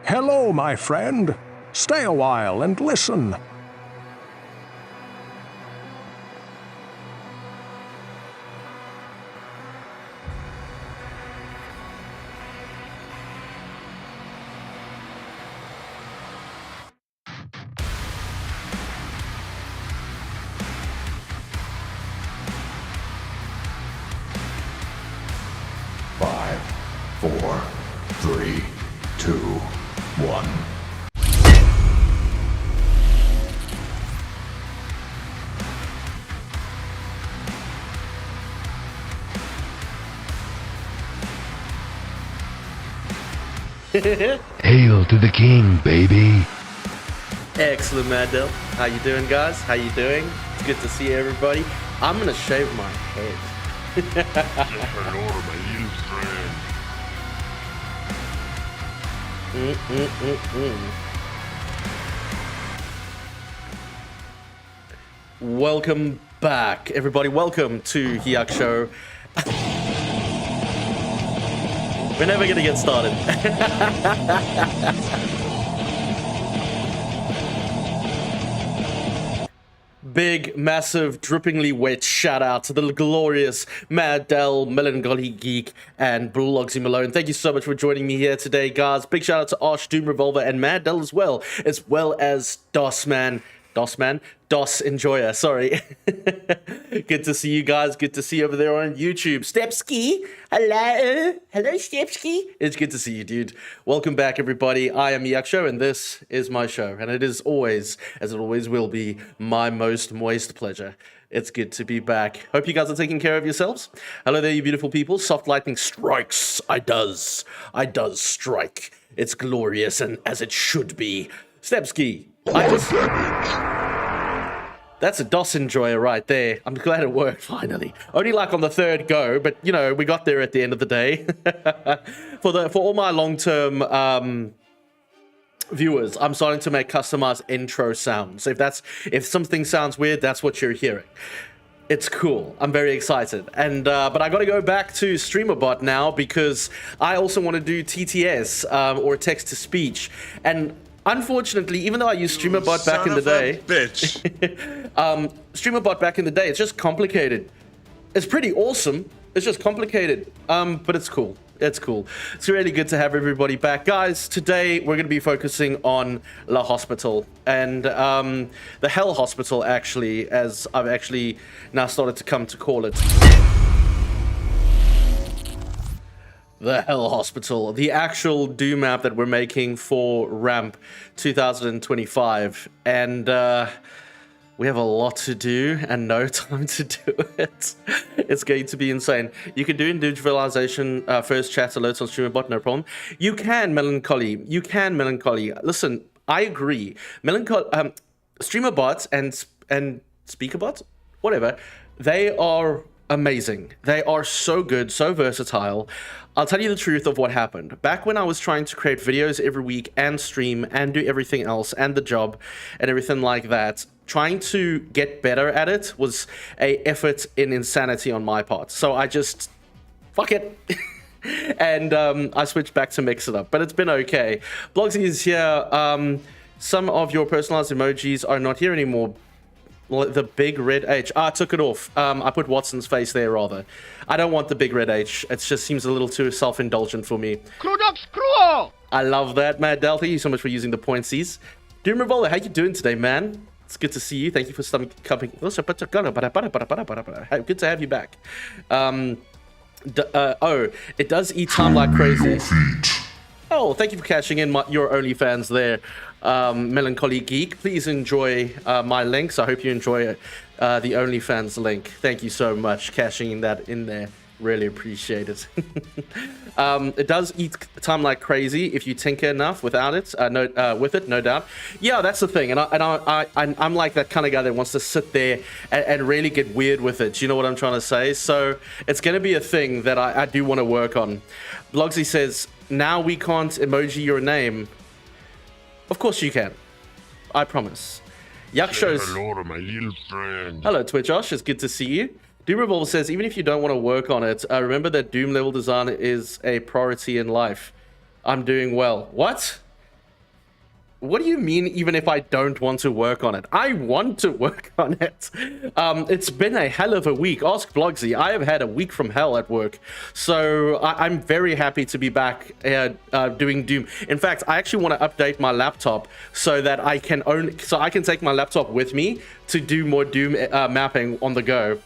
Hello, my friend. Stay a while and listen. Five, four, three, two, one. Hail to the king, baby. Excellent, Mad Dill. How you doing, guys? How you doing? It's good to see everybody. I'm gonna shave my head. Welcome back, everybody. Welcome to Hyacsho. We're never gonna get started. Big, massive, drippingly wet shout out to the glorious Mad Dell, Melancholy Geek, and Blogsy Malone. Thank you so much for joining me here today, guys. Big shout out to Arch, Doom Revolver, and Mad Dell as well as DOS Enjoyer, sorry. Good to see you guys. Good to see you over there on YouTube. Stepsky, hello. Hello, Stepsky. It's good to see you, dude. Welcome back, everybody. I am Hyacsho, and this is my show. And it is always, as it always will be, my most moist pleasure. It's good to be back. Hope you guys are taking care of yourselves. Hello there, you beautiful people. Soft lightning strikes. I does strike. It's glorious and as it should be. Stepsky, that's a DOS enjoyer right there. I'm glad it worked finally. Only like on the third go, but you know, we got there at the end of the day. For all my long-term viewers, I'm starting to make customized intro sounds. If something sounds weird, that's what you're hearing. It's cool. I'm very excited. And but I got to go back to StreamerBot now because I also want to do TTS or text to speech. And unfortunately, even though I used StreamerBot back in the day, StreamerBot back in the day, it's just complicated. It's pretty awesome. It's just complicated, but it's cool. It's cool. It's really good to have everybody back. Guys, today we're going to be focusing on Hell Hospital and the Hell Hospital, actually, as I've actually now started to come to call it. The Hell Hospital, the actual Doom map that we're making for Ramp 2025. And we have a lot to do and no time to do it. It's going to be insane. You can do individualization, first chat alerts on StreamerBot, no problem. You can Melancholy. Listen, I agree. StreamerBot and SpeakerBot, whatever, they are amazing. They are so good, so versatile. I'll tell you the truth of what happened. Back when I was trying to create videos every week and stream and do everything else and the job and everything like that, trying to get better at it was a effort in insanity on my part. So I just, fuck it. And I switched back to mix it up, but it's been okay. Blogsy is here. Some of your personalized emojis are not here anymore. The big red H. I took it off. I put Watson's face there, rather. I don't want the big red H. It just seems a little too self-indulgent for me. I love that, Mad Del. Thank you so much for using the pointsies. Doom Revolver, how you doing today, man? It's good to see you. Thank you for coming. Good to have you back. It does eat time like crazy. Oh, thank you for catching in your OnlyFans there, Melancholy Geek. Please enjoy my links. I hope you enjoy the OnlyFans link. Thank you so much cashing that in there. Really appreciate it. It does eat time like crazy if you tinker enough without it. With it, no doubt. Yeah, that's the thing. And I'm like that kind of guy that wants to sit there and really get weird with it. Do you know what I'm trying to say? So it's going to be a thing that I do want to work on. Blogsy says, now we can't emoji your name. Of course you can. I promise. Hyacsho's... Hello to my little friend. Hello, Twitchosh. It's good to see you. Doom Revolver says, even if you don't want to work on it, remember that Doom level design is a priority in life. I'm doing well. What? What do you mean, even if I don't want to work on it? I want to work on it. It's been a hell of a week. Ask Blogsy. I have had a week from hell at work. So I'm very happy to be back doing Doom. In fact, I actually want to update my laptop so that I can take my laptop with me to do more Doom mapping on the go.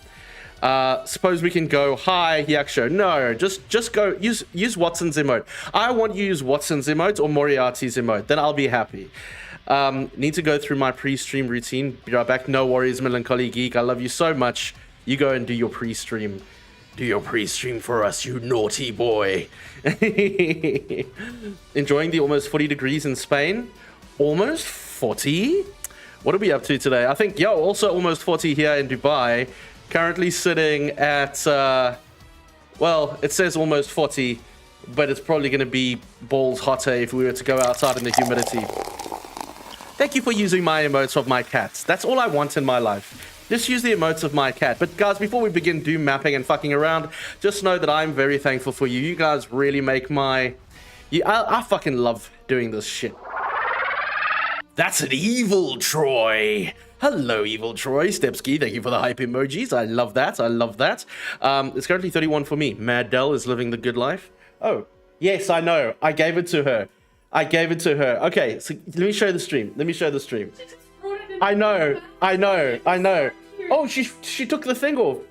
Suppose we can go, hi, Hyacsho. No, just go, use Watson's emote. I want you to use Watson's emote or Moriarty's emote. Then I'll be happy. Need to go through my pre-stream routine. Be right back. No worries, Melancholy Geek. I love you so much. You go and do your pre-stream. Do your pre-stream for us, you naughty boy. Enjoying the almost 40 degrees in Spain? Almost 40? What are we up to today? I think, also almost 40 here in Dubai. Currently sitting at, well, it says almost 40, but it's probably going to be balls hotter if we were to go outside in the humidity. Thank you for using my emotes of my cats. That's all I want in my life. Just use the emotes of my cat. But guys, before we begin Doom mapping and fucking around, just know that I'm very thankful for you. You guys really make my... I fucking love doing this shit. That's an evil Troy. Hello, Evil Troy. Stepsky, thank you for the hype emojis. I love that. I love that. It's currently 31 for me. Mad Dell is living the good life. Oh, yes, I know. I gave it to her. Okay, so let me show the stream. I know. Oh, she took the thing off.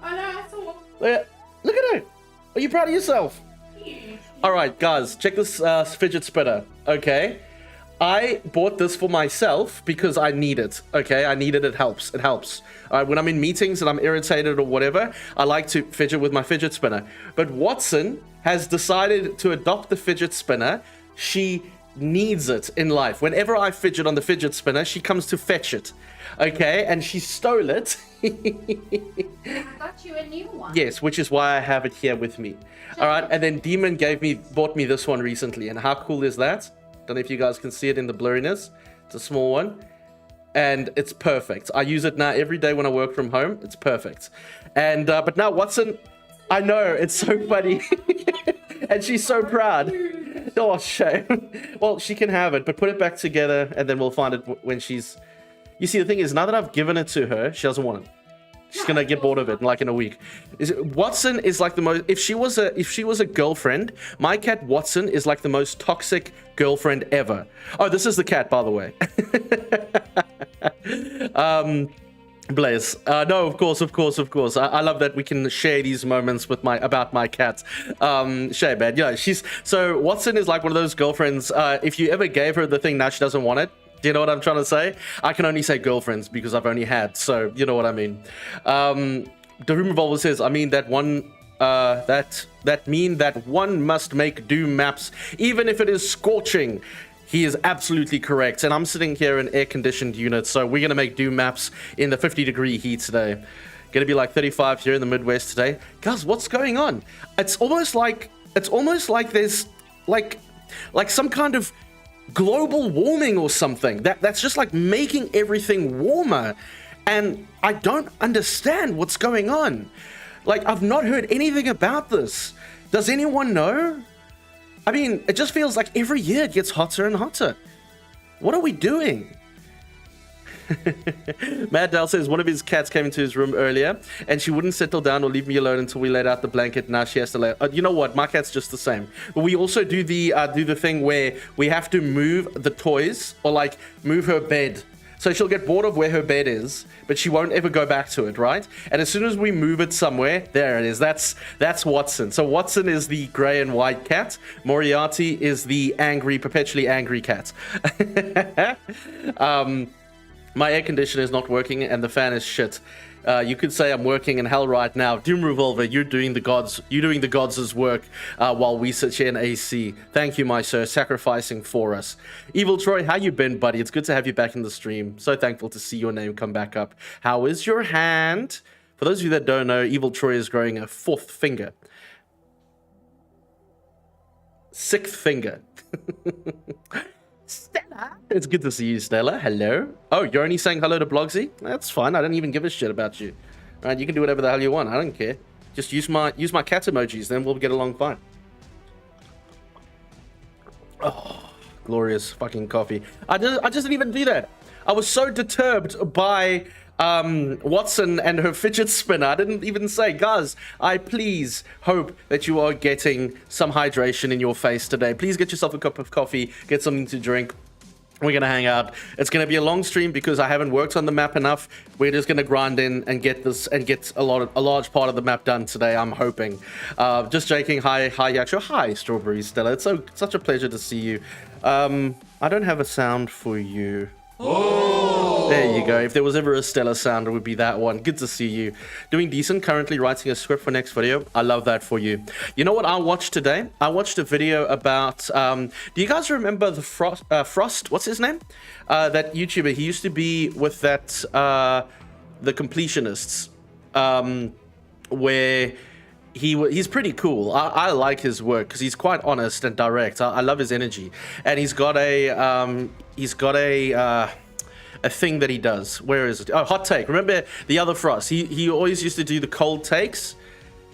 I know, I saw. Look at her. Are you proud of yourself? Yeah. All right, guys, check this fidget spinner. Okay. I bought this for myself because I need it, okay? I need it, it helps. When I'm in meetings and I'm irritated or whatever, I like to fidget with my fidget spinner. But Watson has decided to adopt the fidget spinner. She needs it in life. Whenever I fidget on the fidget spinner, she comes to fetch it, okay? And she stole it. I got you a new one. Yes, which is why I have it here with me. All right, and then Demon bought me this one recently. And how cool is that? Don't know if you guys can see it in the blurriness. It's a small one and it's perfect. I use it now every day when I work from home. It's perfect. And but now Watson, I know, it's so funny. And she's so proud. Oh, shame. Well, she can have it, but put it back together and then we'll find it when she's... You see, the thing is, now that I've given it to her, she doesn't want it. She's gonna get bored of it in a week. Watson is like the most... If she was a girlfriend, my cat Watson is like the most toxic girlfriend ever. Oh, this is the cat, by the way. Blaze. No, of course. I love that we can share these moments with about my cat. Shay, man. Yeah, so Watson is like one of those girlfriends. If you ever gave her the thing, now she doesn't want it. Do you know what I'm trying to say? I can only say girlfriends because I've only had, so you know what I mean. The Room Revolver says, I mean that one that one must make Doom maps, even if it is scorching. He is absolutely correct. And I'm sitting here in air-conditioned units, so we're gonna make Doom maps in the 50-degree heat today. Gonna be like 35 here in the Midwest today. Guys, what's going on? It's almost like there's like some kind of global warming or something that's just like making everything warmer, and I don't understand what's going on. Like, I've not heard anything about this. Does anyone know? I mean, it just feels like every year it gets hotter and hotter. What are we doing? Mad Dal says one of his cats came into his room earlier and she wouldn't settle down or leave me alone until we laid out the blanket. Now she has to lay. You know what? My cat's just the same. But we also do the thing where we have to move the toys or like move her bed. So she'll get bored of where her bed is, but she won't ever go back to it, right? And as soon as we move it somewhere, there it is. That's Watson. So Watson is the gray and white cat. Moriarty is the perpetually angry cat. My air conditioner is not working and the fan is shit. You could say I'm working in hell right now. Doom Revolver, you're doing the gods' work while we sit here in AC. Thank you, my sir, sacrificing for us. Evil Troy, how you been, buddy? It's good to have you back in the stream. So thankful to see your name come back up. How is your hand? For those of you that don't know, Evil Troy is growing a fourth finger. Sixth finger. Stella. It's good to see you, Stella. Hello. Oh, you're only saying hello to Blogsy? That's fine. I don't even give a shit about you. All right, you can do whatever the hell you want. I don't care. Just use my cat emojis, then we'll get along fine. Oh, glorious fucking coffee. I just didn't even do that. I was so disturbed by Watson and her fidget spinner. I didn't even say, guys, I please hope that you are getting some hydration in your face today. Please get yourself a cup of coffee, get something to drink. We're going to hang out. It's going to be a long stream because I haven't worked on the map enough. We're just going to grind in and get this and get a large part of the map done today, I'm hoping. Just joking. Hi Hyacsho. Hi Strawberry Stella. It's such a pleasure to see you. I don't have a sound for you. Oh! There you go. If there was ever a Stella sound, it would be that one. Good to see you. Doing decent. Currently writing a script for next video. I love that for you. You know what I watched today? I watched a video about... do you guys remember the Frost? What's his name? That YouTuber. He used to be with that... the Completionists. Where... He's pretty cool. I like his work because he's quite honest and direct. I love his energy, and he's got a thing that he does. Where is it? Oh, hot take. Remember the other Frost? He always used to do the cold takes.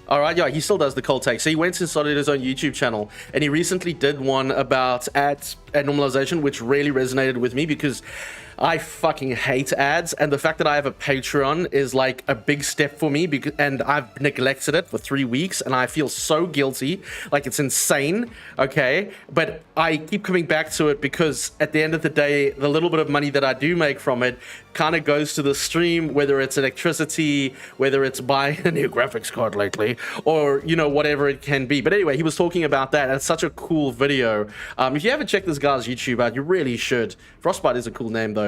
All right, yeah, he still does the cold takes. So he went and started his own YouTube channel, and he recently did one about ads and normalization, which really resonated with me because I fucking hate ads, and the fact that I have a Patreon is like a big step for me and I've neglected it for 3 weeks and I feel so guilty, like it's insane, okay? But I keep coming back to it because at the end of the day, the little bit of money that I do make from it kind of goes to the stream, whether it's electricity, whether it's buying a new graphics card lately, or, you know, whatever it can be. But anyway, he was talking about that, and it's such a cool video. If you haven't checked this guy's YouTube out, you really should. Frostbite is a cool name, though.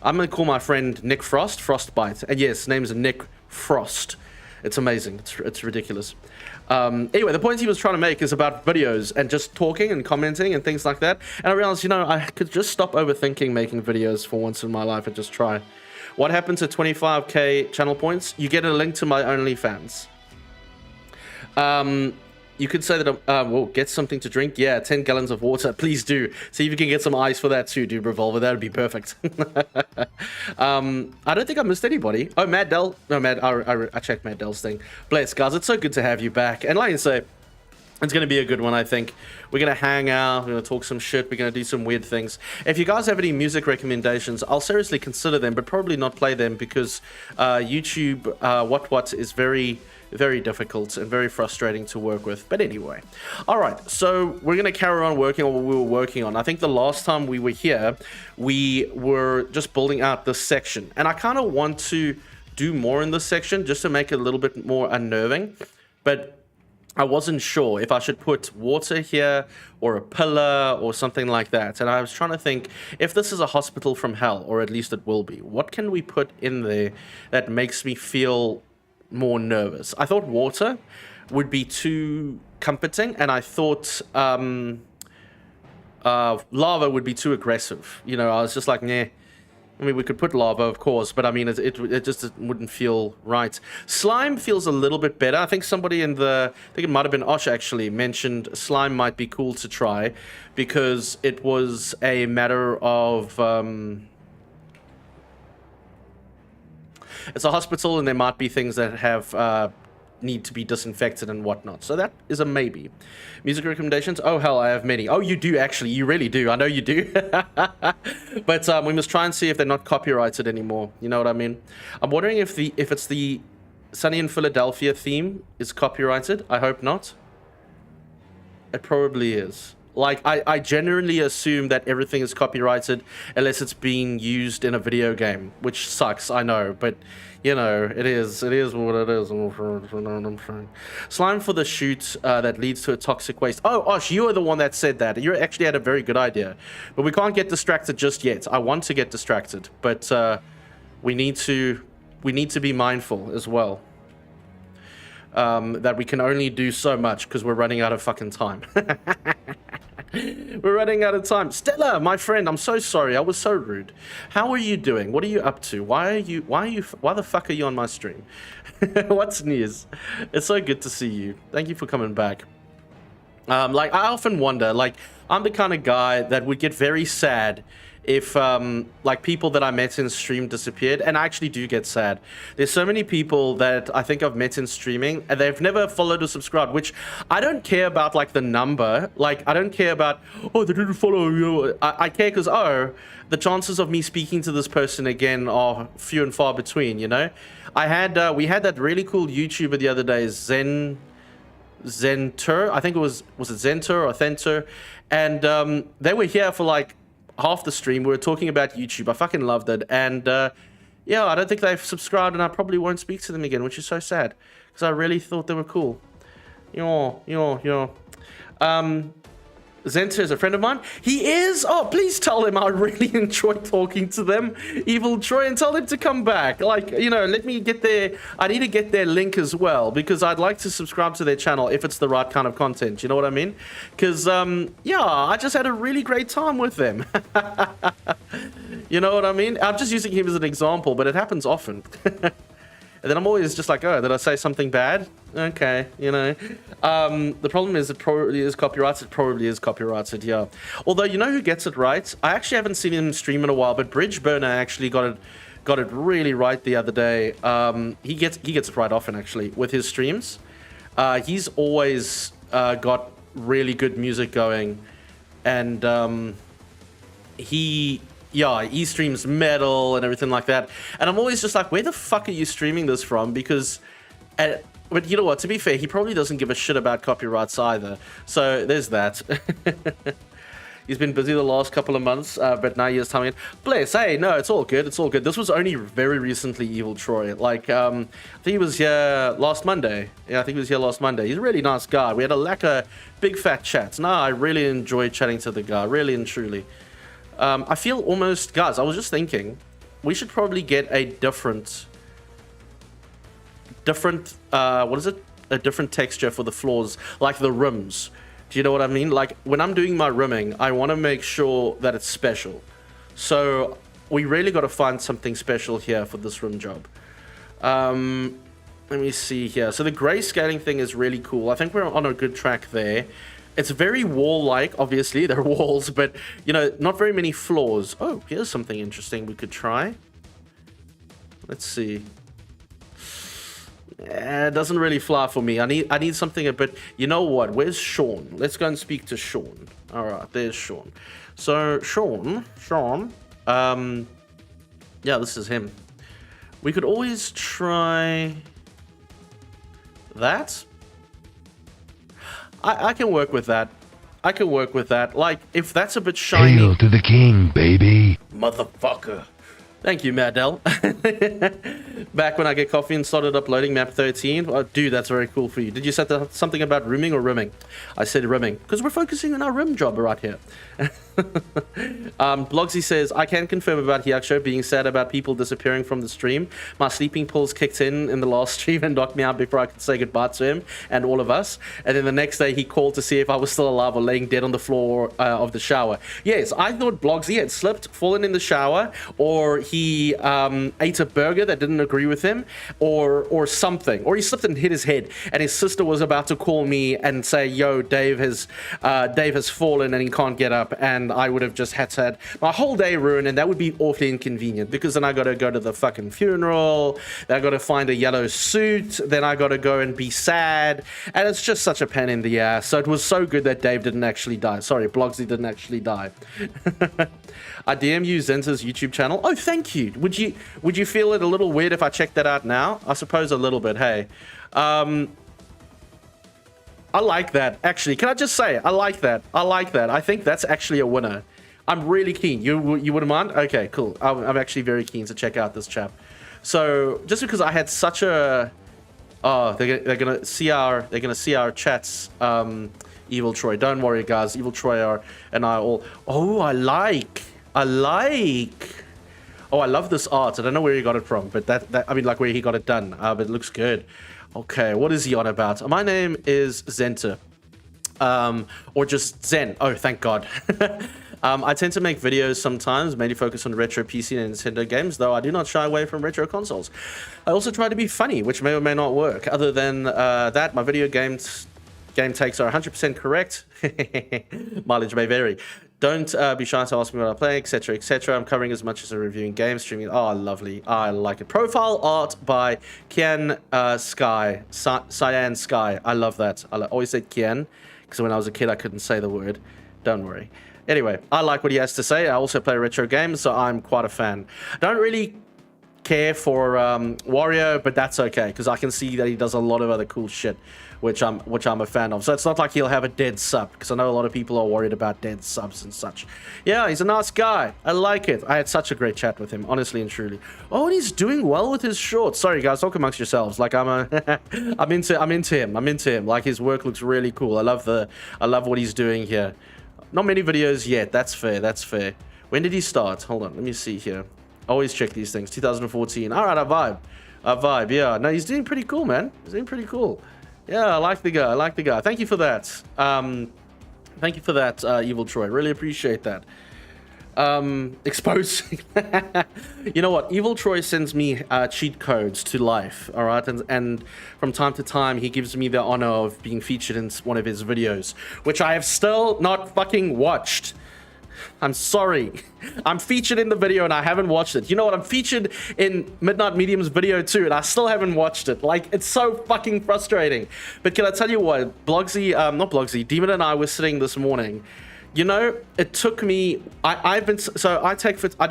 I'm going to call my friend Nick Frost, Frostbite. And yes, name's Nick Frost. It's amazing. It's ridiculous. Anyway, the point he was trying to make is about videos and just talking and commenting and things like that. And I realized, you know, I could just stop overthinking making videos for once in my life and just try. What happened to 25k channel points? You get a link to my OnlyFans. You could say that, well, get something to drink. Yeah, 10 gallons of water. Please do. See if you can get some ice for that too, dude, Revolver. That would be perfect. I don't think I missed anybody. Oh, Mad Dell. No, I checked Mad Dell's thing. Bless, guys. It's so good to have you back. And like I say, it's going to be a good one, I think. We're going to hang out. We're going to talk some shit. We're going to do some weird things. If you guys have any music recommendations, I'll seriously consider them, but probably not play them because YouTube, what is very... very difficult and very frustrating to work with. But anyway, all right, so we're gonna carry on working on what we were working on. I think the last time we were here, we were just building out this section, and I kind of want to do more in this section just to make it a little bit more unnerving, but I wasn't sure if I should put water here or a pillar or something like that. And I was trying to think, if this is a hospital from hell, or at least it will be, what can we put in there that makes me feel more nervous? I thought water would be too comforting, and I thought lava would be too aggressive. You know, I was just like, nah. I mean, we could put lava, of course, but I mean, it just wouldn't feel right. Slime feels a little bit better. I think somebody in the, I think it might have been Osh actually, mentioned slime might be cool to try because it was a matter of it's a hospital and there might be things that have need to be disinfected and whatnot. So that is a maybe. Music recommendations? Oh, hell, I have many. Oh, you do, actually. You really do. I know you do. But we must try and see if they're not copyrighted anymore. You know what I mean? I'm wondering if it's the Sunny in Philadelphia theme is copyrighted. I hope not. It probably is. Like, I generally assume that everything is copyrighted unless it's being used in a video game, which sucks, I know, but, you know, it is what it is. Slime for the shoot that leads to a toxic waste. Oh, Osh, you are the one that said that. You actually had a very good idea, but we can't get distracted just yet. I want to get distracted, but we need to be mindful as well. That we can only do so much because we're running out of fucking time. We're running out of time. Stella, my friend, I'm so sorry. I was so rude. How are you doing? What are you up to? Why the fuck are you on my stream? What's news? It's so good to see you. Thank you for coming back. Like, I often wonder, like, I'm the kind of guy that would get very sad if like people that I met in stream disappeared, and I actually do get sad. There's so many people that I think I've met in streaming and they've never followed or subscribed, which I don't care about, like the number. Like I don't care about, oh, they didn't follow you. I care because, oh, the chances of me speaking to this person again are few and far between, you know. We had that really cool YouTuber the other day, Zenter, I think it was it Zenter or Thenter, and they were here for like half the stream. We were talking about YouTube. I fucking loved it, and yeah, I don't think they've subscribed, and I probably won't speak to them again, which is so sad because I really thought they were cool. Zenter is a friend of mine. He is? Oh, please tell him I really enjoy talking to them, Evil Troy, and tell them to come back. Like, you know, let me get their... I need to get their link as well, because I'd like to subscribe to their channel if it's the right kind of content. You know what I mean? Because, yeah, I just had a really great time with them. You know what I mean? I'm just using him as an example, but it happens often. And then I'm always just like, oh, did I say something bad? Okay, you know. The problem is it probably is copyrighted. It probably is copyrighted, yeah. Although, you know who gets it right? I actually haven't seen him stream in a while, but Bridgeburner actually got it really right the other day. He gets it right often, actually, with his streams. He's always got really good music going. And he streams metal and everything like that. And I'm always just like, where the fuck are you streaming this from? Because, but you know what, to be fair, he probably doesn't give a shit about copyrights either. So there's that. He's been busy the last couple of months, but now he is coming in. Bless, hey, no, it's all good, it's all good. This was only very recently, Evil Troy. Like, I think he was here last Monday. Yeah, I think he was here last Monday. He's a really nice guy. We had a lacquer, big fat chats. No, I really enjoyed chatting to the guy, really and truly. I feel almost... Guys, I was just thinking, we should probably get a different... what is it? A different texture for the floors, like the rims. Do you know what I mean? Like, when I'm doing my rimming, I want to make sure that it's special. So, we really got to find something special here for this rim job. Let me see here. So, the grayscaling thing is really cool. I think we're on a good track there. It's very wall-like, obviously, they're walls, but, you know, not very many floors. Oh, here's something interesting we could try. Let's see. It doesn't really fly for me. I need something a bit... You know what? Where's Sean? Let's go and speak to Sean. All right, there's Sean. So, Sean... yeah, this is him. We could always try... that? I can work with that. I can work with that. Like, if that's a bit shiny... Hail to the king, baby. Motherfucker. Thank you, Maddell. Back when I get coffee and started uploading map 13. Oh, dude, that's very cool for you. Did you say something about rimming or rimming? I said rimming, because we're focusing on our rim job right here. Blogsy says, I can confirm about Hyacsho being sad about people disappearing from the stream. My sleeping pills kicked in the last stream and knocked me out before I could say goodbye to him and all of us. And then the next day he called to see if I was still alive or laying dead on the floor of the shower. Yes, I thought Blogsy had slipped, fallen in the shower, or he ate a burger that didn't agree with him, or something, or he slipped and hit his head, and his sister was about to call me and say, yo, Dave has fallen and he can't get up, and I would have just had to have my whole day ruined, and that would be awfully inconvenient, because then I gotta go to the fucking funeral, then I gotta find a yellow suit, then I gotta go and be sad, and it's just such a pain in the ass. So it was so good that Dave didn't actually die. Sorry, Blogsy didn't actually die. I DM you Zenza's YouTube channel. Oh, thank you. Would you feel it a little weird if I checked that out now? I suppose a little bit. Hey, I like that. Actually, can I just say I like that. I like that. I think that's actually a winner. I'm really keen. You wouldn't mind? Okay, cool. I'm actually very keen to check out this chap. So just because I had such a they're gonna see our chats. Evil Troy, don't worry, guys. Evil Troy and I all. Oh, I like. Oh, I love this art. I don't know where he got it from, but I mean, like where he got it done. But it looks good. Okay, what is he on about? My name is Zenta, or just Zen. Oh, thank God. I tend to make videos sometimes, mainly focus on retro PC and Nintendo games, though I do not shy away from retro consoles. I also try to be funny, which may or may not work. Other than that, my video game takes are 100% correct. Mileage may vary. Don't be shy to ask me what I play, etc., etc. I'm covering as much as I'm reviewing games, streaming. Oh, lovely. I like it. Profile art by Kian Sky. Cyan Sky. I love that. I always said Kian, because when I was a kid, I couldn't say the word. Don't worry. Anyway, I like what he has to say. I also play retro games, so I'm quite a fan. Don't really care for Wario, but that's okay, because I can see that he does a lot of other cool shit, which I'm a fan of. So it's not like he'll have a dead sub, because I know a lot of people are worried about dead subs and such. Yeah, he's a nice guy. I like it. I had such a great chat with him, honestly and truly. Oh, and he's doing well with his shorts. Sorry guys, talk amongst yourselves. Like I'm into him. Like his work looks really cool. I love what he's doing here. Not many videos yet. That's fair. When did he start? Hold on, let me see here. Always check these things. 2014. All right, I vibe. Yeah, no, he's doing pretty cool, man. He's doing pretty cool. Yeah, I like the guy. Thank you for that. Thank you for that, Evil Troy. Really appreciate that. Exposing. You know what? Evil Troy sends me cheat codes to life. All right, and from time to time he gives me the honor of being featured in one of his videos, which I have still not fucking watched. I'm sorry. I'm featured in the video and I haven't watched it. You know what? I'm featured in Midnight Medium's video too and I still haven't watched it. Like, it's so fucking frustrating. But can I tell you what? not Blogsy, Demon and I were sitting this morning. You know, it took me, I do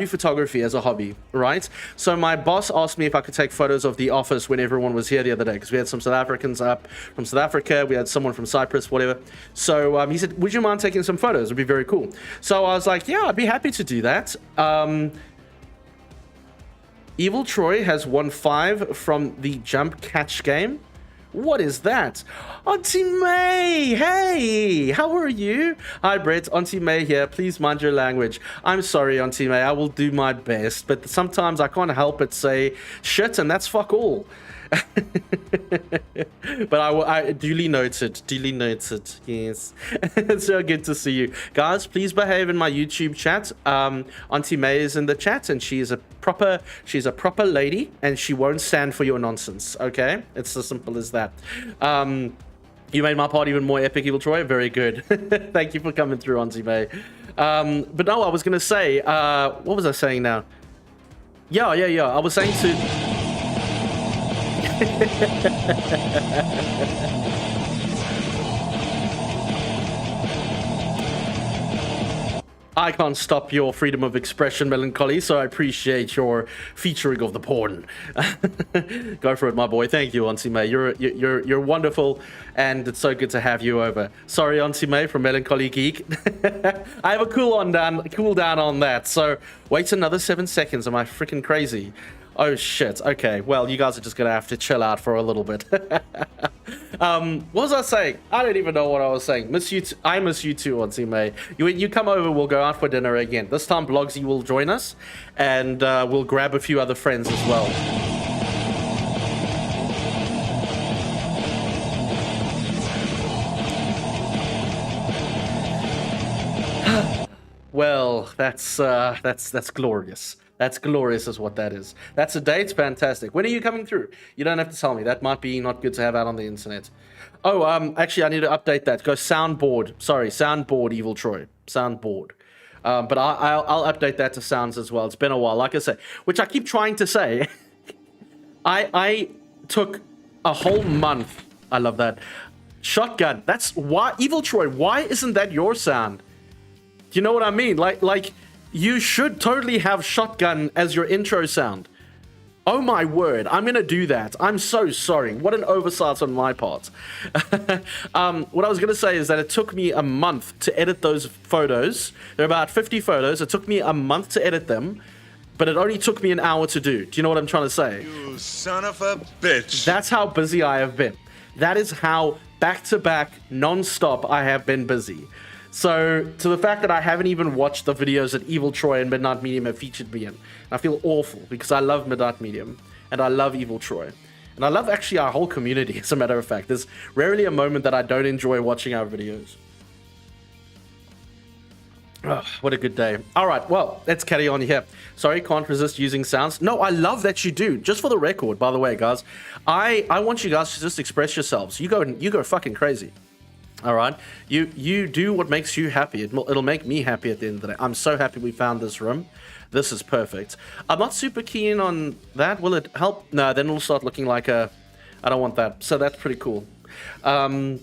photography as a hobby, right? So my boss asked me if I could take photos of the office when everyone was here the other day, because we had some South Africans up from South Africa, we had someone from Cyprus, whatever. So he said, would you mind taking some photos? It'd be very cool. So I was like, yeah, I'd be happy to do that. Evil Troy has won 5 from the jump catch game. What is that? Auntie May! Hey! How are you? Hi, Brett. Auntie May here. Please mind your language. I'm sorry, Auntie May. I will do my best. But sometimes I can't help but say shit, and that's fuck all. But I duly noted. Yes. It's so good to see you. Guys, please behave in my YouTube chat. Auntie May is in the chat, and she's a proper lady, and she won't stand for your nonsense, okay? It's as simple as that. You made my part even more epic, Evil Troy. Very good. Thank you for coming through, Auntie May. But no, I was gonna say, what was I saying now? Yeah. I was saying to... I can't stop your freedom of expression, Melancholy, so I appreciate your featuring of the porn. Go for it, my boy. Thank you, Auntie May. You're wonderful, and it's so good to have you over. Sorry, Auntie May from Melancholy Geek. I have a cool down on that, so wait another 7 seconds. Am I freaking crazy? Oh shit, okay, well, you guys are just gonna have to chill out for a little bit. What was I saying? I don't even know what I was saying. I miss you too, Auntie May. You come over, we'll go out for dinner again. This time Blogsy will join us, and we'll grab a few other friends as well. Well, that's glorious. That's glorious is what that is. That's a date? Fantastic. When are you coming through? You don't have to tell me. That might be not good to have out on the internet. Oh, actually, I need to update that. Go soundboard. Sorry, soundboard, Evil Troy. Soundboard. But I'll update that to sounds as well. It's been a while. Like I say, which I keep trying to say. I took a whole month. I love that. Shotgun. That's why, Evil Troy, why isn't that your sound? Do you know what I mean? Like... You should totally have shotgun as your intro sound. Oh my word, I'm gonna do that. I'm so sorry. What an oversight on my part. What I was gonna say is that it took me a month to edit those photos. There are about 50 photos. It took me a month to edit them, but it only took me an hour to do. Do you know what I'm trying to say? You son of a bitch. That's how busy I have been. That is how back-to-back, non-stop I have been busy. So, to the fact that I haven't even watched the videos that Evil Troy and Midnight Medium have featured me in, I feel awful because I love Midnight Medium and I love Evil Troy. And I love actually our whole community, as a matter of fact. There's rarely a moment that I don't enjoy watching our videos. Oh, what a good day. All right, well, let's carry on here. Sorry, can't resist using sounds. No, I love that you do. Just for the record, by the way, guys, I want you guys to just express yourselves. You go fucking crazy. All right, you do what makes you happy. It'll make me happy at the end of the day. I'm so happy we found this room. This is perfect. I'm not super keen on that. Will it help? No, then it'll start looking like a... I don't want that. So that's pretty cool. Oh,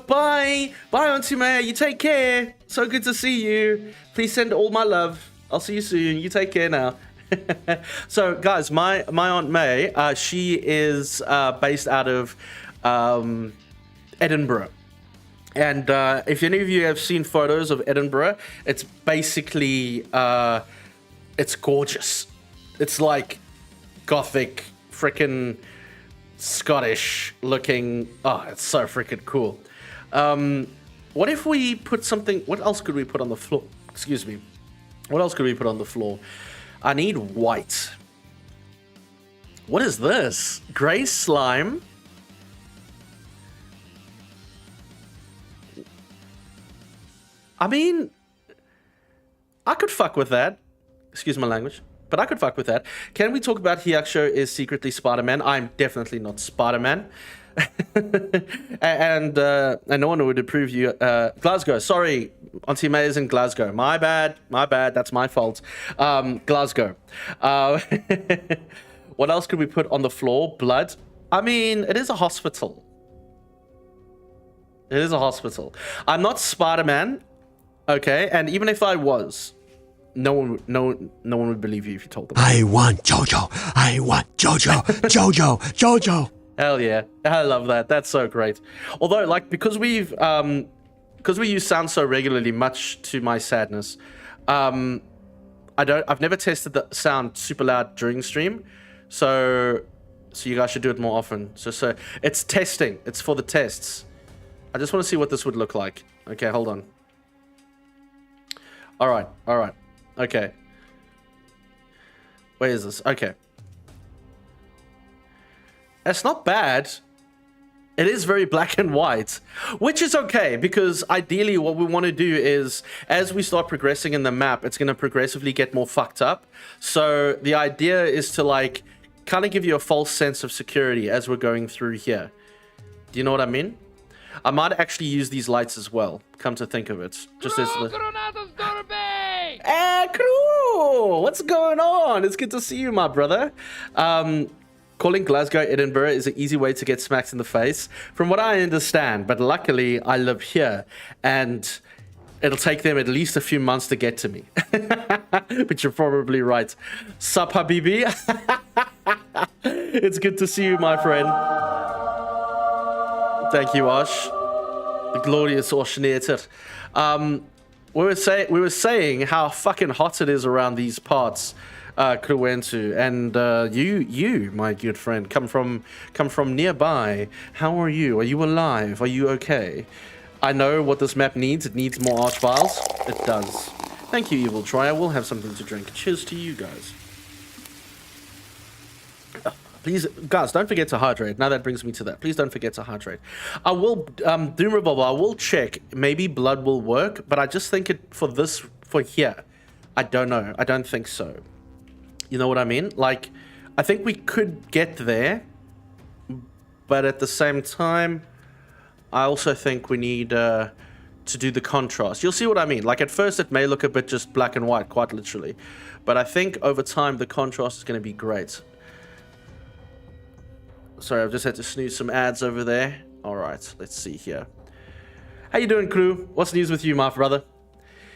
bye! Bye, Auntie Maya. You take care. So good to see you. Please send all my love. I'll see you soon. You take care now. So, guys, my Aunt May, she is based out of Edinburgh. And if any of you have seen photos of Edinburgh, it's basically... it's gorgeous. It's like gothic, freaking Scottish looking. Oh, it's so freaking cool. What if we put something? What else could we put on the floor? Excuse me. What else could we put on the floor? I need white. What is this? Gray slime. I mean, I could fuck with that. Excuse my language, but I could fuck with that. Can we talk about Hyacsho is secretly Spider-Man? I'm definitely not Spider-Man. and no one would approve you. Glasgow, sorry, Auntie May is in Glasgow. My bad, that's my fault. Glasgow. What else could we put on the floor? Blood. I mean, it is a hospital. It is a hospital. I'm not Spider-Man, okay? And even if I was... No one would believe you if you told them. I want Jojo. I want Jojo. Jojo. Jojo. Hell yeah. I love that. That's so great. Although, like, because we use sound so regularly, much to my sadness, I've never tested the sound super loud during stream. So you guys should do it more often. So it's testing. It's for the tests. I just want to see what this would look like. Okay, hold on. All right. Okay. Where is this? Okay. It's not bad. It is very black and white, which is okay, because ideally what we want to do is, as we start progressing in the map, it's going to progressively get more fucked up. So the idea is to, like, kind of give you a false sense of security as we're going through here. Do you know what I mean? I might actually use these lights as well, come to think of it. Just as... Hey, crew! What's going on? It's good to see you, my brother. Calling Glasgow Edinburgh is an easy way to get smacked in the face, from what I understand. But luckily, I live here, and it'll take them at least a few months to get to me. But you're probably right. Sup, Habibi? It's good to see you, my friend. Thank you, Osh. The glorious Oshnator. We were saying how fucking hot it is around these parts, Kruwentu, and you, my good friend, come from nearby. How are you? Are you alive? Are you okay? I know what this map needs. It needs more archviles. It does. Thank you, Evil Troy. I will have something to drink. Cheers to you guys. Please, guys, don't forget to hydrate. Now that brings me to that. Please don't forget to hydrate. I will, Doom Revolver, I will check. Maybe blood will work, but I just think for here. I don't know. I don't think so. You know what I mean? Like, I think we could get there, but at the same time, I also think we need to do the contrast. You'll see what I mean. Like, at first, it may look a bit just black and white, quite literally. But I think over time, the contrast is going to be great. Sorry, I've just had to snooze some ads over there. All right, let's see here. How you doing, crew? What's news with you, my brother?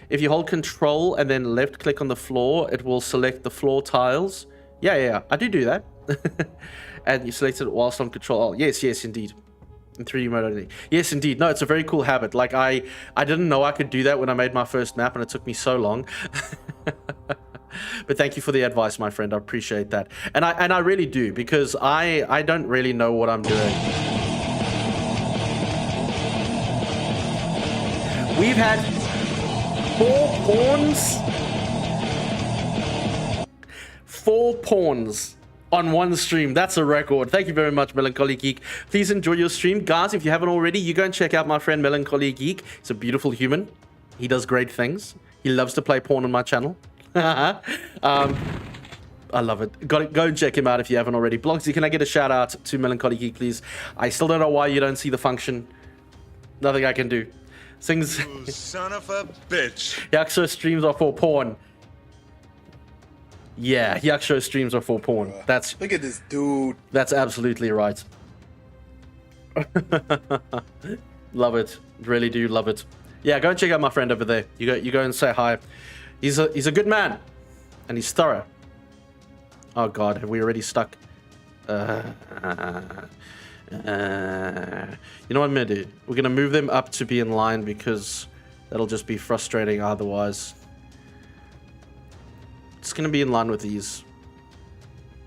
If you hold control and then left click on the floor, it will select the floor tiles. Yeah, I do that. And you select it whilst on control. Oh, yes, indeed. In 3D mode only. Yes, indeed. No, it's a very cool habit. Like, I didn't know I could do that when I made my first map, and it took me so long. But thank you for the advice, my friend. I appreciate that. And I really do, because I don't really know what I'm doing. We've had 4 pawns. 4 pawns on one stream. That's a record. Thank you very much, Melancholy Geek. Please enjoy your stream. Guys, if you haven't already, you go and check out my friend Melancholy Geek. He's a beautiful human. He does great things. He loves to play porn on my channel. I love it. Go and check him out if you haven't already. Blogsy, can I get a shout out to Melancholy Geek, please? I still don't know why you don't see the function. Nothing I can do. Sings. You son of a bitch. Hyacsho streams are for porn. Yeah, Hyacsho streams are for porn. That's Look at this dude. That's absolutely right. Love it. Really do love it. Yeah, go and check out my friend over there. You go and say hi. He's a good man. And he's thorough. Oh god, have we already stuck? You know what I'm gonna do? We're gonna move them up to be in line because that'll just be frustrating otherwise. It's gonna be in line with these.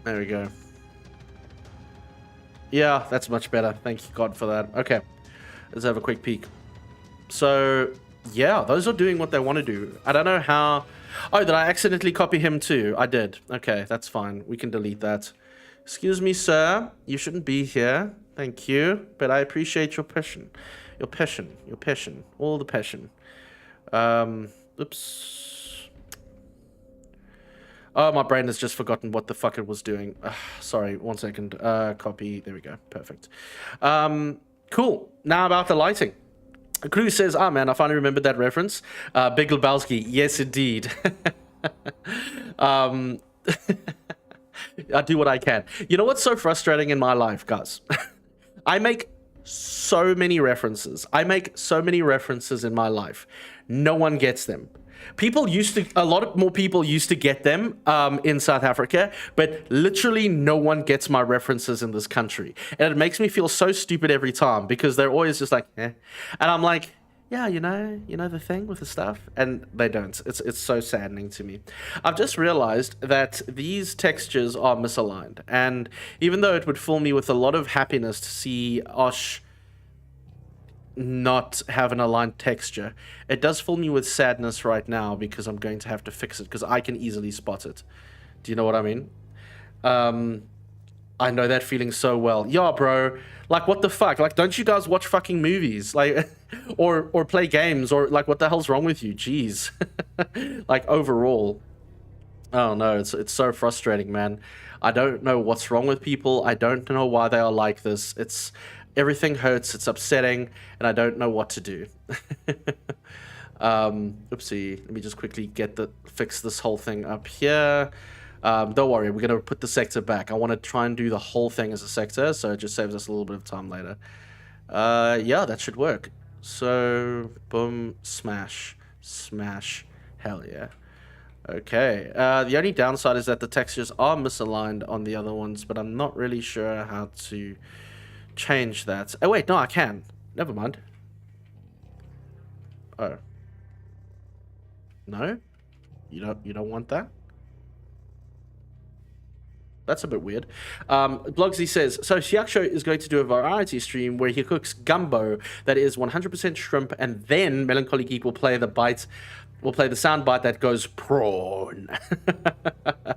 There we go. Yeah, that's much better. Thank you God for that. Okay, let's have a quick peek. So yeah, those are doing what they want to do. I don't know how. Oh, did I accidentally copy him too? I did. Okay, that's fine. We can delete that. Excuse me, sir. You shouldn't be here. Thank you. But I appreciate your passion. Your passion. Your passion. All the passion. Oops. Oh, my brain has just forgotten what the fuck it was doing. Sorry, 1 second. Copy. There we go. Perfect. Cool. Now about the lighting. Cruz says, ah, man, I finally remembered that reference. Big Lebowski. Yes, indeed. I do what I can. You know what's so frustrating in my life, guys? I make so many references. I make so many references in my life. No one gets them. A lot more people used to get them in South Africa, but literally no one gets my references in this country. And it makes me feel so stupid every time because they're always just like, eh. And I'm like, yeah, you know the thing with the stuff, and they don't. It's so saddening to me. I've just realized that these textures are misaligned, and even though it would fill me with a lot of happiness to see Osh not have an aligned texture, it does fill me with sadness right now because I'm going to have to fix it because I can easily spot it. Do you know what I mean? I know that feeling so well. Yeah, bro. Like, what the fuck? Like, don't you guys watch fucking movies? Like, or play games? Or, like, what the hell's wrong with you? Jeez. Like, overall. Oh, no. It's so frustrating, man. I don't know what's wrong with people. I don't know why they are like this. Everything hurts. It's upsetting. And I don't know what to do. Oopsie. Let me just quickly fix this whole thing up here. Don't worry, we're going to put the sector back. I want to try and do the whole thing as a sector, so it just saves us a little bit of time later. Yeah, that should work. So, boom, smash, smash, hell yeah. Okay, the only downside is that the textures are misaligned on the other ones, but I'm not really sure how to change that. Oh, wait, no, I can. Never mind. Oh. No? You don't want that? That's a bit weird. Blogsy says, so Hyacsho is going to do a variety stream where he cooks gumbo that is 100% shrimp, and then Melancholy Geek will play the sound bite that goes prawn.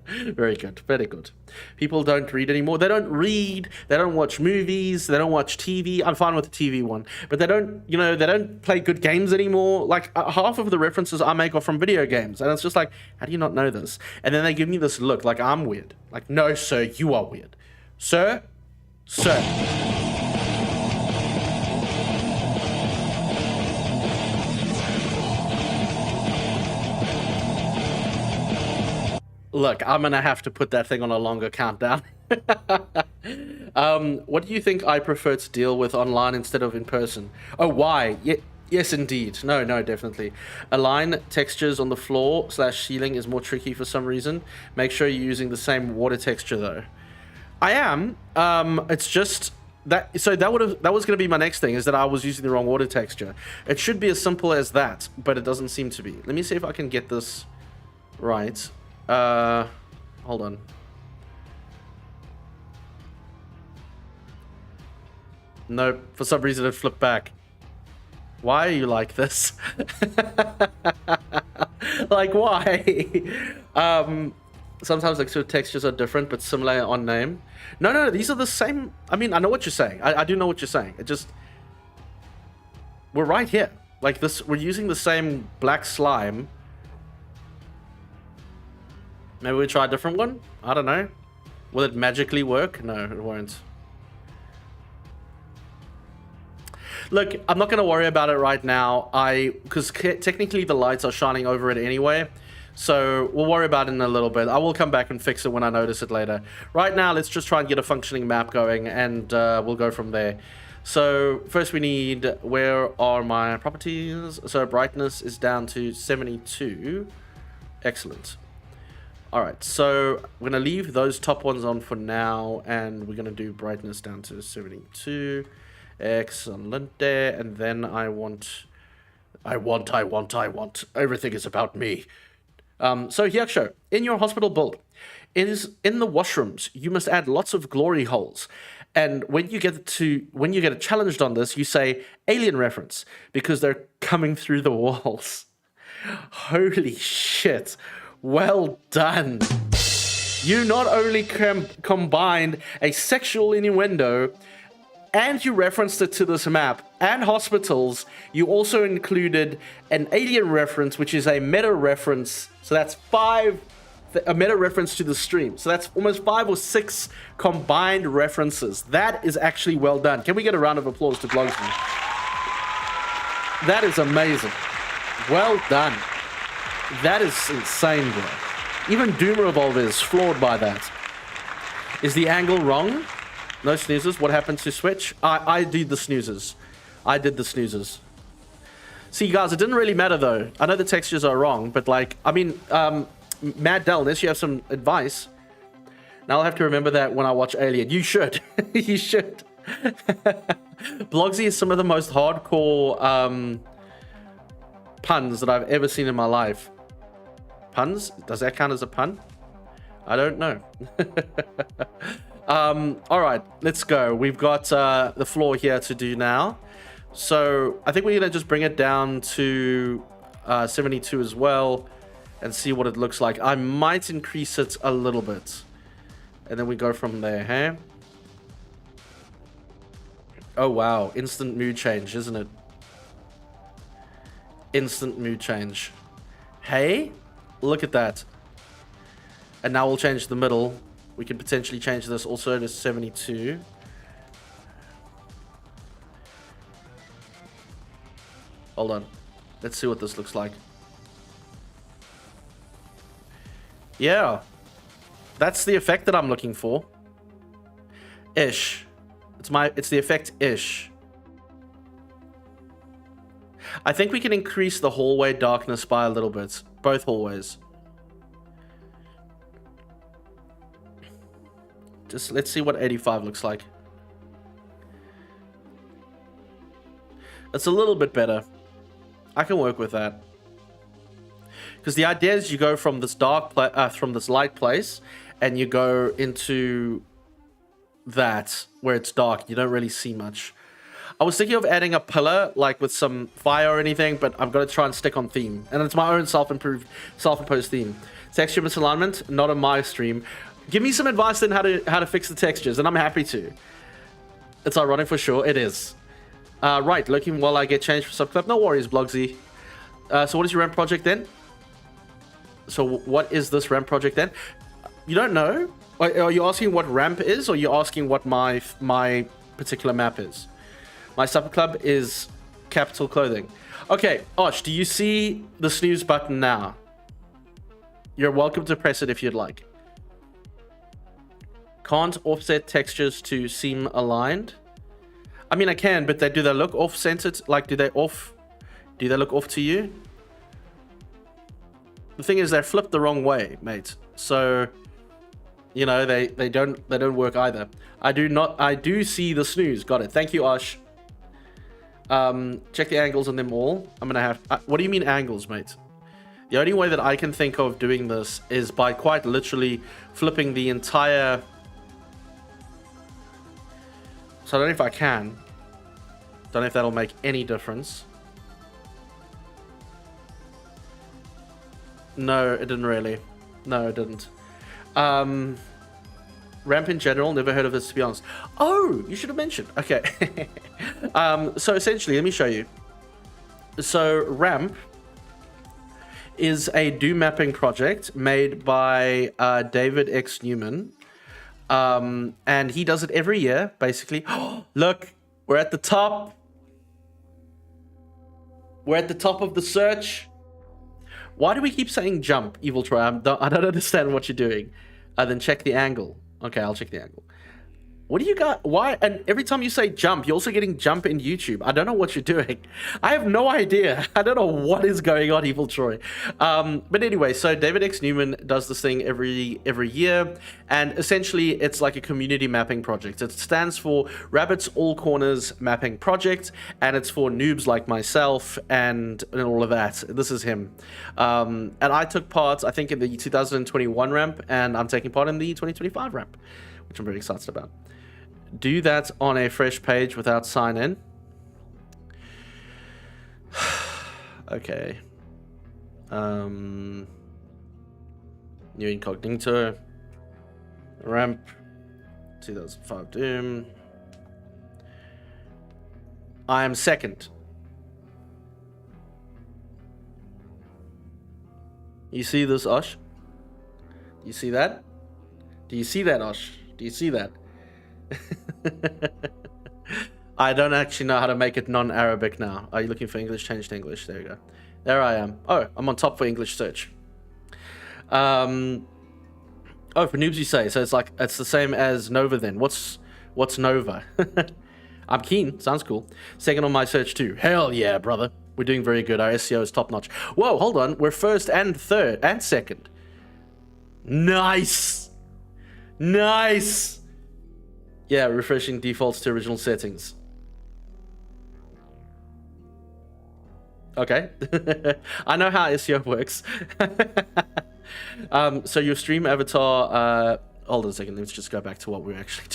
Very good, very good. People don't read anymore. They don't read, they don't watch movies, they don't watch TV. I'm fine with the TV one, but they don't play good games anymore. Like, half of the references I make are from video games, and it's just like, how do you not know this? And then they give me this look like I'm weird. Like, no, sir, you are weird. Sir? Look, I'm gonna have to put that thing on a longer countdown. What do you think I prefer to deal with online instead of in person? Oh, why? Yes, indeed. No, definitely. Align textures on the floor / ceiling is more tricky for some reason. Make sure you're using the same water texture though. I am. It's just that. So that was gonna be my next thing, is that I was using the wrong water texture. It should be as simple as that, but it doesn't seem to be. Let me see if I can get this right. Hold on. No, for some reason it flipped back. Why are you like this? Like, why? Sometimes like sort of textures are different but similar on name. No, these are the same. I mean, I know what you're saying. I do know what you're saying. It just, we're right here. Like this, we're using the same black slime. Maybe we try a different one? I don't know. Will it magically work? No, it won't. Look, I'm not going to worry about it right now. Because technically the lights are shining over it anyway. So we'll worry about it in a little bit. I will come back and fix it when I notice it later. Right now, let's just try and get a functioning map going, and we'll go from there. So first we need, where are my properties? So brightness is down to 72. Excellent. All right, so we're going to leave those top ones on for now, and we're going to do brightness down to 72. Excellent there. And then I want. Everything is about me. So Hyacsho, in your hospital build, in the washrooms, you must add lots of glory holes. And when you get challenged on this, you say alien reference because they're coming through the walls. Holy shit. Well done. You not only combined a sexual innuendo, and you referenced it to this map and hospitals. You also included an alien reference, which is a meta reference. So that's a meta reference to the stream. So that's almost 5 or 6 combined references. That is actually well done. Can we get a round of applause to Blogsby? That is amazing. Well done. That is insane, bro. Even Doom Revolver is floored by that. Is the angle wrong? No snoozes. What happened to Switch? I did the snoozes. I did the snoozes. See, guys, it didn't really matter, though. I know the textures are wrong, but, like, I mean, Mad Dell, unless you have some advice. Now I'll have to remember that when I watch Alien. You should. You should. Blogsy is some of the most hardcore puns that I've ever seen in my life. Puns? Does that count as a pun? I don't know. All right, let's go. We've got the floor here to do now. So I think we're going to just bring it down to 72 as well and see what it looks like. I might increase it a little bit. And then we go from there, hey? Oh, wow. Instant mood change, isn't it? Instant mood change. Hey, look at that. And now we'll change the middle. We can potentially change this also to 72. Hold on. Let's see what this looks like. Yeah. That's the effect that I'm looking for. Ish. It's the effect ish. I think we can increase the hallway darkness by a little bit. Both hallways. Just let's see what 85 looks like. It's a little bit better. I can work with that. Because the idea is you go from this from this light place, and you go into that where it's dark. You don't really see much. I was thinking of adding a pillar, like with some fire or anything, but I'm going to try and stick on theme. And it's my own self-imposed theme. Texture misalignment, not on my stream. Give me some advice on how to fix the textures, and I'm happy to. It's ironic for sure. It is. Right, looking while I get changed for subclub. No worries, Blogsy. So what is your ramp project then? So what is this ramp project then? You don't know? Are you asking what ramp is, or are you asking what my particular map is? My subclub is Capital Clothing. Okay, Osh, do you see the snooze button now? You're welcome to press it if you'd like. Can't offset textures to seem aligned. I mean, I can, but do they look off-centered? Like, do they look off to you? The thing is, they're flipped the wrong way, mate. So, you know, they don't work either. I do see the snooze. Got it. Thank you, Ash. Check the angles on them all. I'm gonna have. What do you mean angles, mate? The only way that I can think of doing this is by quite literally flipping the entire. So I don't know if I can. Don't know if that'll make any difference. No, it didn't really. No, it didn't. Ramp in general, never heard of this, to be honest. Oh, you should have mentioned. Okay. So essentially, let me show you. So Ramp is a do mapping project made by David X. Newman. And he does it every year, basically. Look, we're at the top. We're at the top of the search. Why do we keep saying jump, Evil Troy? I don't understand what you're doing. Then check the angle. Okay, I'll check the angle. What do you got? Why? And every time you say jump, you're also getting jump in YouTube. I don't know what you're doing. I have no idea. I don't know what is going on, Evil Troy. But anyway, so David X. Newman does this thing every year, and essentially it's like a community mapping project. It stands for Rabbits All Corners Mapping Project, and it's for noobs like myself and all of that. This is him. And I took part, I think, in the 2021 ramp, and I'm taking part in the 2025 ramp, which I'm very excited about. Do that on a fresh page without sign in. Okay. New incognito. Ramp. 2005 Doom. I am second. You see this, Osh? Do you see that? Do you see that, Osh? Do you see that? I don't actually know how to make it non-Arabic now. Are you looking for English? Change to English. There you go. There I am. Oh, I'm on top for English search. Oh, for noobs you say. So it's like, it's the same as Nova then. What's Nova? I'm keen. Sounds cool. Second on my search too. Hell yeah, brother. We're doing very good. Our SEO is top notch. Whoa, hold on. We're first and third and second. Nice. Nice. Yeah, refreshing defaults to original settings. Okay. I know how SEO works. So your stream avatar... hold on a second. Let's just go back to what we're actually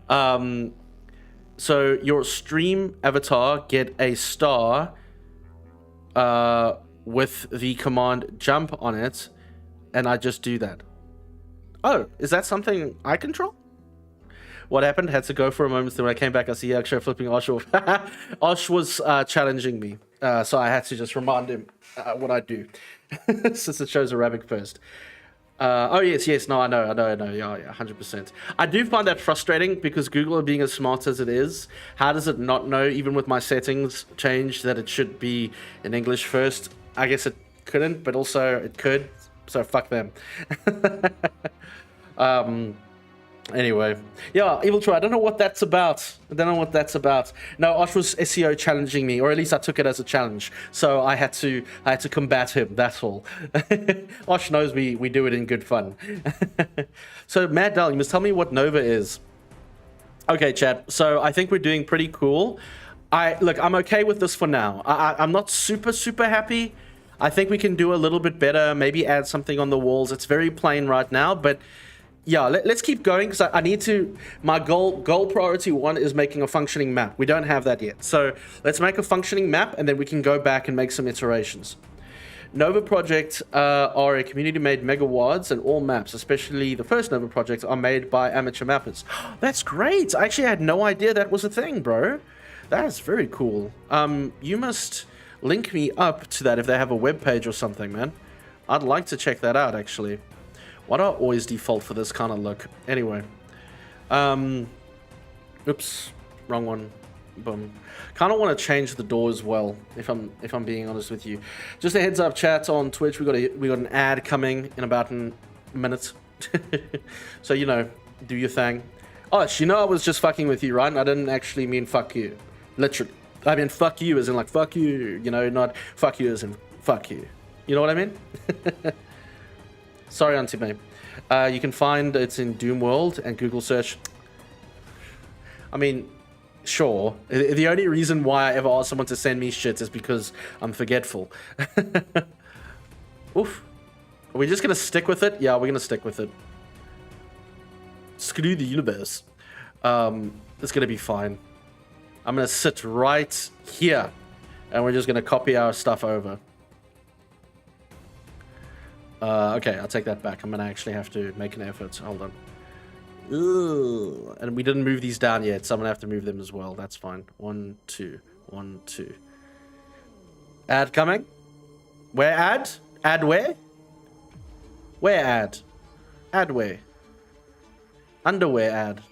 doing. So your stream avatar get a star with the command jump on it, and I just do that. Oh, is that something I control? What happened? Had to go for a moment. Then when I came back, I see Hyacsho flipping Osh off. Osh was challenging me, so I had to just remind him what I do, since it shows Arabic first. Oh yes, no, I know, yeah, 100%. I do find that frustrating because Google, being as smart as it is, how does it not know, even with my settings changed, that it should be in English first? I guess it couldn't, but also it could, so fuck them. Anyway, yeah, Evil Troy, I don't know what that's about. No, Osh was SEO challenging me, or at least I took it as a challenge. So I had to combat him, that's all. Osh knows we do it in good fun. So Mad Dal, you must tell me what Nova is. Okay, chat. So I think we're doing pretty cool. Look, I'm okay with this for now. I'm not super happy. I think we can do a little bit better, maybe add something on the walls. It's very plain right now, but yeah, let's keep going, because I need to... My goal priority 1 is making a functioning map. We don't have that yet. So let's make a functioning map, and then we can go back and make some iterations. Nova Project are a community-made mega WADs, and all maps, especially the first Nova Project, are made by amateur mappers. That's great! I actually had no idea that was a thing, bro. That's very cool. You must link me up to that if they have a web page or something, man. I'd like to check that out, actually. Why do I always default for this kind of look? Anyway. Oops. Wrong one. Boom. Kind of want to change the door as well, if I'm being honest with you. Just a heads up, chat, on Twitch, we got an ad coming in about a minute. So, you know, do your thing. Oh, you know I was just fucking with you, right? I didn't actually mean fuck you. Literally. I mean fuck you as in like fuck you, you know, not fuck you as in fuck you. You know what I mean? Sorry, Auntie May. You can find it's in Doom World and Google search. I mean, sure. The only reason why I ever ask someone to send me shit is because I'm forgetful. Oof. Are we just going to stick with it? Yeah, we're going to stick with it. Screw the universe. It's going to be fine. I'm going to sit right here. And we're just going to copy our stuff over. Okay, I'll take that back. I'm going to actually have to make an effort. Hold on. Ugh. And we didn't move these down yet, so I'm going to have to move them as well. That's fine. 1, 2. 1, 2. Ad coming? Where ad? Ad where? Where ad? Ad where? Underwear ad.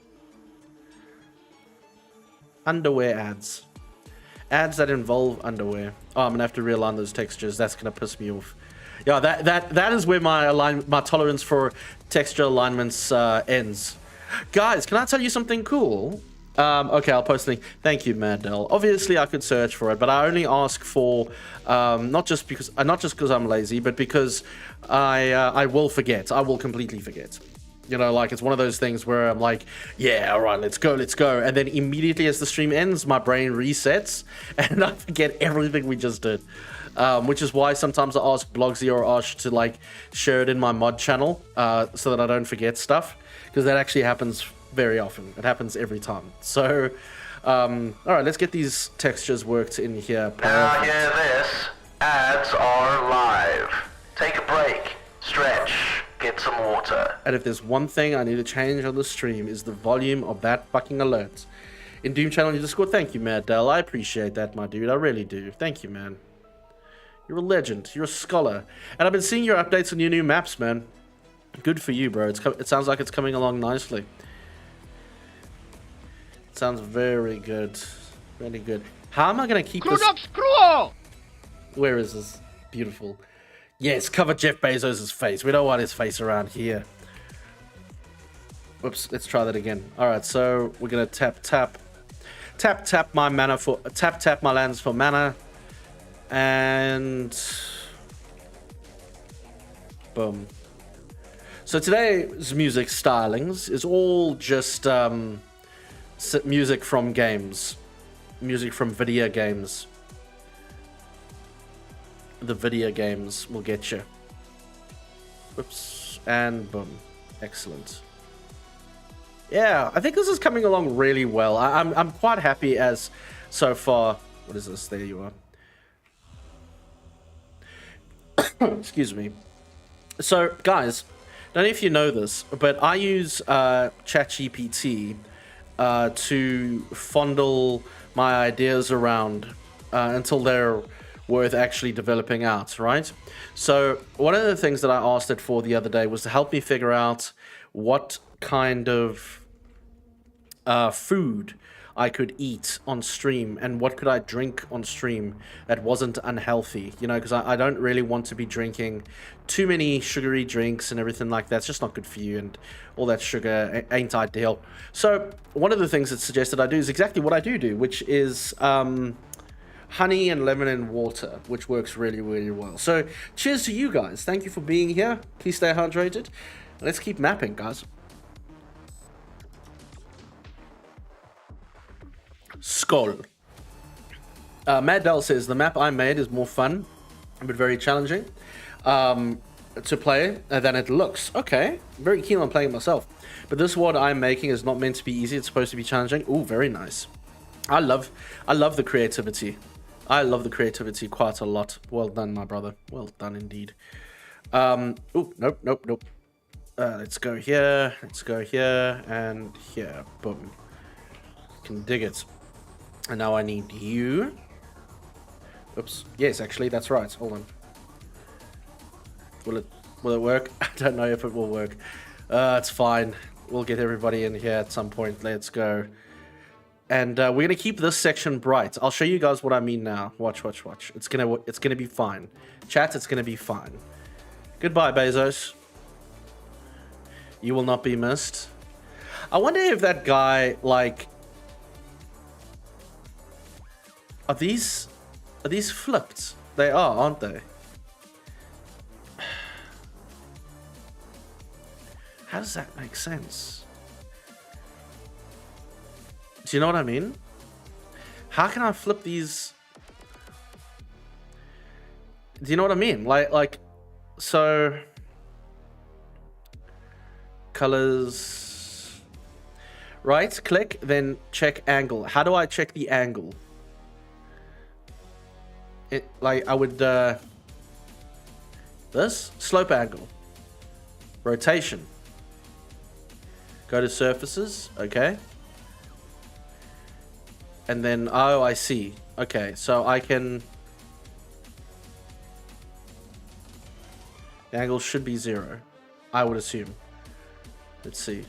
Underwear ads. Ads that involve underwear. Oh, I'm gonna have to realign those textures. That's gonna piss me off. Yeah, that is where my tolerance for texture alignments ends. Guys, can I tell you something cool? Okay, I'll post the link. Thank you, Maddell. Obviously, I could search for it, but I only ask for not just because I'm lazy, but because I will forget. I will completely forget. You know, like it's one of those things where I'm like, yeah, all right, let's go. And then immediately as the stream ends, my brain resets and I forget everything we just did. Which is why sometimes I ask Blogsy or Osh to like share it in my mod channel so that I don't forget stuff. Because that actually happens very often. It happens every time. So, all right, let's get these textures worked in here. Now hear this. Ads are live. Take a break. Stretch. Get some water. And if there's one thing I need to change on the stream is the volume of that fucking alert. In Doom Channel, you Discord, thank you, Maddell. I appreciate that, my dude. I really do. Thank you, man. You're a legend. You're a scholar. And I've been seeing your updates on your new maps, man. Good for you, bro. It sounds like it's coming along nicely. It sounds very good. Really good. How am I going to keep this? Where is this? Beautiful. Yes, cover Jeff Bezos' face. We don't want his face around here. Whoops, let's try that again. Alright, so we're gonna tap my mana for tap my lands for mana. And boom. So today's music stylings is all just music from games. Music from video games. The video games will get you. Whoops. And boom. Excellent. Yeah, I think this is coming along really well. I'm quite happy as so far. What is this? There you are. Excuse me. So, guys, don't know if you know this, but I use ChatGPT to fondle my ideas around until they're worth actually developing out, right? So one of the things that I asked it for the other day was to help me figure out what kind of food I could eat on stream and what could I drink on stream that wasn't unhealthy, you know, because I don't really want to be drinking too many sugary drinks and everything like that. It's just not good for you, and all that sugar ain't ideal. So one of the things that suggested I do is exactly what I do, which is honey and lemon and water, which works really, really well. So cheers to you guys. Thank you for being here. Please stay hydrated. Let's keep mapping, guys. Skull. Maddell says the map I made is more fun, but very challenging to play than it looks. Okay, very keen on playing it myself. But this WAD I'm making is not meant to be easy. It's supposed to be challenging. Ooh, very nice. I love the creativity. I love the creativity quite a lot. Well done, my brother. Well done indeed. Ooh, nope. Let's go here. Let's go here and here. Boom. Can dig it. And now I need you. Oops. Yes, actually, that's right. Hold on. Will it work? I don't know if it will work. It's fine. We'll get everybody in here at some point. Let's go. And we're gonna keep this section bright. I'll show you guys what I mean now. Watch. It's gonna be fine. Chat, it's gonna be fine. Goodbye, Bezos. You will not be missed. I wonder if that guy, like, are these flipped? They are, aren't they? How does that make sense? Do you know what I mean? How can I flip these? Do you know what I mean? Like, so colors, right click, then check angle. How do I check the angle? Like I would, this slope angle, rotation, go to surfaces. Okay. And then, oh, I see. Okay, so I can... The angle should be 0, I would assume. Let's see.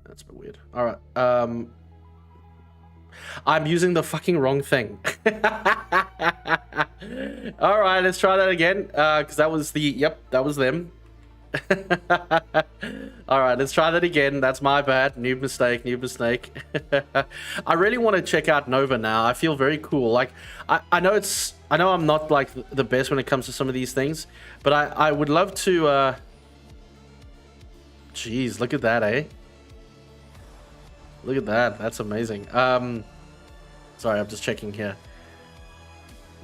That's a bit weird. Alright, I'm using the fucking wrong thing. All right, let's try that again. Because that was the... Yep, that was them. All right, let's try that again. That's my bad. New mistake, new mistake. I really want to check out Nova now. I feel very cool. Like, I know it's... I know I'm not, like, the best when it comes to some of these things. But I would love to... Jeez, look at that, eh? Look at that. That's amazing. Sorry, I'm just checking here.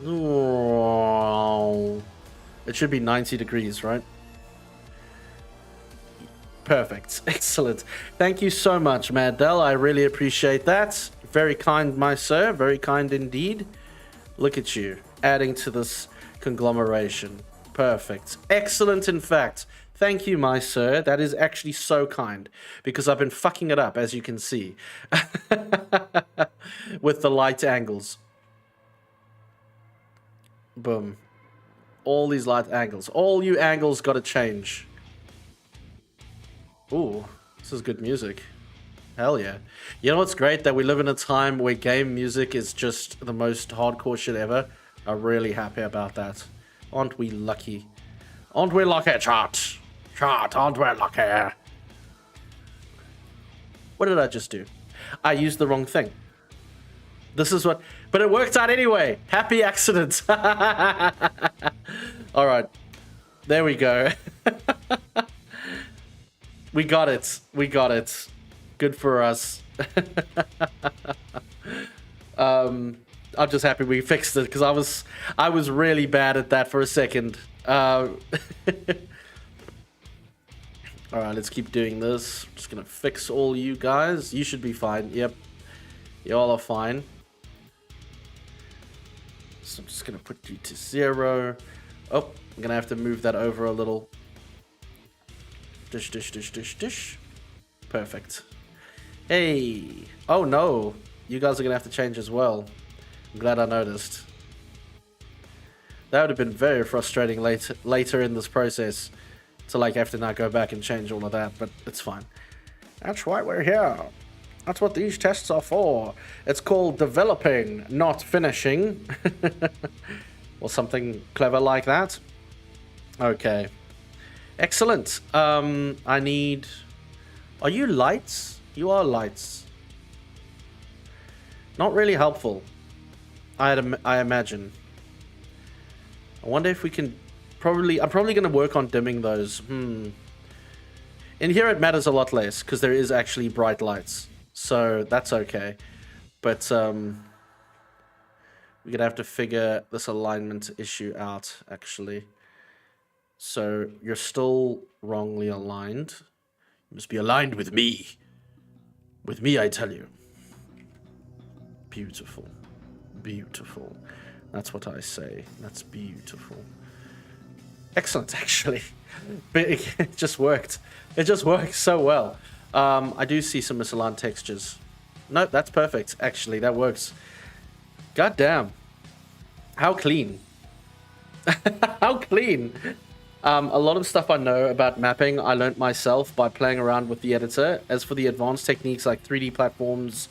Oh, it should be 90 degrees, right? Perfect. Excellent. Thank you so much, Maddell. I really appreciate that. Very kind, my sir. Very kind indeed. Look at you, adding to this conglomeration. Perfect. Excellent, in fact. Thank you, my sir. That is actually so kind, because I've been fucking it up, as you can see, with the light angles. Boom. All these light angles. All you angles got to change. Ooh, this is good music. Hell yeah. You know what's great? That we live in a time where game music is just the most hardcore shit ever. I'm really happy about that. Aren't we lucky? Aren't we lucky, chat? Chat, aren't we lucky? What did I just do? I used the wrong thing. This is what... But it worked out anyway. Happy accident. All right. There we go. We got it. We got it. Good for us. I'm just happy we fixed it, because I was really bad at that for a second. All right, let's keep doing this. Just gonna fix all you guys. You should be fine. Yep. Y'all are fine. So I'm just gonna put you to 0. Oh, I'm gonna have to move that over a little. Dish, dish, dish, dish, dish. Perfect. Hey. Oh no. You guys are gonna have to change as well. I'm glad I noticed. That would have been very frustrating later in this process to like have to now go back and change all of that, but it's fine. That's why we're here. That's what these tests are for. It's called developing, not finishing. Or something clever like that. Okay. Excellent. I need... Are you lights? You are lights. Not really helpful, I imagine. I wonder if we can... I'm probably going to work on dimming those. In here it matters a lot less, because there is actually bright lights. So that's okay. But we're going to have to figure this alignment issue out, actually. So you're still wrongly aligned. You must be aligned with me. With me, I tell you. Beautiful. Beautiful. That's what I say. That's beautiful. Excellent, actually. It just worked. It just works so well. I do see some misaligned textures. Nope, that's perfect. Actually, that works. God damn. How clean. How clean. A lot of stuff I know about mapping, I learned myself by playing around with the editor. As for the advanced techniques like 3D platforms,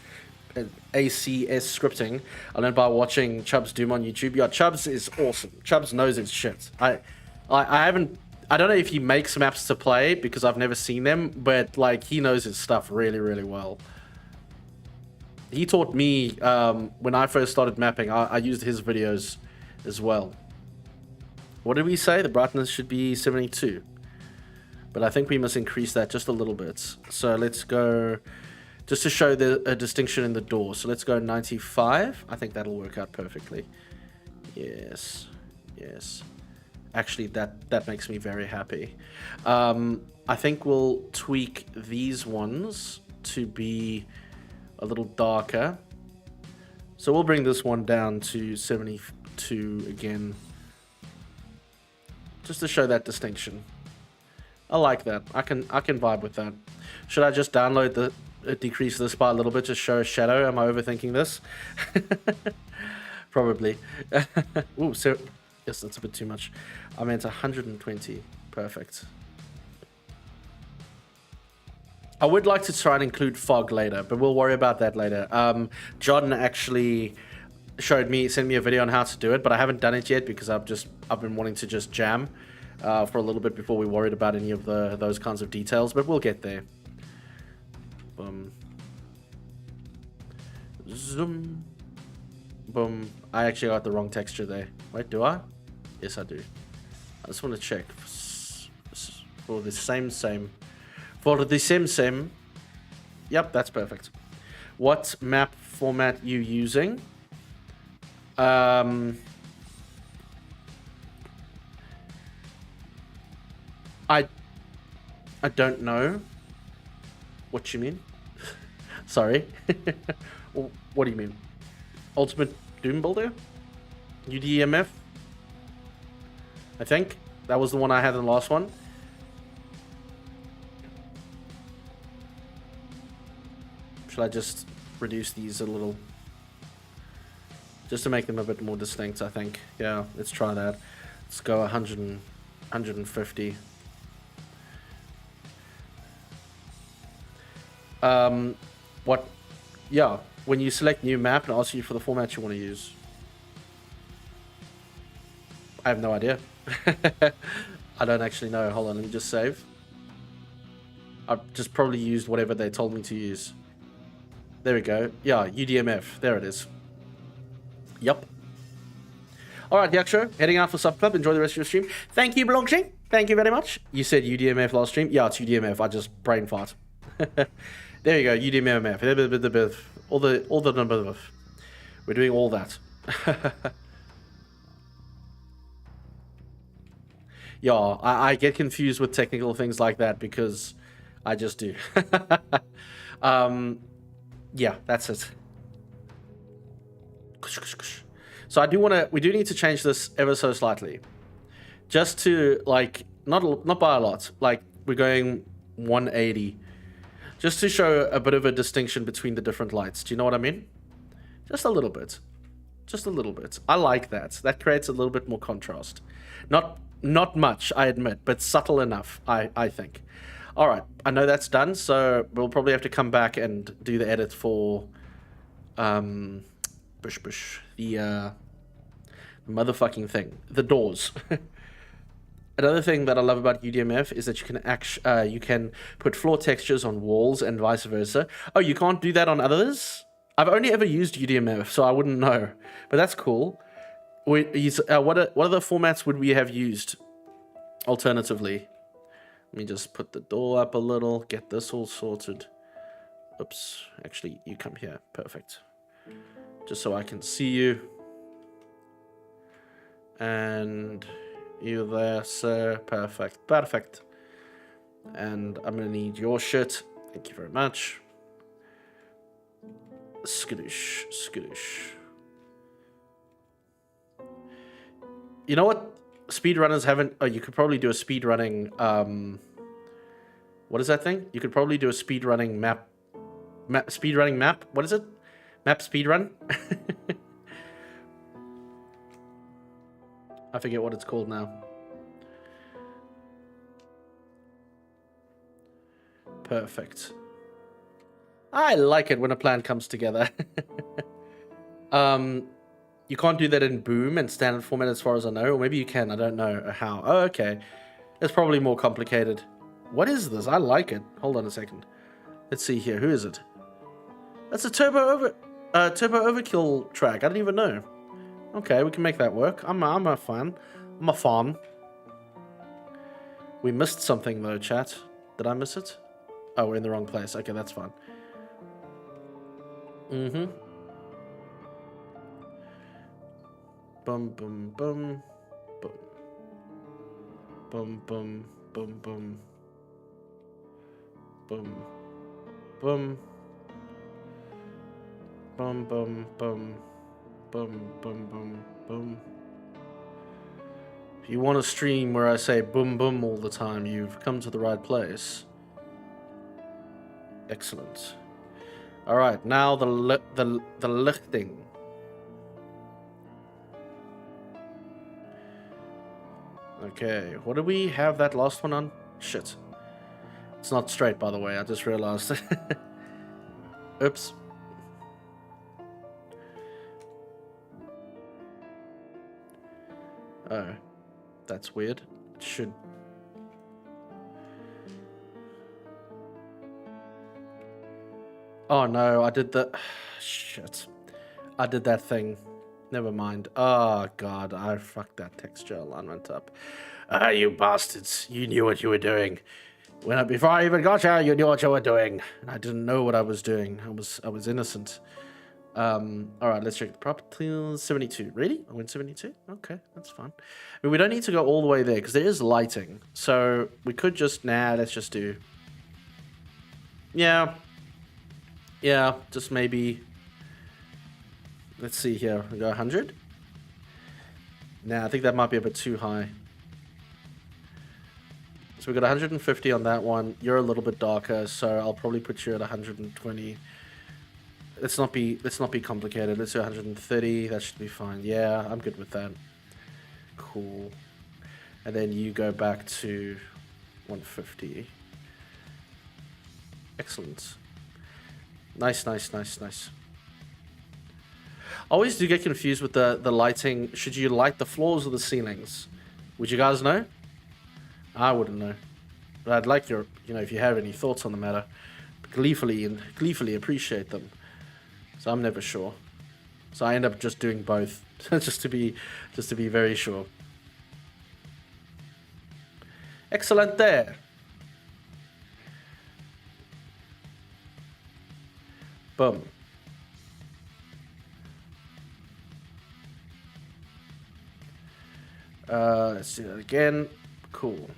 ACS scripting, I learned by watching Chubbs Doom on YouTube. Yeah, Chubbs is awesome. Chubbs knows his shit. I don't know if he makes maps to play, because I've never seen them, but like he knows his stuff really, really well. He taught me when I first started mapping. I used his videos as well. What did we say? The brightness should be 72. But I think we must increase that just a little bit. So let's go, just to show a distinction in the door. So let's go 95. I think that'll work out perfectly. Yes. Yes. Actually, that makes me very happy. I think we'll tweak these ones to be a little darker. So we'll bring this one down to 72 again. Just to show that distinction. I like that. I can vibe with that. Should I just download decrease this by a little bit to show a shadow? Am I overthinking this? Probably. Ooh, so yes, that's a bit too much. I meant 120. Perfect. I would like to try and include fog later, but we'll worry about that later. John actually sent me a video on how to do it, but I haven't done it yet because I've been wanting to just jam for a little bit before we worried about any of those kinds of details, but we'll get there. Boom. Zoom. Boom. I actually got the wrong texture there. Wait, do I? Yes, I do. I just want to check for the same. For the same. Yep, that's perfect. What map format you using? I don't know what you mean. Sorry. What do you mean? Ultimate Doom Builder? UDMF? I think that was the one I had in the last one. Should I just reduce these a little? Just to make them a bit more distinct, I think. Yeah, let's try that. Let's go 150. What? Yeah, when you select new map and ask you for the format you want to use. I have no idea. I don't actually know. Hold on, let me just save. I've just probably used whatever they told me to use. There we go. Yeah, UDMF. There it is. Yup. Alright, Hyacsho, heading out for Sub Club. Enjoy the rest of your stream. Thank you, Blockchain. Thank you very much. You said UDMF last stream? Yeah, it's UDMF. I just brain fart. There you go, UDMF. All the number. We're doing all that. Yeah, I get confused with technical things like that because I just do. Yeah, that's it. So we do need to change this ever so slightly. Just to, like, not by a lot. Like, we're going 180. Just to show a bit of a distinction between the different lights. Do you know what I mean? Just a little bit. Just a little bit. I like that. That creates a little bit more contrast. Not much, I admit, but subtle enough, I think. Alright, I know that's done, so we'll probably have to come back and do the edit for the motherfucking thing. The doors. Another thing that I love about UDMF is that you can put floor textures on walls and vice versa. Oh, you can't do that on others? I've only ever used UDMF, so I wouldn't know. But that's cool. What other formats would we have used alternatively? Let me just put the door up a little, get this all sorted. Oops, actually, you come here. Perfect. Just so I can see you. And you there, sir. Perfect. Perfect. And I'm going to need your shit. Thank you very much. Skadoosh. Skadoosh. You know what? Speedrunners haven't... Oh, you could probably do a speedrunning... what is that thing? You could probably do a speedrunning map... Speedrunning map? What is it? Map speedrun? I forget what it's called now. Perfect. I like it when a plan comes together. You can't do that in Boom and standard format as far as I know. Or maybe you can. I don't know how. Oh, okay. It's probably more complicated. What is this? I like it. Hold on a second. Let's see here. Who is it? That's a Turbo Overkill track. I didn't even know. Okay, we can make that work. I'm a fan. I'm a fan. We missed something though, chat. Did I miss it? Oh, we're in the wrong place. Okay, that's fine. Mm-hmm. Bum bum bum bum bum bum bum bum bum bum bum bum bum bum bum bum bum. If you want a stream where I say boom boom all the time, you've come to the right place. Excellent. All right, now the lighting. Okay, what did we have that last one on? Shit. It's not straight, by the way. I just realized. Oops. Oh, that's weird. It should. Oh no, I did the. Shit. I did that thing. Never mind. Oh god, I fucked that texture alignment up. Ah, you bastards. You knew what you were doing. Before I even got here, you knew what you were doing. And I didn't know what I was doing. I was innocent. Alright, let's check the properties. 72. Really? I went 72? Okay, that's fine. I mean, we don't need to go all the way there because there is lighting. So we could just, let's just do. Yeah, just maybe. Let's see here. We go 100. Nah, I think that might be a bit too high. So we got 150 on that one. You're a little bit darker, so I'll probably put you at 120. Let's not be complicated. Let's do 130. That should be fine. Yeah, I'm good with that. Cool. And then you go back to 150. Excellent. Nice. I always do get confused with the lighting. Should you light the floors or the ceilings? Would you guys know? I wouldn't know. But I'd like your, if you have any thoughts on the matter, gleefully appreciate them. So I'm never sure. So I end up just doing both, just to be very sure. Excellent there. Boom. Let's do that again. Cool.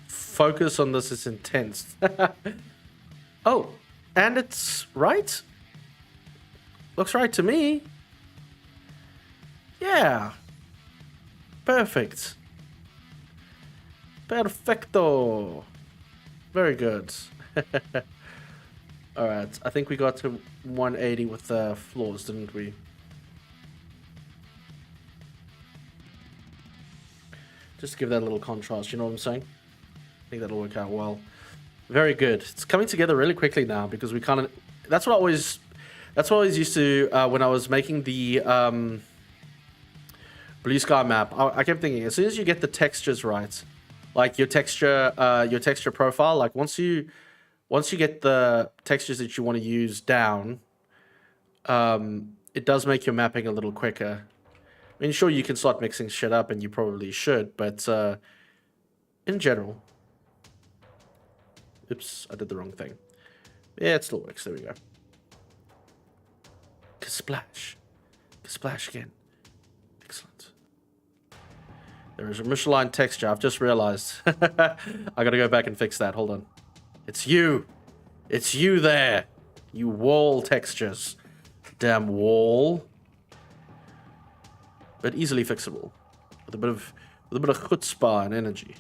Focus on this, it's intense. Oh, and it's right? Looks right to me. Yeah. Perfect. Perfecto. Very good. Alright, I think we got to 180 with the floors, didn't we? Just to give that a little contrast, you know what I'm saying? I think that'll work out well. Very good. It's coming together really quickly now because we kind of... That's what I always used to... when I was making the blue sky map, I kept thinking, as soon as you get the textures right, like your texture profile, like once you get the textures that you want to use down, it does make your mapping a little quicker. I mean, sure, you can start mixing shit up, and you probably should, but in general... Oops, I did the wrong thing. Yeah, it still works. There we go. Splash. Splash again. Excellent. There is a Michelin texture. I've just realized. I gotta go back and fix that. Hold on. It's you. It's you there. You wall textures. Damn wall. But easily fixable. With a bit of chutzpah and energy.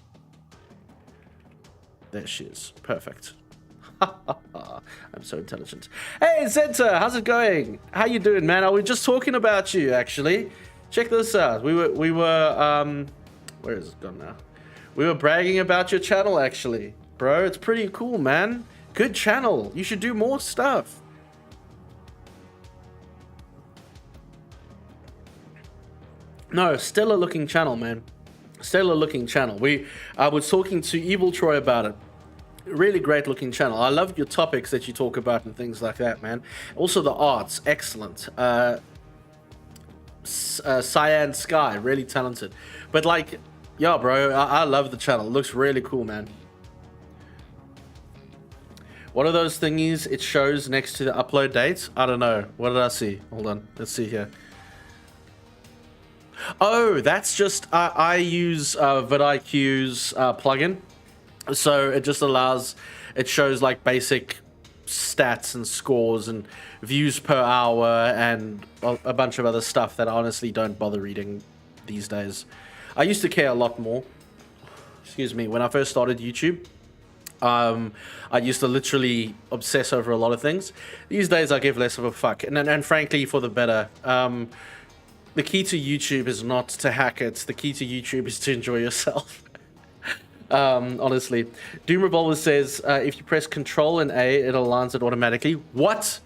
There she is. Perfect. I'm so intelligent. Hey, Zenta, how's it going? How you doing, man? Are we just talking about you, actually? Check this out. We were where is it gone now? We were bragging about your channel, actually. Bro, it's pretty cool, man. Good channel. You should do more stuff. No, stellar looking channel, man. Stellar looking channel. I was talking to Evil Troy about it. Really great looking channel. I love your topics that you talk about and things like that, man. Also the arts, excellent. Cyan Sky, really talented. But like, yeah, bro, I love the channel. It looks really cool, man. What are those thingies it shows next to the upload date? I don't know. What did I see? Hold on. Let's see here. Oh, that's just I use vidIQ's plugin, so it just it shows like basic stats and scores and views per hour and a bunch of other stuff that I honestly don't bother reading these days. I used to care a lot more. Excuse me, when I first started YouTube, I used to literally obsess over a lot of things. These days I give less of a fuck, and frankly for the better. The key to YouTube is not to hack it. The key to YouTube is to enjoy yourself. Honestly. Doom Revolver says, if you press Control and A, it aligns it automatically. What?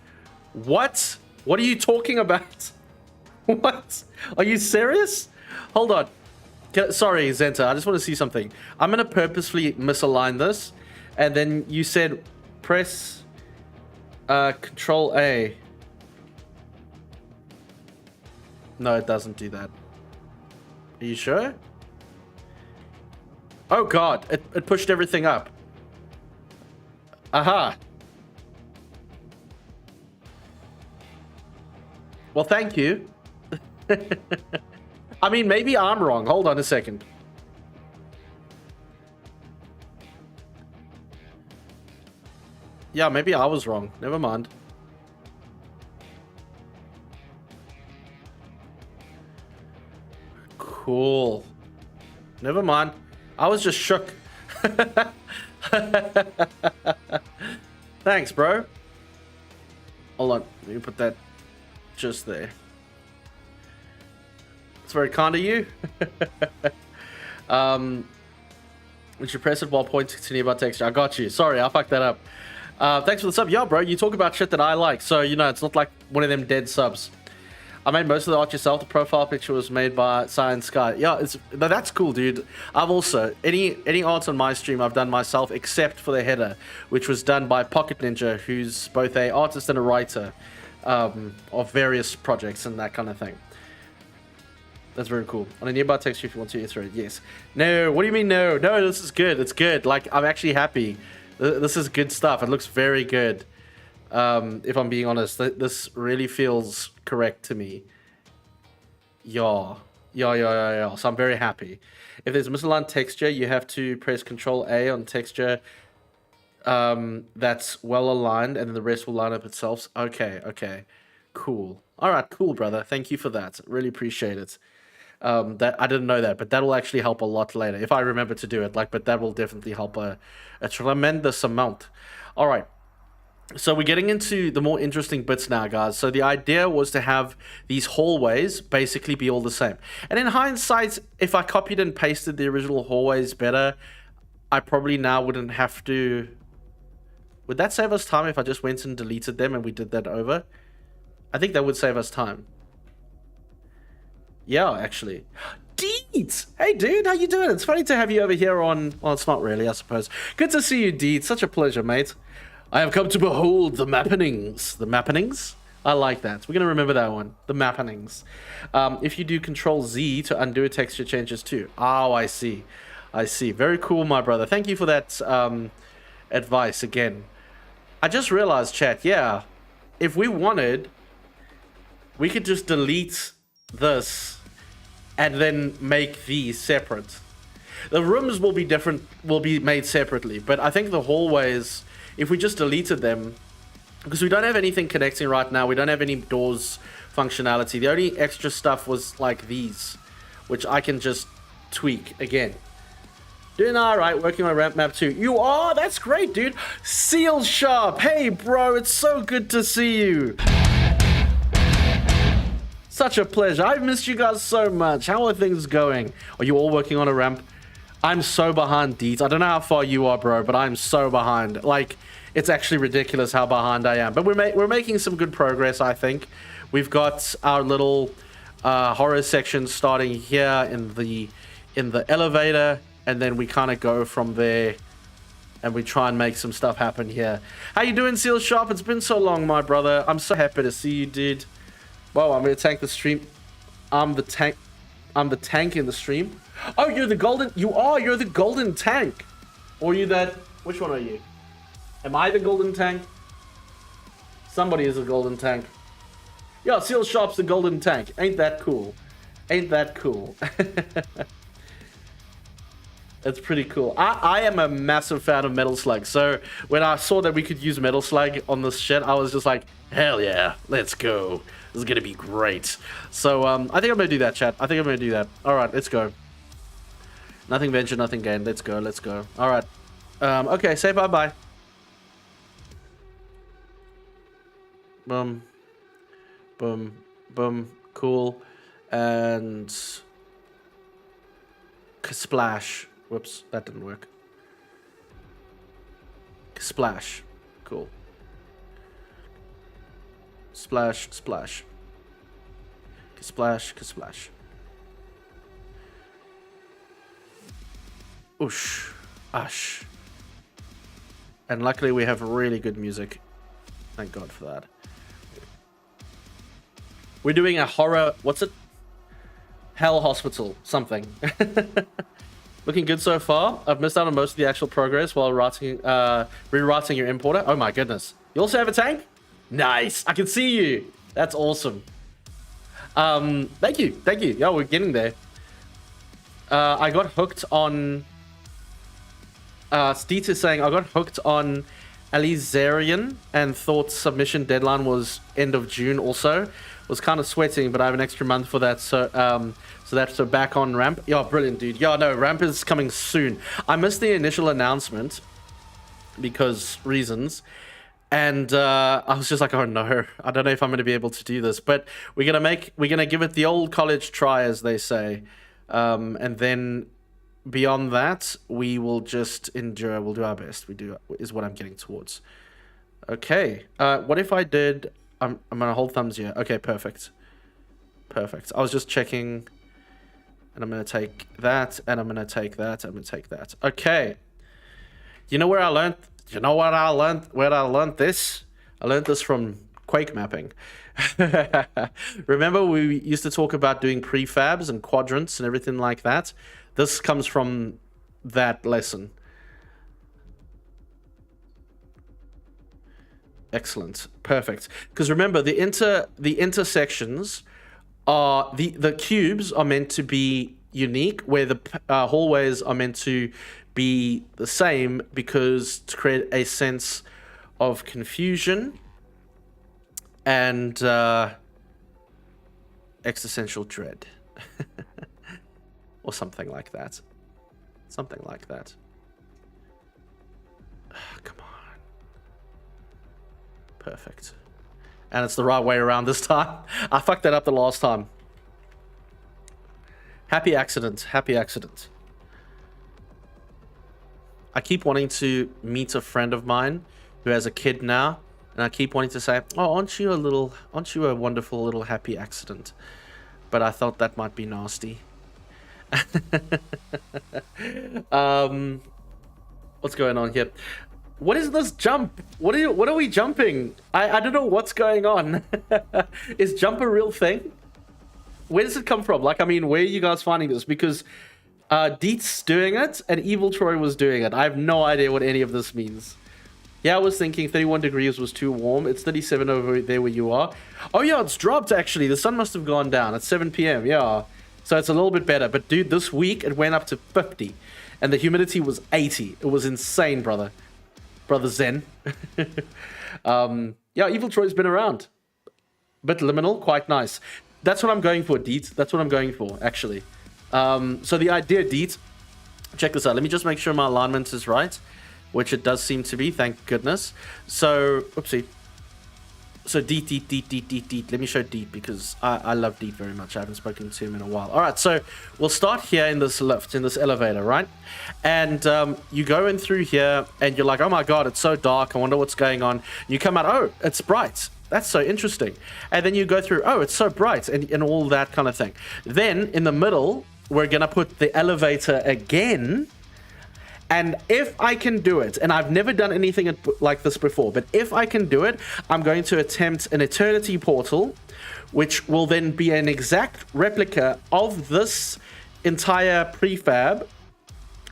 What? What are you talking about? What? Are you serious? Hold on. Sorry, Zenta, I just want to see something. I'm going to purposefully misalign this. And then you said press Control A. No, it doesn't do that. Are you sure? Oh god, it pushed everything up. Aha. Well, thank you. I mean, maybe I'm wrong. Hold on a second. Yeah, maybe I was wrong. Never mind. Cool. Never mind. I was just shook. Thanks, bro. Hold on. Let me put that just there. It's very kind of you. We should press it while pointing to nearby texture. I got you. Sorry, I fucked that up. Thanks for the sub. Yeah, bro, you talk about shit that I like. So, you know, it's not like one of them dead subs. I made most of the art yourself. The profile picture was made by Science Sky. Yeah, that's cool, dude. I've also, any art on my stream I've done myself except for the header, which was done by Pocket Ninja, who's both a artist and a writer of various projects and that kind of thing. That's very cool. On a nearby texture if you want to iterate. Yes. No, what do you mean no? No, this is good. It's good. Like, I'm actually happy. This is good stuff. It looks very good. If I'm being honest, this really feels correct to me. Yeah. So I'm very happy. If there's misaligned texture, you have to press Control A on texture that's well aligned, and then the rest will line up itself. Okay. Cool. All right, cool, brother. Thank you for that. Really appreciate it. That I didn't know that, but that will actually help a lot later if I remember to do it. But that will definitely help a tremendous amount. All right. So we're getting into the more interesting bits now, guys. So the idea was to have these hallways basically be all the same. And in hindsight, if I copied and pasted the original hallways better, I probably now wouldn't have to... Would that save us time if I just went and deleted them and we did that over? I think that would save us time. Yeah, actually. Deeds! Hey, dude, how you doing? It's funny to have you over here on... Well, it's not really, I suppose. Good to see you, Deeds. Such a pleasure, mate. I have come to behold the mappenings. The mappenings? I like that. We're going to remember that one. The mappenings. If you do Control Z to undo a texture changes too. Oh, I see. Very cool, my brother. Thank you for that advice again. I just realized, chat, yeah, if we wanted, we could just delete this and then make these separate. The rooms will be different, will be made separately, but I think the hallways... If we just deleted them, because we don't have anything connecting right now, we don't have any doors functionality. The only extra stuff was like these, which I can just tweak again. Doing all right, working on ramp map too. You are? That's great, dude. Seal Sharp. Hey, bro, it's so good to see you. Such a pleasure. I've missed you guys so much. How are things going? Are you all working on a ramp? I'm so behind, Deeds. I don't know how far you are, bro, but I'm so behind. Like, it's actually ridiculous how behind I am. But we're making some good progress, I think. We've got our little horror section starting here in the elevator, and then we kind of go from there, and we try and make some stuff happen here. How you doing, Seal Sharp? It's been so long, my brother. I'm so happy to see you, dude. Whoa, I'm gonna tank the stream. I'm the tank in the stream. Oh, you're the golden... You're the golden tank. Or you that... Which one are you? Am I the golden tank? Somebody is a golden tank. Yeah, Seal Sharp's the golden tank. Ain't that cool? Ain't that cool? That's pretty cool. I am a massive fan of Metal Slug. So when I saw that we could use Metal Slug on this shit, I was just like, hell yeah, let's go. This is going to be great. So I think I'm going to do that, chat. I think I'm going to do that. All right, let's go. Nothing ventured, nothing gained. Let's go. All right. Okay, say bye-bye. Boom. Boom. Boom. Cool. And... Splash. Whoops, that didn't work. Splash. Cool. Splash, splash. Splash, splash. Oosh. Ash. And luckily we have really good music. Thank God for that. We're doing a horror... What's it? Hell Hospital. Something. Looking good so far. I've missed out on most of the actual progress while rewriting your importer. Oh my goodness. You also have a tank? Nice. I can see you. That's awesome. Thank you. Thank you. Yeah, we're getting there. I got hooked on... Steet is saying, I got hooked on Alizarian and thought submission deadline was end of June also. Was kind of sweating, but I have an extra month for that, so that's back on ramp. Yeah, brilliant, dude. Yeah, no, ramp is coming soon. I missed the initial announcement because reasons, and I was just like, oh no, I don't know if I'm going to be able to do this, but we're gonna give it the old college try, as they say, and then beyond that, we will just endure. We'll do our best. Is what I'm getting towards. Okay. What if I did? I'm gonna hold thumbs here. Okay, perfect. Perfect. I was just checking, and I'm gonna take that, and I'm gonna take that, I'm gonna take that. Okay. You know where I learned? You know what I learned? Where I learned this? I learned this from Quake mapping. Remember we used to talk about doing prefabs and quadrants and everything like that? This comes from that lesson. Excellent. Perfect. Because remember, the intersections are... The cubes are meant to be unique, where the hallways are meant to be the same, because to create a sense of confusion and existential dread. Or something like that. Something like that. Come on. Perfect. And it's the right way around this time. I fucked that up the last time. Happy accident. Happy accident. I keep wanting to meet a friend of mine who has a kid now. And I keep wanting to say, oh, aren't you a wonderful little happy accident? But I thought that might be nasty. What's going on here? What is this jump? What are we jumping? I don't know what's going on. Is jump a real thing? Where does it come from? Like, I mean, where are you guys finding this? Because Deet's doing it and Evil Troy was doing it. I have no idea what any of this means. Yeah, I was thinking 31 degrees was too warm. It's 37 over there where you are. Oh yeah, it's dropped actually. The sun must have gone down. It's 7 p.m. Yeah. So it's a little bit better. But dude, this week it went up to 50. And the humidity was 80. It was insane, brother. Brother Zen. Yeah, Evil Troy's been around. Bit liminal, quite nice. That's what I'm going for, Deet. That's what I'm going for, actually. So the idea, Deet, check this out. Let me just make sure my alignment is right, which it does seem to be, thank goodness. So, oopsie. So Deet. Let me show Deet, because I love Deet very much. I haven't spoken to him in a while. All right, so we'll start here in this lift, in this elevator, right? And you go in through here, and you're like, oh my god, it's so dark. I wonder what's going on. You come out, oh, it's bright. That's so interesting. And then you go through, oh, it's so bright, and all that kind of thing. Then, in the middle, we're going to put the elevator again. And if I can do it, and I've never done anything like this before, but if I can do it, I'm going to attempt an eternity portal, which will then be an exact replica of this entire prefab,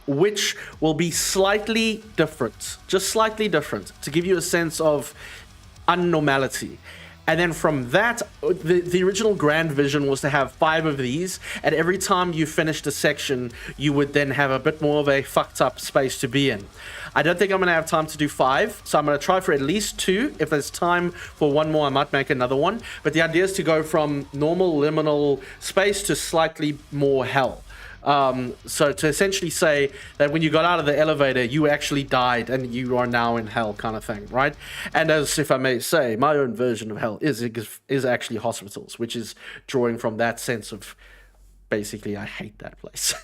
which will be slightly different, just slightly different, to give you a sense of unnormality. And then from that, the original grand vision was to have 5 of these, and every time you finished a section, you would then have a bit more of a fucked up space to be in. I don't think I'm going to have time to do 5, so I'm going to try for at least 2. If there's time for 1 more, I might make another one. But the idea is to go from normal liminal space to slightly more hell. So to essentially say that when you got out of the elevator, you actually died and you are now in hell, kind of thing, right? And as if I may say, my own version of hell is actually hospitals, which is drawing from that sense of basically I hate that place.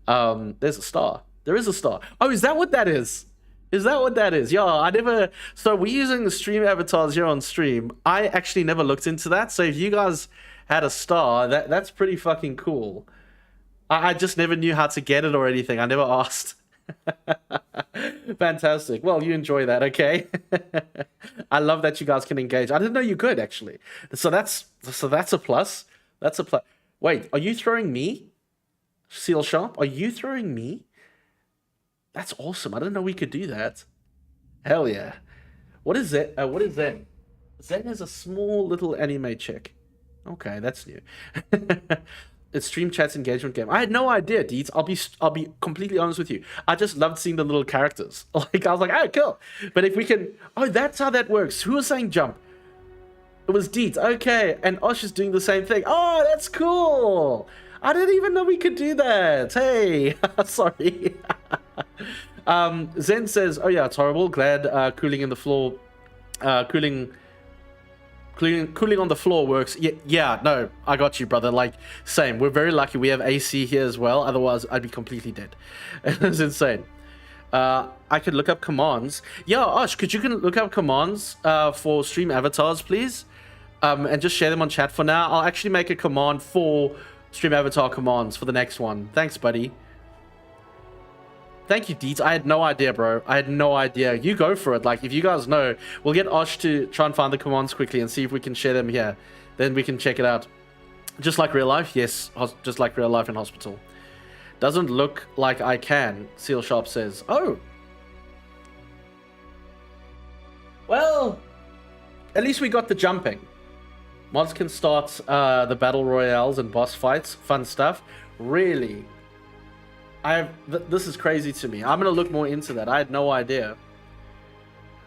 There's a star. There is a star. Oh, is that what that is? Is that what that is? Yeah, I never... So we're using the stream avatars here on stream. I actually never looked into that. So if you guys had a star, that's pretty fucking cool. I just never knew how to get it or anything. I never asked. Fantastic. Well, you enjoy that, okay? I love that you guys can engage. I didn't know you could, actually. So that's a plus. That's a plus. Wait, are you throwing me? Seal Sharp, are you throwing me? That's awesome. I didn't know we could do that. Hell yeah. What is that? What is Zen? Zen is a small little anime chick. Okay, that's new. It's stream chat's engagement game. I had no idea, Deeds. I'll be completely honest with you. I just loved seeing the little characters. Like I was like, oh, cool. But if we can, oh, that's how that works. Who was saying jump? It was Deeds. Okay, and Osh is doing the same thing. Oh, that's cool. I didn't even know we could do that. Hey, sorry. Zen says, oh yeah, it's horrible. Glad cooling in the floor, cooling on the floor works. Yeah, no, I got you, brother. Like, same. We're very lucky we have AC here as well. Otherwise, I'd be completely dead. It's insane. I could look up commands. Yeah, Osh, could you look up commands for stream avatars, please? And just share them on chat for now. I'll actually make a command for stream avatar commands for the next one. Thanks, buddy. Thank you, Deets. I had no idea, bro. I had no idea. You go for it. Like, if you guys know, we'll get Osh to try and find the commands quickly and see if we can share them here. Then we can check it out. Just like real life? Yes, just like real life in hospital. Doesn't look like I can, Seal Sharp says. Oh. Well, at least we got the jumping. Mods can start the battle royales and boss fights. Fun stuff. Really? This is crazy to me. I'm going to look more into that. I had no idea.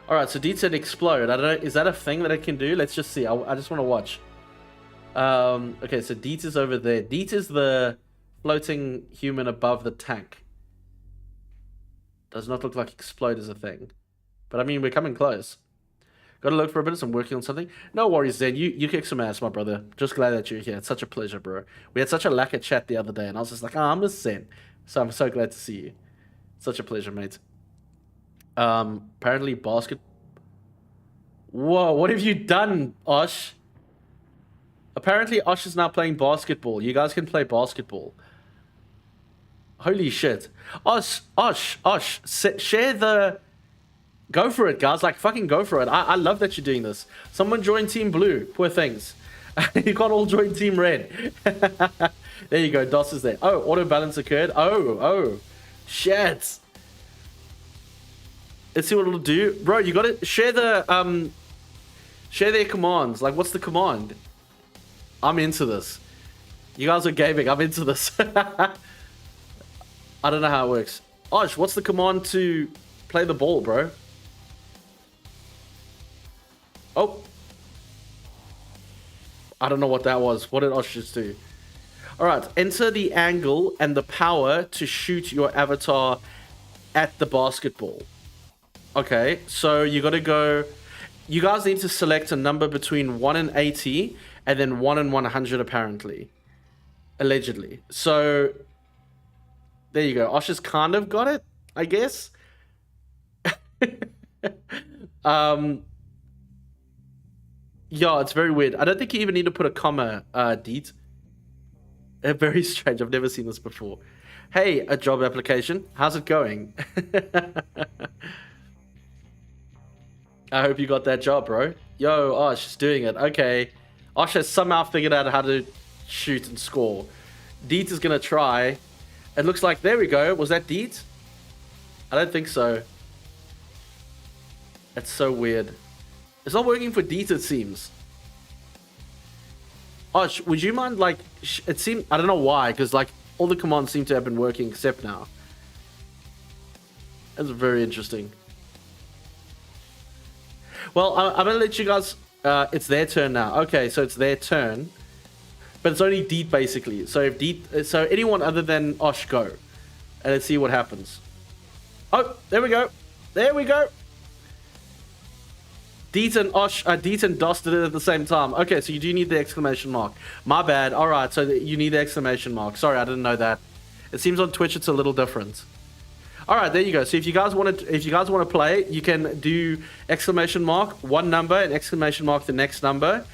Alright, so Deet said explode. I don't know. Is that a thing that it can do? Let's just see. I just want to watch. Okay, so Deet is over there. Deet is the floating human above the tank. Does not look like explode is a thing. But I mean, we're coming close. Got to look for a bit. I'm working on something. No worries, Zen. You kick some ass, my brother. Just glad that you're here. It's such a pleasure, bro. We had such a lack of chat the other day, and I was just like, oh, I'm just Zen. So I'm so glad to see you. Such a pleasure, mate. Apparently basket. Whoa, what have you done, Osh? Apparently Osh is now playing basketball. You guys can play basketball. Holy shit. Osh, share the... Go for it, guys. Like, fucking go for it. I love that you're doing this. Someone join Team Blue. Poor things. You can't all join Team Red. There you go. DOS is there. Oh, auto balance occurred. Oh. Shit. Let's see what it'll do. Bro, you gotta share the, share their commands. Like, what's the command? I'm into this. You guys are gaming. I'm into this. I don't know how it works. Osh, what's the command to play the ball, bro? Oh. I don't know what that was. What did Osh just do? Alright, enter the angle and the power to shoot your avatar at the basketball. Okay, so you gotta go... You guys need to select a number between 1 and 80, and then 1 and 100 apparently. Allegedly. So, there you go. Osh has kind of got it, I guess. Yeah, it's very weird. I don't think you even need to put a comma, Deet. Very strange. I've never seen this before. Hey, a job application. How's it going? I hope you got that job, bro. Yo, Osh is doing it. Okay. Osh has somehow figured out how to shoot and score. Deet is going to try. It looks like, there we go. Was that Deet? I don't think so. That's so weird. It's not working for Deet, it seems. Osh, would you mind, like, it seemed, I don't know why, because, like, all the commands seem to have been working except now. That's very interesting. Well, I'm going to let you guys, it's their turn now. Okay, so it's their turn. but it's only Deet basically. So if Deet, so anyone other than Osh go, and let's see what happens. Oh, there we go. There we go. Deet and Dos did it at the same time. Okay, so you do need the exclamation mark. My bad. All right, so you need the exclamation mark. Sorry, I didn't know that. It seems on Twitch it's a little different. All right, there you go. So if you guys want to play, you can do exclamation mark one number and exclamation mark the next number,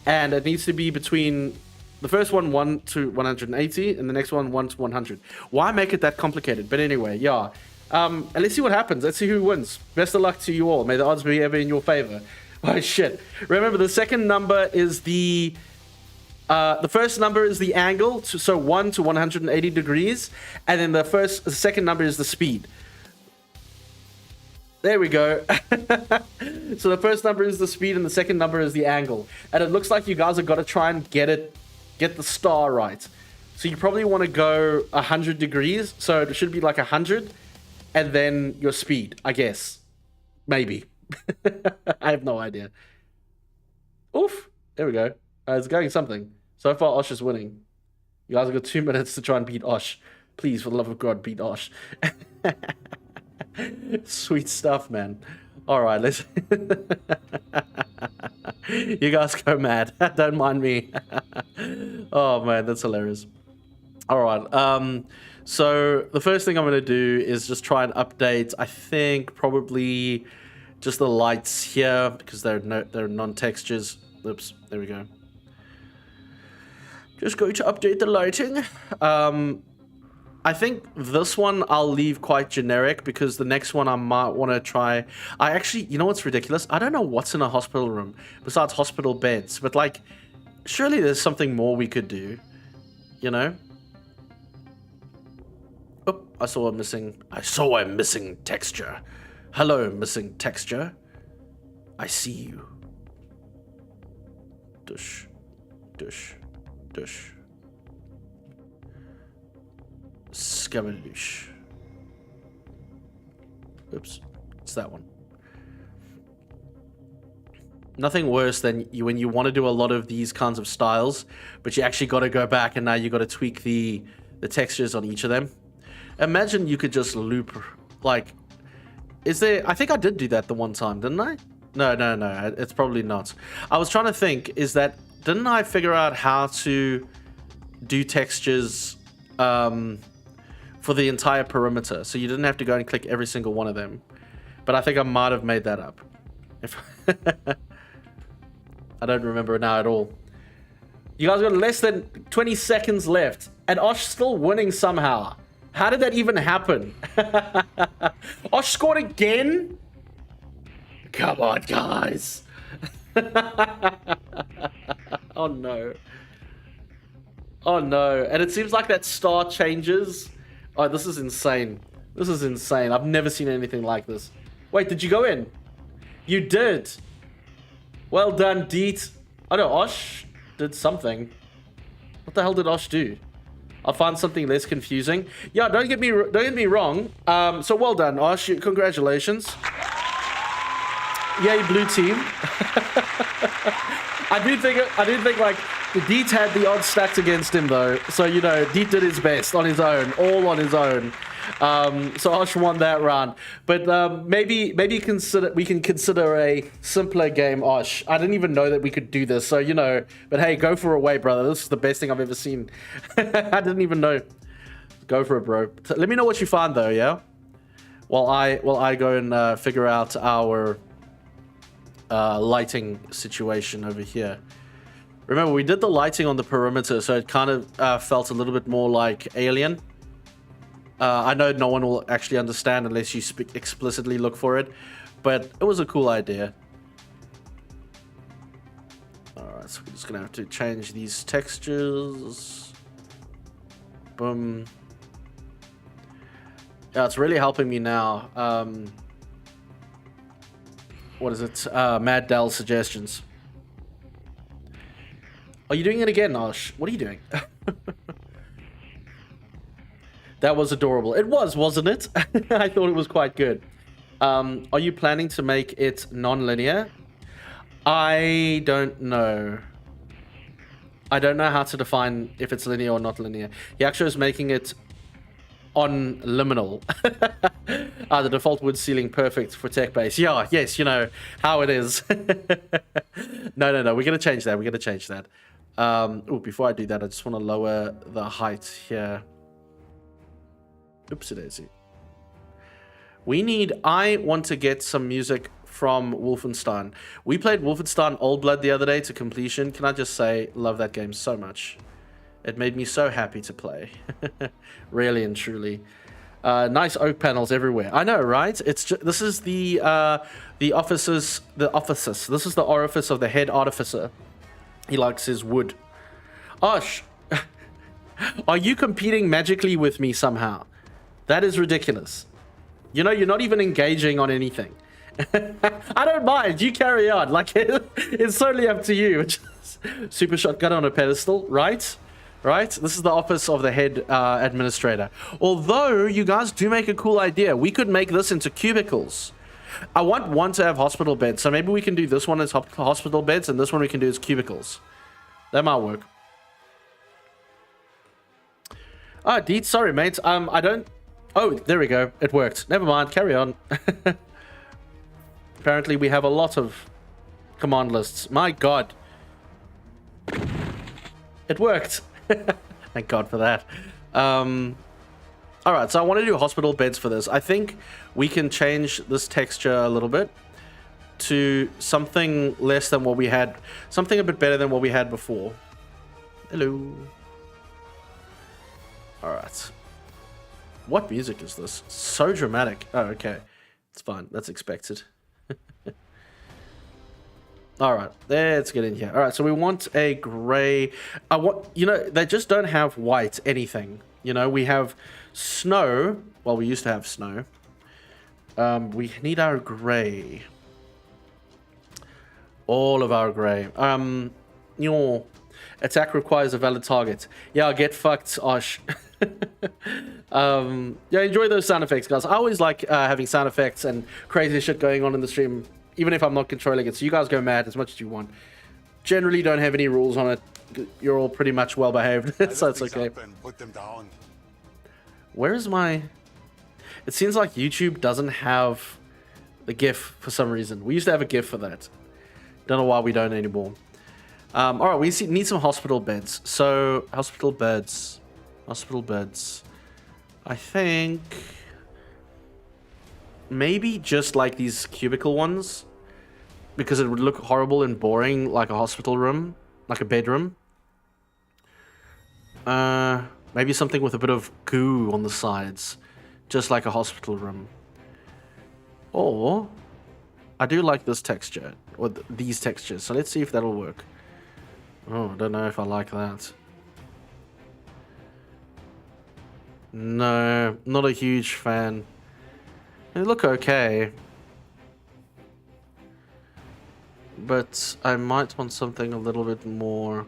and it needs to be between the first one 1 to 180 and the next one 1 to 100. Why make it that complicated? But anyway, yeah. And let's see what happens. Let's see who wins. Best of luck to you all. May the odds be ever in your favor. Oh shit! Remember, the second number is the first number is the angle, so 1 to 180 degrees, and then the second number is the speed. There we go. So the first number is the speed, and the second number is the angle. And it looks like you guys have got to try and get the star right. So you probably want to go 100 degrees. So it should be like 100, and then your speed, I guess, maybe. I have no idea. Oof! There we go. It's going something. So far, Osh is winning. You guys have got 2 minutes to try and beat Osh. Please, for the love of God, beat Osh. Sweet stuff, man. All right, let's... You guys go mad. Don't mind me. Oh, man, that's hilarious. All right. So the first thing I'm going to do is just try and update, I think, probably just the lights here, because they're non-textures. Oops, there we go. Just going to update the lighting. I think this one I'll leave quite generic, because the next one I might want to try... I actually, you know what's ridiculous? I don't know what's in a hospital room besides hospital beds, but like, surely there's something more we could do, you know? Oh, I saw a missing texture. Hello, missing texture. I see you. Dush, dush, dush. Scabadoosh. Oops, it's that one. Nothing worse than when you want to do a lot of these kinds of styles, but you actually got to go back and now you got to tweak the textures on each of them. Imagine you could just loop, like, is there... I think I did do that the one time, didn't I? No, it's probably not. I was trying to think, didn't I figure out how to do textures for the entire perimeter, so you didn't have to go and click every single one of them? But I think I might have made that up. I don't remember now at all. You guys got less than 20 seconds left, and Osh still winning somehow. How did that even happen? Osh scored again? Come on, guys. Oh, no. Oh, no. And it seems like that star changes. Oh, this is insane. This is insane. I've never seen anything like this. Wait, did you go in? You did. Well done, Deet. Oh, no, Osh did something. What the hell did Osh do? I'll find something less confusing. Yeah, don't get me wrong. So well done, Osh. Congratulations. Yay, blue team. I do think like Deet had the odds stacked against him though. So you know, Deet did his best on his own, all on his own. So Osh won that round. But maybe we can consider a simpler game, Osh. I didn't even know that we could do this. So you know, but hey, go for it away, brother. This is the best thing I've ever seen. I didn't even know. Go for it, bro. Let me know what you find though, yeah? While I go and figure out our lighting situation over here. Remember, we did the lighting on the perimeter, so it kind of felt a little bit more like Alien. I know no one will actually understand unless you explicitly look for it, but it was a cool idea. Alright, so we're just gonna have to change these textures. Boom. Yeah, it's really helping me now. What is it? Mad Dell suggestions. Are you doing it again, Osh? What are you doing? That was adorable. It was, wasn't it? I thought it was quite good. Are you planning to make it non-linear? I don't know. I don't know how to define if it's linear or not linear. Hyacsho is making it on liminal. The default wood ceiling perfect for tech base. Yeah, yes, you know how it is. No, we're gonna change that. We're gonna change that. Oh, before I do that, I just want to lower the height here. Oopsie daisy. I want to get some music from Wolfenstein. We played Wolfenstein Old Blood the other day to completion. Can I just say, love that game so much. It made me so happy to play. Really and truly. Nice oak panels everywhere. I know, right? This is the offices. This is the orifice of the head artificer. He likes his wood. Osh, are you competing magically with me somehow? That is ridiculous. You know, you're not even engaging on anything. I don't mind. You carry on. Like, it's totally up to you. Super shotgun on a pedestal, right? Right? This is the office of the head administrator. Although, you guys do make a cool idea. We could make this into cubicles. I want one to have hospital beds. So maybe we can do this one as hospital beds, and this one we can do as cubicles. That might work. Oh, Deet, sorry, mate. I don't... Oh, there we go. It worked. Never mind. Carry on. Apparently, we have a lot of command lists. My God. It worked. Thank God for that. Alright, so I want to do hospital beds for this. I think we can change this texture a little bit to something less than what we had. Something a bit better than what we had before. Hello. Alright. What music is this? So dramatic. Oh, okay. It's fine. That's expected. Alright, let's get in here. Alright, so we want a gray... you know, they just don't have white anything. You know, we have snow. Well, we used to have snow. We need our gray. All of our gray. Your attack requires a valid target. Yeah, get fucked, Osh. Yeah, enjoy those sound effects, guys. I always like having sound effects and crazy shit going on in the stream, even if I'm not controlling it. So you guys go mad as much as you want. Generally don't have any rules on it. You're all pretty much well behaved, so it's okay. Put them down. Where is my... It seems like YouTube doesn't have the GIF for some reason. We used to have a GIF for that. Don't know why we don't anymore. Alright, we need some hospital beds. So, hospital beds. Hospital beds. I think... maybe just like these cubicle ones. Because it would look horrible and boring like a hospital room. Like a bedroom. Maybe something with a bit of goo on the sides. Just like a hospital room. Or... I do like this texture. Or these textures. So let's see if that'll work. Oh, I don't know if I like that. No, not a huge fan. They look okay. But I might want something a little bit more...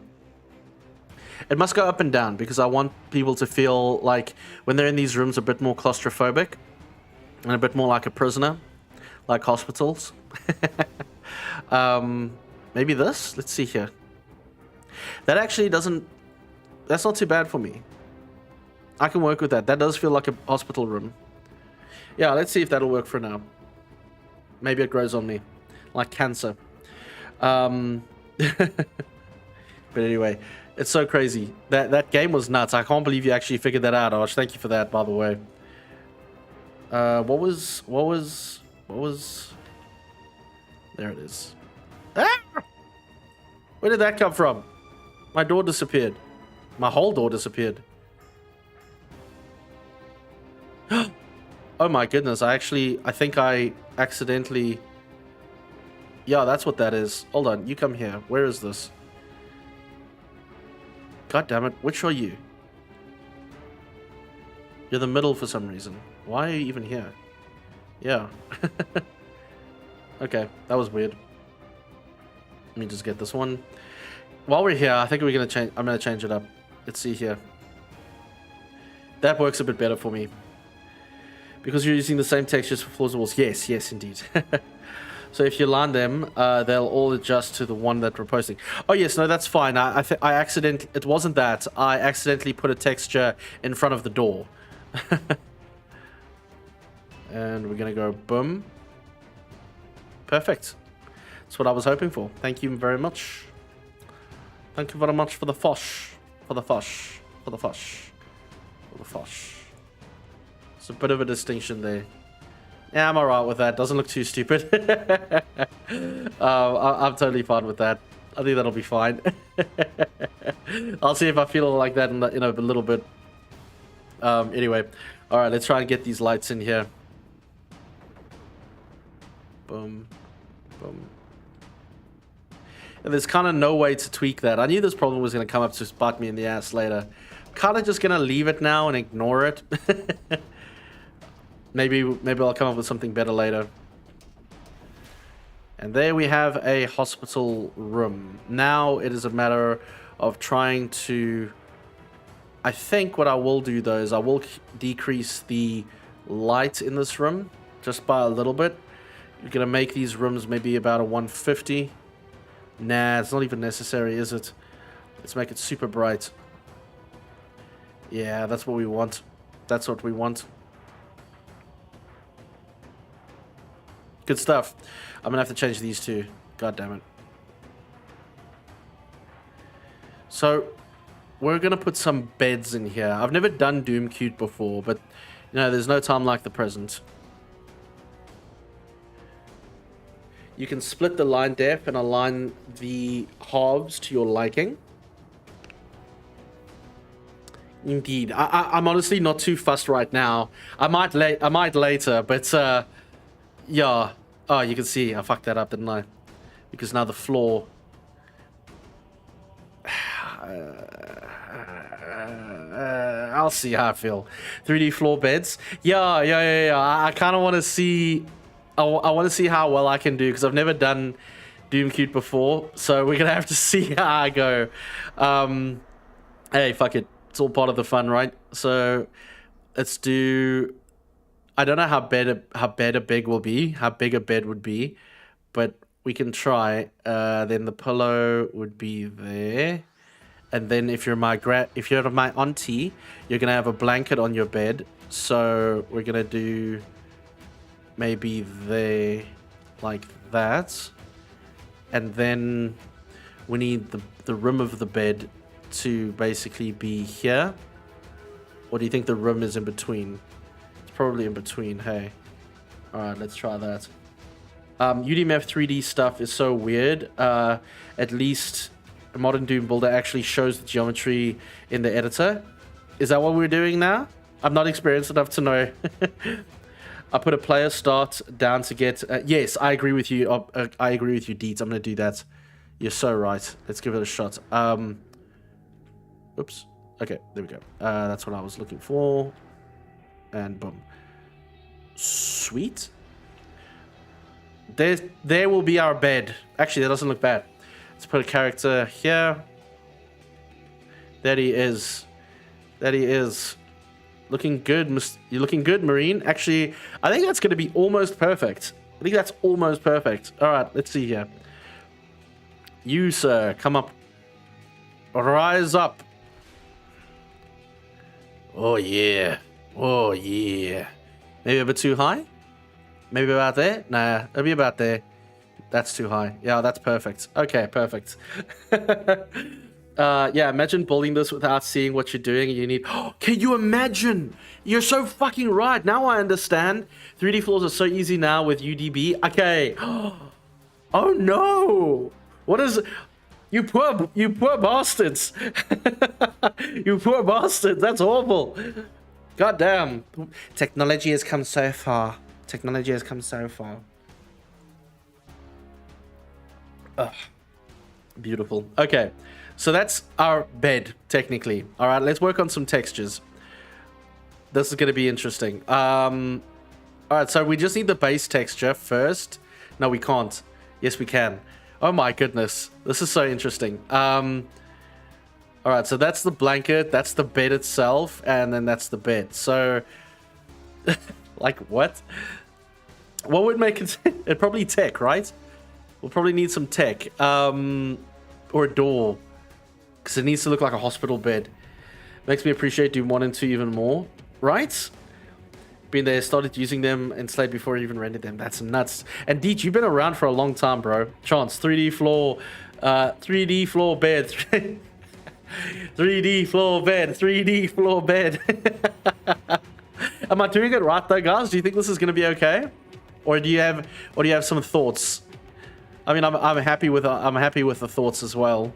It must go up and down because I want people to feel like when they're in these rooms a bit more claustrophobic and a bit more like a prisoner, like hospitals. Maybe this? Let's see here. That actually doesn't... That's not too bad for me. I can work with that. That does feel like a hospital room. Yeah, let's see if that'll work for now. Maybe it grows on me. Like cancer. But anyway, it's so crazy. That game was nuts. I can't believe you actually figured that out, Arch. Thank you for that, by the way. What was... There it is. Ah! Where did that come from? My door disappeared. My whole door disappeared. Oh my goodness, I think I accidentally... Yeah, that's what that is. Hold on, you come here. Where is this? God damn it, which are you? You're the middle for some reason. Why are you even here? Yeah. Okay, that was weird. Let me just get this one. While we're here, I think we're gonna change... I'm gonna change it up. Let's see here. That works a bit better for me. Because you're using the same textures for floors and walls. Yes, yes, indeed. So if you line them, they'll all adjust to the one that we're posting. Oh yes, no, that's fine. I accidentally, it wasn't that. I accidentally put a texture in front of the door. And we're gonna go boom. Perfect. That's what I was hoping for. Thank you very much. Thank you very much for the fosh. For the fosh. For the fosh. For the fosh. It's a bit of a distinction there. Yeah, I'm alright with that. Doesn't look too stupid. I'm totally fine with that. I think that'll be fine. I'll see if I feel like that in a little bit. Anyway. Alright, let's try and get these lights in here. Boom. Boom. And there's kind of no way to tweak that. I knew this problem was going to come up to bite me in the ass later. Kind of just going to leave it now and ignore it. Maybe I'll come up with something better later. And there we have a hospital room. Now it is a matter of trying to... I think what I will do though is I will decrease the light in this room just by a little bit. You're going to make these rooms maybe about a 150. Nah, it's not even necessary, is it? Let's make it super bright. Yeah, that's what we want. That's what we want. Good stuff. I'm gonna have to change these two. God damn it. So, we're gonna put some beds in here. I've never done Doomcute before, but you know, there's no time like the present. You can split the line depth and align the halves to your liking. Indeed. I'm honestly not too fussed right now. I might later, but yeah. Oh, you can see I fucked that up, didn't I? Because now the floor... I'll see how I feel. 3D floor beds. Yeah. I kind of want to see... I want to see how well I can do, because I've never done Doomcute before. So we're going to have to see how I go. Hey, fuck it. It's all part of the fun, right? So let's do... I don't know how big a bed will be, how big a bed would be, but we can try. Then the pillow would be there, and then if you're my auntie, you're gonna have a blanket on your bed. So we're gonna do maybe there, like that, and then we need the rim of the bed to basically be here. Or do you think the rim is in between? Probably in between. Hey, all right, let's try that. UDMF 3D stuff is so weird. At least a modern Doom builder actually shows the geometry in the editor. Is that what we're doing now? I'm not experienced enough to know. I put a player start down to get... yes, I agree with you. I agree with you, Deeds. I'm going to do that. You're so right. Let's give it a shot. Oops. Okay, there we go. That's what I was looking for. And boom. Sweet. There will be our bed. Actually, that doesn't look bad. Let's put a character here. There he is. There he is. Looking good. You're looking good, Marine. Actually, I think that's going to be almost perfect. I think that's almost perfect. All right, let's see here. You, sir, come up. Rise up. Oh, yeah. Oh, yeah. Maybe a bit too high? Maybe about there? Nah, maybe about there. That's too high. Yeah, that's perfect. Okay, perfect. Yeah, imagine building this without seeing what you're doing. You need... Oh, can you imagine? You're so fucking right. Now I understand. 3D floors are so easy now with UDB. Okay. Oh, no. What is... You poor bastards. You poor bastards. That's awful. God damn. Technology has come so far. Technology has come so far. Ugh. Beautiful. Okay. So that's our bed, technically. All right, let's work on some textures. This is going to be interesting. All right, so we just need the base texture first. No, we can't. Yes, we can. Oh my goodness. This is so interesting. All right, so that's the blanket, that's the bed itself, and then that's the bed. So, like, what? What would make it? It probably tech, right? We'll probably need some tech, or a door, because it needs to look like a hospital bed. Makes me appreciate Doom 1 and 2 even more, right? Been there, started using them and Slate before I even rendered them. That's nuts. And Deej, you've been around for a long time, bro. Chance, 3D floor, 3D floor bed, 3D floor bed, 3D floor bed. Am I doing it right though, guys? Do you think this is going to be okay, or do you have some thoughts? I mean, I'm happy with the thoughts as well.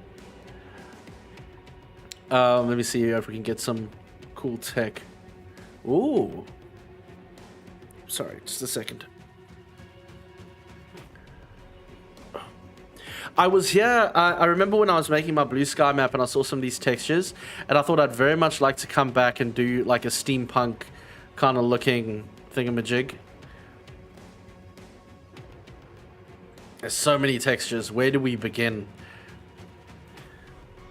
Let me see if we can get some cool tech. Ooh. Sorry, just a second. I was here, I remember when I was making my blue sky map and I saw some of these textures, and I thought I'd very much like to come back and do like a steampunk kind of looking thingamajig. There's so many textures. Where do we begin?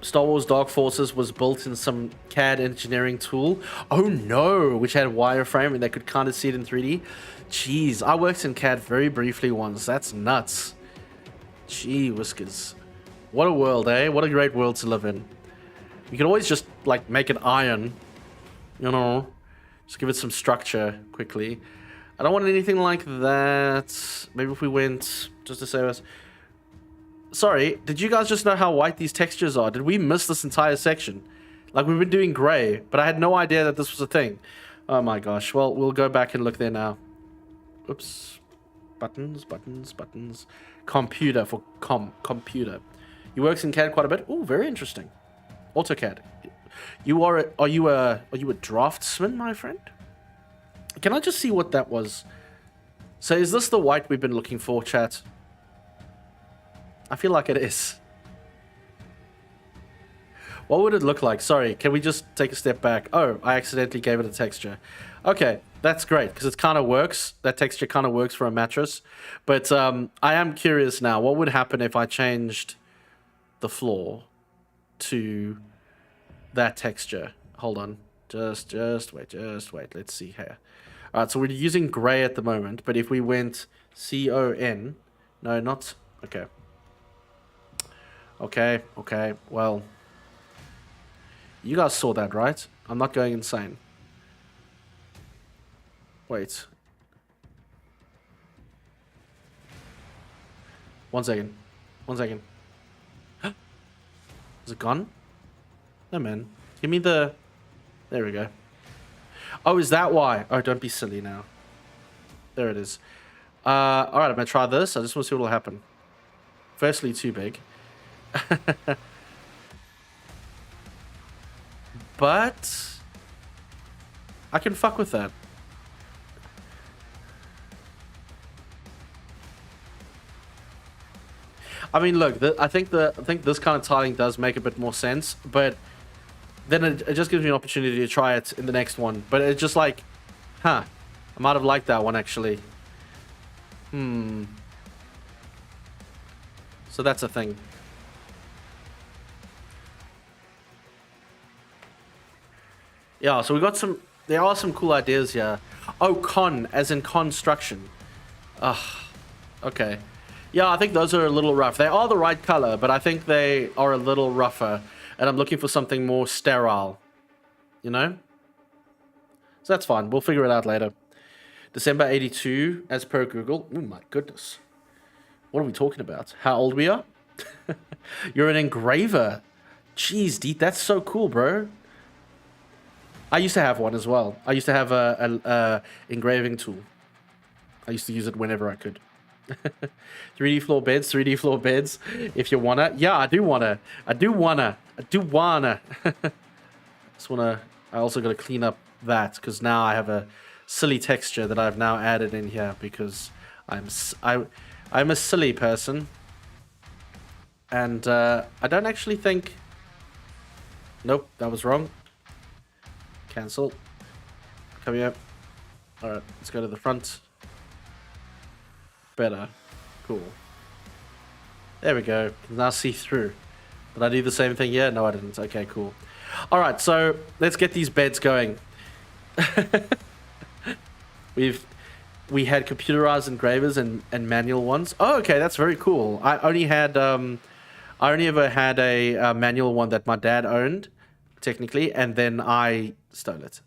Star Wars Dark Forces was built in some CAD engineering tool. Oh no, which had wireframe and they could kind of see it in 3D. Jeez, I worked in CAD very briefly once. That's nuts. Gee whiskers. What a world, eh? What a great world to live in. You can always just like make an iron, you know, just give it some structure quickly. I don't want anything like that. Maybe if we went just to save us. Sorry, did you guys just know how white these textures are? Did we miss this entire section? Like, we've been doing gray, but I had no idea that this was a thing. Oh my gosh. Well, we'll go back and look there now. Oops. Buttons, buttons, buttons. Computer for computer. You works in CAD quite a bit. Oh, very interesting. AutoCAD. Are you a draftsman, my friend? Can I just see what that was? So is this the white we've been looking for, chat? I feel like it is. What would it look like? Sorry, can we just take a step back? Oh, I accidentally gave it a texture. Okay, that's great, because it kind of works. That texture kind of works for a mattress. But I am curious now. What would happen if I changed the floor to that texture? Hold on. Just wait. Let's see here. All right, so we're using gray at the moment. But if we went CON... No, not... Okay. Okay, well, you guys saw that, right? I'm not going insane. Wait. One second. Is it gone? No, man. Give me the... There we go. Oh, is that why? Oh, don't be silly now. There it is. Alright, I'm gonna try this. I just want to see what will happen. Firstly, too big. But I can fuck with that. I mean, look, I think this kind of tiling does make a bit more sense, but then it just gives me an opportunity to try it in the next one. But it's just like, huh, I might have liked that one actually. So that's a thing. Yeah, so we got some... There are some cool ideas here. Oh, con, as in construction. Okay. Yeah, I think those are a little rough. They are the right color, but I think they are a little rougher. And I'm looking for something more sterile. You know? So that's fine. We'll figure it out later. December 82, as per Google. Oh my goodness. What are we talking about? How old we are? You're an engraver. Jeez, Deet, that's so cool, bro. I used to have one as well. I used to have a engraving tool. I used to use it whenever I could. 3D floor beds, 3D floor beds. If you wanna. Yeah, I do wanna. I also gotta clean up that, because now I have a silly texture that I've now added in here because I'm a silly person. And I don't actually think... Nope, that was wrong. Cancel. Come here. Alright, let's go to the front. Better. Cool. There we go. Can now see through. Did I do the same thing? Yeah, no I didn't. Okay, cool. Alright, so let's get these beds going. We've we had computerized engravers and manual ones. Oh, okay, that's very cool. I only ever had a manual one that my dad owned, technically, and then I stole it.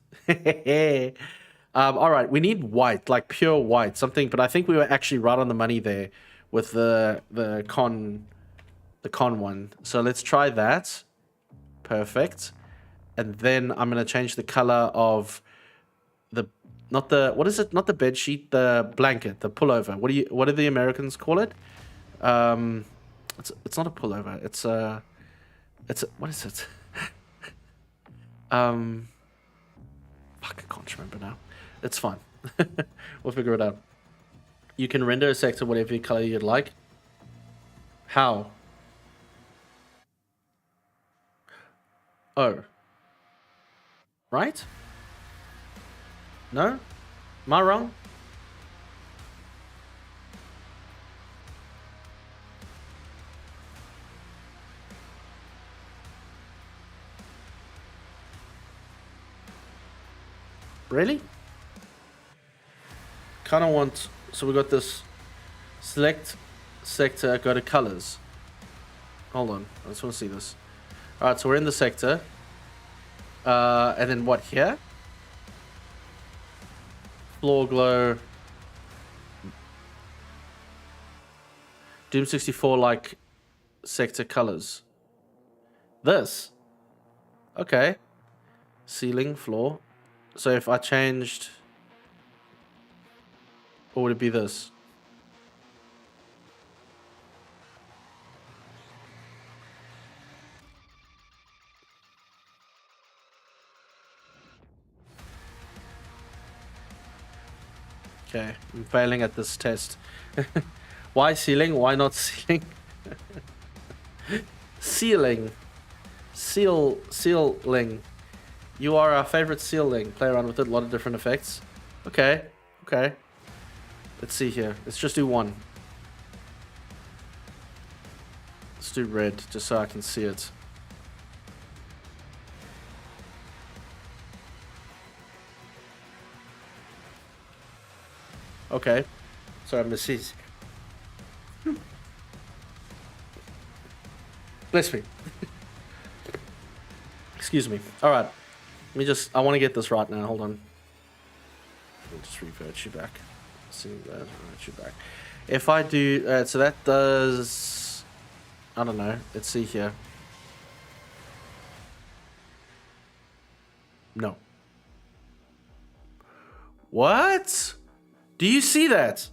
All right, we need white, like pure white, something. But I think we were actually right on the money there with the con one. So let's try that. Perfect. And then I'm gonna change the color of not the bed sheet, the blanket, the pullover. What do the Americans call it? It's not a pullover. It's what is it? Fuck, I can't remember now. It's fine. We'll figure it out. You can render a sector whatever color you'd like. How? Oh. Right? No? Am I wrong? Really? Kind of want... So we got this... Select sector, go to colors. Hold on. I just want to see this. Alright, so we're in the sector. And then what, here? Floor glow. Doom 64 like sector colors. This. Okay. Ceiling, floor. So if I changed, what would it be this? Okay, I'm failing at this test. Why ceiling? Why not ceiling? Ceiling. Ceiling. You are our favorite ceiling. Play around with it. A lot of different effects. Okay. Okay. Let's see here. Let's just do one. Let's do red, just so I can see it. Okay. Sorry, I'm deceased. Bless me. Excuse me. Alright. Let me just... I want to get this right now. Hold on. Let me just revert you back. See that. Revert you back. If I do... so that does... I don't know. Let's see here. No. What? Do you see that?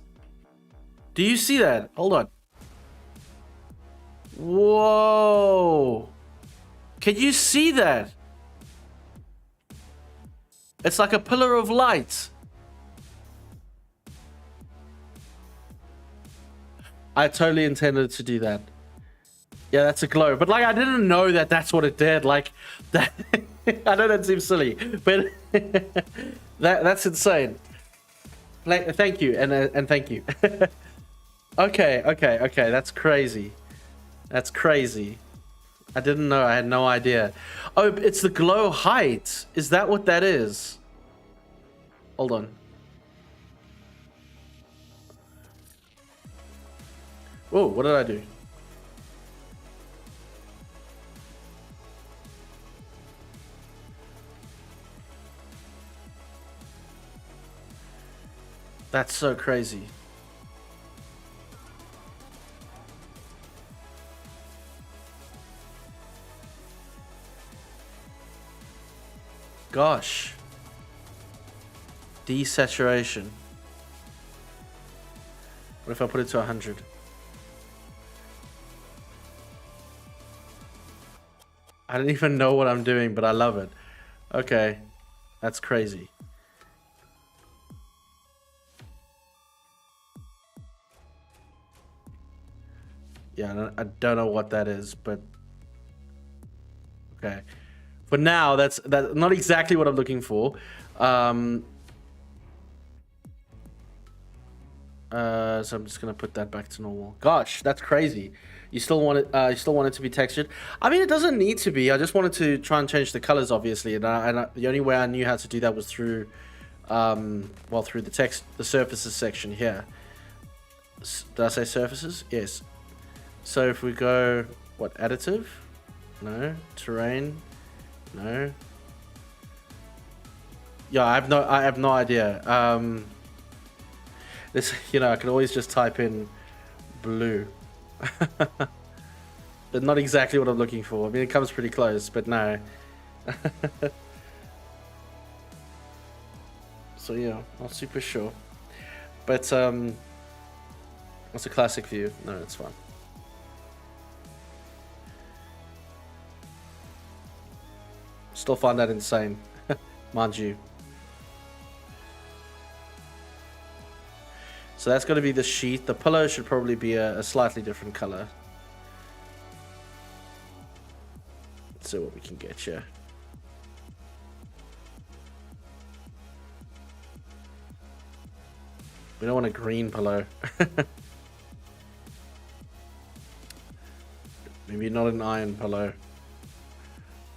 Do you see that? Hold on. Whoa. Can you see that? It's like a pillar of light. I totally intended to do that. Yeah, that's a glow. But like, I didn't know that that's what it did. Like, that. I know that seems silly, but that's insane. Like, thank you, and thank you. Okay. That's crazy. That's crazy. I didn't know. I had no idea. Oh, it's the glow height. Is that what that is? Hold on. Whoa, what did I do? That's so crazy. Gosh. Desaturation. What if I put it to 100? I don't even know what I'm doing, but I love it. Okay. That's crazy. Yeah, I don't know what that is, but okay. For now, that's not exactly what I'm looking for. So I'm just gonna put that back to normal. Gosh, that's crazy. You still want it? You still want it to be textured? I mean, it doesn't need to be. I just wanted to try and change the colors, obviously, and the only way I knew how to do that was through well, through the text, the surfaces section here. Did I say surfaces? Yes. So if we go, what, additive? No. Terrain? No. Yeah, I have no idea. This, you know, I can always just type in blue. But not exactly what I'm looking for. I mean, it comes pretty close, but no. So yeah, not super sure. But what's a classic view? No, it's fine. Still find that insane, mind you. So that's going to be the sheet. The pillow should probably be a slightly different color. Let's see what we can get here. We don't want a green pillow. Maybe not an iron pillow.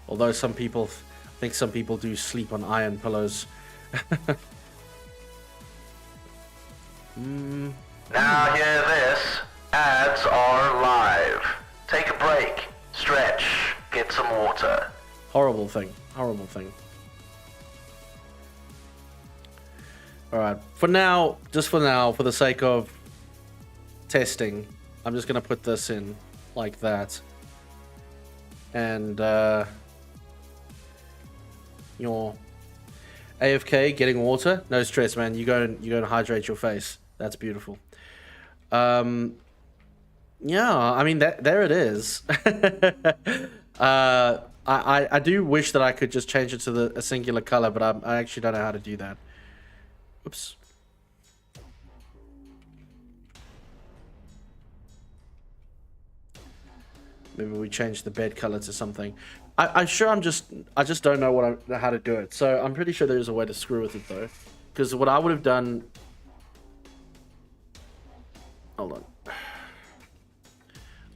Although some people, I think some people do sleep on iron pillows. Now hear this. Ads are live. Take a break. Stretch. Get some water. Horrible thing. Horrible thing. Alright. For now, just for now, for the sake of testing, I'm just going to put this in like that. And, your AFK getting water. No stress, man. You go and hydrate your face. That's beautiful. Yeah, I mean, there it is. I do wish that I could just change it to a singular color, but I actually don't know how to do that. Oops. Maybe we change the bed color to something. I just don't know how to do it. So I'm pretty sure there's a way to screw with it though, because what I would have done. Hold on.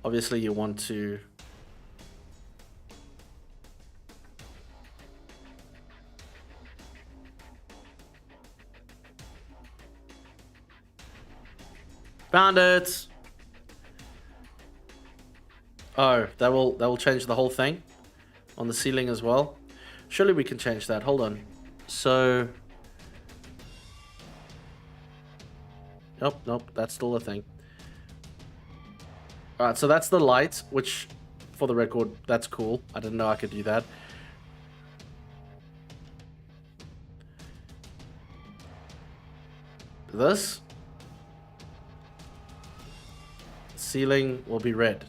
Obviously, you want to. Found it. Oh, that will change the whole thing on the ceiling as well. Surely we can change that. Hold on. So. Nope, that's still a thing. Alright, so that's the light, which, for the record, that's cool. I didn't know I could do that. This. Ceiling will be red.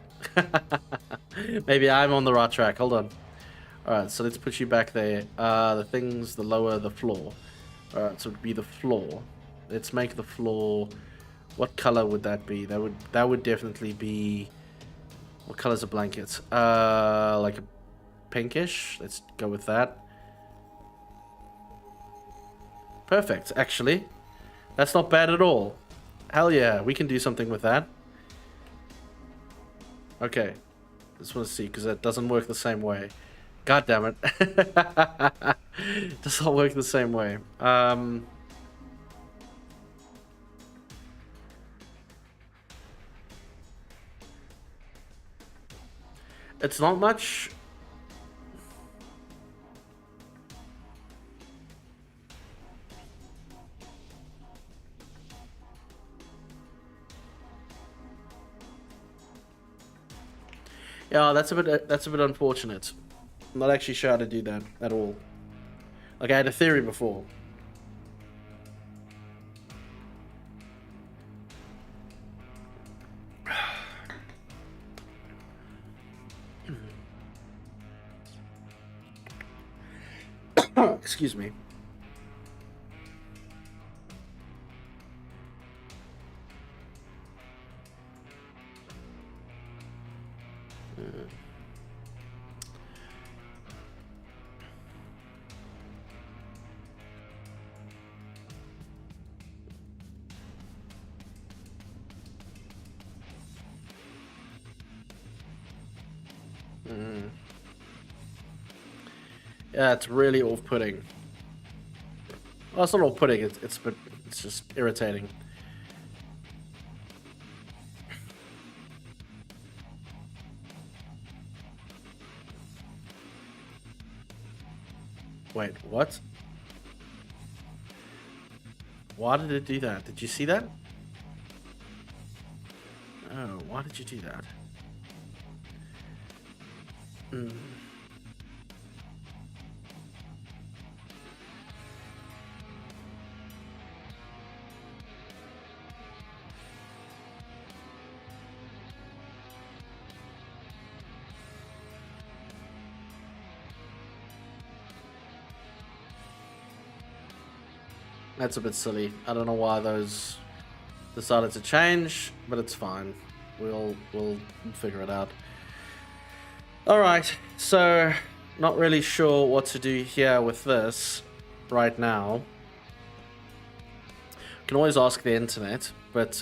Maybe I'm on the right track. Hold on. Alright, so let's put you back there. The things, the lower the floor. Alright, so it would be the floor. Let's make the floor. What color would that be? That would definitely be. What color's a blanket? Like a pinkish. Let's go with that. Perfect. Actually, that's not bad at all. Hell yeah, we can do something with that. Okay, just want to see because that doesn't work the same way. God damn it! Does not work the same way. It's not much. Yeah, that's a bit unfortunate. I'm not actually sure how to do that at all. Like I had a theory before. Excuse me. Yeah, it's really off-putting. Well, it's not all pudding. It's just irritating. Wait, what? Why did it do that? Did you see that? Oh, why did you do that? That's a bit silly. I don't know why those decided to change, but it's fine. We'll figure it out. Alright, so not really sure what to do here with this right now. Can always ask the internet, but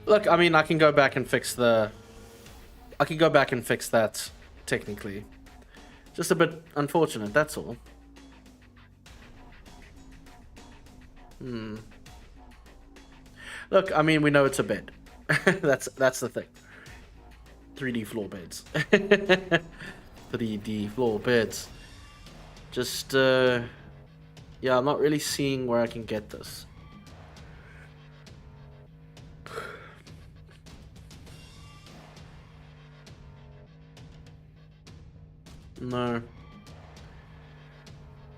look, I mean, I can go back and fix that technically. Just a bit unfortunate, that's all. Look, I mean, we know it's a bed. that's the thing. 3D floor beds. 3D floor beds. Just yeah, I'm not really seeing where I can get this. No.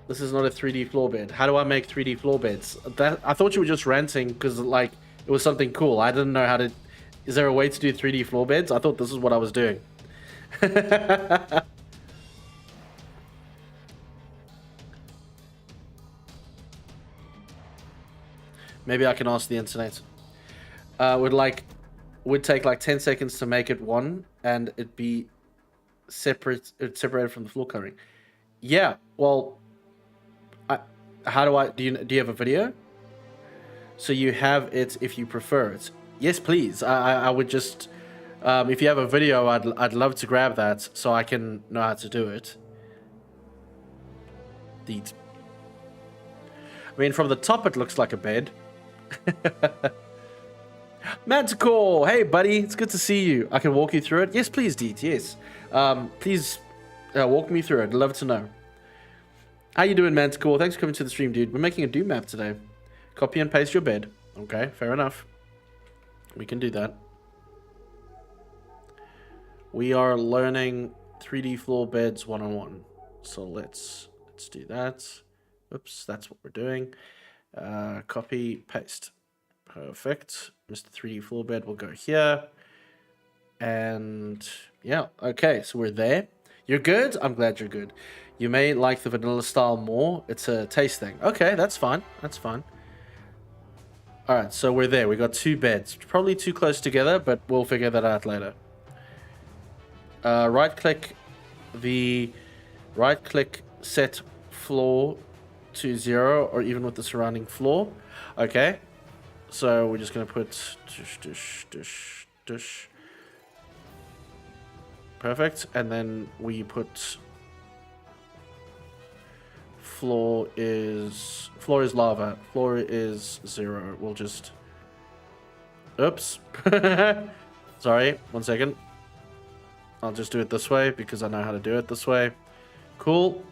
This is not a 3D floor bed. How do I make 3D floor beds? I thought you were just ranting because, like, it was something cool. I didn't know how to... Is there a way to do 3D floor beds? I thought this is what I was doing. Maybe I can ask the internet. Would take like 10 seconds to make it one, and it'd be separated from the floor covering. Yeah, well... How do you have a video? So you have it if you prefer it. Yes, please. I would just if you have a video, I'd love to grab that so I can know how to do it. I mean, from the top it looks like a bed. Manticore, hey buddy, it's good to see you. I can walk you through it. Yes, please, Deet. Yes, please walk me through it. I'd love to know. How you doing, Manticore? Thanks for coming to the stream, dude. We're making a Doom map today. Copy and paste your bed. Okay, fair enough. We can do that. We are learning 3D floor beds 101. So let's do that. Oops, that's what we're doing. Copy, paste. Perfect. Mr. 3D floor bed will go here. And yeah, okay, so we're there. You're good? I'm glad you're good. You may like the vanilla style more. It's a taste thing. Okay, that's fine. That's fine. Alright, so we're there. We got two beds. Probably too close together, but we'll figure that out later. Right-click set floor to 0, or even with the surrounding floor. Okay. So we're just going to put... Perfect. And then we put... Floor is lava. Floor is 0. We'll just... Oops. Sorry. 1 second. I'll just do it this way because I know how to do it this way. Cool.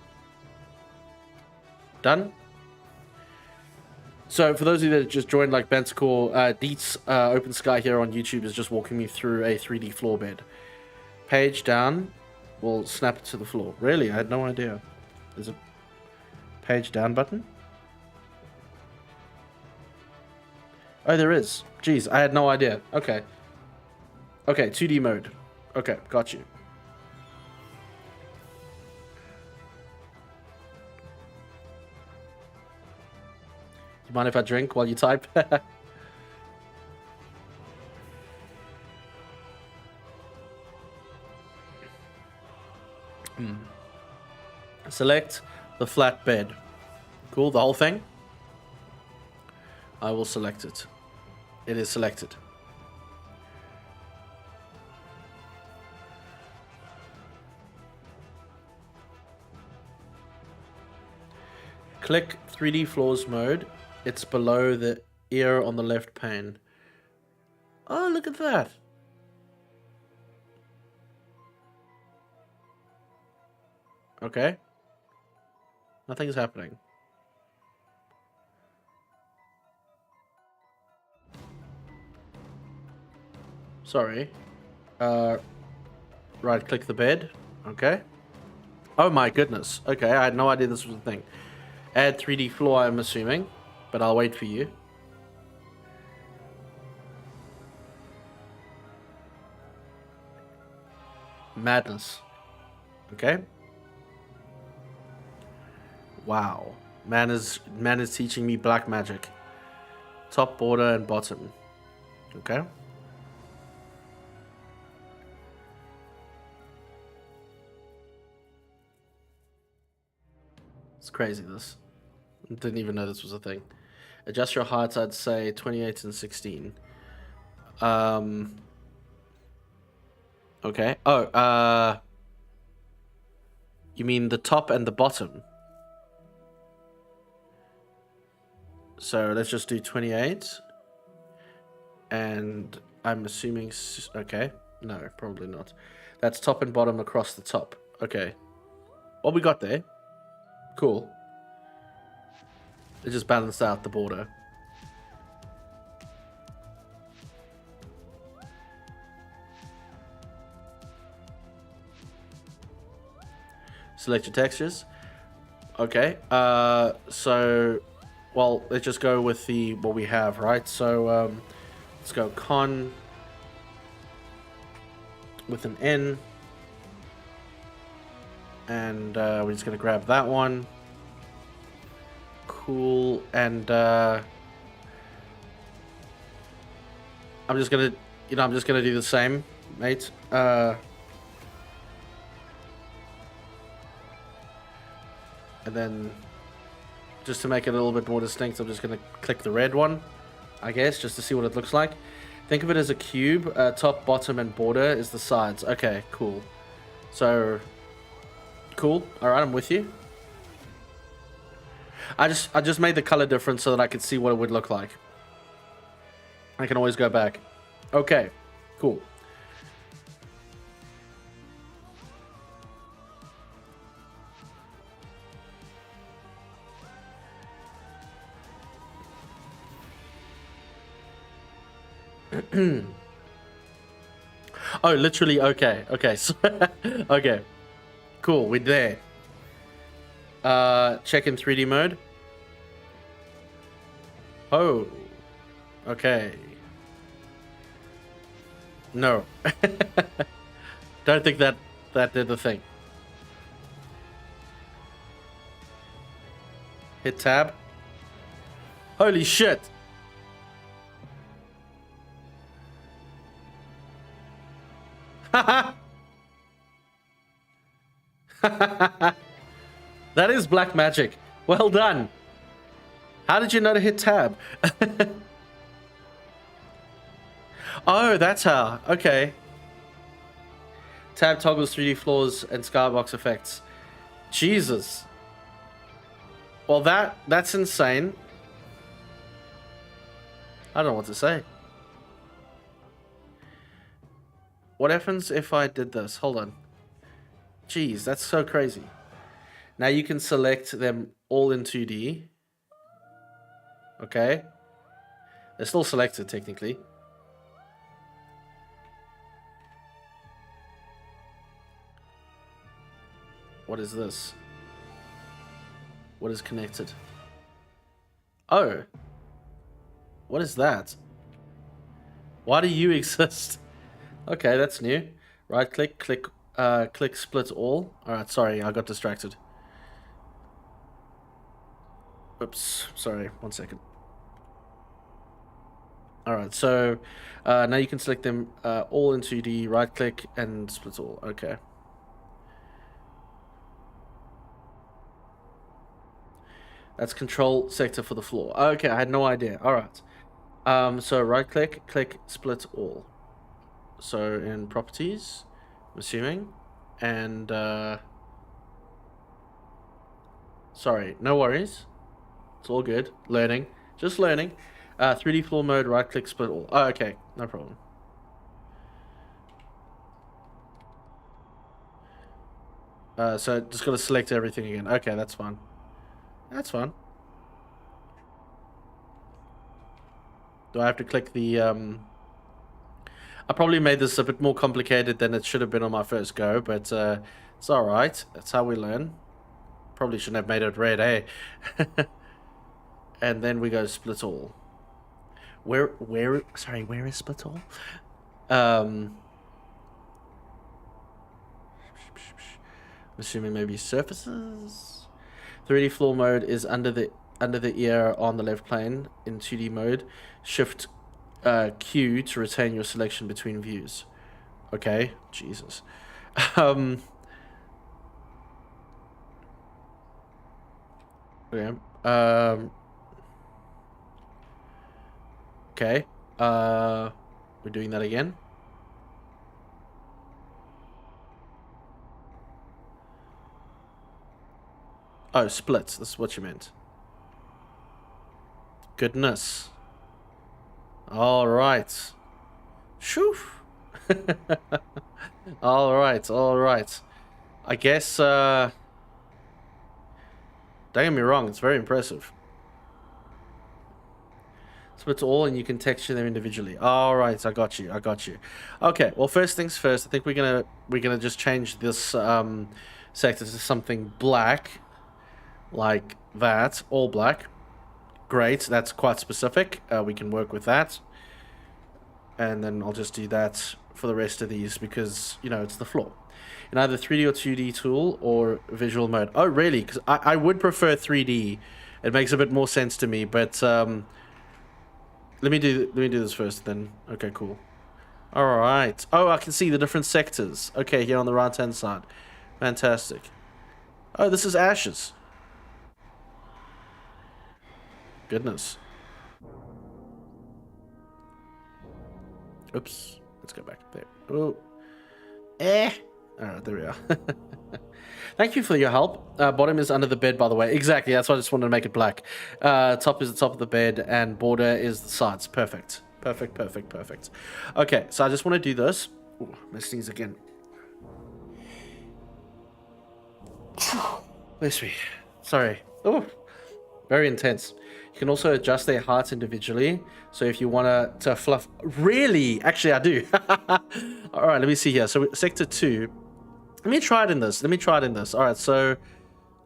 Done. So for those of you that just joined, like Bentacore, Deets Open Sky here on YouTube is just walking me through a 3D floor bed. Page down. We'll snap it to the floor. Really? I had no idea. There's a page down button? Oh, there is. Jeez, I had no idea. Okay. Okay, 2D mode. Okay, got you. You mind if I drink while you type? Select the flat bed. Cool, the whole thing? I will select it. It is selected. Click 3D floors mode. It's below the ear on the left pane. Oh, look at that. Okay. Nothing's happening. Sorry. Right click the bed. Okay. Oh my goodness. Okay, I had no idea this was a thing. Add 3D floor, I'm assuming. But I'll wait for you. Madness. Okay. Wow. Man is teaching me black magic. Top, border, and bottom. Okay. It's crazy, this. Didn't even know this was a thing. Adjust your height, I'd say 28 and 16. Okay. Oh, you mean the top and the bottom? So let's just do 28. And I'm assuming... Okay. No, probably not. That's top and bottom across the top. Okay. What we got there? Cool. It just balanced out the border. Select your textures. Okay. So, well, let's just go with the what we have, right? So, let's go con with an N, and we're just gonna grab that one. Cool, and I'm just gonna, I'm just gonna do the same, mate. And then, just to make it a little bit more distinct, I'm just going to click the red one, I guess, just to see what it looks like. Think of it as a cube. Top, bottom, and border is the sides. Okay, cool. So, cool. All right, I'm with you. I just made the color different so that I could see what it would look like. I can always go back. Okay, cool. Oh, literally, okay, so, okay, cool, we're there. Check in 3D mode. Oh, okay. No. Don't think that did the thing. Hit tab. Holy shit. That is black magic. Well done. How did you know to hit tab? Oh, that's how. Okay. Tab toggles 3D floors and skybox effects. Jesus. Well, that's insane. I don't know what to say. What happens if I did this? Hold on. Jeez, that's so crazy. Now you can select them all in 2D. Okay. They're still selected, technically. What is this? What is connected? Oh. What is that? Why do you exist? Okay, that's new. Right click, click split all. Alright, sorry, I got distracted. Oops, sorry, 1 second. Alright, so now you can select them all in 2D, right click and split all. Okay. That's control sector for the floor. Okay, I had no idea. Alright. So right click, click split all. So in properties, I'm assuming, and sorry, no worries. It's all good. Learning. Just learning. 3D floor mode, right click, split all. Oh, okay. No problem. So just got to select everything again. Okay, that's fine. That's fine. Do I have to click the... I probably made this a bit more complicated than it should have been on my first go, but it's alright. That's how we learn. Probably shouldn't have made it red, eh? And then we go split all. Where is split all? I'm assuming maybe surfaces. 3D floor mode is under the ear on the left plane in 2D mode. Shift Q to retain your selection between views. Okay, Jesus. Okay. Okay. We're doing that again. Oh, split. That's what you meant. Goodness. All right. Shoo. All right. All right. I guess, don't get me wrong, it's very impressive. Split all and you can texture them individually. All right, I got you. I got you. Okay, well, first things first, I think we're gonna just change this sector to something black. Like that, all black. Great, that's quite specific. We can work with that. And then I'll just do that for the rest of these because, you know, it's the floor. In either 3D or 2D tool or visual mode. Oh, really? Because I would prefer 3D. It makes a bit more sense to me, but let me do this first then. Okay, cool. All right. Oh, I can see the different sectors. Okay, here on the right-hand side. Fantastic. Oh, this is ashes. Goodness. Oops. Let's go back there. Oh. Alright, there we are. Thank you for your help. Bottom is under the bed, by the way. Exactly, that's why I just wanted to make it black. Top is the top of the bed, and border is the sides. Perfect. Perfect, perfect, perfect. Okay, so I just want to do this. Ooh, my sneeze again. Bless me. Sorry. Oh, very intense. You can also adjust their hearts individually. So if you want to fluff... Really? Actually, I do. All right, let me see here. So sector 2. Let me try it in this. All right, so...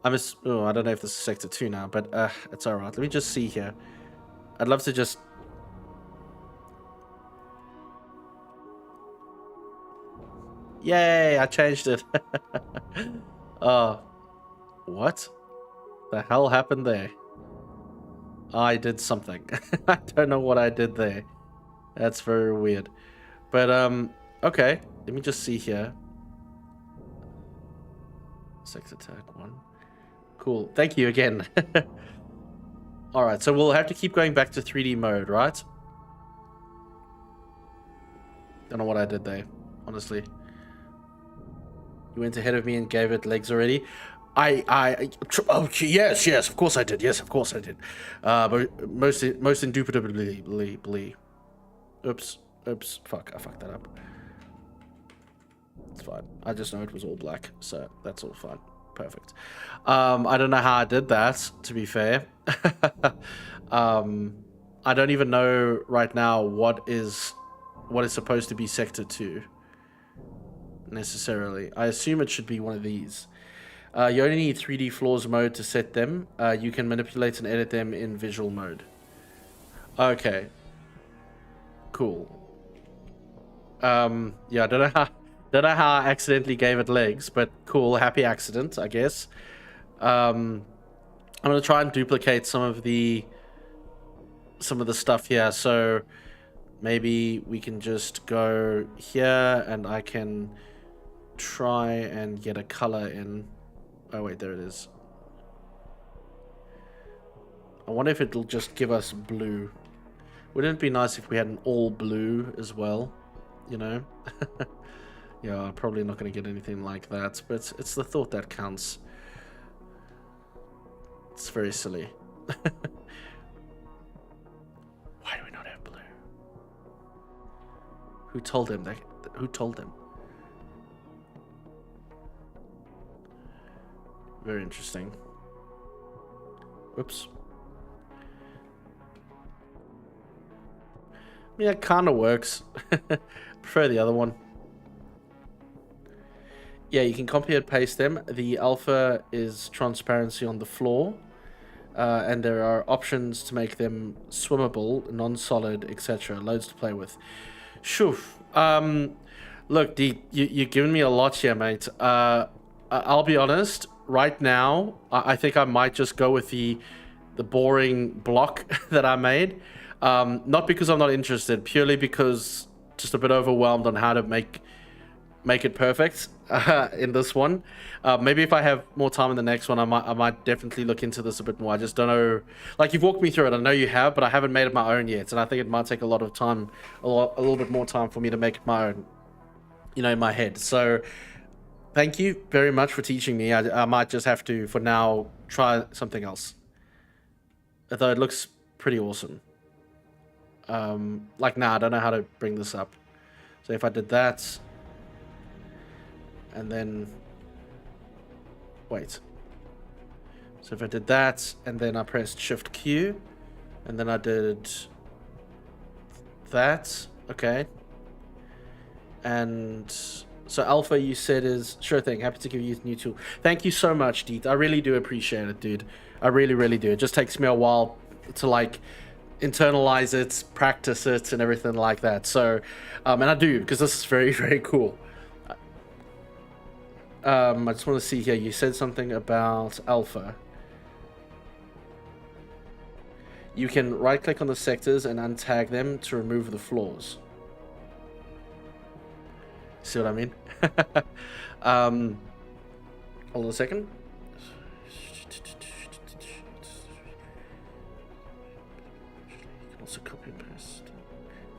I don't know if this is sector 2 now, but it's all right. Let me just see here. I'd love to just... Yay, I changed it. What the hell happened there? I did something. I don't know what I did there. That's very weird. But, okay. Let me just see here. Sex attack 1. Cool. Thank you again. Alright, so we'll have to keep going back to 3D mode, right? Don't know what I did there, honestly. You went ahead of me and gave it legs already. Oh, yes, of course I did. Yes, of course I did. But most indubitably. Oops, fuck, I fucked that up. It's fine. I just know it was all black, so that's all fine. Perfect. I don't know how I did that, to be fair. I don't even know right now what is supposed to be sector 2 necessarily. I assume it should be one of these. You only need 3D floors mode to set them. You can manipulate and edit them in visual mode. Okay. Cool. Yeah, I don't know how I accidentally gave it legs, but cool, happy accident, I guess. I'm gonna try and duplicate some of the stuff here. So maybe we can just go here, and I can try and get a color in. Oh wait, there it is. I wonder if it'll just give us blue. Wouldn't it be nice if we had an all blue as well? You know? Yeah, I'm probably not going to get anything like that, but it's the thought that counts. It's very silly. Who told them that? Who told them? Very interesting. Whoops. I mean, that kind of works. Prefer the other one. Yeah, you can copy and paste them. The alpha is transparency on the floor. And there are options to make them swimmable, non-solid, etc. Loads to play with. Shoof. Look, you're giving me a lot here, mate. I'll be honest. Right now, I think I might just go with the boring block that I made. Not because I'm not interested, purely because just a bit overwhelmed on how to make it perfect in this one. Maybe if I have more time in the next one, I might definitely look into this a bit more. I just don't know. Like, you've walked me through it. I know you have, but I haven't made it my own yet, and I think it might take a lot of time, a little bit more time for me to make it my own, you know, in my head. So thank you very much for teaching me. I might just have to, for now, try something else. Although it looks pretty awesome. Like, nah, I don't know how to bring this up. So if I did that, and then, wait. So if I did that, and then I pressed Shift Q, and then I did that, okay. And so alpha, you said, is sure thing. Happy to give you a new tool. Thank you so much, Deet. I really do appreciate it, dude. I really, really do. It just takes me a while to, like, internalize it, practice it, and everything like that. So, and I do, because this is very, very cool. I just want to see here. You said something about alpha. You can right-click on the sectors and untag them to remove the flaws. See what I mean? Hold on a second. You can also copy and paste.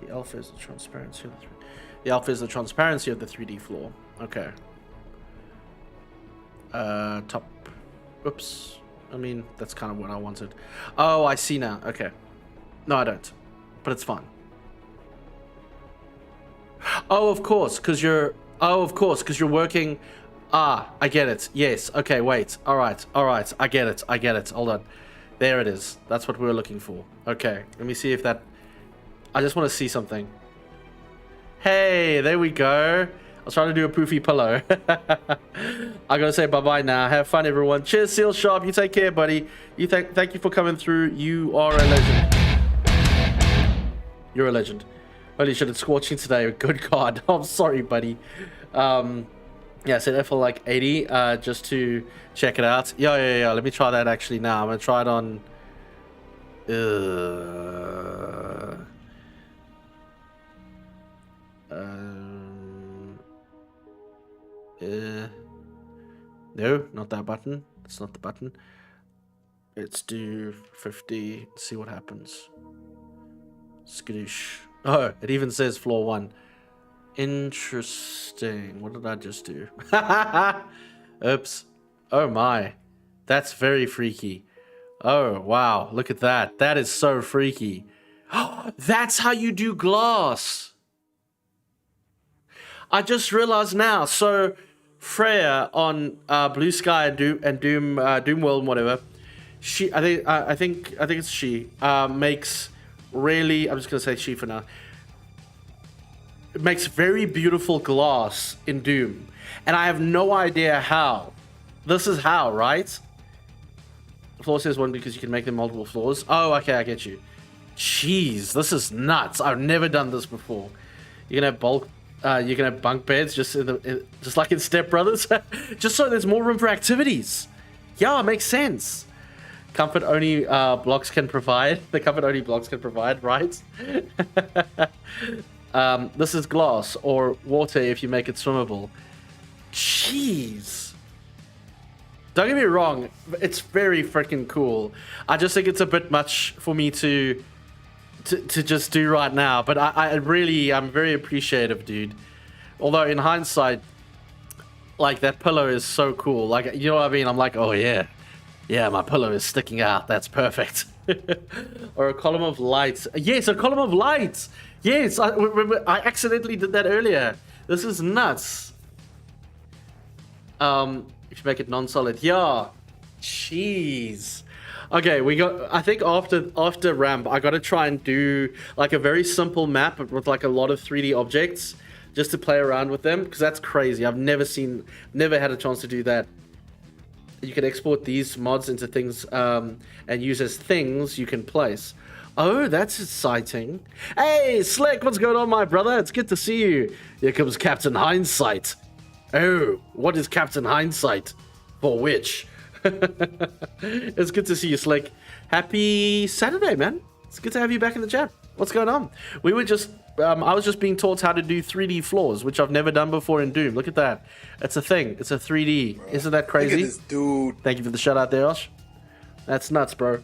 The alpha is the transparency of the 3D floor. Okay. Top. Oops. I mean, that's kind of what I wanted. Oh, I see now. Okay. No, I don't. But it's fine. Oh, of course, because you're... Oh, of course, because you're working... Ah, I get it. Yes. Okay, wait. All right. All right. I get it. I get it. Hold on. There it is. That's what we were looking for. Okay. Let me see if that... I just want to see something. Hey, there we go. I was trying to do a poofy pillow. I gotta say bye-bye now. Have fun, everyone. Cheers, Seal Sharp. You take care, buddy. You thank you for coming through. You are a legend. You're a legend. Holy shit, it's scorching today. Good God. I'm sorry, buddy. Yeah, I said F for like 80 just to check it out. Yeah. Let me try that actually now. I'm gonna try it on... no, not that button. It's not the button. Let's do 50. See what happens. Skadoosh. Oh, it even says floor 1. Interesting. What did I just do? Oops. Oh my. That's very freaky. Oh, wow. Look at that. That is so freaky. That's how you do glass. I just realized now. So Freya on Blue Sky and Doom World and whatever, I think it's she makes really, I'm just gonna say she for now. It makes very beautiful glass in Doom, and I have no idea how. This is how, right? Floor says 1 because you can make them multiple floors. Oh, okay, I get you. Jeez, this is nuts. I've never done this before. You're gonna have you can have bunk beds just like in Step Brothers, just so there's more room for activities. Yeah, it makes sense. Comfort only blocks can provide. The comfort only blocks can provide, right? This is glass or water if you make it swimmable. Jeez. Don't get me wrong, it's very freaking cool. I just think it's a bit much for me to just do right now, but I'm very appreciative, dude. Although in hindsight, like, that pillow is so cool. Like, you know what I mean? I'm like, oh yeah, my pillow is sticking out. That's perfect. Or a column of light. Yes, a column of light. Yes, I remember. I accidentally did that earlier. This is nuts. If you make it non-solid, yeah. Jeez. Okay, we got. I think after ramp, I got to try and do like a very simple map with like a lot of 3D objects, just to play around with them, because that's crazy. I've never had a chance to do that. You can export these mods into things and use as things you can place. Oh, that's exciting. Hey, Slick, what's going on, my brother? It's good to see you. Here comes Captain Hindsight. Oh, what is Captain Hindsight? For which? It's good to see you, Slick. Happy Saturday, man. It's good to have you back in the chat. What's going on? We were just... I was just being taught how to do 3D floors, which I've never done before in Doom. Look at that. It's a thing. It's a 3D. Bro, isn't that crazy? Look at this dude. Thank you for the shout out there, Osh. That's nuts, bro.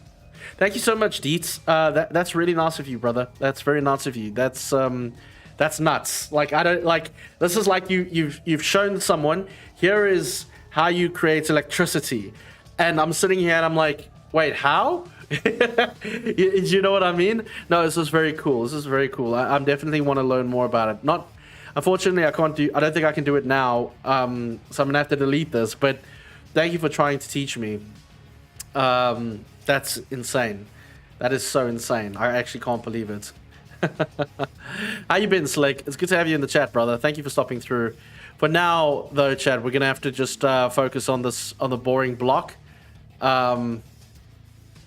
Thank you so much, Deets. That's really nice of you, brother. That's very nice of you. That's nuts. Like, I don't like. This is like you've shown someone. Here is how you create electricity, and I'm sitting here and I'm like, wait, how? You know what I mean? No, this is very cool. This is very cool. I definitely want to learn more about it. Not, unfortunately, I don't think I can do it now. So I'm gonna have to delete this. But thank you for trying to teach me. That's insane. That is so insane. I actually can't believe it. How you been, Slick? It's good to have you in the chat, brother. Thank you for stopping through. For now, though, Chad, we're gonna have to just focus on the boring block.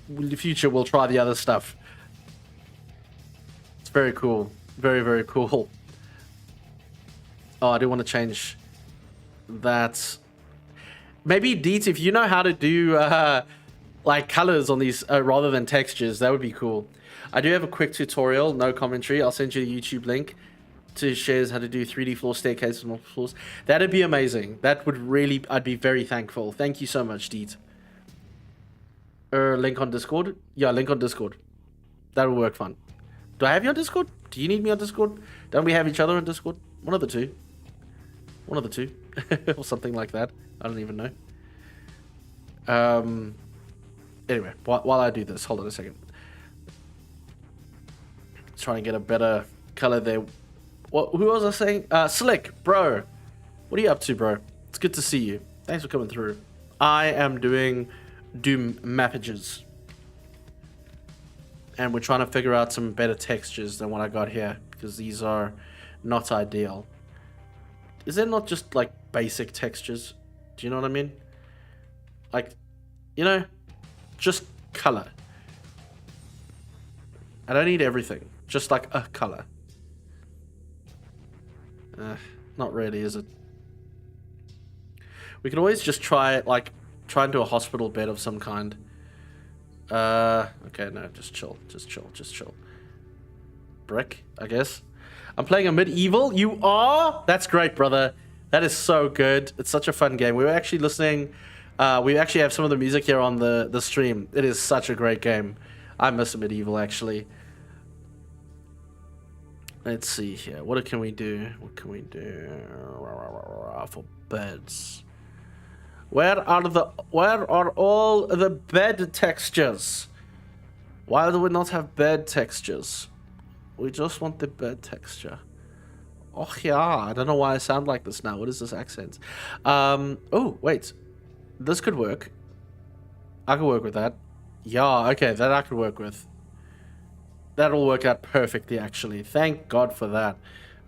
In the future, we'll try the other stuff. It's very cool. Very, very cool. Oh, I do want to change that. Maybe, Deets, if you know how to do like colors on these rather than textures, that would be cool. I do have a quick tutorial, no commentary. I'll send you the YouTube link to shares how to do 3D floor staircase on multiple floors. That'd be amazing. That would really, I'd be very thankful. Thank you so much, Deet. Link on Discord? Yeah, link on Discord. That'll work fun. Do I have you on Discord? Do you need me on Discord? Don't we have each other on Discord? One of the two. One of the two. Or something like that. I don't even know. Anyway, while I do this, hold on a second. Trying to get a better color there. Who was I saying? Slick, bro. What are you up to, bro? It's good to see you. Thanks for coming through. I am doing Doom mappages. And we're trying to figure out some better textures than what I got here, because these are not ideal. Is there not just like basic textures? Do you know what I mean? Like, you know, just color. I don't need everything, just like a color. Not really, is it? We could always just try it, like, try and do a hospital bed of some kind. Okay, no, just chill. Just chill. Just chill. Brick, I guess. I'm playing a medieval. You are? That's great, brother. That is so good. It's such a fun game. We were actually listening. We actually have some of the music here on the stream. It is such a great game. I miss medieval, actually. Let's see here. What can we do? What can we do for beds? Where are all the bed textures? Why do we not have bed textures? We just want the bed texture. Oh yeah, I don't know why I sound like this now. What is this accent? Oh wait, this could work. I could work with that. Yeah, okay, that I could work with. That'll work out perfectly, actually. Thank God for that.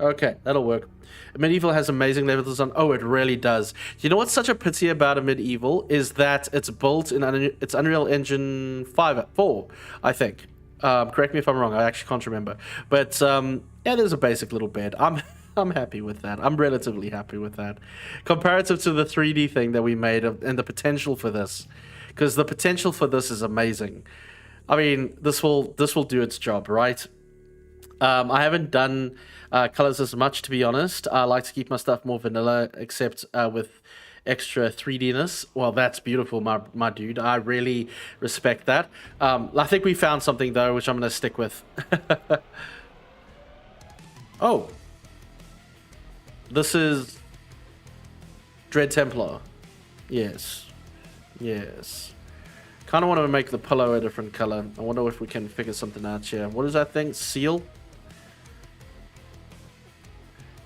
Okay, that'll work. Medieval has amazing levels on. Oh, it really does. You know what's such a pity about a Medieval is that it's built in it's Unreal Engine 4, I think. Correct me if I'm wrong. I actually can't remember. But yeah, there's a basic little bed. I'm happy with that. I'm relatively happy with that. Comparative to the 3D thing that we made and the potential for this, because the potential for this is amazing. I mean, this will do its job, right? I haven't done colors as much, to be honest. I like to keep my stuff more vanilla, except with extra 3D-ness. Well, that's beautiful, my dude. I really respect that. I think we found something, though, which I'm going to stick with. Oh. This is Dread Templar. Yes. Yes. Kind of want to make the pillow a different color. I wonder if we can figure something out here. What is that thing? Seal?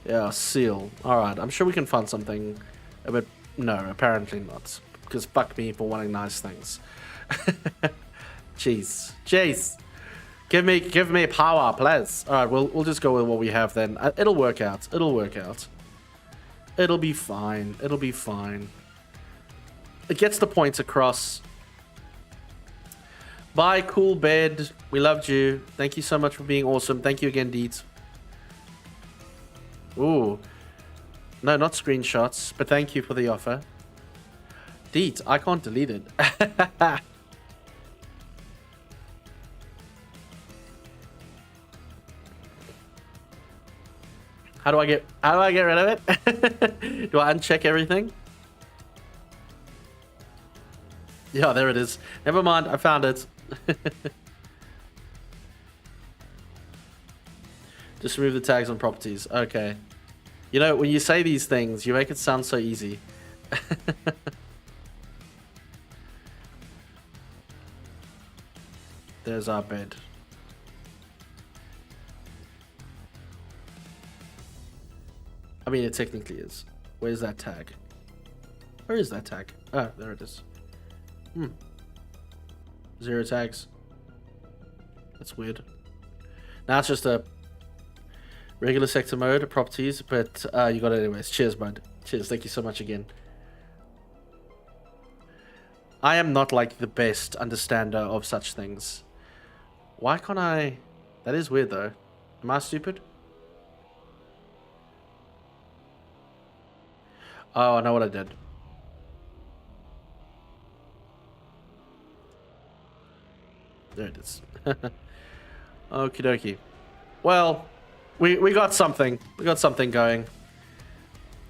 Yeah, seal. Alright, I'm sure we can find something a bit... No, apparently not. Because fuck me for wanting nice things. Jeez. Jeez. Give me power, please. Alright, we'll just go with what we have then. It'll work out. It'll work out. It'll be fine. It'll be fine. It gets the points across. Bye, cool bed. We loved you. Thank you so much for being awesome. Thank you again, Deet. Ooh. No, not screenshots, but thank you for the offer. Deet, I can't delete it. How do I get rid of it? Do I uncheck everything? Yeah, there it is. Never mind, I found it. Just remove the tags on properties. Okay. You know, when you say these things, you make it sound so easy. There's our bed. I mean, it technically is. Where's that tag? Where is that tag? Oh, there it is. 0 tags. That's weird. Now it's just a regular sector mode, properties, but you got it anyways. Cheers, bud. Cheers. Thank you so much again. I am not like the best understander of such things. Why can't I... That is weird though. Am I stupid? Oh, I know what I did. There it is. Okie dokie. Well, we got something. We got something going.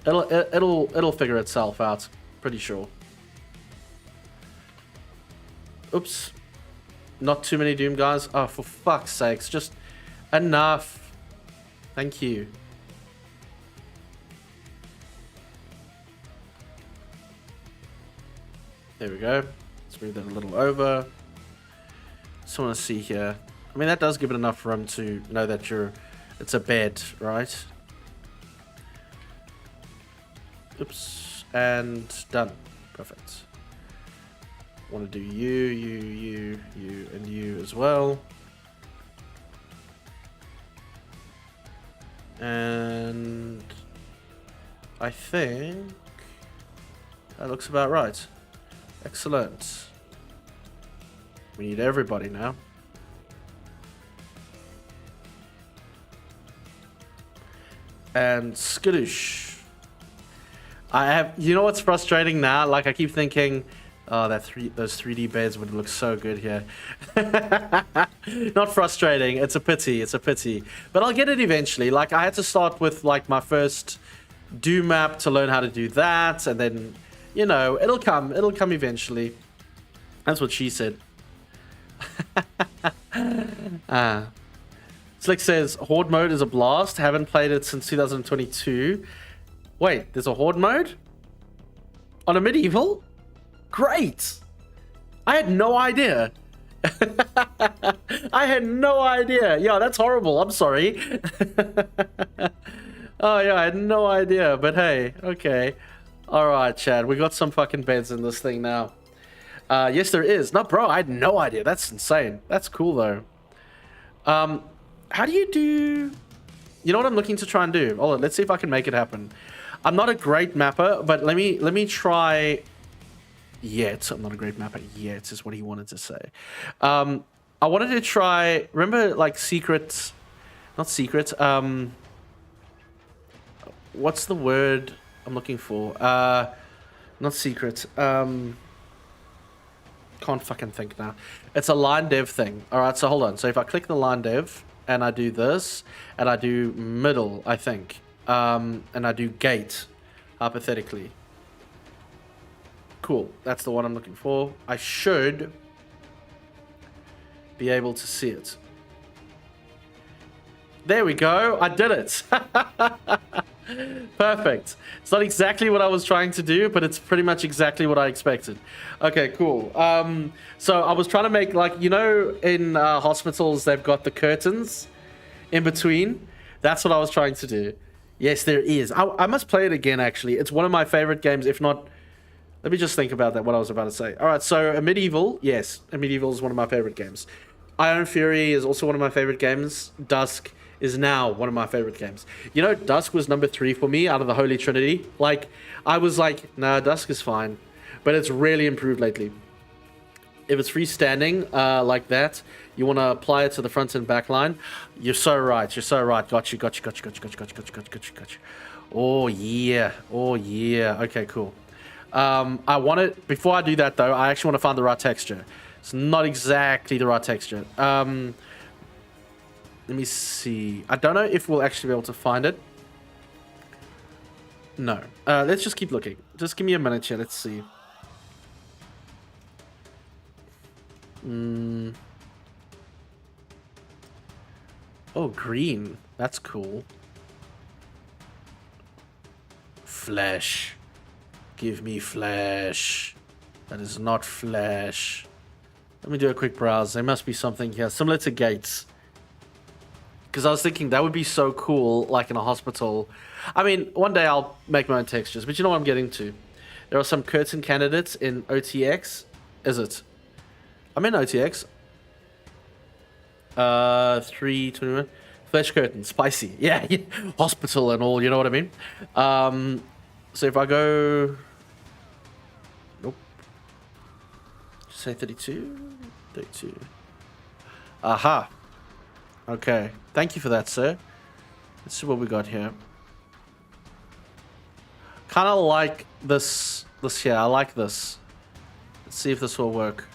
It'll figure itself out. Pretty sure. Oops. Not too many Doom guys. Oh, for fuck's sakes. Just enough. Thank you. There we go. Let's move that a little over. Just want to see here. I mean, that does give it enough room to know that it's a bed, right? Oops. And done. Perfect. Want to do you, and you as well. And I think that looks about right. Excellent. We need everybody now. And skadoosh. I have, you know what's frustrating now? Like I keep thinking, oh, those 3D beds would look so good here. Not frustrating. It's a pity. It's a pity. But I'll get it eventually. Like I had to start with like my first Doom map to learn how to do that, and then, you know, it'll come. It'll come eventually. That's what she said. Slick says, Horde mode is a blast. Haven't played it since 2022. Wait, there's a Horde mode? On a medieval? Great! I had no idea. I had no idea. Yeah, that's horrible. I'm sorry. Oh, yeah, I had no idea. But hey, okay. Alright, Chad. We got some fucking beds in this thing now. Yes, there is. No, bro, I had no idea. That's insane. That's cool, though. How do you do... You know what I'm looking to try and do? Oh, let's see if I can make it happen. I'm not a great mapper, but let me try... Yet. I'm not a great mapper yet, is what he wanted to say. I wanted to try... Remember, like, secret... Not secret. What's the word I'm looking for? Not secret. Can't fucking think now. It's a line dev thing. Alright, so hold on. So if I click the line dev, and I do this, and I do middle, I think. And I do gate, hypothetically. Cool. That's the one I'm looking for. I should be able to see it. There we go. I did it. Perfect. It's not exactly what I was trying to do, but it's pretty much exactly what I expected. Okay, cool. So I was trying to make, like, you know, in hospitals, they've got the curtains in between. That's what I was trying to do. Yes, there is. I must play it again, actually. It's one of my favorite games, if not... Let me just think about that, what I was about to say. All right, so a Medieval. Yes, a Medieval is one of my favorite games. Iron Fury is also one of my favorite games. Dusk is now one of my favorite games. You know, Dusk was number 3 for me out of the Holy Trinity. Like, I was like, nah, Dusk is fine. But it's really improved lately. If it's freestanding like that, you want to apply it to the front and back line. You're so right. You're so right. Got you. Oh, yeah. Oh, yeah. Okay, cool. I want it... Before I do that, though, I actually want to find the right texture. It's not exactly the right texture. Let me see. I don't know if we'll actually be able to find it. No. Let's just keep looking. Just give me a minute here. Let's see. Oh, green. That's cool. Flesh. Give me flesh. That is not flesh. Let me do a quick browse. There must be something here. Similar to gates. Because I was thinking that would be so cool, like in a hospital. I mean, one day I'll make my own textures. But you know what I'm getting to? There are some curtain candidates in OTX. Is it? I'm in OTX. 321. Flesh curtain. Spicy. Yeah, yeah. Hospital and all. You know what I mean? So if I go... Nope. Say 32? 32. Aha. Okay. Thank you for that, sir. Let's see what we got here. Kind of like this here. I like this. Let's see if this will work.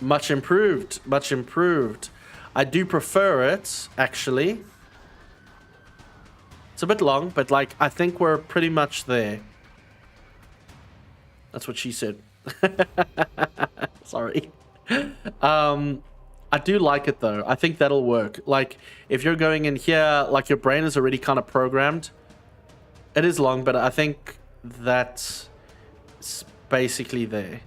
Much improved. Much improved. I do prefer it, actually. It's a bit long, but, like, I think we're pretty much there. That's what she said. Sorry. I do like it, though. I think that'll work. Like, if you're going in here, like, your brain is already kind of programmed. It is long, but I think that's basically there.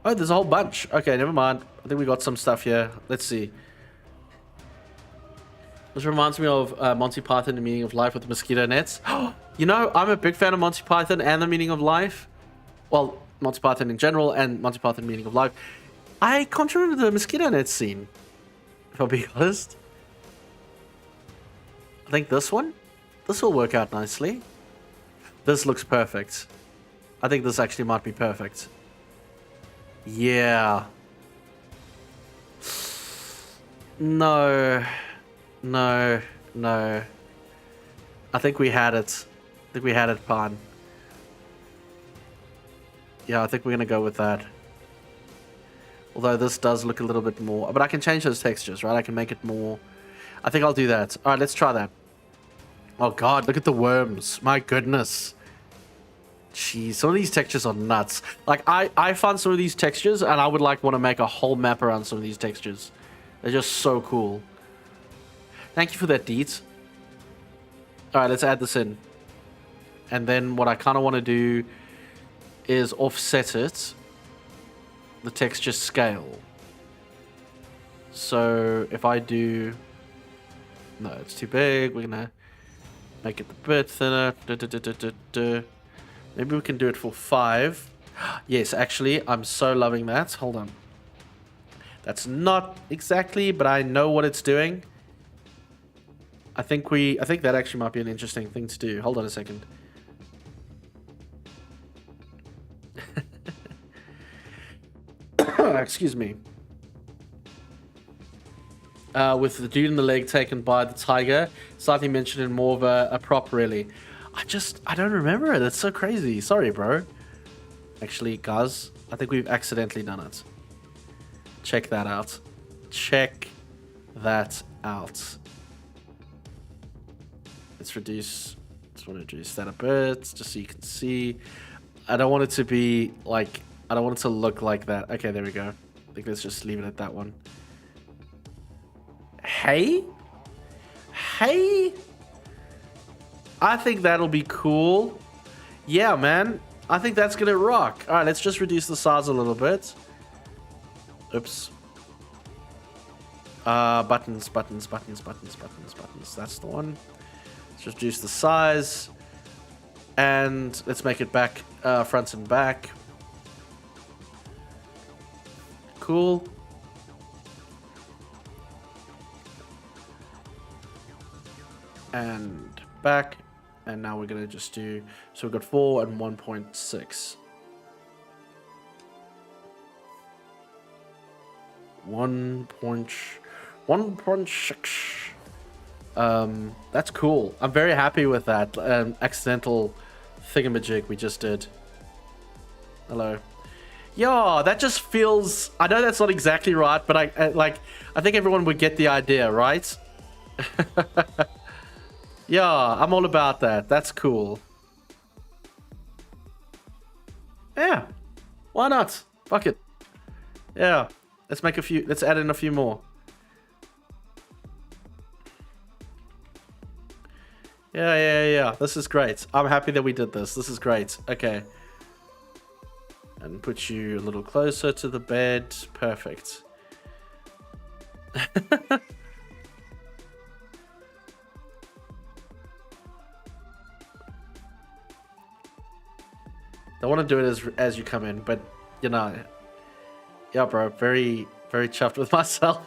Oh, there's a whole bunch. Okay, never mind. I think we got some stuff here. Let's see. This reminds me of Monty Python, The Meaning of Life with the mosquito nets. You know, I'm a big fan of Monty Python and The Meaning of Life. Well, Monty Python in general and Monty Python, Meaning of Life. I can't remember the mosquito net scene, if I'll be honest. I think this one? This will work out nicely. This looks perfect. I think this actually might be perfect. Yeah. No. No. No. I think we had it. I think we had it, Pan. Yeah, I think we're going to go with that. Although this does look a little bit more... But I can change those textures, right? I can make it more... I think I'll do that. Alright, let's try that. Oh god, look at the worms. My goodness. Jeez, some of these textures are nuts. Like, I found some of these textures, and I would, like, want to make a whole map around some of these textures. They're just so cool. Thank you for that, Deets. Alright, let's add this in. And then what I kind of want to do is offset it. The texture scale. So, if I do... No, it's too big. We're going to make it a bit thinner. Maybe we can do it for 5. Yes, actually, I'm so loving that. Hold on. That's not exactly, but I know what it's doing. I think that actually might be an interesting thing to do. Hold on a second. Excuse me. With the dude in the leg taken by the tiger, slightly mentioned in more of a prop, really. I don't remember it. It's so crazy. Sorry, bro. Actually, guys, I think we've accidentally done it. Check that out. Check that out. Let's reduce... Just want to reduce that a bit, just so you can see. I don't want it to be, like, I don't want it to look like that. Okay, there we go. I think let's just leave it at that one. Hey? Hey? I think that'll be cool. Yeah, man. I think that's gonna rock. Alright, let's just reduce the size a little bit. Oops. Buttons. That's the one. Let's just reduce the size. And let's make it back, front and back. Cool. And back. And now we're going to just do... So we've got 4 and 1.6. 1.6. That's cool. I'm very happy with that accidental thingamajig we just did. Hello. Yeah, that just feels... I know that's not exactly right, but I think everyone would get the idea, right? Yeah, I'm all about that. That's cool. Yeah. Why not? Fuck it. Yeah. Let's make a few... Let's add in a few more. Yeah. This is great. I'm happy that we did this. This is great. Okay. And put you a little closer to the bed. Perfect. I want to do it as you come in, but you know, yeah, bro, very chuffed with myself.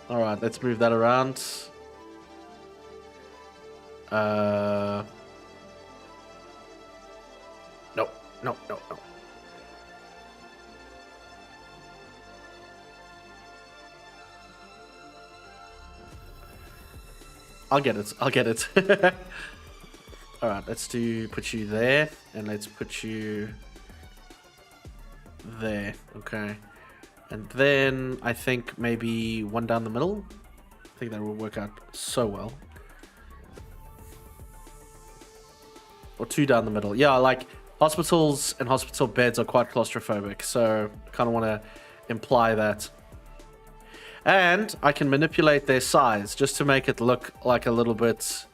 All right, let's move that around. No. I'll get it. All right, let's put you there, and let's put you there. Okay, and then I think maybe one down the middle. I think that will work out so well. Or 2 down the middle. Yeah, like hospitals and hospital beds are quite claustrophobic, so I kind of want to imply that. And I can manipulate their size just to make it look like a little bit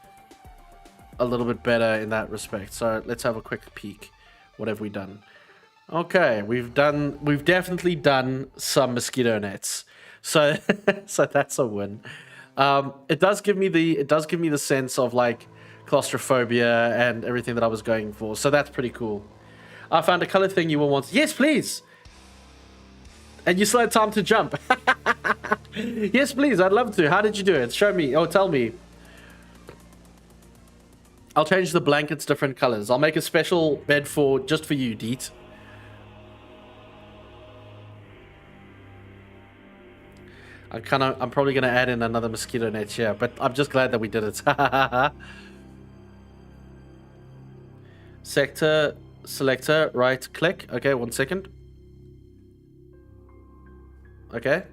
better in that respect. So let's have a quick peek. What have we done? Okay, we've definitely done some mosquito nets. So so that's a win. It does give me the sense of like claustrophobia and everything that I was going for. So that's pretty cool. I found a color thing you will want. Yes, please. And you still had time to jump. Yes, please. I'd love to. How did you do it? Show me. Oh, tell me. I'll change the blankets different colors. I'll make a special bed just for you, Deet. I'm probably gonna add in another mosquito net here, but I'm just glad that we did it. Sector selector, right click. Okay, 1 second. Okay.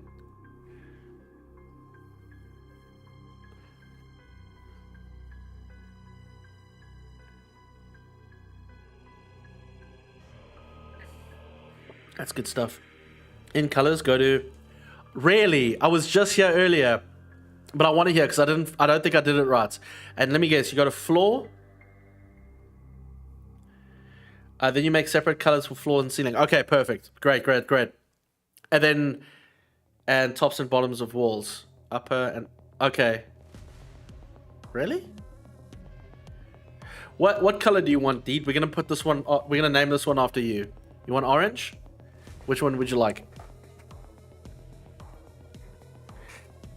That's good stuff. In colors, go to... Really? I was just here earlier, but I want to hear because I don't think I did it right. And let me guess, you go to floor. Then you make separate colors for floor and ceiling. Okay, perfect. Great. And then tops and bottoms of walls. Upper and... Okay. Really? What color do you want, Deed? We're gonna put this one... We're gonna name this one after you. You want orange? Which one would you like?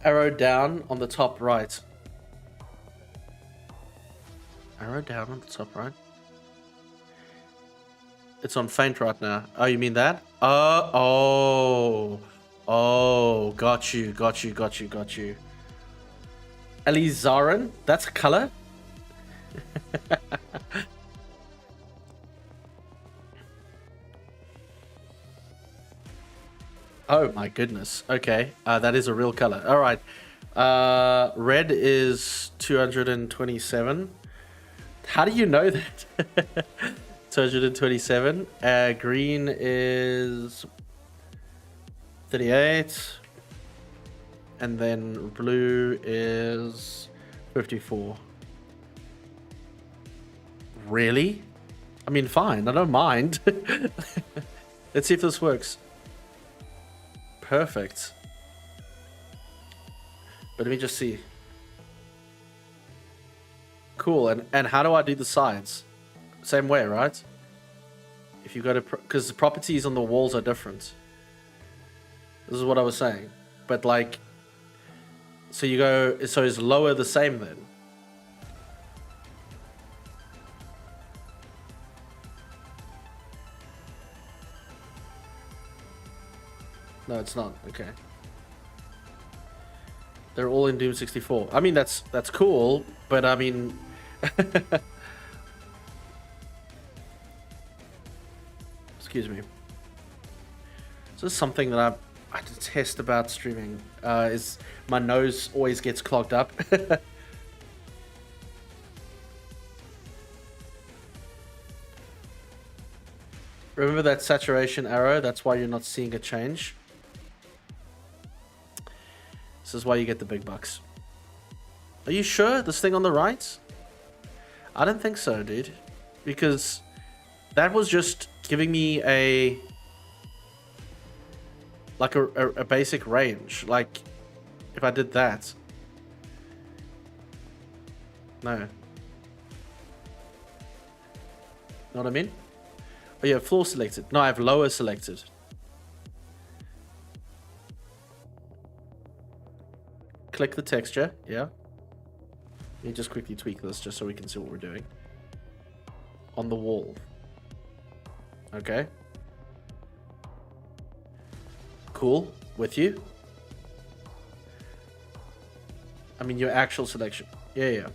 Arrow down on the top right. Arrow down on the top right. It's on faint right now. Oh, you mean that? Oh, got you. Alizarin? That's a color? Oh my goodness. Okay, that is a real color. All right. Red is 227. How do you know that? 227. Green is 38. And then blue is 54. Really? I mean, fine. I don't mind. Let's see if this works. Perfect. But let me just see. Cool. And how do I do the sides? Same way, right? If you go to... Because the properties on the walls are different. This is what I was saying. But like... So you go... So is lower the same then? No, it's not. Okay. They're all in Doom 64. I mean, that's cool, but I mean... Excuse me. So this is something that I detest about streaming, is my nose always gets clogged up. Remember that saturation arrow? That's why you're not seeing a change. This is why you get the big bucks. Are you sure? This thing on the right? I don't think so, dude. Because that was just giving me a... Like a basic range. Like, if I did that. No. Know what I mean? Oh, you have floor selected. No, I have lower selected. Click the texture. Yeah. Let me just quickly tweak this just so we can see what we're doing. On the wall. Okay. Cool. With you. I mean, your actual selection. Yeah, yeah.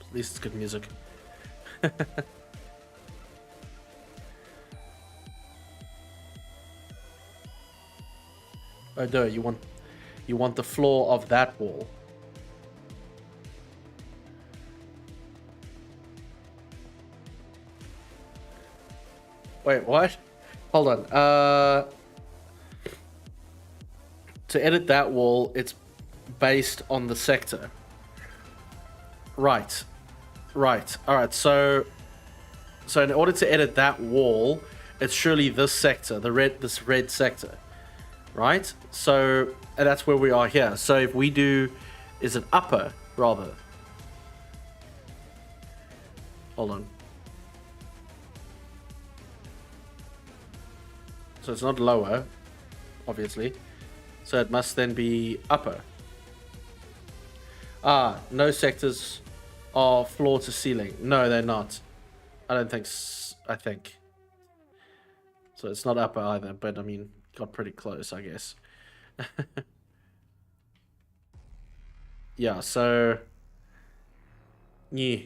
At least it's good music. Oh no, you want the floor of that wall. Wait, what? Hold on. To edit that wall, it's based on the sector. Right. Right. Alright, so in order to edit that wall, it's surely this sector, this red sector. Right? So, and that's where we are here. So if we do, is it upper, rather? Hold on. So it's not lower, obviously. So it must then be upper. Ah, no sectors are floor to ceiling. No, they're not. I don't think. I think. So it's not upper either, but I mean, got pretty close, I guess. Yeah. So. Yeah,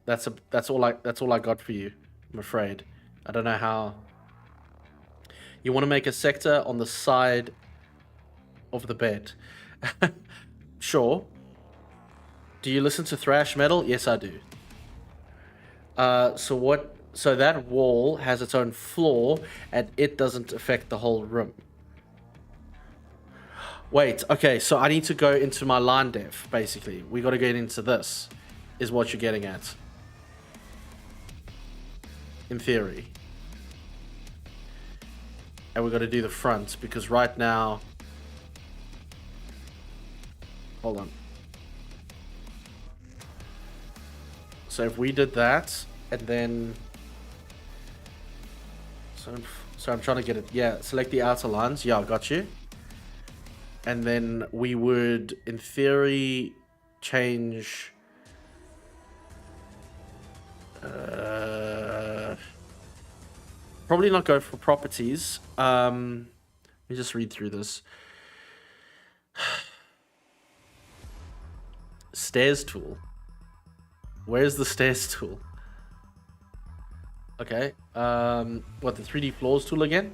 that's all I got for you. I'm afraid. I don't know how. You want to make a sector on the side of the bed. Sure. Do you listen to thrash metal? Yes, I do. So that wall has its own floor, and it doesn't affect the whole room. Wait, okay, so I need to go into my line dev, basically. We got to get into this, is what you're getting at. In theory. And we got to do the front, because right now... Hold on. So if we did that, and then... So I'm trying to get it... Yeah, select the outer lines. Yeah, I got you. And then we would, in theory, change... probably not go for properties. Let me just read through this. Stairs tool. Where's the stairs tool? Okay. What, the 3D floors tool again?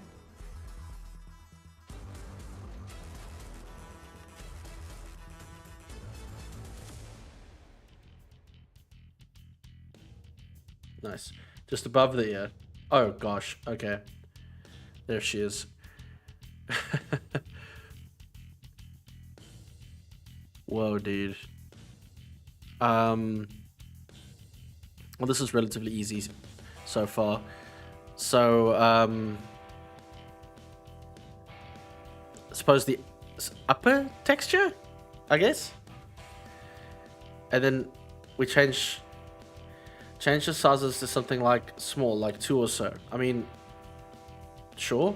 Nice. Just above the ear. Oh, gosh. Okay. There she is. Whoa, dude. Well, this is relatively easy so far. So, I suppose the upper texture, I guess. And then we change the sizes to something like small, like 2 or so. I mean, sure.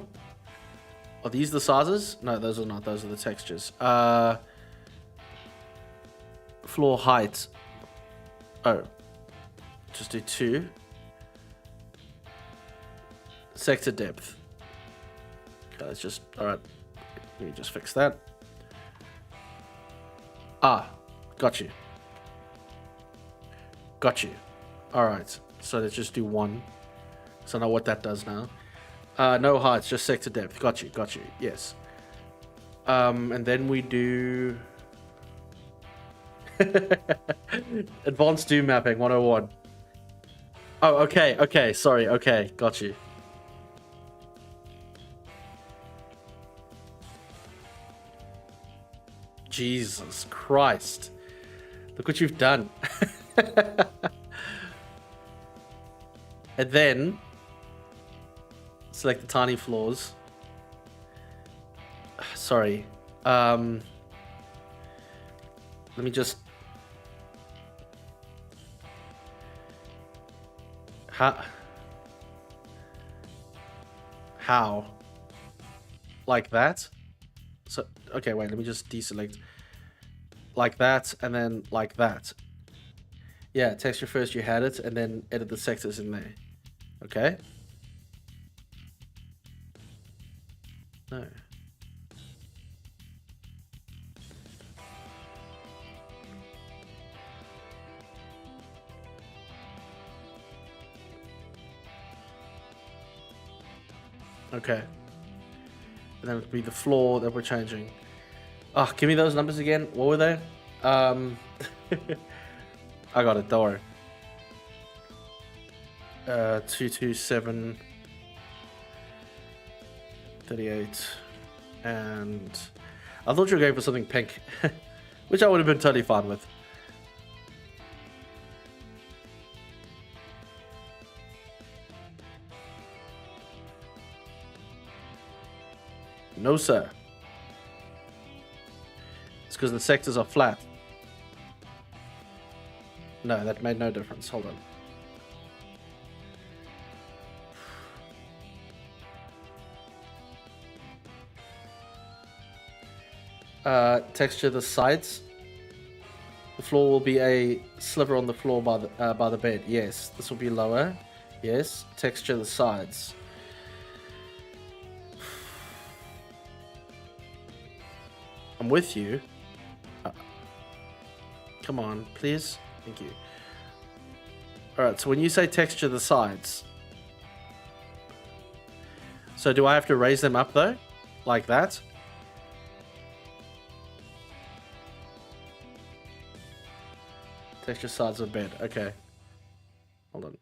Are these the sizes? No, those are not. Those are the textures. Floor height. Oh. Just do 2. Sector depth. Okay, let's just... Alright. Let me just fix that. Ah. Got you. Got you. Alright. So let's just do 1. So I know what that does now. No heights, just sector depth. Got you. Got you. Yes. And then we do... Advanced Doom Mapping 101. Oh, okay, okay, sorry, okay, got you. Jesus Christ. Look what you've done. And then select the tiny floors. Sorry. Let me just... How? Like that? So, okay, wait, let me just deselect. Like that, and then like that. Yeah, texture first, you had it, and then edit the sectors in there. Okay? No. Okay. And then it would be the floor that we're changing. Oh, give me those numbers again. What were they? I got it, don't worry. 227 38 and I thought you were going for something pink, which I would have been totally fine with. No, sir. It's because the sectors are flat. No, that made no difference. Hold on. Texture the sides. The floor will be a sliver on the floor by the bed. Yes, this will be lower. Yes, texture the sides. I'm with you. Come on, please. Thank you. Alright, so when you say texture the sides, so do I have to raise them up though? Like that? Texture sides of bed. Okay. Hold on.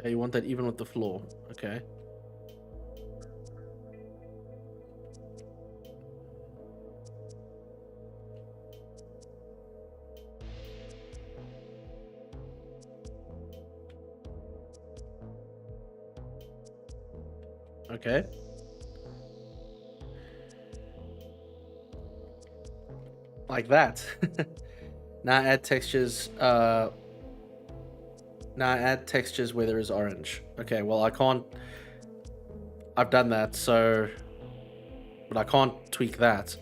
Yeah, you want that even with the floor. Okay. Okay. Like that. Now add textures. Now add textures where there is orange. Okay, well I can't... I've done that, so... But I can't tweak that.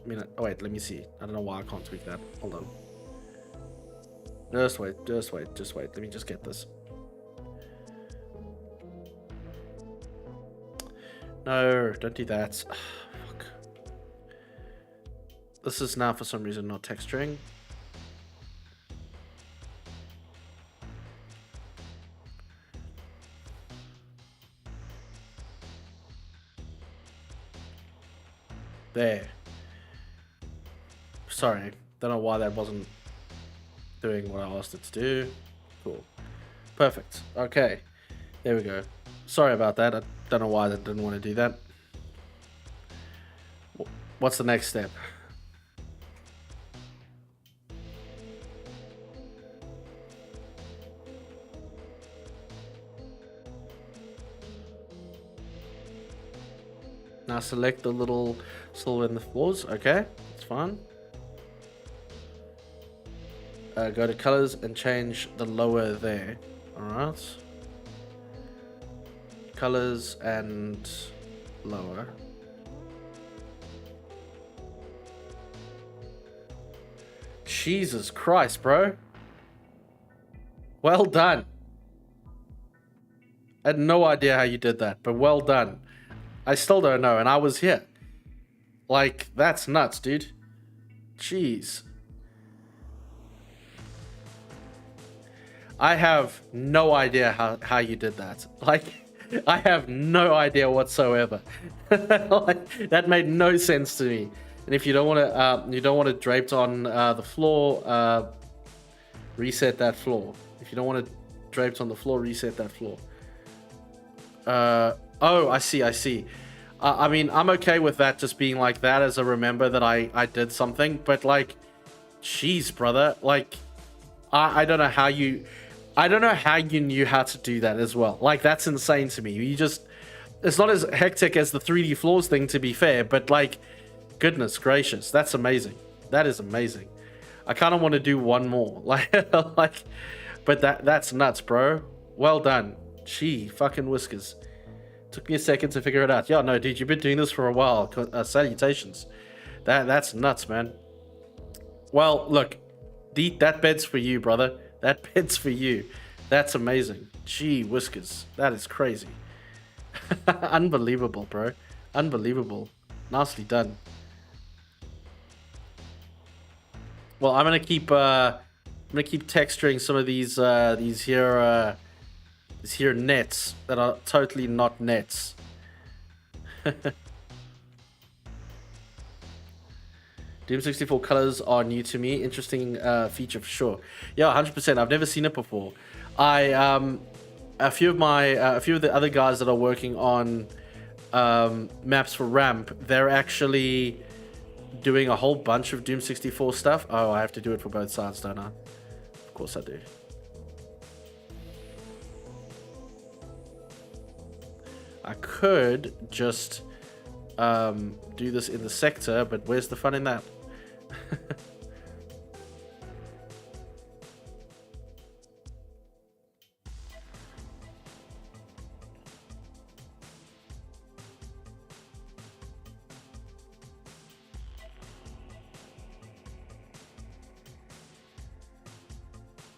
I mean, oh wait, let me see. I don't know why I can't tweak that. Hold on. Just wait. Let me just get this. No, don't do that. Fuck. This is now for some reason not texturing. There. Sorry. Don't know why that wasn't doing what I asked it to do. Cool. Perfect. Okay. There we go. Sorry about that. I don't know why I didn't want to do that. What's the next step? Now select the little silver in the floors. Okay, that's fine. Go to colors and change the lower there. Alright. Colors and lower. Jesus Christ, bro. Well done. I had no idea how you did that, but well done. I still don't know, and I was here. Like, that's nuts, dude. Jeez. I have no idea how you did that. Like, I have no idea whatsoever. Like, that made no sense to me. And if you don't want it draped on the floor, reset that floor. If you don't want it draped on the floor, reset that floor. Oh, I see. I mean, I'm okay with that just being like that as a remember that I did something. But like, jeez, brother. Like, I don't know how you... I don't know how you knew how to do that as well. Like, that's insane to me. You just... It's not as hectic as the 3D floors thing, to be fair. But like, goodness gracious. That's amazing. That is amazing. I kind of want to do one more. Like, but that's nuts, bro. Well done. Gee, fucking whiskers. Took me a second to figure it out. Yeah, no, dude, you've been doing this for a while. Salutations. That's nuts, man. Well, look, that bed's for you, brother. That bed's for you. That's amazing. Gee, whiskers. That is crazy. Unbelievable, bro. Unbelievable. Nicely done. Well, I'm gonna keep texturing some of these here nets that are totally not nets. Doom 64 colors are new to me. Interesting feature for sure. Yeah, 100%. I've never seen it before. A few of the other guys that are working on maps for Ramp, they're actually doing a whole bunch of Doom 64 stuff. Oh, I have to do it for both sides, don't I? Of course I do. I could just do this in the sector, but where's the fun in that?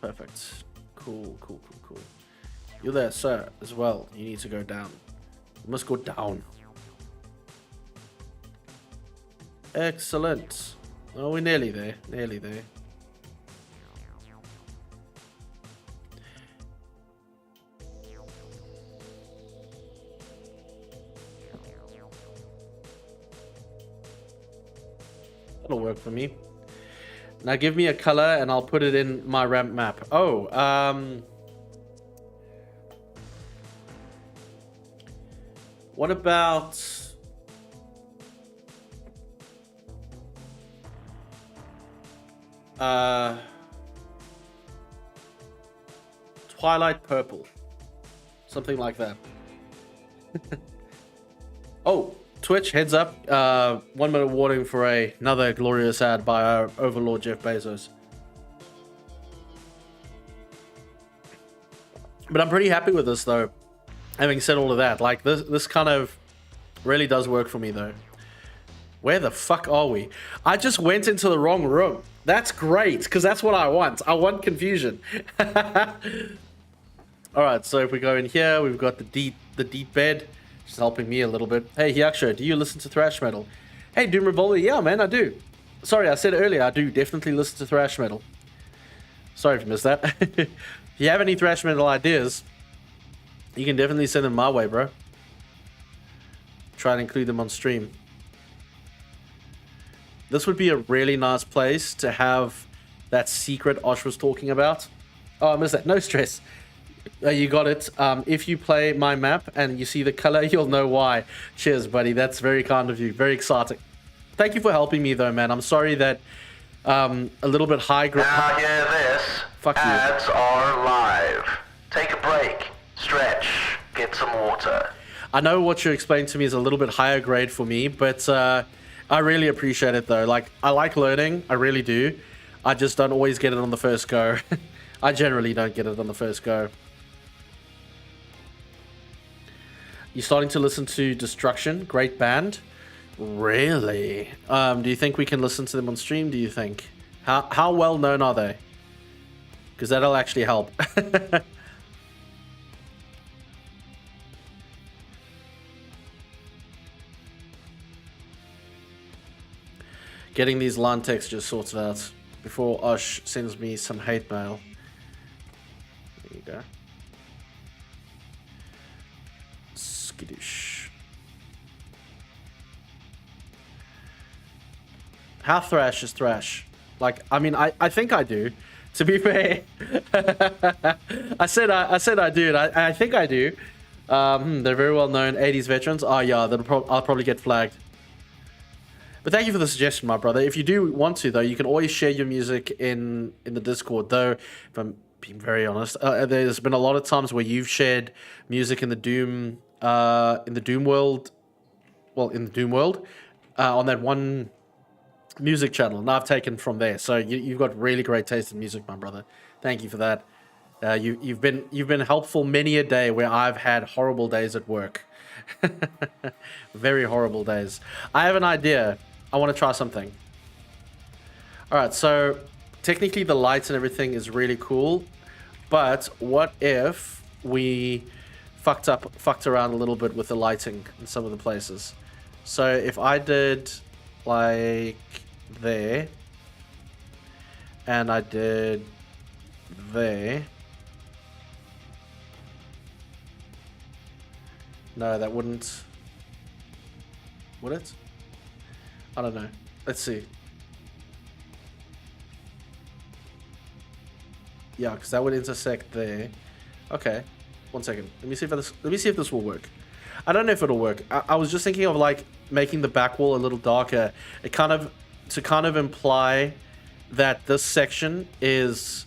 Perfect. Cool. You're there, sir, as well. You need to go down. You must go down. Excellent. Oh, we're nearly there. Nearly there. That'll work for me. Now give me a color and I'll put it in my ramp map. Oh, what about Twilight Purple? Something like that. Oh, Twitch, heads up. 1 minute warning for another glorious ad by our overlord Jeff Bezos. But I'm pretty happy with this though. Having said all of that, like this kind of really does work for me though. Where the fuck are we? I just went into the wrong room. That's great, because that's what I want. I want confusion. Alright, so if we go in here, we've got the deep bed. Just helping me a little bit. Hey, Hyacsho, do you listen to thrash metal? Hey, Doom Revolver, yeah, man, I do. Sorry, I said earlier, I do definitely listen to thrash metal. Sorry if you missed that. If you have any thrash metal ideas, you can definitely send them my way, bro. Try and include them on stream. this would be a really nice place to have that secret Osh was talking about. Oh, I missed that. No stress. You got it. If you play my map and you see the color, you'll know why. Cheers, buddy. That's very kind of you. Very exciting. Thank you for helping me, though, man. I'm sorry that a little bit high grade. Now hear this. Fuck you. Ads are live. Take a break. Stretch. Get some water. I know what you explained to me is a little bit higher grade for me, but I really appreciate it, though. Like, I like learning. I really do. I just don't always get it on the first go. I generally don't get it on the first go. You're starting to listen to Destruction. Great band. Really? Do you think we can listen to them on stream, do you think? How well known are they? Because that'll actually help. Getting these line textures sorted out before Osh sends me some hate mail. There you go. Skidoosh. How thrash is thrash? Like, I mean, I think I do. To be fair, I said I do. And I think I do. They're very well known 80s veterans. Oh yeah, I'll probably get flagged. But thank you for the suggestion, my brother. If you do want to, though, you can always share your music in the Discord. Though, if I'm being very honest, there's been a lot of times where you've shared music in the Doom world, on that one music channel, and I've taken from there. So you've got really great taste in music, my brother. Thank you for that. You've been helpful many a day where I've had horrible days at work. Very horrible days. I have an idea. I want to try something. Alright, so technically the lights and everything is really cool, but what if we fucked around a little bit with the lighting in some of the places? So if I did like there, and I did there. No, that wouldn't. Would it? I don't know. Let's see. Yeah, because that would intersect there. Okay, 1 second. Let me see if this will work. I don't know if it'll work. I was just thinking of like making the back wall a little darker. It kind of imply that this section is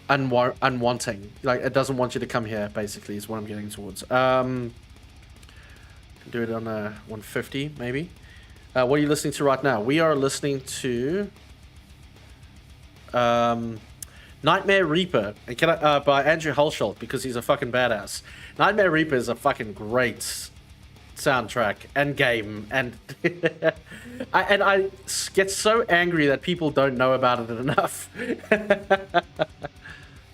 unwanting. Like, it doesn't want you to come here, basically, is what I'm getting towards. Do it on a 150, maybe. What are you listening to right now? We are listening to Nightmare Reaper, and by Andrew Hulshult, because he's a fucking badass. Nightmare Reaper is a fucking great soundtrack and game, and I get so angry that people don't know about it enough.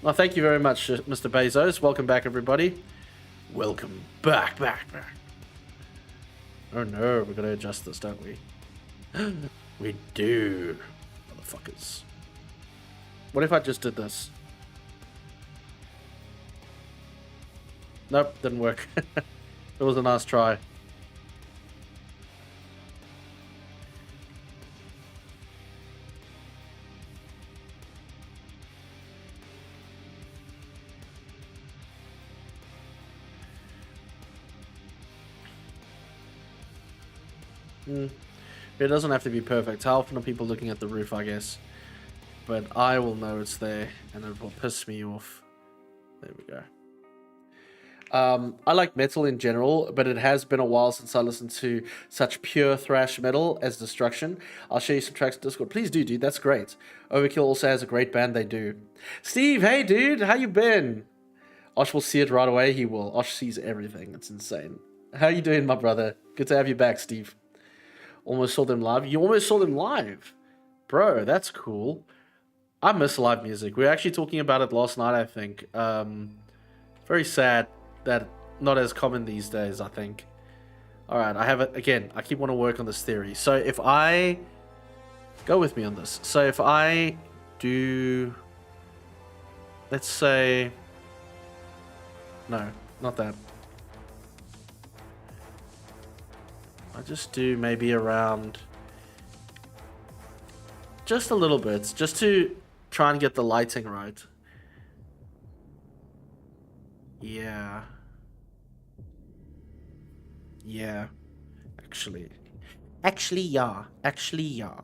Well, thank you very much, Mr. Bezos. Welcome back, everybody. Welcome back. Oh no, we're gonna adjust this, don't we? We do, motherfuckers. What if I just did this? Nope, didn't work. It was a nice try. It doesn't have to be perfect. How often are people looking at the roof, I guess? But I will know it's there, and it will piss me off. There we go. I like metal in general, but it has been a while since I listened to such pure thrash metal as Destruction. I'll show you some tracks in Discord. Please do, dude. That's great. Overkill also has a great band. They do. Steve, hey, dude. How you been? Osh will see it right away. He will. Osh sees everything. It's insane. How you doing, my brother? Good to have you back, Steve. Almost saw them live. You almost saw them live? Bro, that's cool. I miss live music. We were actually talking about it last night, I think. Very sad that not as common these days, I think. Alright, I have it again. I keep wanting to work on this theory. So if I go with me on this. So if I do, let's say, no, not that. I just do maybe around Just a little bit, just to try and get the lighting right. Yeah. Yeah. Actually, ja. Actually, ja.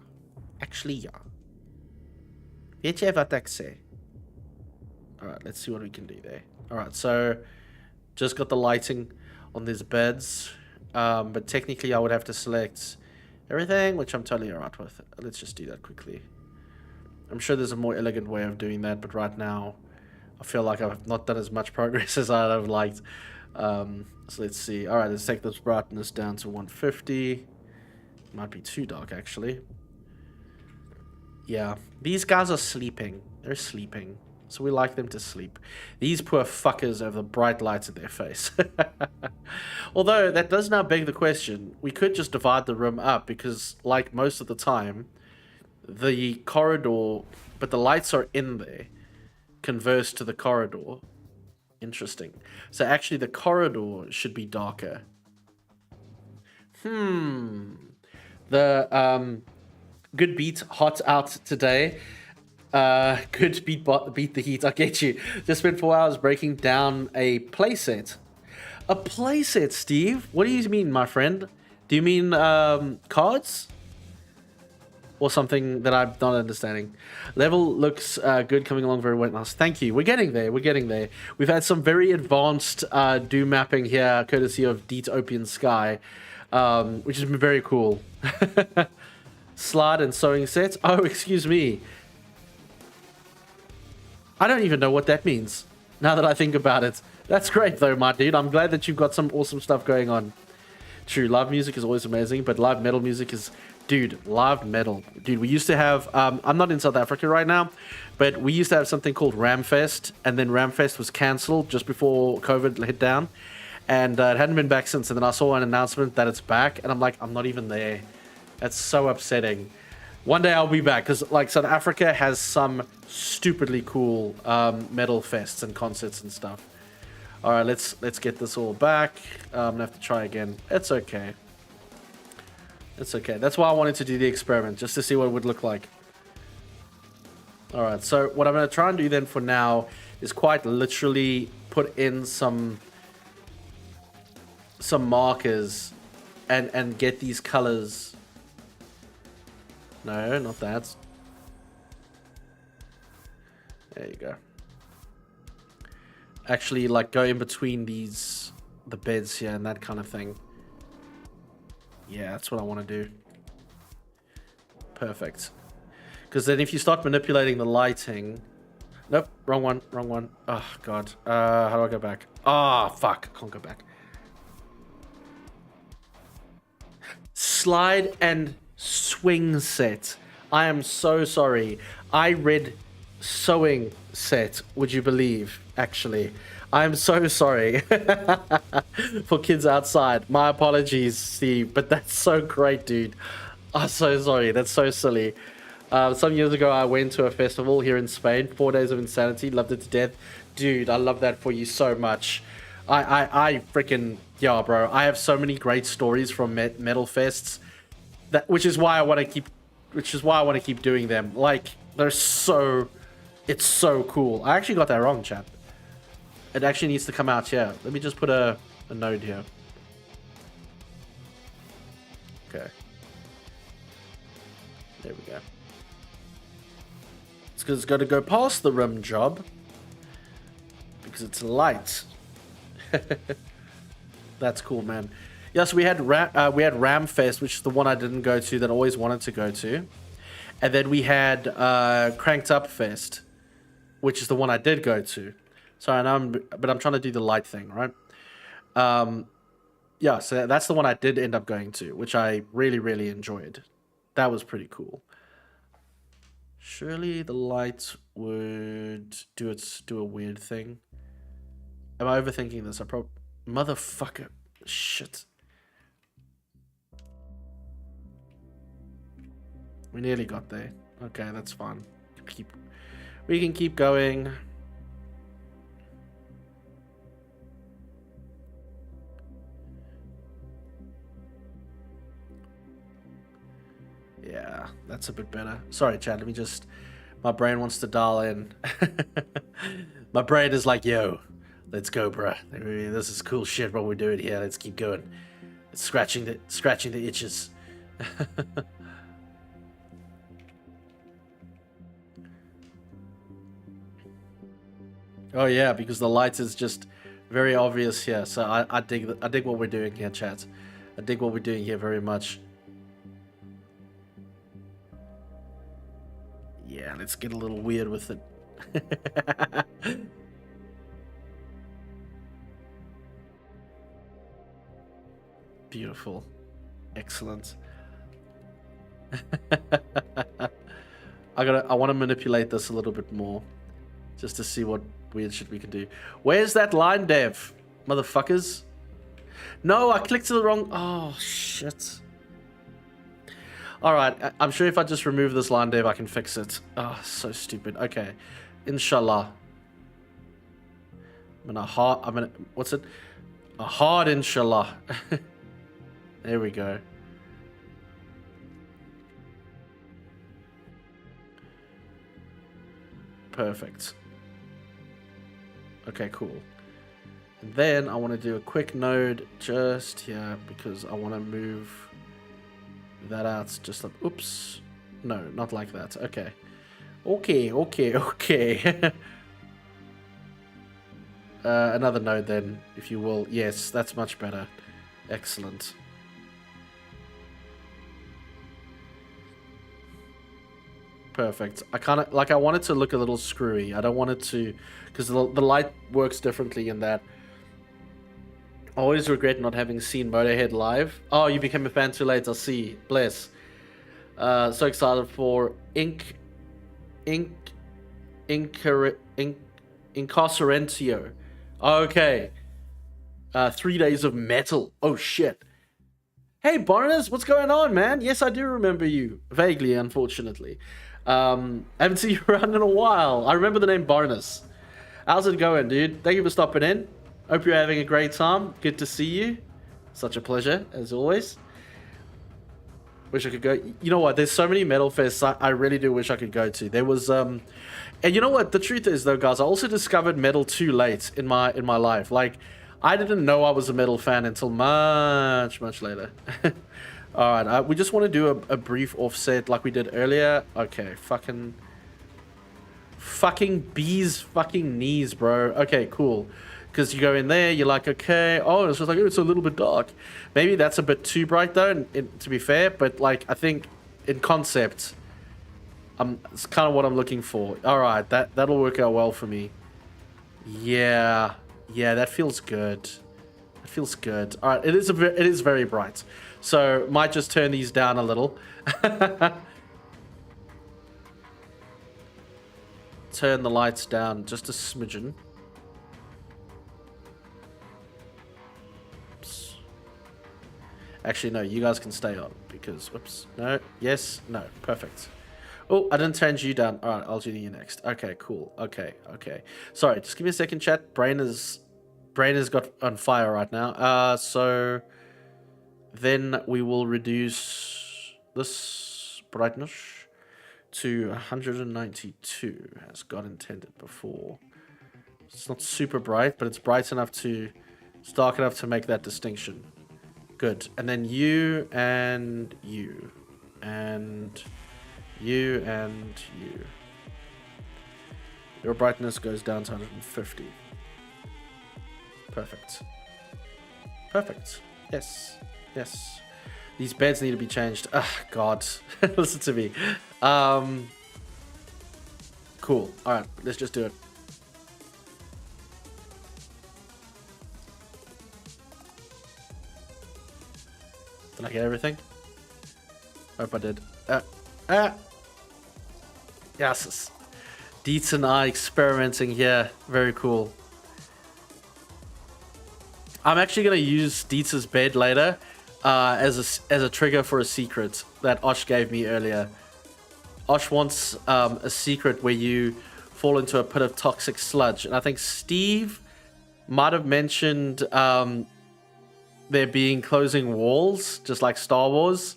Weet jy wat ek sê? Alright, let's see what we can do there. Alright, so just got the lighting on these beds. But technically I would have to select everything, which I'm totally alright with. Let's just do that quickly. I'm sure there's a more elegant way of doing that, but right now I feel like I've not done as much progress as I'd have liked. So let's see. Alright, let's take this brightness down to 150. Might be too dark, actually. Yeah, these guys are sleeping. They're sleeping. So we like them to sleep. These poor fuckers have the bright lights in their face. Although, that does now beg the question. We could just divide the room up because, like most of the time, the corridor, but the lights are in there, converse to the corridor. Interesting. So actually the corridor should be darker. The good beat hot out today. Good beat the heat. I get you. Just spent 4 hours breaking down a playset. A playset, Steve? What do you mean, my friend? Do you mean cards? Or something that I'm not understanding. Level looks good, coming along very well. Nice. Thank you. We're getting there. We're getting there. We've had some very advanced Doom mapping here, courtesy of Deetopian Sky, which has been very cool. Slide and sewing set. Oh, excuse me. I don't even know what that means, now that I think about it. That's great, though, my dude. I'm glad that you've got some awesome stuff going on. True, live music is always amazing, but live metal music is... Dude, live metal. Dude, we used to have... I'm not in South Africa right now, but we used to have something called Ramfest, and then Ramfest was cancelled just before COVID hit down, and it hadn't been back since, and then I saw an announcement that it's back, and I'm like, I'm not even there. That's so upsetting. One day I'll be back, because like South Africa has some stupidly cool metal fests and concerts and stuff. All right, let's get this all back. I'm gonna have to try again. It's okay. It's okay. That's why I wanted to do the experiment, just to see what it would look like. All right, so what I'm gonna try and do then for now is quite literally put in some markers and get these colors. No, not that. There you go. Actually, like, go in between the beds here and that kind of thing. Yeah, that's what I want to do. Perfect. Because then if you start manipulating the lighting... Nope, wrong one, wrong one. Oh, God. How do I go back? Ah, fuck. I can't go back. Slide and swing set. I am so sorry. I read sewing set, would you believe, actually. I'm so sorry for kids outside. My apologies, Steve, but that's so great, dude. I'm so sorry. That's so silly. Some years ago, I went to a festival here in Spain, 4 Days of Insanity, loved it to death. Dude, I love that for you so much. I freaking, yeah, bro. I have so many great stories from metal fests, which is why I want to keep doing them. Like, it's so cool. I actually got that wrong, chat. It actually needs to come out here. Let me just put a node here. Okay. There we go. It's because it's got to go past the rim job. Because it's light. That's cool, man. Yeah, so we had Ramfest, which is the one I didn't go to that I always wanted to go to. And then we had Cranked Up Fest, which is the one I did go to. Sorry, but I'm trying to do the light thing, right? Yeah, so that's the one I did end up going to, which I really, really enjoyed. That was pretty cool. Surely the light would do a weird thing. Am I overthinking this? Motherfucker. Shit. We nearly got there. Okay, that's fine. We can keep going. Yeah. Yeah, that's a bit better. Sorry, Chad, let me just... My brain wants to dial in. My brain is like, yo, let's go, bruh. This is cool shit what we're doing here. Let's keep going. It's scratching the itches. Oh yeah, because the light is just very obvious here. So I dig what we're doing here, chat. I dig what we're doing here very much. Yeah, let's get a little weird with it. Beautiful. Excellent. I want to manipulate this a little bit more. Just to see what weird shit we can do. Where's that line, Dev? Motherfuckers. No, I clicked to the wrong... Oh, shit. Alright, I'm sure if I just remove this line, Dev, I can fix it. Oh, so stupid. Okay. Inshallah. What's it? A hard inshallah. There we go. Perfect. Okay, cool. And then I want to do a quick node just here because I want to move that out just like, oops. No, not like that. Okay. Okay. Another node then, if you will. Yes, that's much better. Excellent. Perfect. I want it to look a little screwy. I don't want it to, because the light works differently in that. I always regret not having seen Motorhead live. Oh, you became a fan too late. I see. Bless. So excited for Incarcerentio. Okay. 3 days of metal. Oh shit. Hey Barnes, what's going on, man? Yes, I do remember you. Vaguely, unfortunately. Haven't seen you around in a while. I remember the name Barnes. How's it going, dude? Thank you for stopping in. Hope you're having a great time. Good to see you. Such a pleasure, as always. Wish I could go. You know what? There's so many metal fests I really do wish I could go to. There was, and you know what? The truth is, though, guys, I also discovered metal too late in my life. Like, I didn't know I was a metal fan until much later. All right, we just want to do a brief offset like we did earlier. Okay, fucking bees, fucking knees, bro. Okay, cool. Because you go in there, you're like, okay, oh, it's just like, oh, it's a little bit dark. Maybe that's a bit too bright though, to be fair. But like, I think in concept, it's kind of what I'm looking for. All right, that'll work out well for me. Yeah, that feels good. It feels good. All right, it is very bright. So might just turn these down a little. Turn the lights down just a smidgen. Oops. Actually, no, you guys can stay on because, whoops, no, yes, no, perfect. Oh, I didn't turn you down. All right, I'll do you next. Okay, cool. Okay. Sorry, just give me a second, chat. Brain has got on fire right now. So then we will reduce this brightness to 192 as God intended before. It's not super bright, but it's bright enough it's dark enough to make that distinction. Good. And then you and you and you and you. Your brightness goes down to 150. Perfect. Yes. These beds need to be changed. Ah, God. Listen to me. Cool. Alright, let's just do it. Did I get everything? Hope I did. Yes. Deets and I experimenting here. Very cool. I'm actually going to use Deets' bed later as a trigger for a secret that Osh gave me earlier. Osh wants a secret where you fall into a pit of toxic sludge. And I think Steve might have mentioned there being closing walls, just like Star Wars.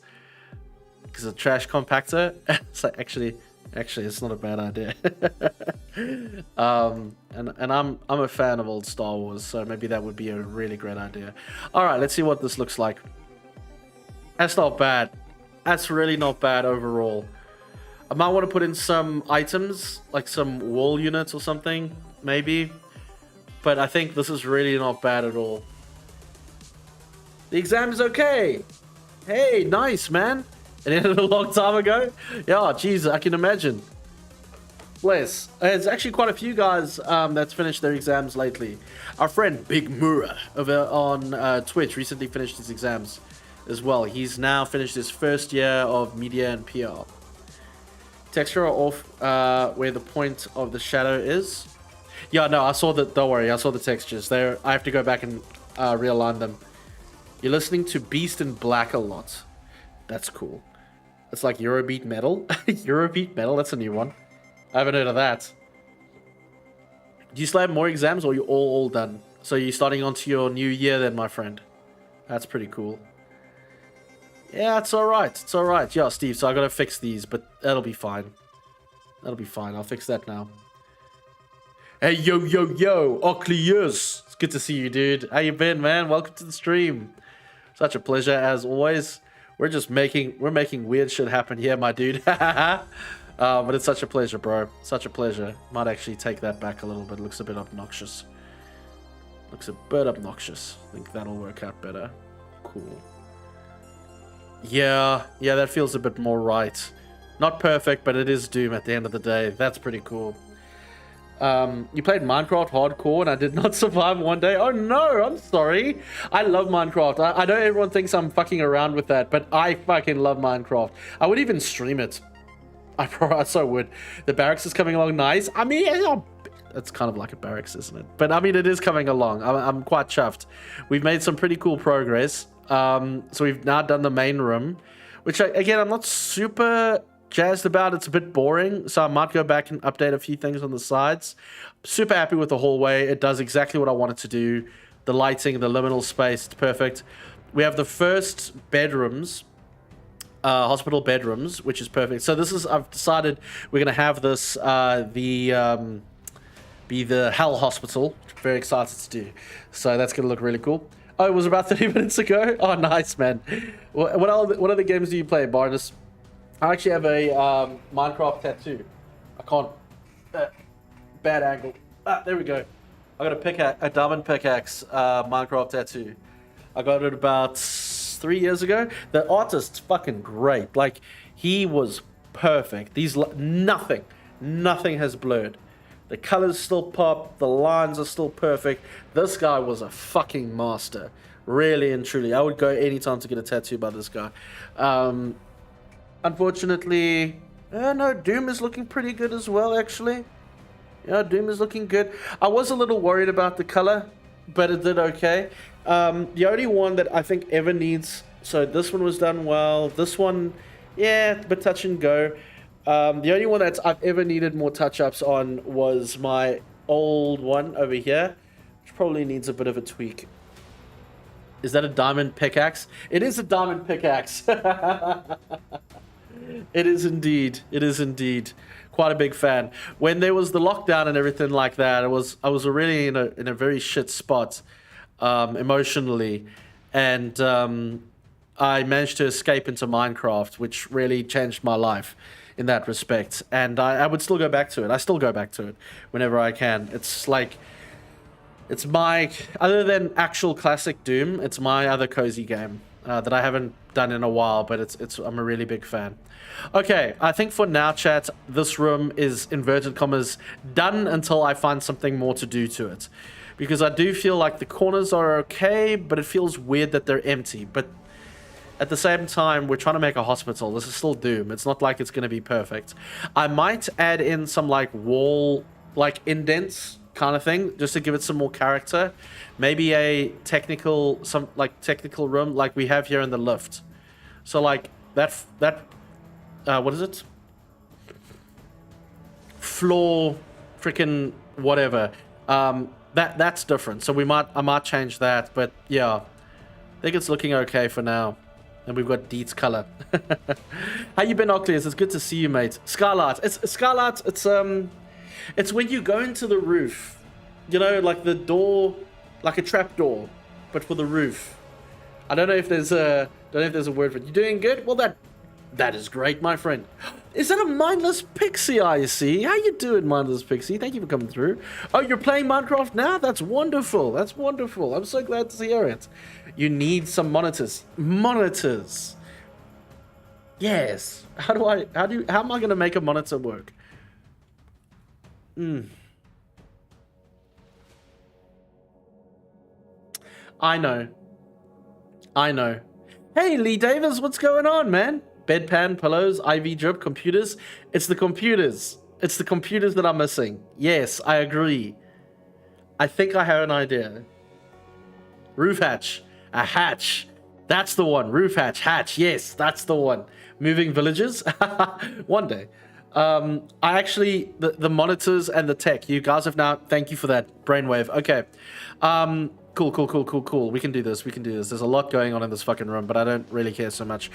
because a trash compactor. It's like actually, it's not a bad idea. And I'm a fan of old Star Wars, so maybe that would be a really great idea. All right, let's see what this looks like. That's not bad. That's really not bad overall. I might want to put in some items, like some wall units or something, maybe. But I think this is really not bad at all. The exam is okay. Hey, nice, man. It ended a long time ago. Yeah, jeez, I can imagine. Bless. There's actually quite a few guys that's finished their exams lately. Our friend Big Mura over on Twitch recently finished his exams as well. He's now finished his first year of media and PR. Texture off where the point of the shadow is. Yeah, no, I saw that. Don't worry, I saw the textures. There, I have to go back and realign them. You're listening to Beast in Black a lot. That's cool. It's like Eurobeat metal. Eurobeat metal. That's a new one. I haven't heard of that. Do you still have more exams, or are you all done? So you're starting onto your new year then, my friend. That's pretty cool. Yeah, it's alright. It's alright. Yeah, Steve, so I gotta fix these, but that'll be fine. That'll be fine. I'll fix that now. Hey, yo, Oclius. It's good to see you, dude. How you been, man? Welcome to the stream. Such a pleasure, as always. We're making weird shit happen here, my dude. But it's such a pleasure, bro. Such a pleasure. Might actually take that back a little bit. Looks a bit obnoxious. Looks a bit obnoxious. I think that'll work out better. Cool. Yeah, that feels a bit more right. Not perfect, but it is Doom at the end of the day. That's pretty cool. You played Minecraft hardcore and I did not survive one day. Oh no, I'm sorry. I love Minecraft. I know everyone thinks I'm fucking around with that, but I fucking love Minecraft. I would even stream it. I so would. The barracks is coming along nice. I mean, it's kind of like a barracks, isn't it? But I mean, it is coming along. I'm quite chuffed. We've made some pretty cool progress. So we've now done the main room, which again, I'm not super jazzed about. It's a bit boring, so I might go back and update a few things on the sides. Super happy with the hallway. It does exactly what I wanted to do. The lighting, the liminal space, it's perfect. We have the first bedrooms, hospital bedrooms, which is perfect. So this is, I've decided we're going to have this be the Hell Hospital, which I'm very excited to do. So that's going to look really cool. Oh, it was about 30 minutes ago? Oh, nice, man. What other games do you play, Barnus? I actually have a Minecraft tattoo. I can't... bad angle. There we go. I got a diamond pickaxe Minecraft tattoo. I got it about 3 years ago. The artist's fucking great. Like, he was perfect. Nothing has blurred. The colors still pop. The lines are still perfect. This guy was a fucking master. Really and truly. I would go anytime to get a tattoo by this guy. Unfortunately, no, Doom is looking pretty good as well, actually. Yeah, Doom is looking good. I was a little worried about the color, but it did okay. The only one that I think ever needs... So this one was done well. This one, yeah, but touch and go. The only one that I've ever needed more touch-ups on was my old one over here, which probably needs a bit of a tweak. Is that a diamond pickaxe? It is a diamond pickaxe. It is indeed. It is indeed. Quite a big fan. When there was the lockdown and everything like that, I was really in a very shit spot emotionally, and I managed to escape into Minecraft, which really changed my life in that respect. And I would still go back to it. I still go back to it whenever I can. It's like, it's my, other than actual classic Doom, it's my other cozy game that I haven't done in a while, but I'm a really big fan. Okay, I think for now, chat, this room is, inverted commas, done until I find something more to do to it. Because I do feel like the corners are okay, but it feels weird that they're empty. But at the same time, we're trying to make a hospital. This is still Doom. It's not like it's going to be perfect. I might add in some like wall, like indents kind of thing, just to give it some more character. Maybe a technical room like we have here in the lift. So like that what is it? Floor, freaking whatever. That's different. So I might change that. But yeah, I think it's looking okay for now. And we've got Deet's color. How you been, Oculus? It's good to see you, mate. Skylight. Skylight. It's when you go into the roof. You know, like the door, like a trap door, but for the roof. I don't know if there's a word for it. You doing good? Well, that is great, my friend. Is that a mindless pixie I see? How you doing, mindless pixie? Thank you for coming through. Oh, you're playing Minecraft now? That's wonderful. That's wonderful. I'm so glad to hear it. You need some monitors. Monitors. Yes. How am I gonna make a monitor work? I know. Hey, Lee Davis, what's going on, man? Bedpan, pillows, IV drip, computers. It's the computers. It's the computers that are missing. Yes, I agree. I think I have an idea. Roof hatch. A hatch. That's the one. Roof hatch. Yes, that's the one. Moving villages. One day. I actually, the monitors and the tech, you guys have now, thank you for that, brainwave. Okay. Cool. We can do this. There's a lot going on in this fucking room, but I don't really care so much.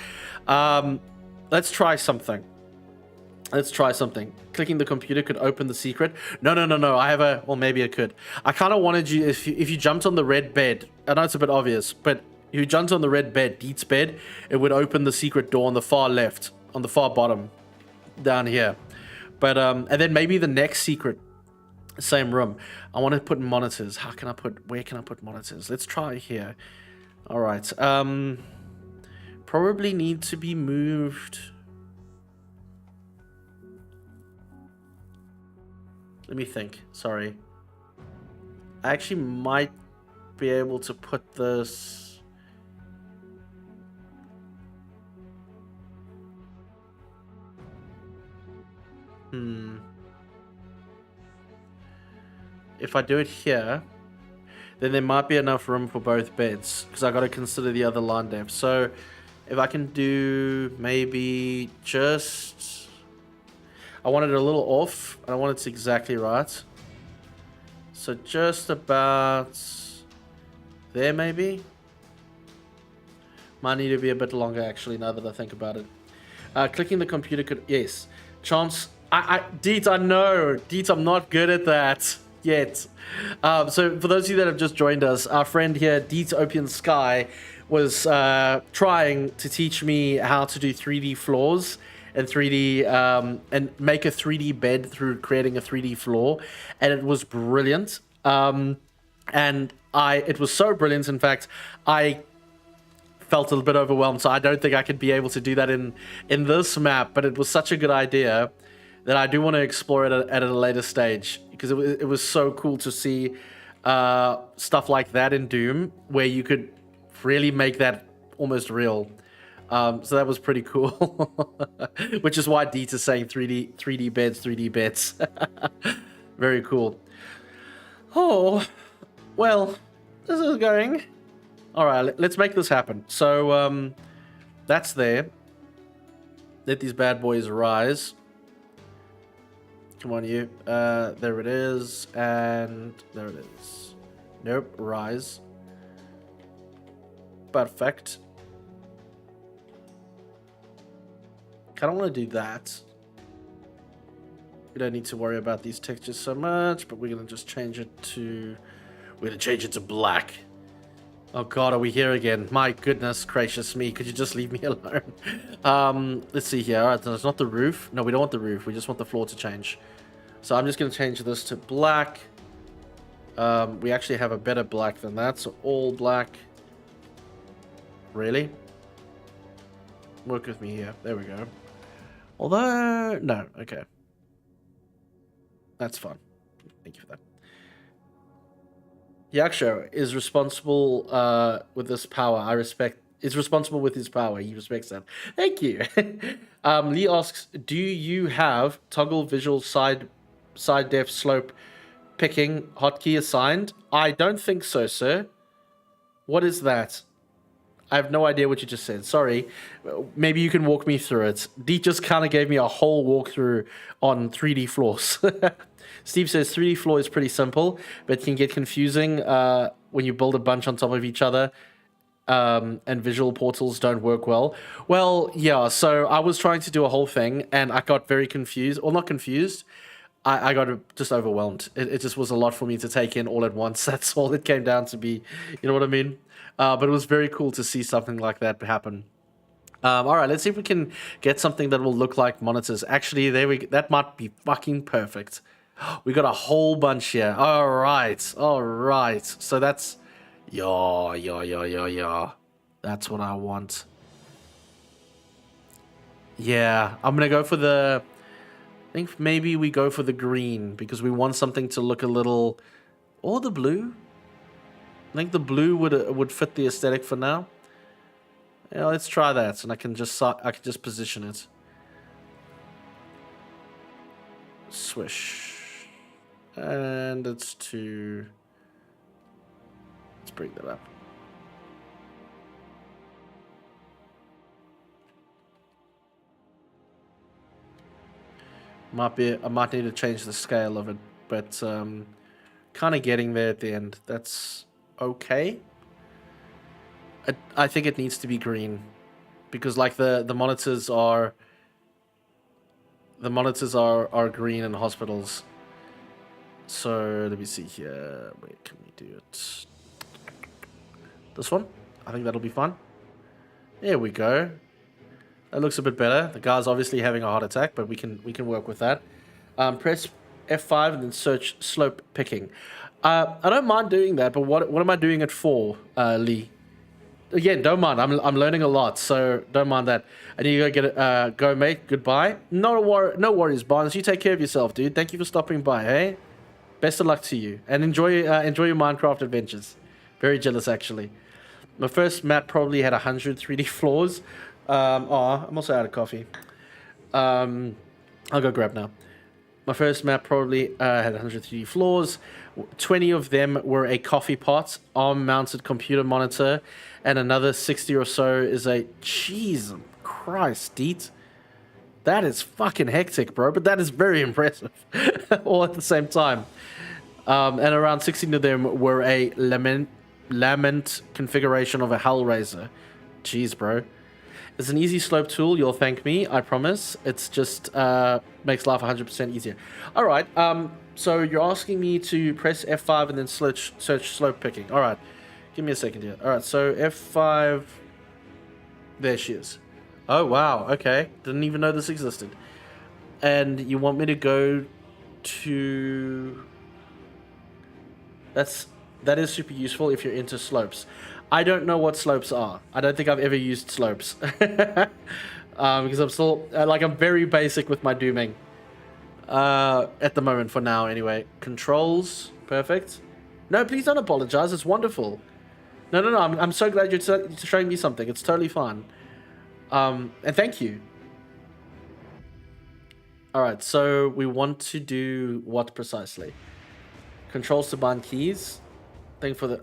Let's try something. Clicking the computer could open the secret. No. I have well, maybe it could. I kind of wanted you, if you jumped on the red bed, I know it's a bit obvious, but if you jumped on the red bed, Deet's bed, it would open the secret door on the far left, on the far bottom, down here. But, and then maybe the next secret, same room. I want to put monitors. Where can I put monitors? Let's try here. All right. Probably need to be moved. Let me think. Sorry. I actually might be able to put this. If I do it here, then there might be enough room for both beds, because I got to consider the other line depth. So if I can do maybe just, I want it a little off. I don't want it to exactly right. So just about there maybe. Might need to be a bit longer actually, now that I think about it. Clicking the computer could, yes. Chance, Deet, I know. Deet, I'm not good at that yet. So for those of you that have just joined us, our friend here, Deet Opian Sky, was trying to teach me how to do 3D floors and 3D and make a 3D bed through creating a 3D floor, and it was brilliant. And it was so brilliant. In fact, I felt a little bit overwhelmed, so I don't think I could be able to do that in this map. But it was such a good idea that I do want to explore it at a later stage, because it was so cool to see stuff like that in Doom, where you could really make that almost real. So that was pretty cool. Which is why Deet is saying 3D beds. Very cool. Oh, well, this is going. All right, let's make this happen. So that's there. Let these bad boys rise. Come on, you. There it is, and there it is. Nope, rise. Perfect. I don't want to do that. We don't need to worry about these textures so much, but we're gonna just change it to. We're gonna change it to black. Oh God, are we here again? My goodness gracious me! Could you just leave me alone? Let's see here. All right, so it's not the roof. No, we don't want the roof. We just want the floor to change. So I'm just gonna change this to black. We actually have a better black than that, so all black. Really? Work with me here. There we go. Although, no, okay. That's fine. Thank you for that. Hyacsho is responsible with this power. I respect. Is responsible with his power. He respects that. Thank you. Lee asks, do you have toggle visual side def slope picking hotkey assigned? I don't think so, sir. What is that? I have no idea what you just said. Sorry. Maybe you can walk me through it. Deet just kind of gave me a whole walkthrough on 3D floors. Steve says 3D floor is pretty simple, but can get confusing when you build a bunch on top of each other. and visual portals don't work well. Well, yeah, so I was trying to do a whole thing and I got very confused, or not confused. I got just overwhelmed. It just was a lot for me to take in all at once. That's all it came down to be. You know what I mean? But it was very cool to see something like that happen. All right, let's see if we can get something that will look like monitors. Actually, that might be fucking perfect. We got a whole bunch here. All right. So that's... Yeah. That's what I want. Yeah, I'm going to go for the... I think maybe we go for the green because we want something to look a little... Or the blue? I think the blue would fit the aesthetic for now. Yeah, let's try that, and I can just position it. Swish. And it's to... Let's bring that up. I might need to change the scale of it, but kind of getting there at the end. That's okay. I think it needs to be green because like the monitors are green in hospitals. So let me see here. Wait, can we do it? This one? I think that'll be fun. There we go. That looks a bit better. The guy's obviously having a heart attack, but we can work with that. Press F5 and then search slope picking. I don't mind doing that, but what am I doing it for, Lee? Again, don't mind. I'm learning a lot, so don't mind that. I need to go get it. Go, mate. Goodbye. No worries, Barnes. You take care of yourself, dude. Thank you for stopping by. Hey, best of luck to you, and enjoy your Minecraft adventures. Very jealous, actually. My first map probably had 100 3D floors. I'm also out of coffee. I'll go grab now. My first map probably had 103 floors. 20 of them were a coffee pot, ARM-mounted computer monitor, and another 60 or so is a... Jesus Christ, Deet. That is fucking hectic, bro, but that is very impressive. All at the same time. And around 16 of them were a lament configuration of a Hellraiser. Jeez, bro. It's an easy slope tool. You'll thank me, I promise. It's just makes life 100% easier. All right. So you're asking me to press F5 and then search slope picking. All right. Give me a second here. All right. So F5. There she is. Oh, wow. Okay. Didn't even know this existed. And you want me to go to... That is super useful if you're into slopes. I don't know what slopes are. I don't think I've ever used slopes. Because I'm still... I'm very basic with my dooming. At the moment, for now, anyway. Controls. Perfect. No, please don't apologize. It's wonderful. No. I'm so glad you're showing me something. It's totally fine. And thank you. Alright, so we want to do what precisely? Controls to bind keys. Thing for the...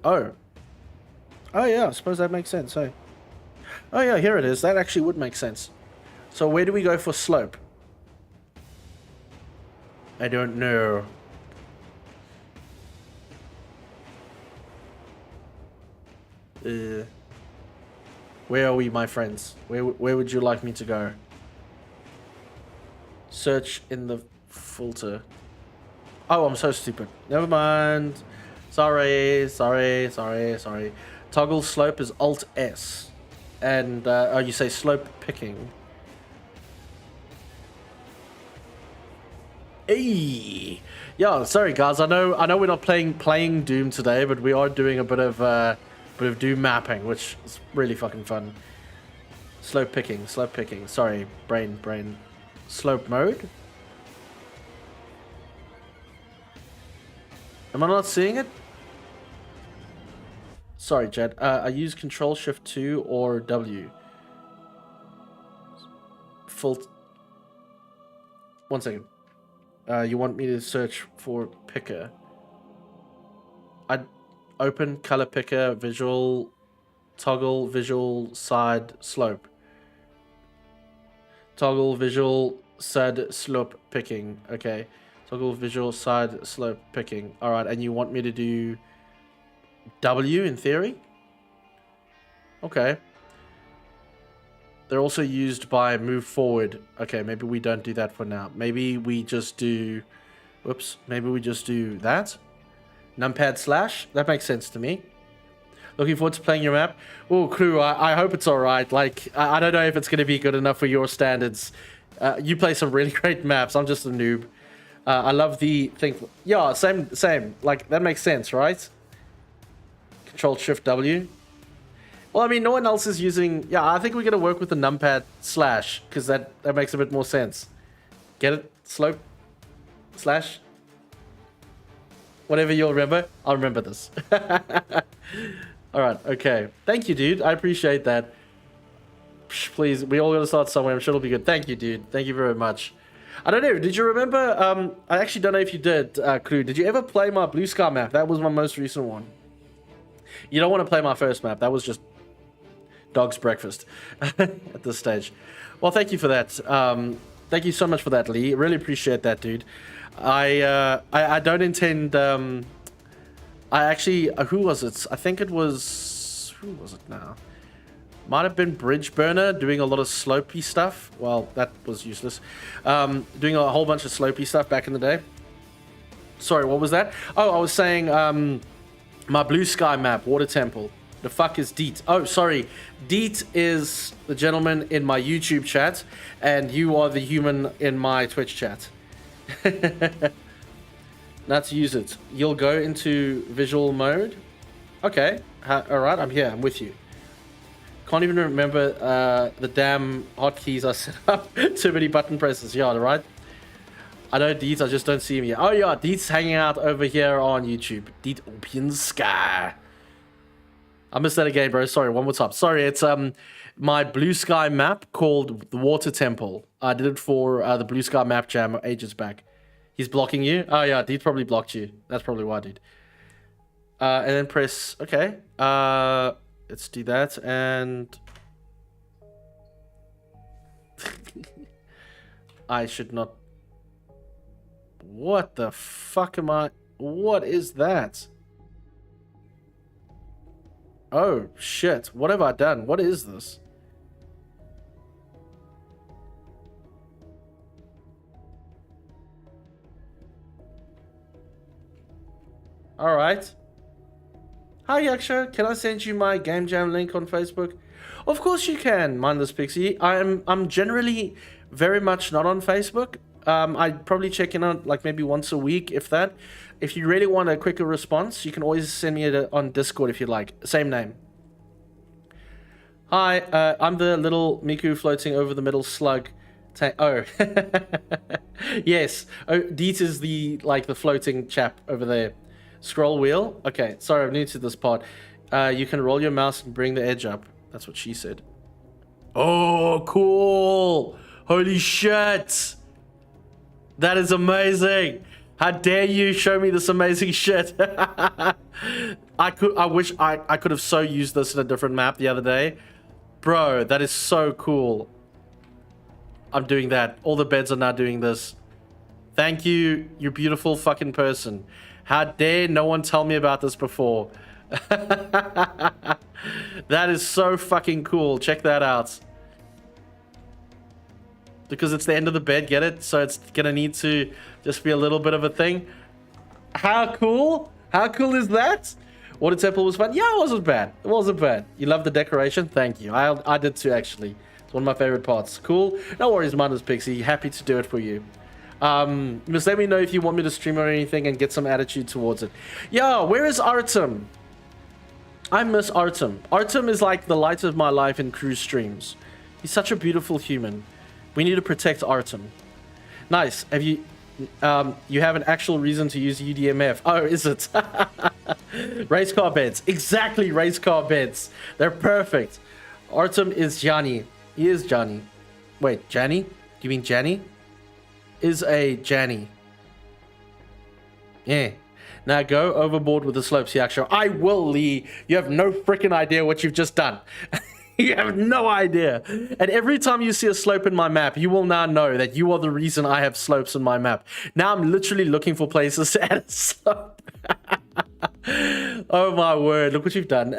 Oh yeah, I suppose that makes sense, hey? Oh yeah, here it is. That actually would make sense. So where do we go for slope? I don't know. Where are we, my friends? Where would you like me to go? Search in the filter. Oh, I'm so stupid. Never mind. Sorry. Toggle slope is Alt S. And, you say slope picking. Hey! Yeah, sorry guys, I know we're not playing Doom today, but we are doing a bit of Doom mapping, which is really fucking fun. Slope picking. Sorry, brain. Slope mode? Am I not seeing it? Sorry, Jed. I use Control Shift 2 or W. One second. You want me to search for picker? I'd open color picker, visual, toggle visual side slope. Toggle visual side slope picking. Okay. Toggle visual side slope picking. Alright, and you want me to do W in theory? Okay. They're also used by move forward. Okay, maybe we don't do that for now. Maybe we just do... Whoops. Maybe we just do that. Numpad slash. That makes sense to me. Looking forward to playing your map. Oh, Crew, I hope it's alright. Like, I don't know if it's going to be good enough for your standards. You play some really great maps. I'm just a noob. I love the thing. Yeah, same. Like, that makes sense, right? Control-Shift-W. Well, I mean, no one else is using... Yeah, I think we're going to work with the numpad slash, because that makes a bit more sense. Get it? Slope? Slash? Whatever you'll remember, I'll remember this. Alright, okay. Thank you, dude. I appreciate that. Please, we all got to start somewhere. I'm sure it'll be good. Thank you, dude. Thank you very much. I don't know. Did you remember... I actually don't know if you did, Crew. Did you ever play my Blue Sky map? That was my most recent one. You don't want to play my first map. That was just dog's breakfast at this stage. Well, thank you for that. Thank you so much for that, Lee. Really appreciate that, dude. I don't intend... I actually... who was it? I think it was... Who was it now? Might have been Bridge Burner doing a lot of slopey stuff. Well, that was useless. Doing a whole bunch of slopey stuff back in the day. Sorry, what was that? Oh, I was saying my Blue Sky map, Water Temple. The fuck is Deet? Oh, sorry. Deet is the gentleman in my YouTube chat, and you are the human in my Twitch chat. Now to use it. You'll go into visual mode. Okay. Alright, I'm here. I'm with you. Can't even remember the damn hotkeys I set up. Too many button presses. Yeah, right? I know Deet, I just don't see him yet. Oh yeah, Deet's hanging out over here on YouTube. Deet Open Sky. I missed that again, bro. Sorry, one more time. Sorry, it's my Blue Sky map called the Water Temple. I did it for the Blue Sky map jam ages back. He's blocking you? Oh yeah, Deet probably blocked you. That's probably why, dude. And then press... Okay. Let's do that, and... I should not... What the fuck am I... What is that? Oh, shit. What have I done? What is this? Alright. Hi, Hyacsho. Can I send you my Game Jam link on Facebook? Of course you can, Mindless Pixie. I'm generally very much not on Facebook. I'd probably check in on like maybe once a week, if that. If you really want a quicker response, you can always send me it on Discord if you'd like. Same name. Hi, I'm the little Miku floating over the middle slug. Oh. Yes. Oh, Deet is the floating chap over there. Scroll wheel. Okay, sorry, I'm new to this part. You can roll your mouse and bring the edge up. That's what she said. Oh, cool. Holy shit. That is amazing. How dare you show me this amazing shit. I wish I could have so used this in a different map the other day. Bro, that is so cool. I'm doing that. All the beds are now doing this. Thank you, you beautiful fucking person. How dare no one tell me about this before. That is so fucking cool. Check that out. Because it's the end of the bed, get it? So it's gonna need to just be a little bit of a thing. How cool? How cool is that? Water Temple was fun. Yeah, it wasn't bad. It wasn't bad. You love the decoration? Thank you. I did too, actually. It's one of my favorite parts. Cool. No worries, Mindless Pixie. Happy to do it for you. Just let me know if you want me to stream or anything and get some attitude towards it. Yeah, where is Artem? I miss Artem. Artem is like the light of my life in cruise streams. He's such a beautiful human. We need to protect Artem. Nice. Have you... you have an actual reason to use UDMF. Oh, is it? Race car beds. Exactly, race car beds. They're perfect. Artem is Johnny. He is Johnny. Wait, Johnny? Do you mean Johnny? Is a Johnny. Yeah. Now go overboard with the slopes, Hyacsho. I will, Lee. You have no freaking idea what you've just done. You have no idea. And every time you see a slope in my map, you will now know that you are the reason I have slopes in my map. Now I'm literally looking for places to add a slope. Oh my word, look what you've done.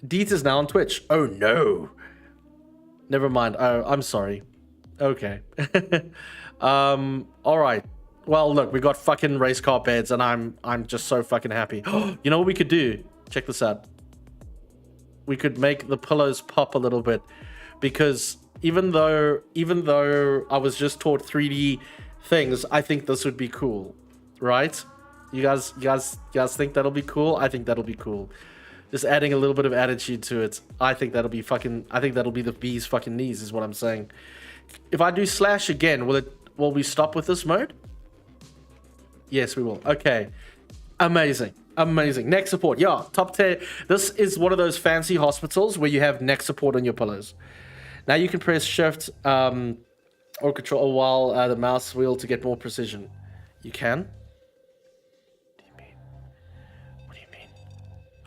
Deet is now on Twitch. Oh no. Never mind. Oh, I'm sorry. Okay. Alright. Well, look, we got fucking race car beds, and I'm just so fucking happy. You know what we could do? Check this out. We could make the pillows pop a little bit, because even though I was just taught 3D things, I think this would be cool, right? You guys think that'll be cool? I think that'll be cool. Just adding a little bit of attitude to it. I think that'll be the bee's fucking knees, is what I'm saying. If I do slash again, will we stop with this mode? Yes, we will. Okay. Amazing. Amazing. Neck support. Yeah, top tier. This is one of those fancy hospitals where you have neck support on your pillows. Now you can press shift or control while the mouse wheel to get more precision. You can? What do you mean? What do you mean?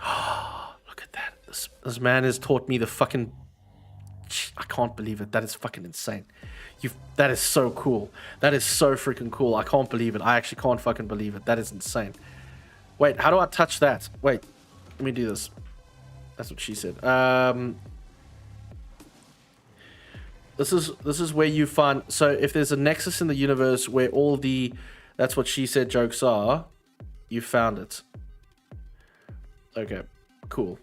Oh, look at that. This man has taught me the fucking... I can't believe it. That is fucking insane. That is so cool. That is so freaking cool. I can't believe it. I actually can't fucking believe it. That is insane. Wait, how do I touch that? Wait, let me do this. That's what she said. This is where you find... So if there's a nexus in the universe where all the... That's what she said jokes are, you found it. Okay, cool.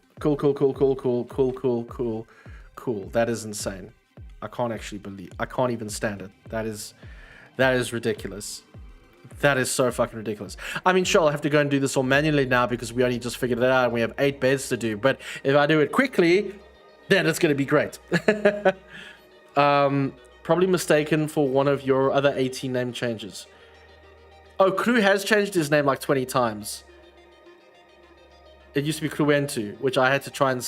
Cool. That is insane. I can't even stand it. That is ridiculous. That is so fucking ridiculous. I mean, sure, I'll have to go and do this all manually now because we only just figured it out and we have 8 beds to do. But if I do it quickly, then it's going to be great. Probably mistaken for one of your other 18 name changes. Oh, Crew has changed his name like 20 times. It used to be Cruentu, which I had to try and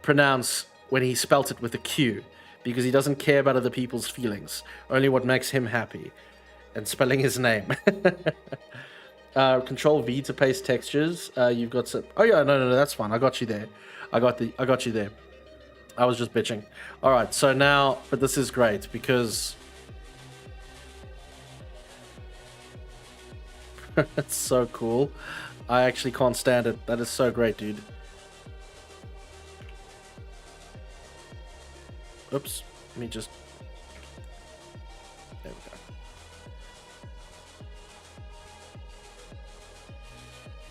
pronounce when he spelt it with a Q, because he doesn't care about other people's feelings, only what makes him happy, and spelling his name. Control V to paste textures. You've got some... Oh yeah, no, that's fine. I got you there. I got you there. I was just bitching. All right, so now, but this is great because it's so cool. I actually can't stand it. That is so great, dude. Oops. Let me just... There we go.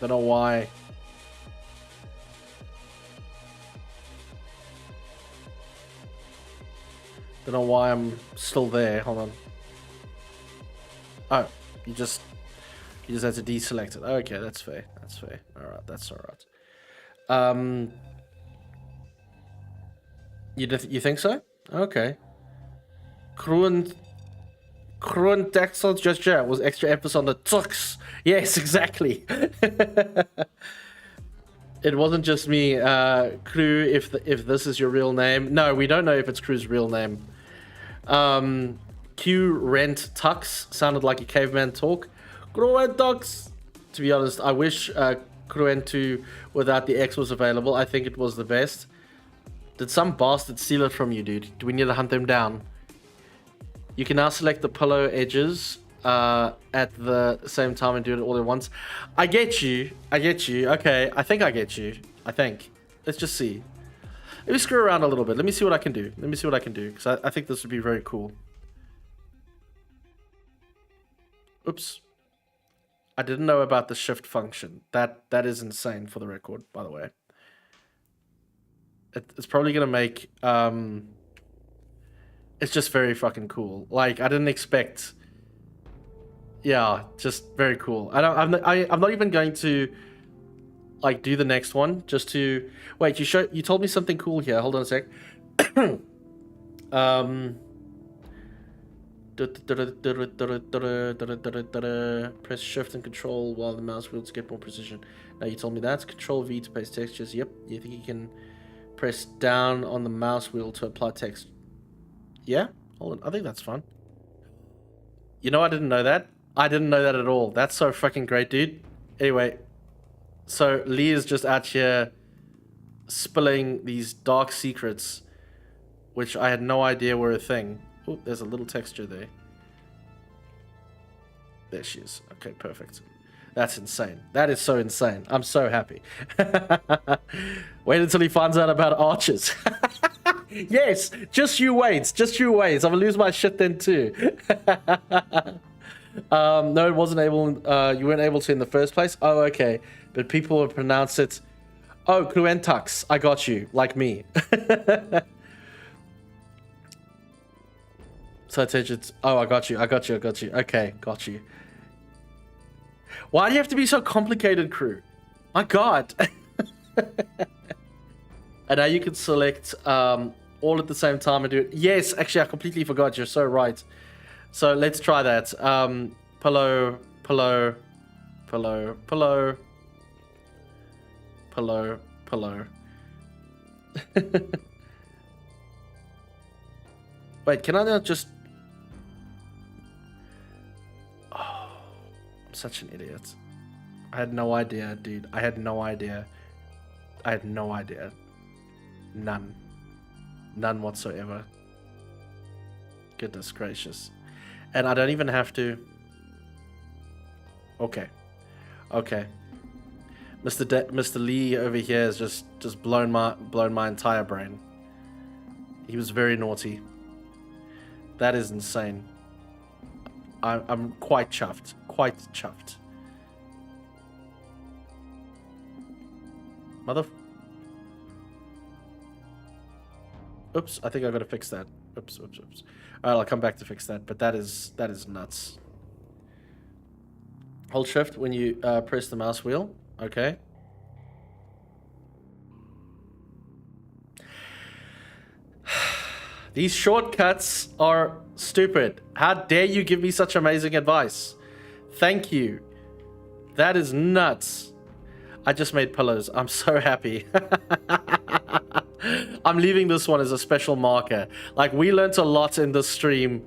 Don't know why. Don't know why I'm still there. Hold on. Oh, you just had to deselect it. Okay, that's fair. That's fair. All right, that's all right. You think so? Okay. Kruan Dexel Gesture was extra emphasis on the tux. Yes, exactly. It wasn't just me, Crew, if this is your real name. No, we don't know if it's Crew's real name. Q Rent Tux sounded like a caveman talk. Cruen Tux. To be honest, I wish Cruen 2 without the X was available. I think it was the best. Did some bastard steal it from you, dude? Do we need to hunt them down? You can now select the pillow edges at the same time and do it all at once. I get you. Okay, I think I get you. Let's just see. Let me screw around a little bit. Let me see what I can do. Because I think this would be very cool. Oops. I didn't know about the shift function. That is insane, for the record, by the way. It's probably going to make... it's just very fucking cool. Like, I didn't expect... Yeah, just very cool. I'm not even going to... like, do the next one, just to... Wait, you told me something cool here. Hold on a sec. Press shift and control while the mouse wheel to get more precision. Now you told me that's control V to paste textures. Yep. You think you can press down on the mouse wheel to apply text? Yeah. Hold on. I think that's fun. You know, I didn't know that. I didn't know that at all. That's so fucking great, dude. Anyway, so Lee is just out here spilling these dark secrets, which I had no idea were a thing. Oh, there's a little texture there. There she is. Okay, perfect. That's insane. That is so insane. I'm so happy. Wait until he finds out about archers. Yes, just you wait. Just you wait. I'm gonna lose my shit then too. No, it wasn't able. You weren't able to in the first place. Oh, okay. But people will pronounce it. Oh, Cluentux. I got you. Like me. So it's. Oh, I got you. I got you. I got you. Okay, got you. Why do you have to be so complicated, crew? My God. And now you can select all at the same time and do it. Yes, actually, I completely forgot. You're so right. So let's try that. Pillow, pillow, pillow, pillow, pillow, pillow. Wait, can I not just... Oh, I'm such an idiot. I had no idea, dude. I had no idea. I had no idea. None. None whatsoever. Goodness gracious. And I don't even have to... Okay. Okay. Mr. Lee over here has just blown my entire brain. He was very naughty. That is insane. I'm quite chuffed. Quite chuffed. Mother... Oops, I think I gotta fix that. Oops. Alright, I'll come back to fix that, but that is nuts. Hold shift when you press the mouse wheel. Okay. These shortcuts are stupid. How dare you give me such amazing advice? Thank you. That is nuts. I just made pillows. I'm so happy. I'm leaving this one as a special marker. Like, we learnt a lot in this stream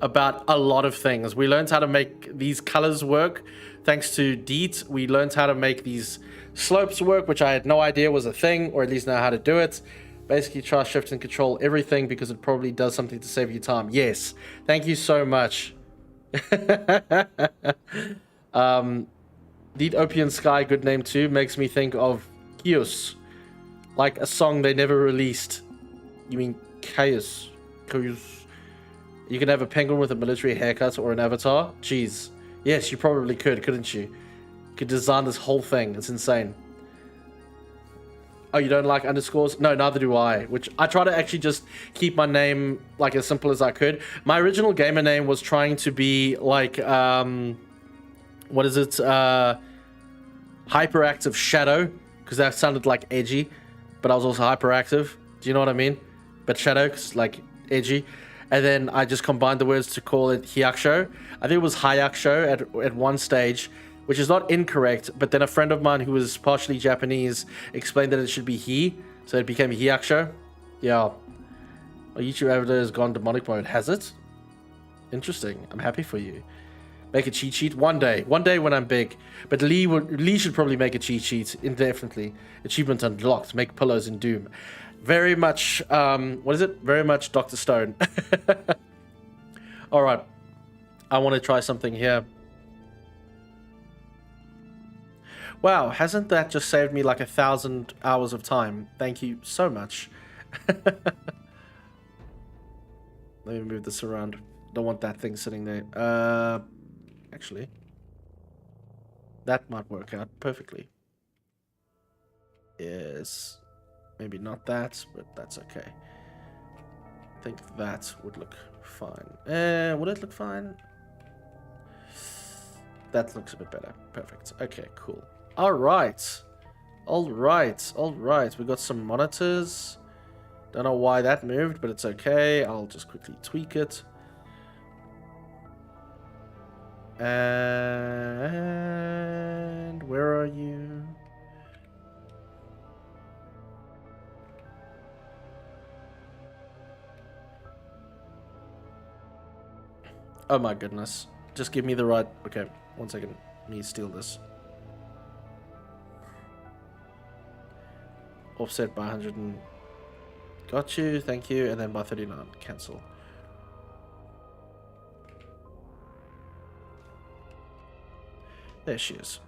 about a lot of things. We learned how to make these colors work thanks to Deet. We learned how to make these slopes work, which I had no idea was a thing, or at least know how to do it. Basically, try, shift, and control everything because it probably does something to save you time. Yes, thank you so much. Deet Opium Sky, good name too, makes me think of Kios. Like a song they never released. You mean Chaos? You can have a penguin with a military haircut or an avatar? Jeez. Yes, you probably could, couldn't you? You could design this whole thing. It's insane. Oh, you don't like underscores? No, neither do I. Which I try to actually just keep my name like as simple as I could. My original gamer name was trying to be like, what is it? Hyperactive Shadow. Because that sounded like edgy. But I was also hyperactive. Do you know what I mean? But Shadow, cause like edgy. And then I just combined the words to call it Hyacsho. I think it was Hyacsho at one stage, which is not incorrect. But then a friend of mine who was partially Japanese explained that it should be he. So it became Hyacsho. Yeah. My YouTube avatar has gone demonic mode. Has it? Interesting. I'm happy for you. Make a cheat sheet one day when I'm big. But Lee should probably make a cheat sheet indefinitely. Achievement unlocked. Make pillows in Doom. Very much what is it? Very much Dr. Stone. All right, I want to try something here. Wow, hasn't that just saved me like 1,000 hours of time? Thank you so much. Let me move this around. Don't want that thing sitting there. Actually, that might work out perfectly. Yes. Maybe not that, but that's okay. I think that would look fine. Would it look fine? That looks a bit better. Perfect. Okay, cool. Alright. Alright. We got some monitors. Don't know why that moved, but it's okay. I'll just quickly tweak it. And where are you? Oh my goodness. Just give me the right... Okay, one second. Let me steal this. Offset by 100 and... Got you, thank you. And then by 39. Cancel. There she is.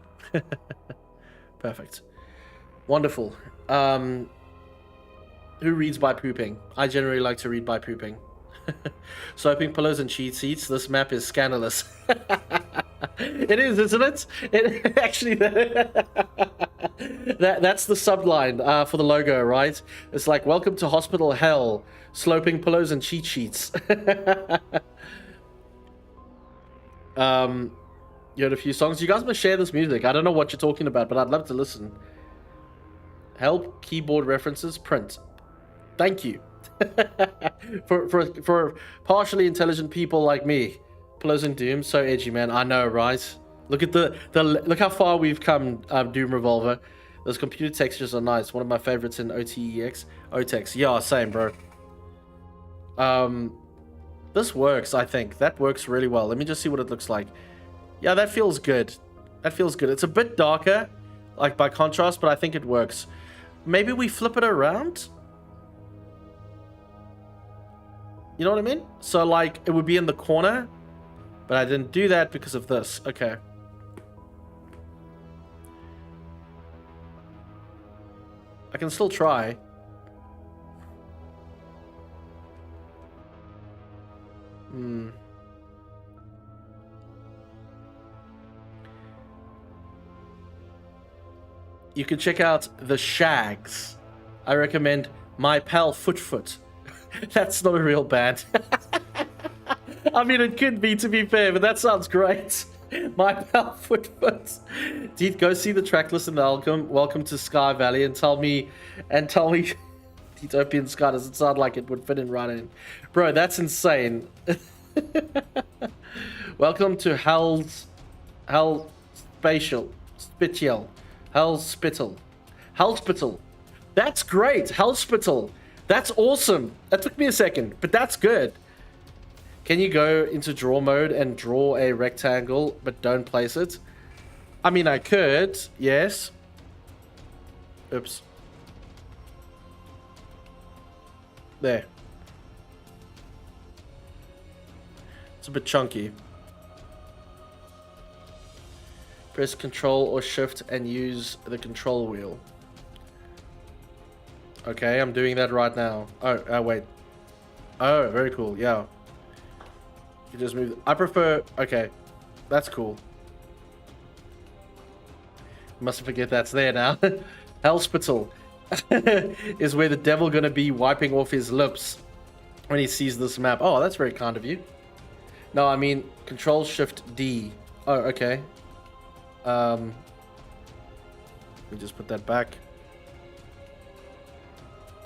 Perfect. Wonderful. Who reads by pooping? I generally like to read by pooping. Swiping pillows and cheat seats. This map is scandalous. It is, isn't it? It actually, that's the subline for the logo, right? It's like, welcome to Hospital Hell, sloping pillows and cheat sheets. You had a few songs. You guys must share this music. I don't know what you're talking about, but I'd love to listen. Help, keyboard references, print. Thank you. for partially intelligent people like me. Pillows and Doom, so edgy, man. I know, right? Look at the look how far we've come, Doom Revolver. Those computer textures are nice. One of my favorites in OTEX. OTEX. Yeah, same, bro. This works, I think. That works really well. Let me just see what it looks like. Yeah, that feels good. That feels good. It's a bit darker, like by contrast, but I think it works. Maybe we flip it around? You know what I mean? So, like, it would be in the corner, but I didn't do that because of this. Okay. I can still try. You can check out The Shags. I recommend My Pal Foot. That's not a real band. I mean, it could be, to be fair, but that sounds great. My Pal Foot. Dude, go see the track list in the album. Welcome to Sky Valley, and tell me Utopian Sky doesn't sound like it would fit in right in. Bro, that's insane. Welcome to Hell Hospital. That's great. Hospital. That's awesome. That took me a second, but that's good. Can you go into draw mode and draw a rectangle, but don't place it? I mean, I could, yes. Oops. There. It's a bit chunky. Press Control or Shift and use the control wheel. Okay, I'm doing that right now. Oh, wait. Oh, very cool. Yeah. You just move. I prefer. Okay, that's cool. Mustn't forget that's there now. Hospital is where the devil gonna be wiping off his lips when he sees this map. Oh, that's very kind of you. No, I mean Control Shift D. Oh, okay. Let me just put that back.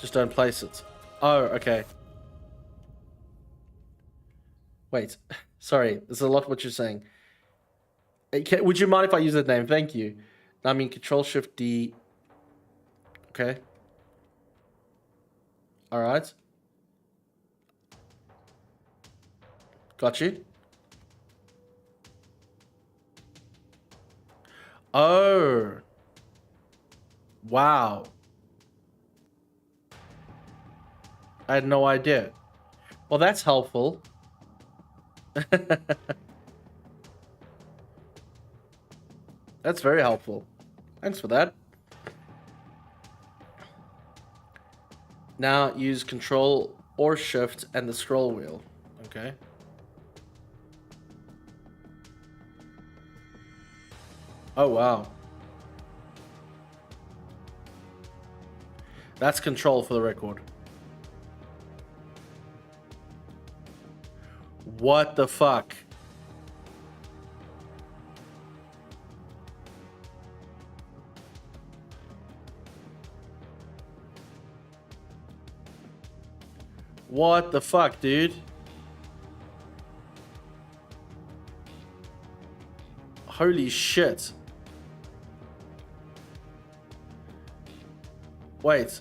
Just don't place it. Oh, okay. Wait, sorry. There's a lot what you're saying. Would you mind if I use that name? Thank you. I mean, Control Shift D. Okay. All right. Got you. Oh. Wow. I had no idea. Well, that's helpful. That's very helpful. Thanks for that. Now use Control or Shift and the scroll wheel. Okay. Oh, wow. That's Control for the record. What the fuck? What the fuck, dude? Holy shit. Wait.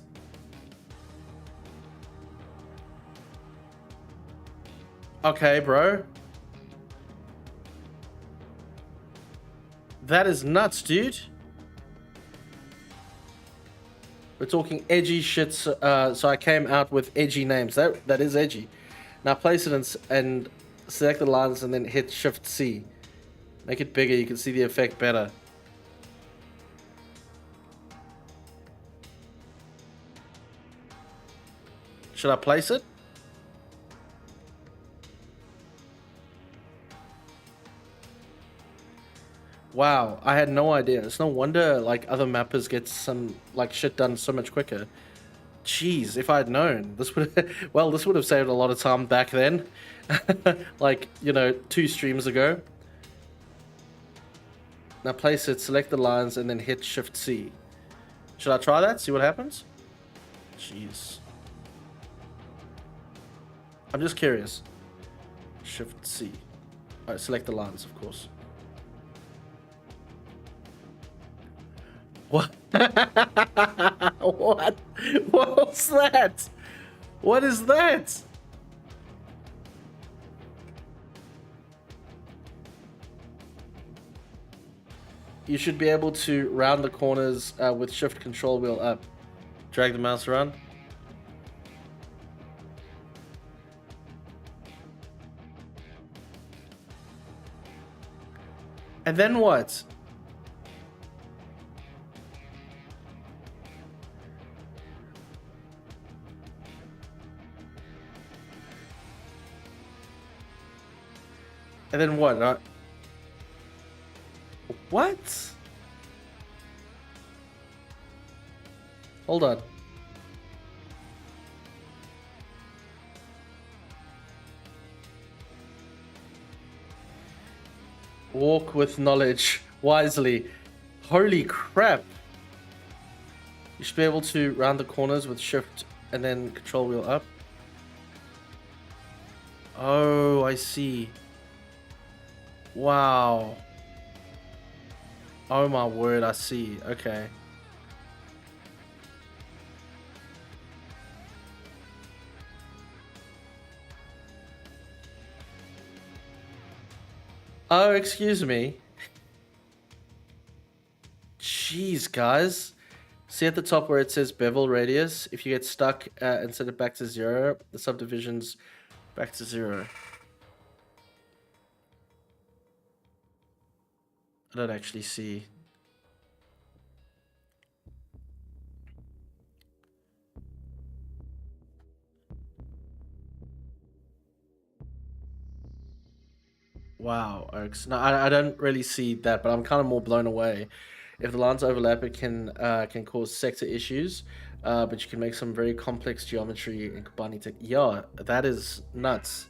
Okay, bro. That is nuts, dude. We're talking edgy shit, so I came out with edgy names. That is edgy. Now place it and select the lines and then hit Shift C. Make it bigger, you can see the effect better. Should I place it? Wow, I had no idea. It's no wonder like other mappers get some like shit done so much quicker. Jeez, if I had known, this would this would have saved a lot of time back then. Like, you know, 2 streams ago. Now place it, select the lines, and then hit Shift C. Should I try that? See what happens? Jeez. I'm just curious. Shift C. Alright, select the lines, of course. What? What? What was that? What is that? You should be able to round the corners with shift control wheel up. Drag the mouse around. And then what? And then what? What? Hold on. Walk with knowledge wisely. Holy crap. You should be able to round the corners with shift and then control wheel up. Oh, I see. Wow. Oh my word, I see. Okay. Oh, excuse me. Jeez, guys. See at the top where it says bevel radius? If you get stuck and set it back to 0, the subdivision's back to 0. I don't actually see. Wow, Oaks. No, I don't really see that, but I'm kind of more blown away. If the lines overlap, it can cause sector issues, but you can make some very complex geometry and combining tech. Yeah, that is nuts.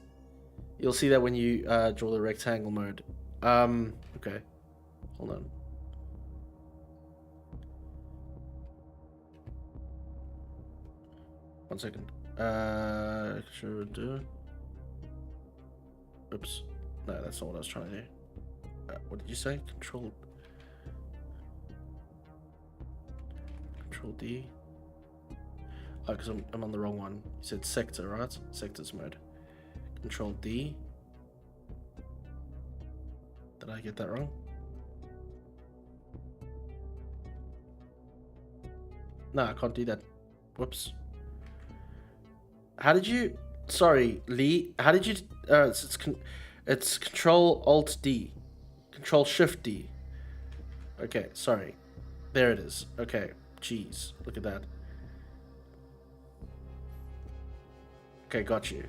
You'll see that when you draw the rectangle mode. Okay. Hold on. One second. Should do. Oops. No, that's not what I was trying to do. What did you say? Control D. Oh, because I'm on the wrong one. You said sector, right? Sectors mode. Control D. Did I get that wrong? No, I can't do that. Whoops. How did you... Sorry, Lee. How did you... It's Control Alt D. Control Shift D. Okay, sorry. There it is. Okay. Jeez. Look at that. Okay, got you.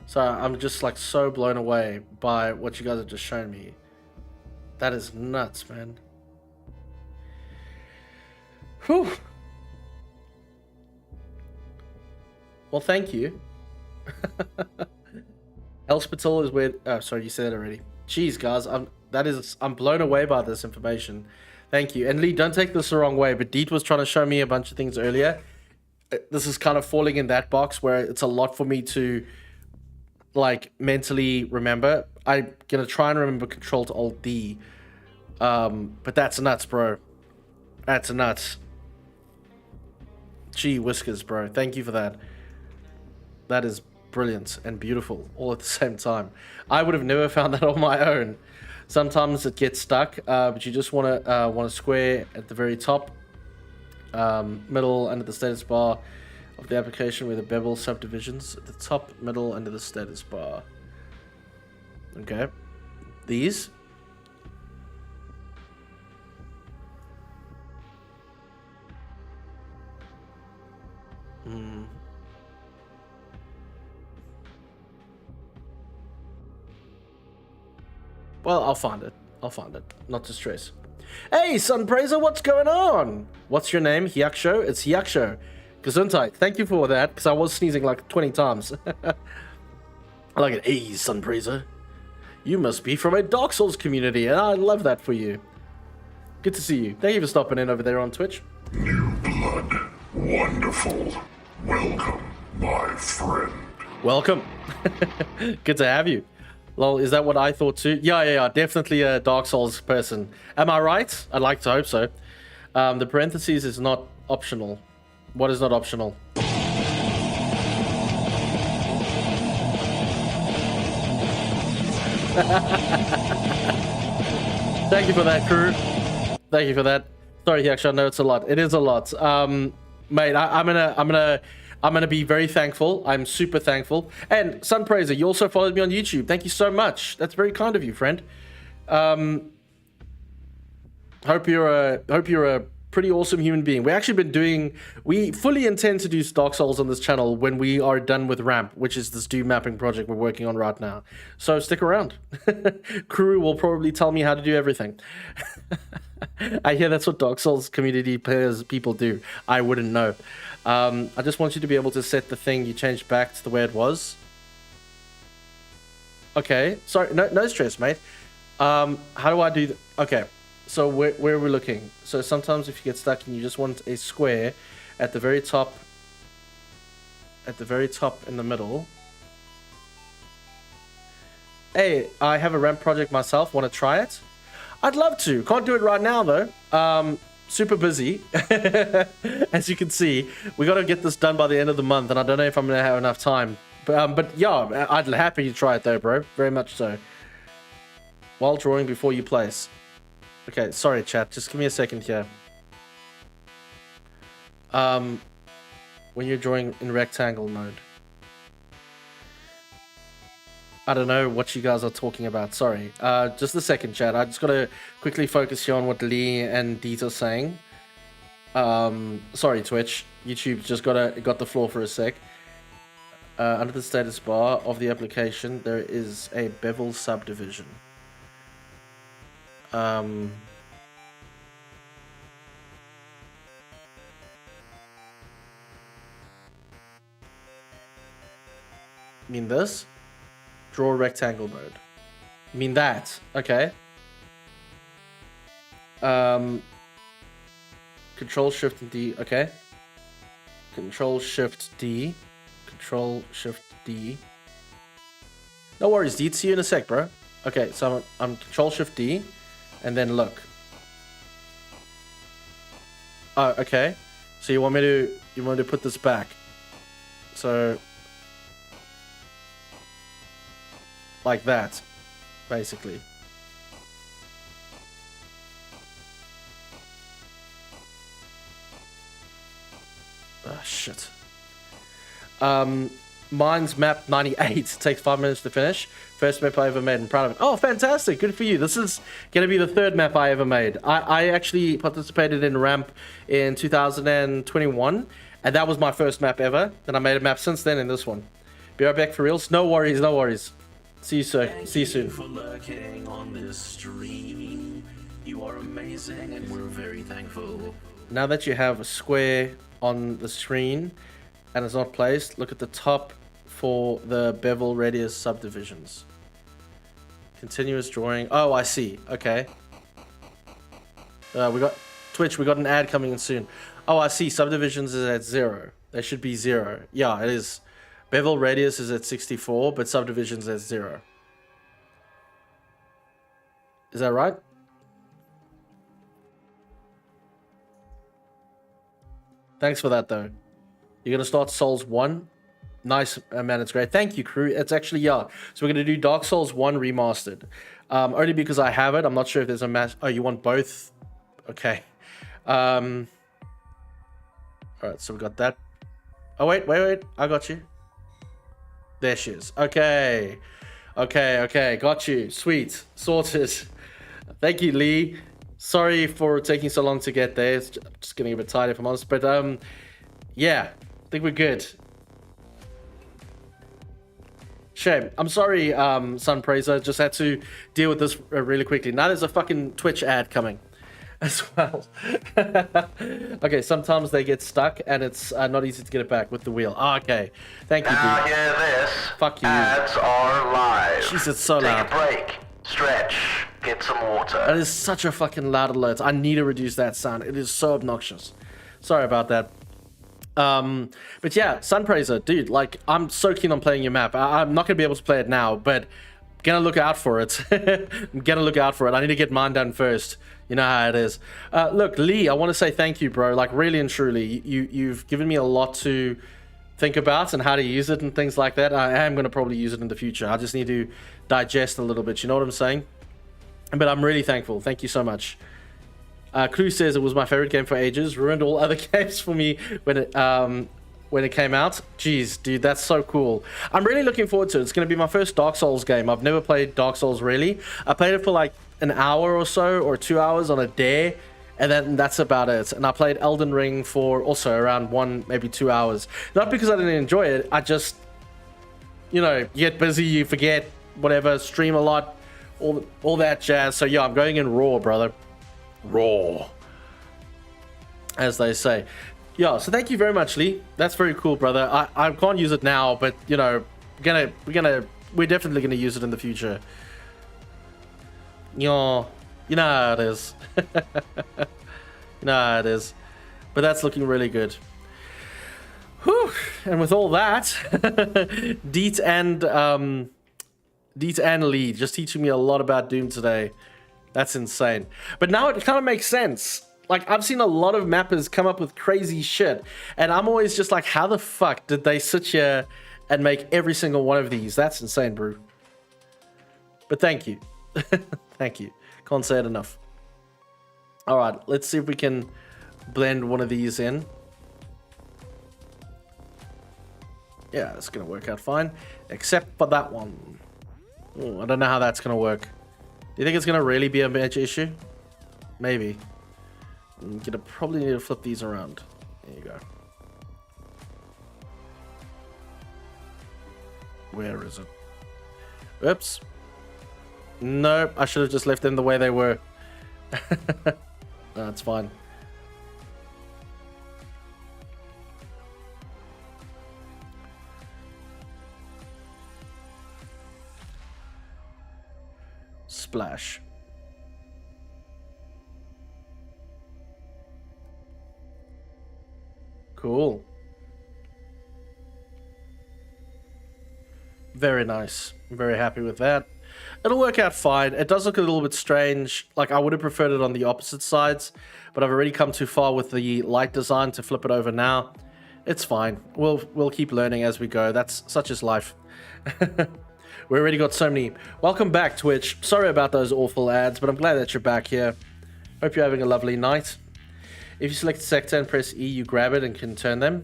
So I'm just like so blown away by what you guys have just shown me. That is nuts, man. Whew. Well, thank you. Hell Hospital is where... Oh, sorry, you said it already. Jeez, guys, I'm blown away by this information. Thank you. And Lee, don't take this the wrong way, but Deet was trying to show me a bunch of things earlier. This is kind of falling in that box where it's a lot for me to like mentally remember. I'm gonna try and remember Control to Alt D. But that's nuts, bro. That's nuts. Gee whiskers, bro. Thank you for that. That is brilliant and beautiful all at the same time. I would have never found that on my own. Sometimes it gets stuck, but you just want a square at the very top, middle, under the status bar of the application where the bevel subdivisions at the top, middle, under the status bar. Okay. These. Well, I'll find it. I'll find it. Not to stress. Hey, Sunpraiser, what's going on? What's your name? Hyacsho? It's Hyacsho. Gesundheit. Thank you for that, because I was sneezing like 20 times. I like it. Hey, Sunpraiser. You must be from a Dark Souls community, and I love that for you. Good to see you. Thank you for stopping in over there on Twitch. New blood. Wonderful. Welcome, my friend. Welcome. Good to have you. Lol, is that what I thought too? Yeah. Definitely a Dark Souls person. Am I right? I'd like to hope so. The parentheses is not optional. What is not optional? Thank you for that, crew. Thank you for that. Sorry, Hyacsho, I know it's a lot. It is a lot. Mate, I'm gonna be very thankful. I'm super thankful. And Sunpraiser, you also followed me on YouTube. Thank you so much. That's very kind of you, friend. Hope you're a pretty awesome human being. We fully intend to do Dark Souls on this channel when we are done with Ramp, which is this do mapping project we're working on right now. So stick around. Crew will probably tell me how to do everything. I hear that's what Dark Souls community players people do. I wouldn't know. I just want you to be able to set the thing you changed back to the way it was. Okay, sorry, no stress, mate. How do I do that? Okay, so where are we looking? So sometimes if you get stuck and you just want a square at the very top in the middle. Hey, I have a ramp project myself. Want to try it? I'd love to. Can't do it right now though. Super busy. As you can see, we got to get this done by the end of the month, and I don't know if I'm gonna have enough time. But yeah, I'd happy to try it though, bro. Very much so. While drawing before you place. Okay, sorry, chat. Just give me a second here. When you're drawing in rectangle mode. I don't know what you guys are talking about. Sorry. Just a second, chat. I just gotta quickly focus here on what Lee and Deet are saying. Sorry, Twitch. YouTube just got the floor for a sec. Under the status bar of the application, there is a bevel subdivision. Mean this? Draw rectangle mode. Mean that? Okay. Control Shift and D. Okay. Control Shift D. Control Shift D. No worries, D. See you in a sec, bro. Okay, so I'm Control Shift D, and then look. Oh, okay. So you want me to put this back? So like that, basically. Oh, shit. Mine's map 98. Takes 5 minutes to finish. First map I ever made. I'm proud of it. Oh, fantastic. Good for you. This is going to be the third map I ever made. I actually participated in Ramp in 2021, and that was my first map ever. Then I made a map since then in this one. Be right back for reals. No worries, no worries. See you soon. See you soon. For lurking on this stream. You are amazing, and we're very thankful. Now that you have a square on the screen and it's not placed, look at the top for the bevel radius subdivisions. Continuous drawing. Oh, I see. Okay. We got Twitch. We got an ad coming in soon. Oh, I see. Subdivisions is at 0. They should be 0. Yeah, it is. Bevel radius is at 64, but subdivisions at 0. Is that right? Thanks for that, though. You're going to start Souls 1? Nice, man. It's great. Thank you, crew. It's actually, yeah. So we're going to do Dark Souls 1 remastered. Only because I have it. I'm not sure if there's a match. Oh, you want both? Okay. All right, so we got that. Oh, wait. I got you. There she is. Okay. Got you. Sweet. Sorted. Thank you, Lee. Sorry for taking so long to get there. It's just getting a bit tired, if I'm honest. But, yeah. I think we're good. Shame. I'm sorry, Sun Praiser. Just had to deal with this really quickly. Now there's a fucking Twitch ad coming as well. Okay, sometimes they get stuck and it's not easy to get it back with the wheel. Oh, okay. Thank you, Now dude. hear this. Fuck you. Ads are live. Jeez, it's so loud. Take a break. Stretch. Get some water. That is such a fucking loud alert. I need to reduce that sound. It is so obnoxious. Sorry about that. But yeah, Sunpraiser, dude, like, I'm so keen on playing your map. I'm not gonna be able to play it now, but gonna look out for it. I'm gonna look out for it. I need to get mine done first. You know how it is. Look, Lee, I want to say thank you, bro. Like, really and truly, you've given me a lot to think about and how to use it and things like that. I am gonna probably use it in the future. I just need to digest a little bit. You know what I'm saying? But I'm really thankful. Thank you so much. Clue says it was my favorite game for ages. Ruined all other games for me when it came out. Jeez, dude, that's so cool. I'm really looking forward to it. It's going to be my first Dark Souls game. I've never played Dark Souls, really. I played it for like an hour or so, or 2 hours on a day, and then that's about it. And I played Elden Ring for also around 1, maybe 2 hours. Not because I didn't enjoy it. I just, you know, you get busy, you forget, whatever, stream a lot, all that jazz. So yeah, I'm going in raw, brother. Raw, as they say. Yeah, so thank you very much, Lee. That's very cool, brother. I can't use it now, but you know, we're definitely gonna use it in the future. Yeah, you know how it is. You know how it is. But that's looking really good. Whew. And with all that, Deet and Lee just teaching me a lot about Doom today. That's insane. But now it kind of makes sense. Like, I've seen a lot of mappers come up with crazy shit, and I'm always just like, how the fuck did they sit here and make every single one of these? That's insane, bro. But thank you. Thank you. Can't say it enough. All right, let's see if we can blend one of these in. Yeah, it's going to work out fine, except for that one. Ooh, I don't know how that's going to work. Do you think it's going to really be a major issue? Maybe. You're going to probably need to flip these around. There you go. Where is it? Oops. Nope, I should have just left them the way they were. No, it's fine. Splash. Cool. Very nice. I'm very happy with that. It'll work out fine. It does look a little bit strange. Like, I would have preferred it on the opposite sides, but I've already come too far with the light design to flip it over now. It's fine. We'll keep learning as we go. That's such is life. We already got so many. Welcome back, Twitch. Sorry about those awful ads, but I'm glad that you're back here. Hope you're having a lovely night. If you select sector and press E, you grab it and can turn them.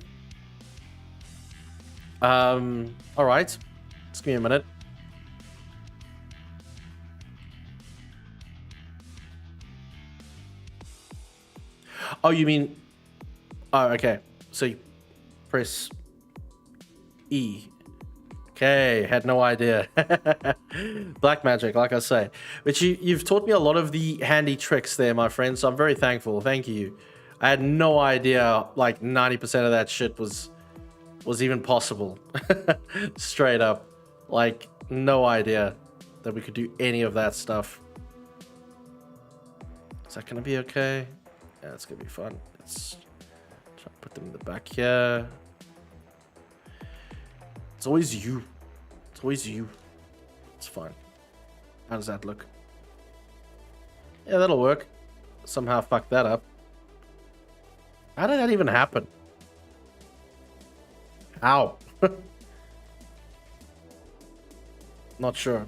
All right. Just give me a minute. Oh, you mean... Oh, okay. So you press E. Okay, had no idea. Black magic, like I say. But you've taught me a lot of the handy tricks there, my friend, so I'm very thankful. Thank you. I had no idea, like, 90% of that shit was even possible. Straight up. Like, no idea that we could do any of that stuff. Is that gonna be okay? Yeah, it's gonna be fun. Let's try to put them in the back here. It's always you. It's always you. It's fine. How does that look? Yeah, that'll work. Somehow fucked that up. How did that even happen? How? Not sure.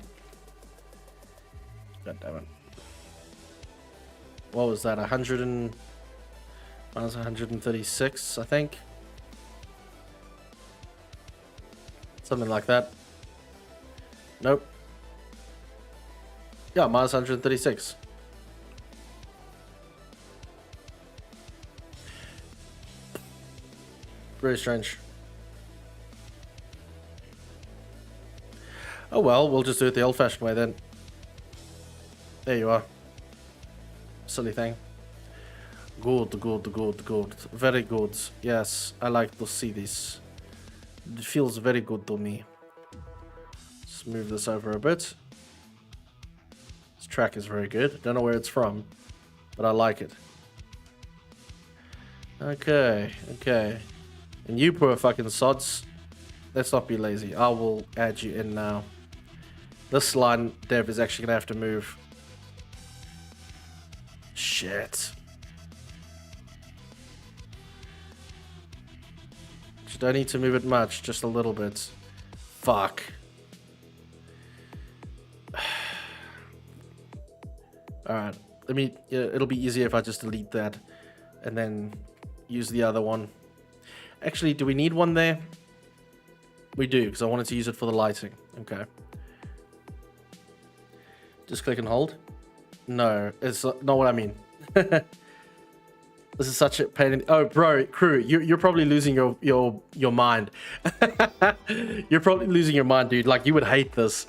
God damn it. What was that? 100 and... minus 136, I think. Something like that. Nope. Yeah, minus 136. Very strange. Oh well, we'll just do it the old-fashioned way then. There you are. Silly thing. Good, good, good, good. Very good. Yes, I like to see this. It feels very good to me. Let's move this over a bit. This track is very good. Don't know where it's from, but I like it. Okay, okay. And you poor fucking sods. Let's not be lazy. I will add you in now. This line dev is actually gonna have to move. Shit. You don't need to move it much, just a little bit. Fuck. Alright, it'll be easier if I just delete that and then use the other one. Actually, do we need one there? We do, because I wanted to use it for the lighting. Okay. Just click and hold. No, it's not what I mean. This is such a pain in... Oh, bro, crew, you're probably losing your mind. You're probably losing your mind, dude. Like, you would hate this.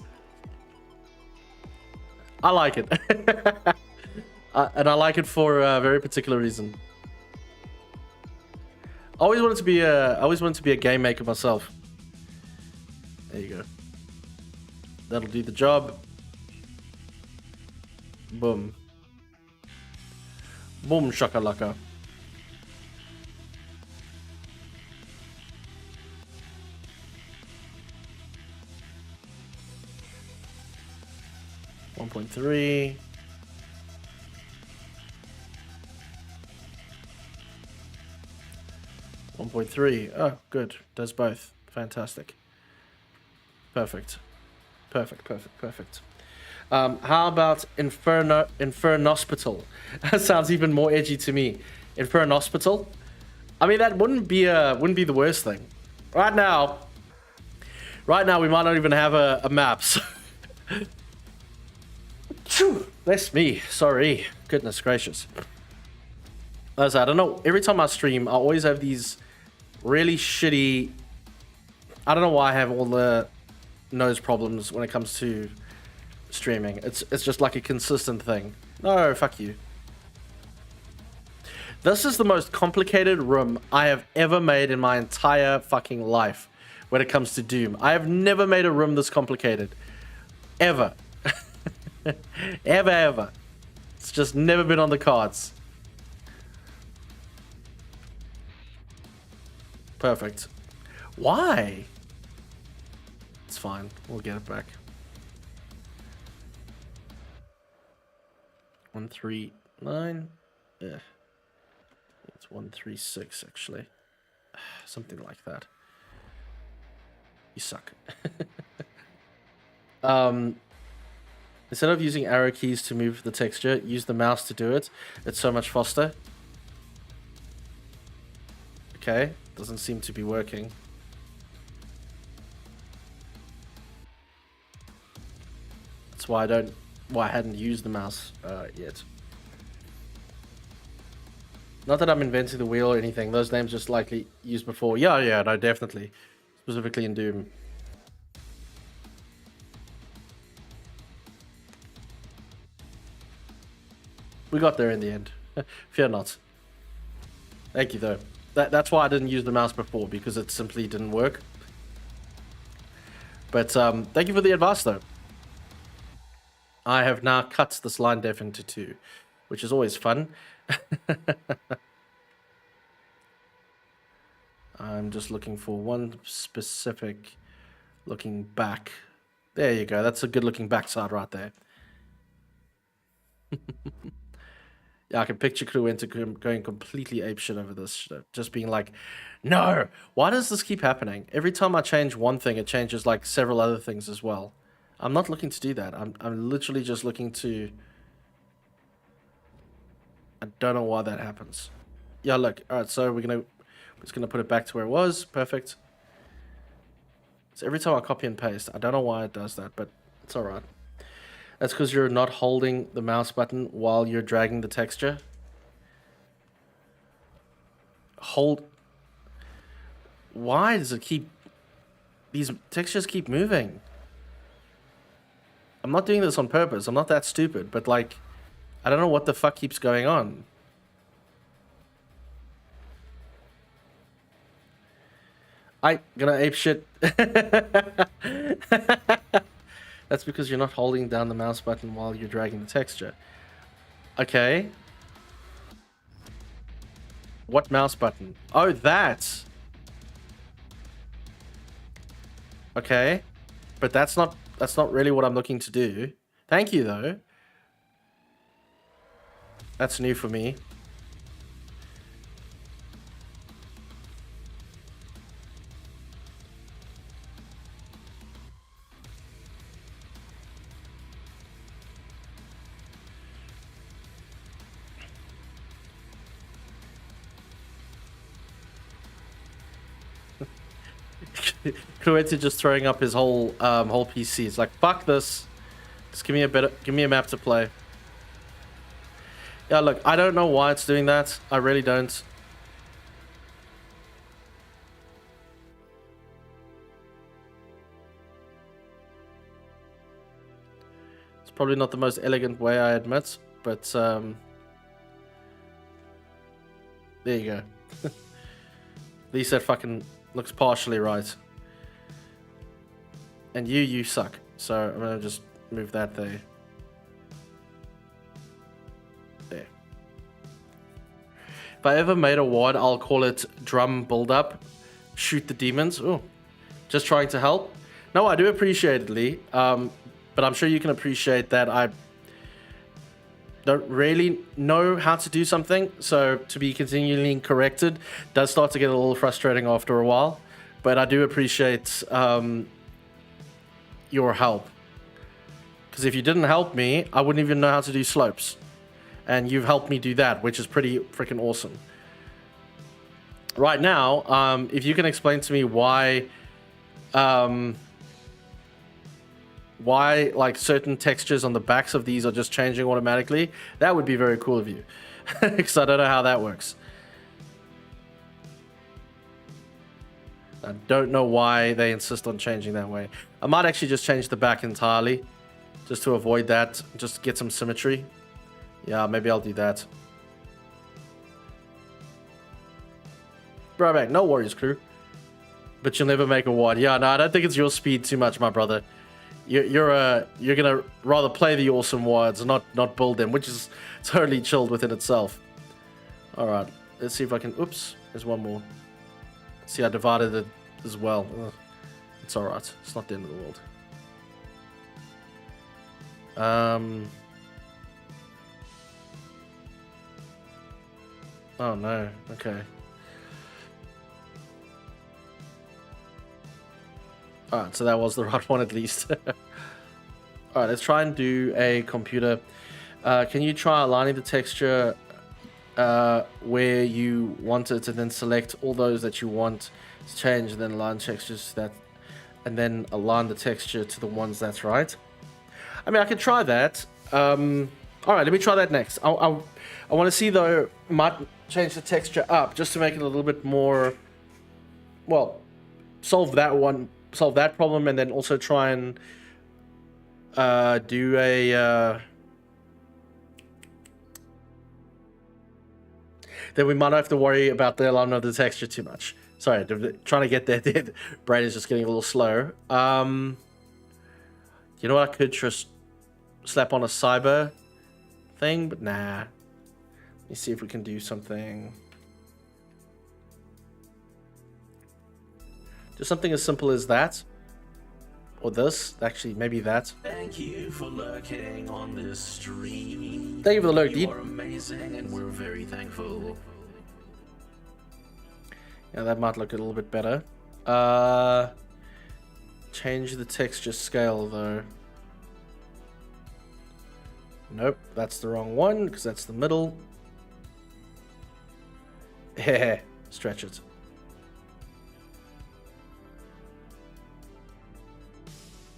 I like it. And I like it for a very particular reason. I always wanted to be a game maker myself. There you go. That'll do the job. Boom. Boom shakalaka. .3. Oh, good. Does both. Fantastic. Perfect. Perfect, perfect, perfect. How about Hospital? That sounds even more edgy to me. Hospital. I mean, that wouldn't be the worst thing. Right now, we might not even have a map. So bless me. Sorry. Goodness gracious. As I don't know. Every time I stream, I always have these really shitty... I don't know why I have all the nose problems when it comes to streaming. It's just like a consistent thing. No, fuck you. This is the most complicated room I have ever made in my entire fucking life when it comes to Doom. I have never made a room this complicated. Ever. Ever. It's just never been on the cards. Perfect. Why? It's fine. We'll get it back. 139. Yeah. It's 136 actually. Something like that. You suck. Instead of using arrow keys to move the texture, use the mouse to do it. It's so much faster. Okay, doesn't seem to be working. That's why I hadn't used the mouse yet. Not that I'm inventing the wheel or anything. Those names just likely used before. Yeah, no, definitely. Specifically in Doom. We got there in the end. Fear not. Thank you, though. That's why I didn't use the mouse before, because it simply didn't work. But thank you for the advice, though. I have now cut this line def into 2, which is always fun. I'm just looking for one specific looking back. There you go. That's a good looking backside right there. Yeah, I can picture crew into going completely apeshit over this shit. Just being like, no, why does this keep happening? Every time I change one thing, it changes like several other things as well. I'm not looking to do that. I'm literally just looking to... I don't know why that happens. Yeah, look. Alright, so we're just gonna put it back to where it was. Perfect. So every time I copy and paste, I don't know why it does that, but it's alright. That's because you're not holding the mouse button while you're dragging the texture. Hold. Why does it keep... These textures keep moving? I'm not doing this on purpose. I'm not that stupid, but like, I don't know what the fuck keeps going on. I gonna ape shit. That's because you're not holding down the mouse button while you're dragging the texture. Okay. What mouse button? Oh, that. Okay. But that's not really what I'm looking to do. Thank you though. That's new for me. Kuwaiti just throwing up his whole PC. It's like, fuck this. Just give me a map to play. Yeah, look, I don't know why it's doing that. I really don't. It's probably not the most elegant way, I admit, but there you go. At least that fucking looks partially right. And you suck. So I'm gonna just move that there. There. If I ever made a WAD, I'll call it drum build up. Shoot the demons. Oh, just trying to help. No, I do appreciate it, Lee. But I'm sure you can appreciate that I don't really know how to do something. So to be continually corrected does start to get a little frustrating after a while. But I do appreciate your help. Because if you didn't help me, I wouldn't even know how to do slopes. And you've helped me do that, which is pretty freaking awesome. Right now, if you can explain to me why like certain textures on the backs of these are just changing automatically, that would be very cool of you. Because I don't know how that works. I don't know why they insist on changing that way. I might actually just change the back entirely, just to avoid that, just get some symmetry. Yeah, maybe I'll do that. Right back, no worries, crew. But you'll never make a WAD. Yeah, no, I don't think it's your speed too much, my brother. You're gonna rather play the awesome WADs, not build them, which is totally chilled within itself. All right, let's see if I can. Oops, there's one more. See, I divided it as well. Ugh. It's all right. It's not the end of the world. Oh no. Okay. All right, so that was the right one at least. All right, let's try and do a computer. Can you try aligning the texture where you want it, and then select all those that you want to change, and then align textures that, and then align the texture to the ones that's right? I mean, I could try that. All right, let me try that next. I want to see though. Might change the texture up just to make it a little bit more. Well, solve that problem, and then also try and do a. Then we might not have to worry about the alignment of the texture too much. Sorry, trying to get there. Brain is just getting a little slow. You know what? I could just slap on a cyber thing, but nah. Let me see if we can do something. Just something as simple as that. Or this. Actually, maybe that. Thank you for lurking on this stream. Thank you for the lurk, dude. You are amazing, and we're very thankful. Yeah, that might look a little bit better. Change the texture scale, though. Nope, that's the wrong one, because that's the middle. Heh, stretch it.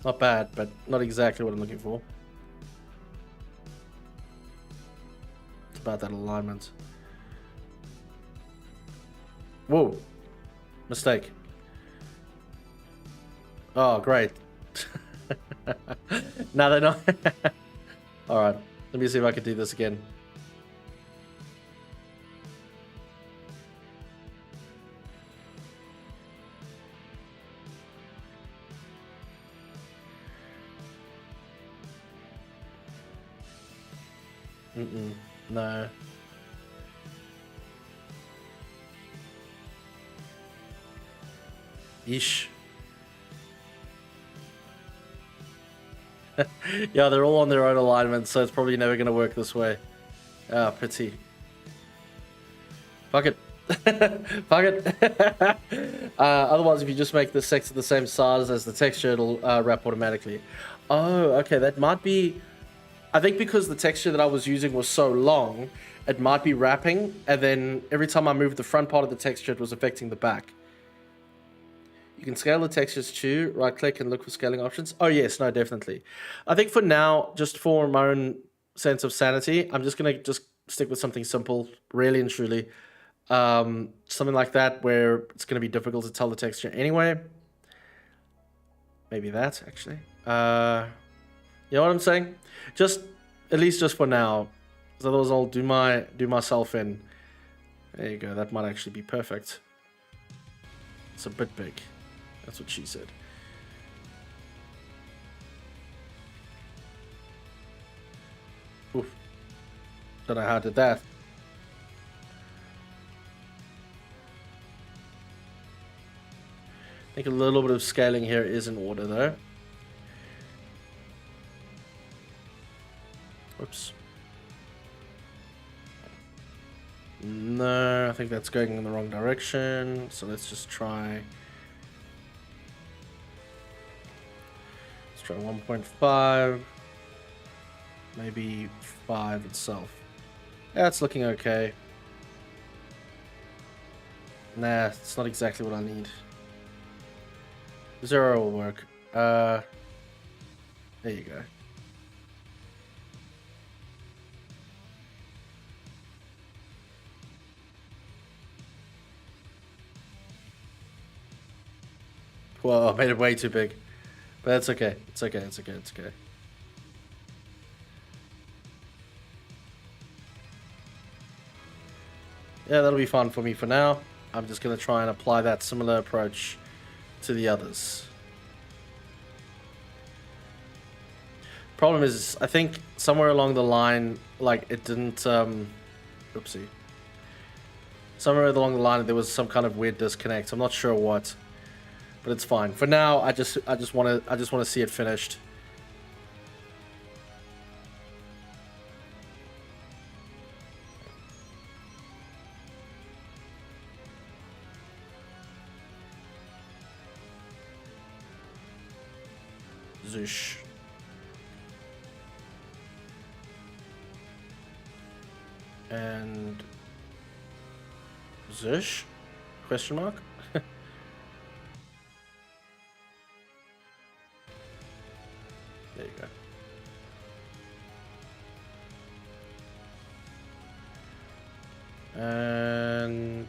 Not bad, but not exactly what I'm looking for. It's about that alignment. Whoa. Mistake. Oh, great. No, they're not. Alright, let me see if I can do this again. No. Ish. Yeah, they're all on their own alignment, so it's probably never going to work this way. Ah, pity. Fuck it. Fuck it. Otherwise, if you just make the sector the same size as the texture, it'll wrap automatically. Oh, okay, that might be... I think because the texture that I was using was so long, it might be wrapping, and then every time I moved the front part of the texture, it was affecting the back. You can scale the textures too. Right click and look for scaling options. Oh yes, no, definitely. I think for now, just for my own sense of sanity, I'm just gonna stick with something simple, really and truly. Something like that where it's gonna be difficult to tell the texture anyway. Maybe that actually. You know what I'm saying? Just at least just for now. Because otherwise I'll do myself in. There you go, that might actually be perfect. It's a bit big. That's what she said. Oof. Don't know how I did that. I think a little bit of scaling here is in order though. Oops. No, I think that's going in the wrong direction. So let's just try. Let's try 1.5. Maybe 5 itself. Yeah, it's looking okay. Nah, it's not exactly what I need. 0 will work. There you go. Well, I made it way too big. But it's okay. It's okay. It's okay. It's okay. Yeah, that'll be fun for me for now. I'm just going to try and apply that similar approach to the others. Problem is, I think somewhere along the line, like it didn't, oopsie. Somewhere along the line there was some kind of weird disconnect. I'm not sure what. But it's fine. For now, I just want to see it finished. Zoosh. And Zoosh? Question mark? There you go. And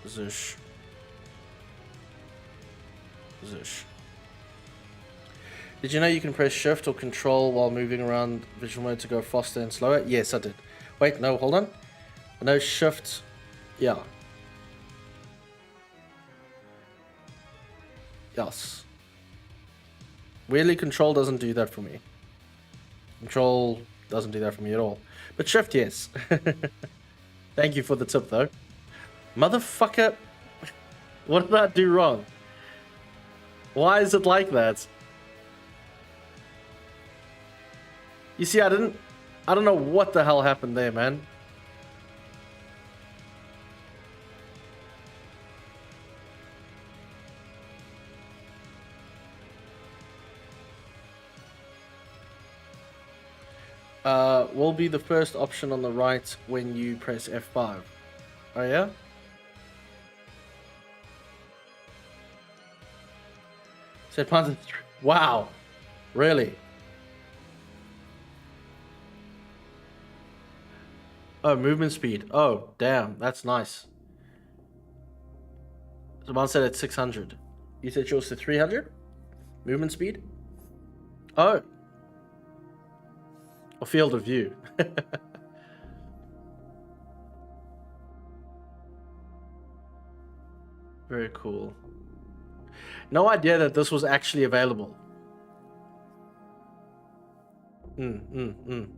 Zoosh. Zoosh. Did you know you can press shift or control while moving around visual mode to go faster and slower? Yes, I did. Wait, no, hold on. No, shift. Yeah. Yes. Weirdly, control doesn't do that for me. Control doesn't do that for me at all. But shift, yes. Thank you for the tip, though. Motherfucker. What did I do wrong? Why is it like that? You see, I don't know what the hell happened there, man. Will be the first option on the right when you press F5. Oh yeah? Set points. Wow. Really? Oh, movement speed. Oh, damn. That's nice. The one said it's 600. You said yours to 300? Movement speed? Oh. Or field of view. Very cool. No idea that this was actually available. Could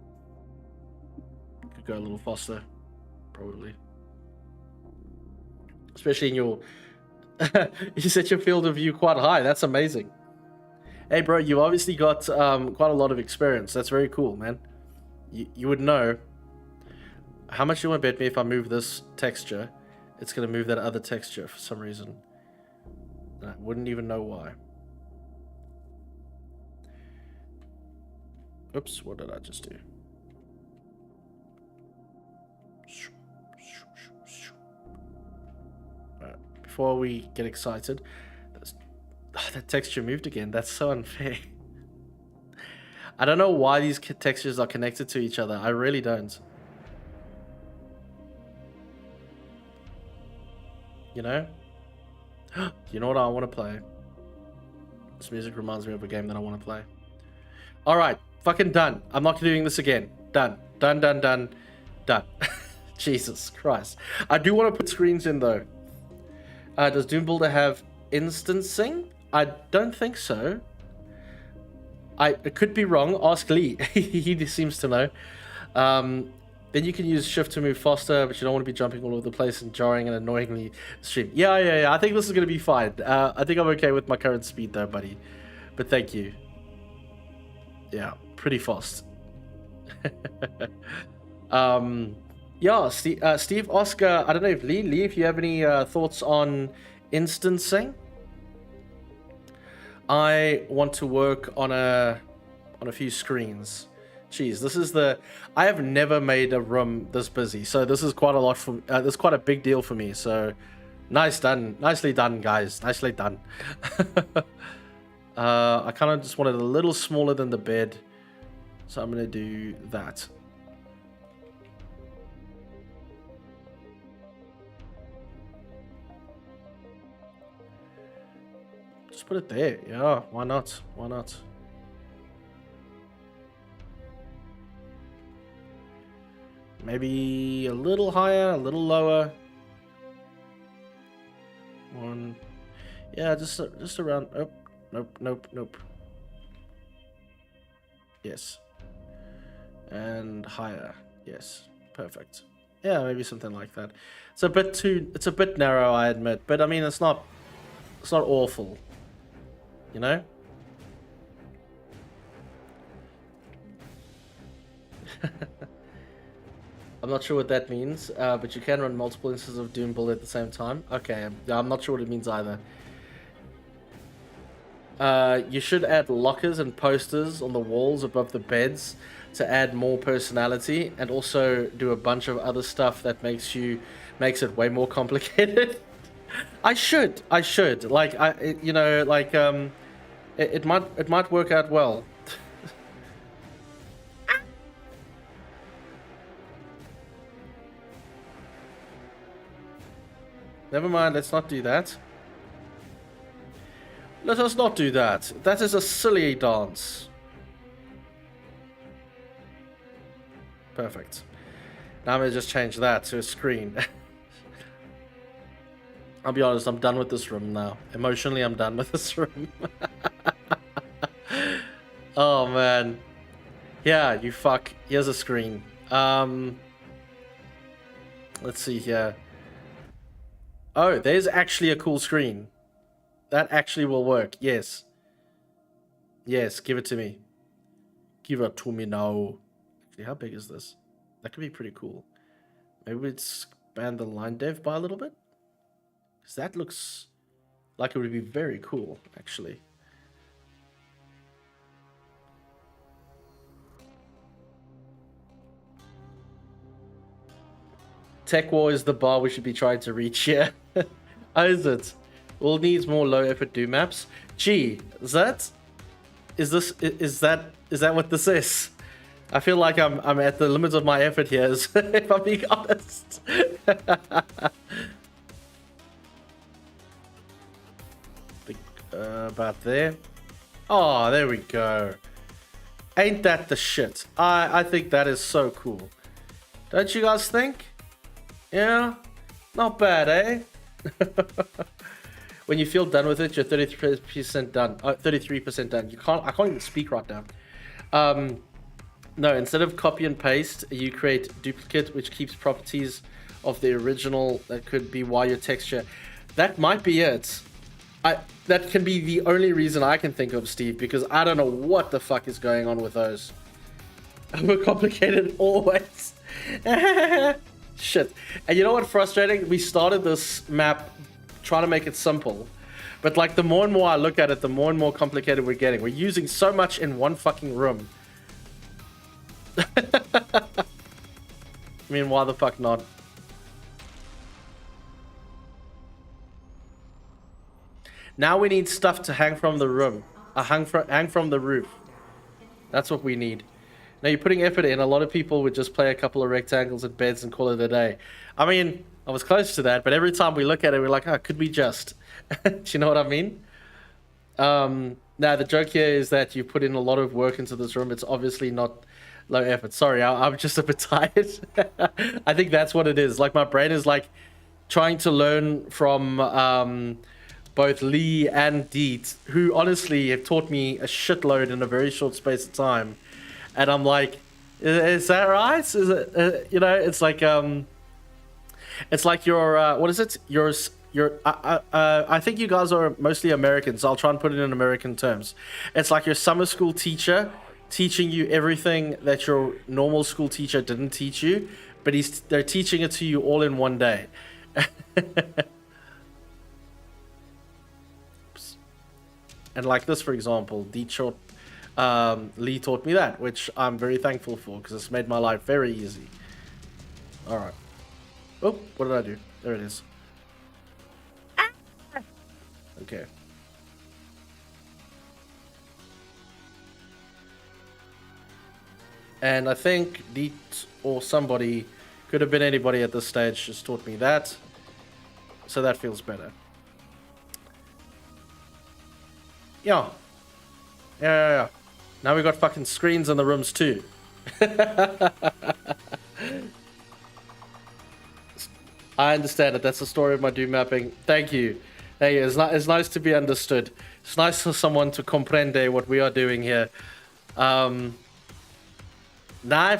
go a little faster, probably. Especially in your... you set your field of view quite high. That's amazing. Hey, bro, you obviously got quite a lot of experience. That's very cool, man. You would know. How much you want to bet me if I move this texture, it's going to move that other texture for some reason. I wouldn't even know why. Oops, what did I just do? Alright, before we get excited, that texture moved again. That's so unfair. I don't know why these textures are connected to each other. I really don't. You know? You know what I want to play? This music reminds me of a game that I want to play. Alright, fucking done. I'm not doing this again. Done. Done. Jesus Christ. I do want to put screens in though. Does Doom Builder have instancing? I don't think so. I could be wrong. Ask Lee. He seems to know. Then you can use shift to move faster, but you don't want to be jumping all over the place and jarring and annoyingly stream. Yeah. I think this is going to be fine. I think I'm okay with my current speed though, buddy. But thank you. Yeah, pretty fast. Yeah, Steve, Oscar, I don't know if Lee, if you have any thoughts on instancing. I want to work on a few screens. Jeez, this is I have never made a room this busy, so this is quite a lot for. This is quite a big deal for me. So, nicely done, guys. Nicely done. I kind of just wanted a little smaller than the bed, so I'm gonna do that. Just put it there. Yeah, why not? Why not? Maybe a little higher, a little lower. One. Yeah, just around. Oh, nope. Yes. And higher. Yes. Perfect. Yeah, maybe something like that. It's a bit narrow, I admit, but I mean it's not awful. You know? I'm not sure what that means, but you can run multiple instances of Doom Builder at the same time. Okay, I'm not sure what it means either. You should add lockers and posters on the walls above the beds to add more personality, and also do a bunch of other stuff that makes it way more complicated. I should. Like it might work out well. Never mind, let's not do that. Let us not do that. That is a silly dance. Perfect. Now I'm going to just change that to a screen. I'll be honest, I'm done with this room now. Emotionally, I'm done with this room. Oh, man. Yeah, you fuck. Here's a screen. Let's see here. Oh, there's actually a cool screen. That actually will work. Yes. Yes, give it to me. Give it to me now. Actually, how big is this? That could be pretty cool. Maybe we'd expand the line dev by a little bit. Because that looks like it would be very cool, actually. Tech War is the bar we should be trying to reach here. How is it? All needs more low effort do maps. Gee, is that what this is? I feel like I'm at the limit of my effort here, if I'm being honest. About there. Oh, there we go. Ain't that the shit? I think that is so cool. Don't you guys think? Yeah? Not bad, eh? When you feel done with it, you're 33% done. 33% done. I can't even speak right now. No, instead of copy and paste, you create duplicate, which keeps properties of the original. That could be why your texture. That might be it. That can be the only reason I can think of, Steve, because I don't know what the fuck is going on with those. Overcomplicated always. Shit. And you know what's frustrating? We started this map trying to make it simple. But like the more and more I look at it, the more and more complicated we're getting. We're using so much in one fucking room. I mean, why the fuck not? Now we need stuff to hang from the room. Hang from the roof. That's what we need. Now you're putting effort in. A lot of people would just play a couple of rectangles and beds and call it a day. I mean, I was close to that, but every time we look at it, we're like, oh, could we just? Do you know what I mean? Now the joke here is that you put in a lot of work into this room. It's obviously not low effort. Sorry, I'm just a bit tired. I think that's what it is. Like my brain is like trying to learn from both Lee and Deet, who honestly have taught me a shitload in a very short space of time. And I'm like, is that right? Is it, you know, it's like your, what is it? I think you guys are mostly Americans. So I'll try and put it in American terms. It's like your summer school teacher teaching you everything that your normal school teacher didn't teach you, but they're teaching it to you all in one day. And like this, for example, Lee taught me that, which I'm very thankful for because it's made my life very easy. All right. Oh, what did I do? There it is. Okay. And I think Deet or somebody, could have been anybody at this stage, just taught me that. So that feels better. Yeah. Yeah. Now we got fucking screens in the rooms too. I understand it. That's the story of my Doom mapping. Thank you. Hey, it's nice to be understood. It's nice for someone to comprende what we are doing here. Now I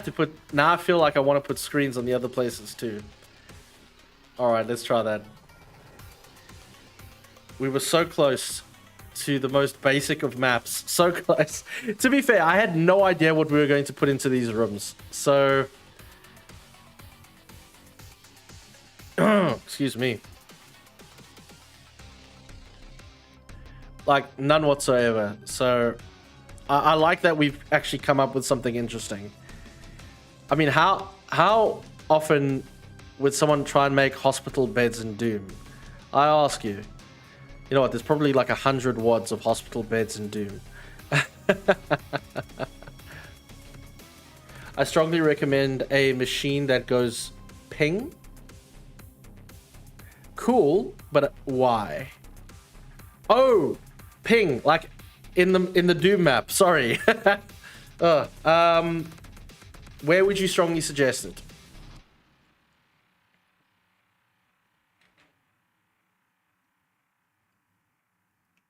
feel like I want to put screens on the other places too. Alright, let's try that. We were so close to the most basic of maps. So close. To be fair, I had no idea what we were going to put into these rooms. So... excuse me. Like, none whatsoever. So, I like that we've actually come up with something interesting. I mean, how often would someone try and make hospital beds in Doom? I ask you. You know what, there's probably like 100 wads of hospital beds in Doom. I strongly recommend a machine that goes ping. Cool, but why? Oh, ping, like in the Doom map. Sorry. Where would you strongly suggest it?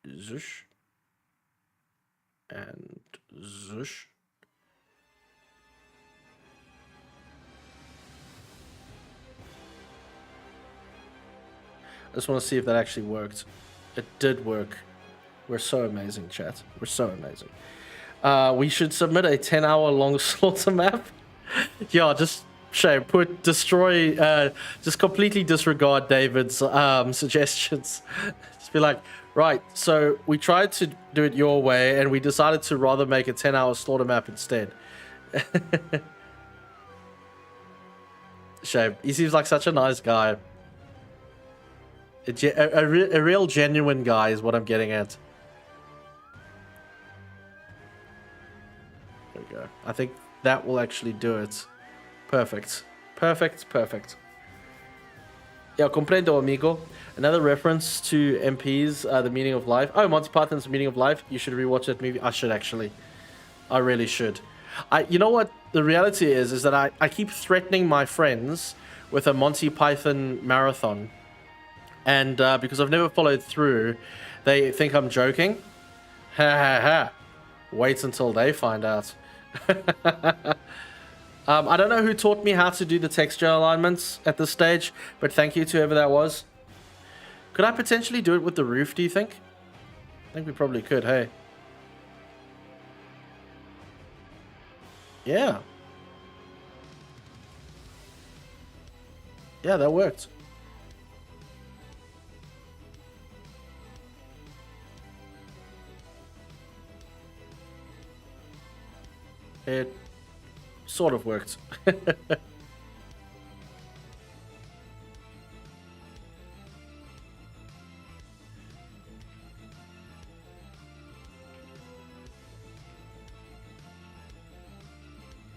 Zush. And zush. I just want to see if that actually worked. It did work. We're so amazing, chat. We're so amazing. We should submit a 10-hour-long slaughter map. Yeah, just shame. Destroy. Just completely disregard David's suggestions. Just be like, right. So we tried to do it your way, and we decided to rather make a 10-hour slaughter map instead. Shame. He seems like such a nice guy. A real genuine guy is what I'm getting at. There we go. I think that will actually do it. Perfect. Perfect, perfect. Yeah, comprendo, amigo. Another reference to MPs, The Meaning of Life. Oh, Monty Python's The Meaning of Life. You should rewatch that movie. I should, actually. I really should. You know what the reality is that I keep threatening my friends with a Monty Python marathon. And because I've never followed through, they think I'm joking. Ha ha ha. Wait until they find out. I don't know who taught me how to do the texture alignments at this stage, but thank you to whoever that was. Could I potentially do it with the roof, do you think? I think we probably could, hey. Yeah. Yeah, that worked. It sort of worked.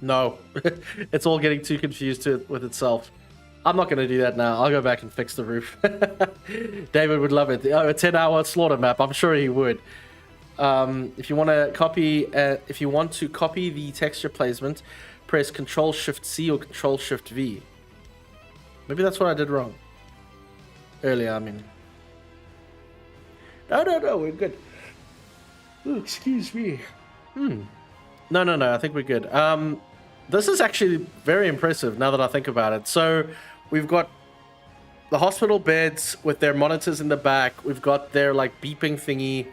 No, it's all getting too confused with itself. I'm not going to do that now. I'll go back and fix the roof. David would love it. Oh, a 10-hour slaughter map. I'm sure he would. If you want to copy the texture placement, press Control-Shift-C or Control-Shift-V. Maybe that's what I did wrong earlier. I mean, no, we're good. Ooh, excuse me. No. I think we're good. This is actually very impressive now that I think about it. So we've got the hospital beds with their monitors in the back. We've got their like beeping thingy.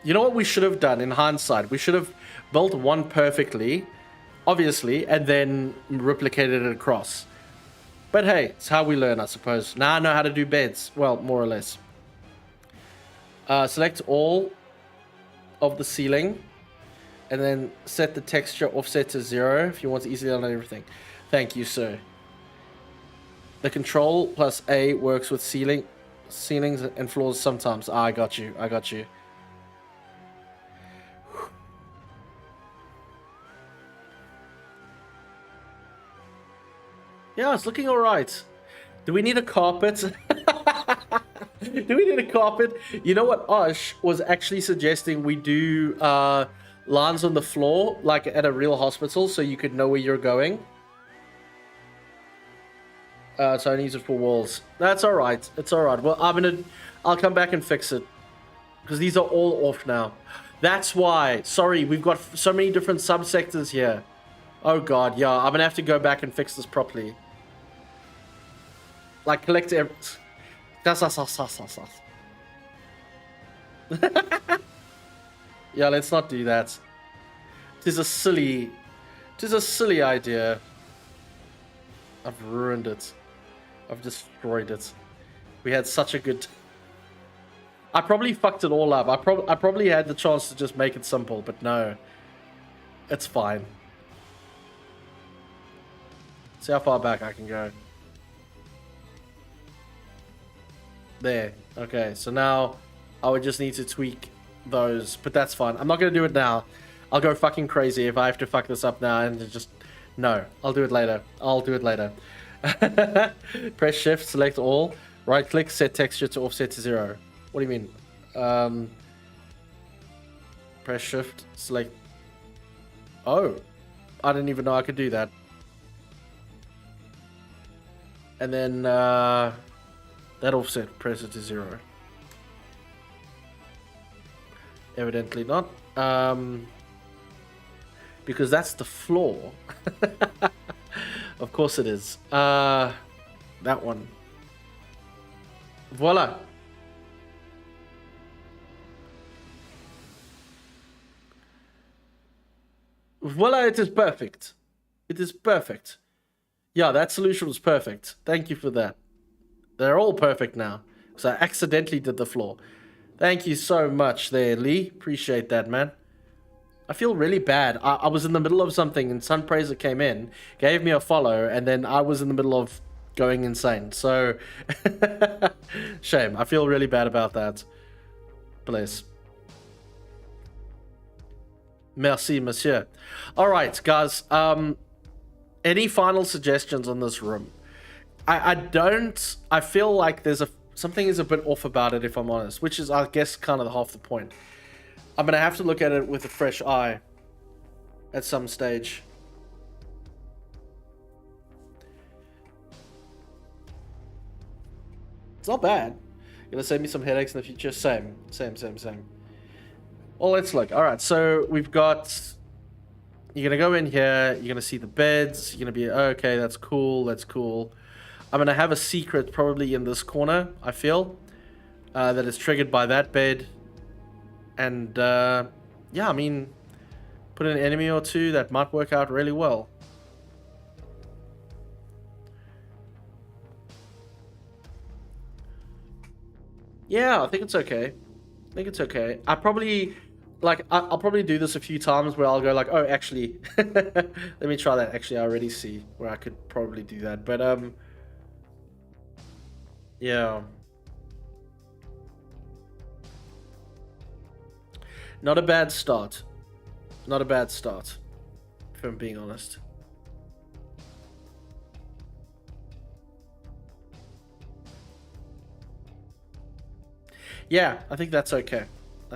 You know what we should have done in hindsight? We should have built one perfectly, obviously, and then replicated it across. But hey, it's how we learn, I suppose. Now I know how to do beds. Well, more or less. Select all of the ceiling. And then set the texture offset to 0 if you want to easily align everything. Thank you, sir. The Control plus A works with ceilings and floors sometimes. I got you. Yeah, it's looking alright. Do we need a carpet? Do we need a carpet? You know what Osh was actually suggesting we do lines on the floor, like at a real hospital, so you could know where you're going. So I need it for walls. That's alright. It's alright. Well, I'll come back and fix it. Because these are all off now. That's why. Sorry, we've got so many different subsectors here. Oh god, yeah. I'm gonna have to go back and fix this properly. Like, collect every... Yeah, let's not do that. It is a silly idea. I've ruined it. I've destroyed it. We had such a good... I probably fucked it all up. I probably had the chance to just make it simple, but no. It's fine. See how far back I can go. There. Okay, so now I would just need to tweak those, but that's fine. I'm not going to do it now. I'll go fucking crazy if I have to fuck this up now and just... No, I'll do it later. Press shift, select all. Right click, set texture to offset to 0. What do you mean? Press shift, select... Oh, I didn't even know I could do that. And then that offset, press it to 0. Evidently not. Because that's the floor. Of course it is. That one. Voila. Voila, it is perfect. It is perfect. Yeah, that solution was perfect. Thank you for that. They're all perfect now. So I accidentally did the floor. Thank you so much there, Lee. Appreciate that, man. I feel really bad. I was in the middle of something and Sunpraiser came in, gave me a follow, and then I was in the middle of going insane. So, shame. I feel really bad about that. Bless. Merci, monsieur. All right, guys. Any final suggestions on this room? I feel like there's something is a bit off about it, if I'm honest, which is, I guess, kind of half the point. I'm gonna have to look at it with a fresh eye at some stage. It's not bad. Gonna save me some headaches in the future. Same. Well, let's look. All right, so we've got. You're gonna go in here. You're gonna see the beds. You're gonna be okay. That's cool. That's cool. I'm gonna have a secret probably in this corner. I feel that is triggered by that bed, and yeah, I mean, put an enemy or two that might work out really well. Yeah, I think it's okay. I probably, like, I'll probably do this a few times where I'll go like, oh, actually, let me try that. Actually, I already see where I could probably do that. But, yeah. Not a bad start. Not a bad start, if I'm being honest. Yeah, I think that's okay. I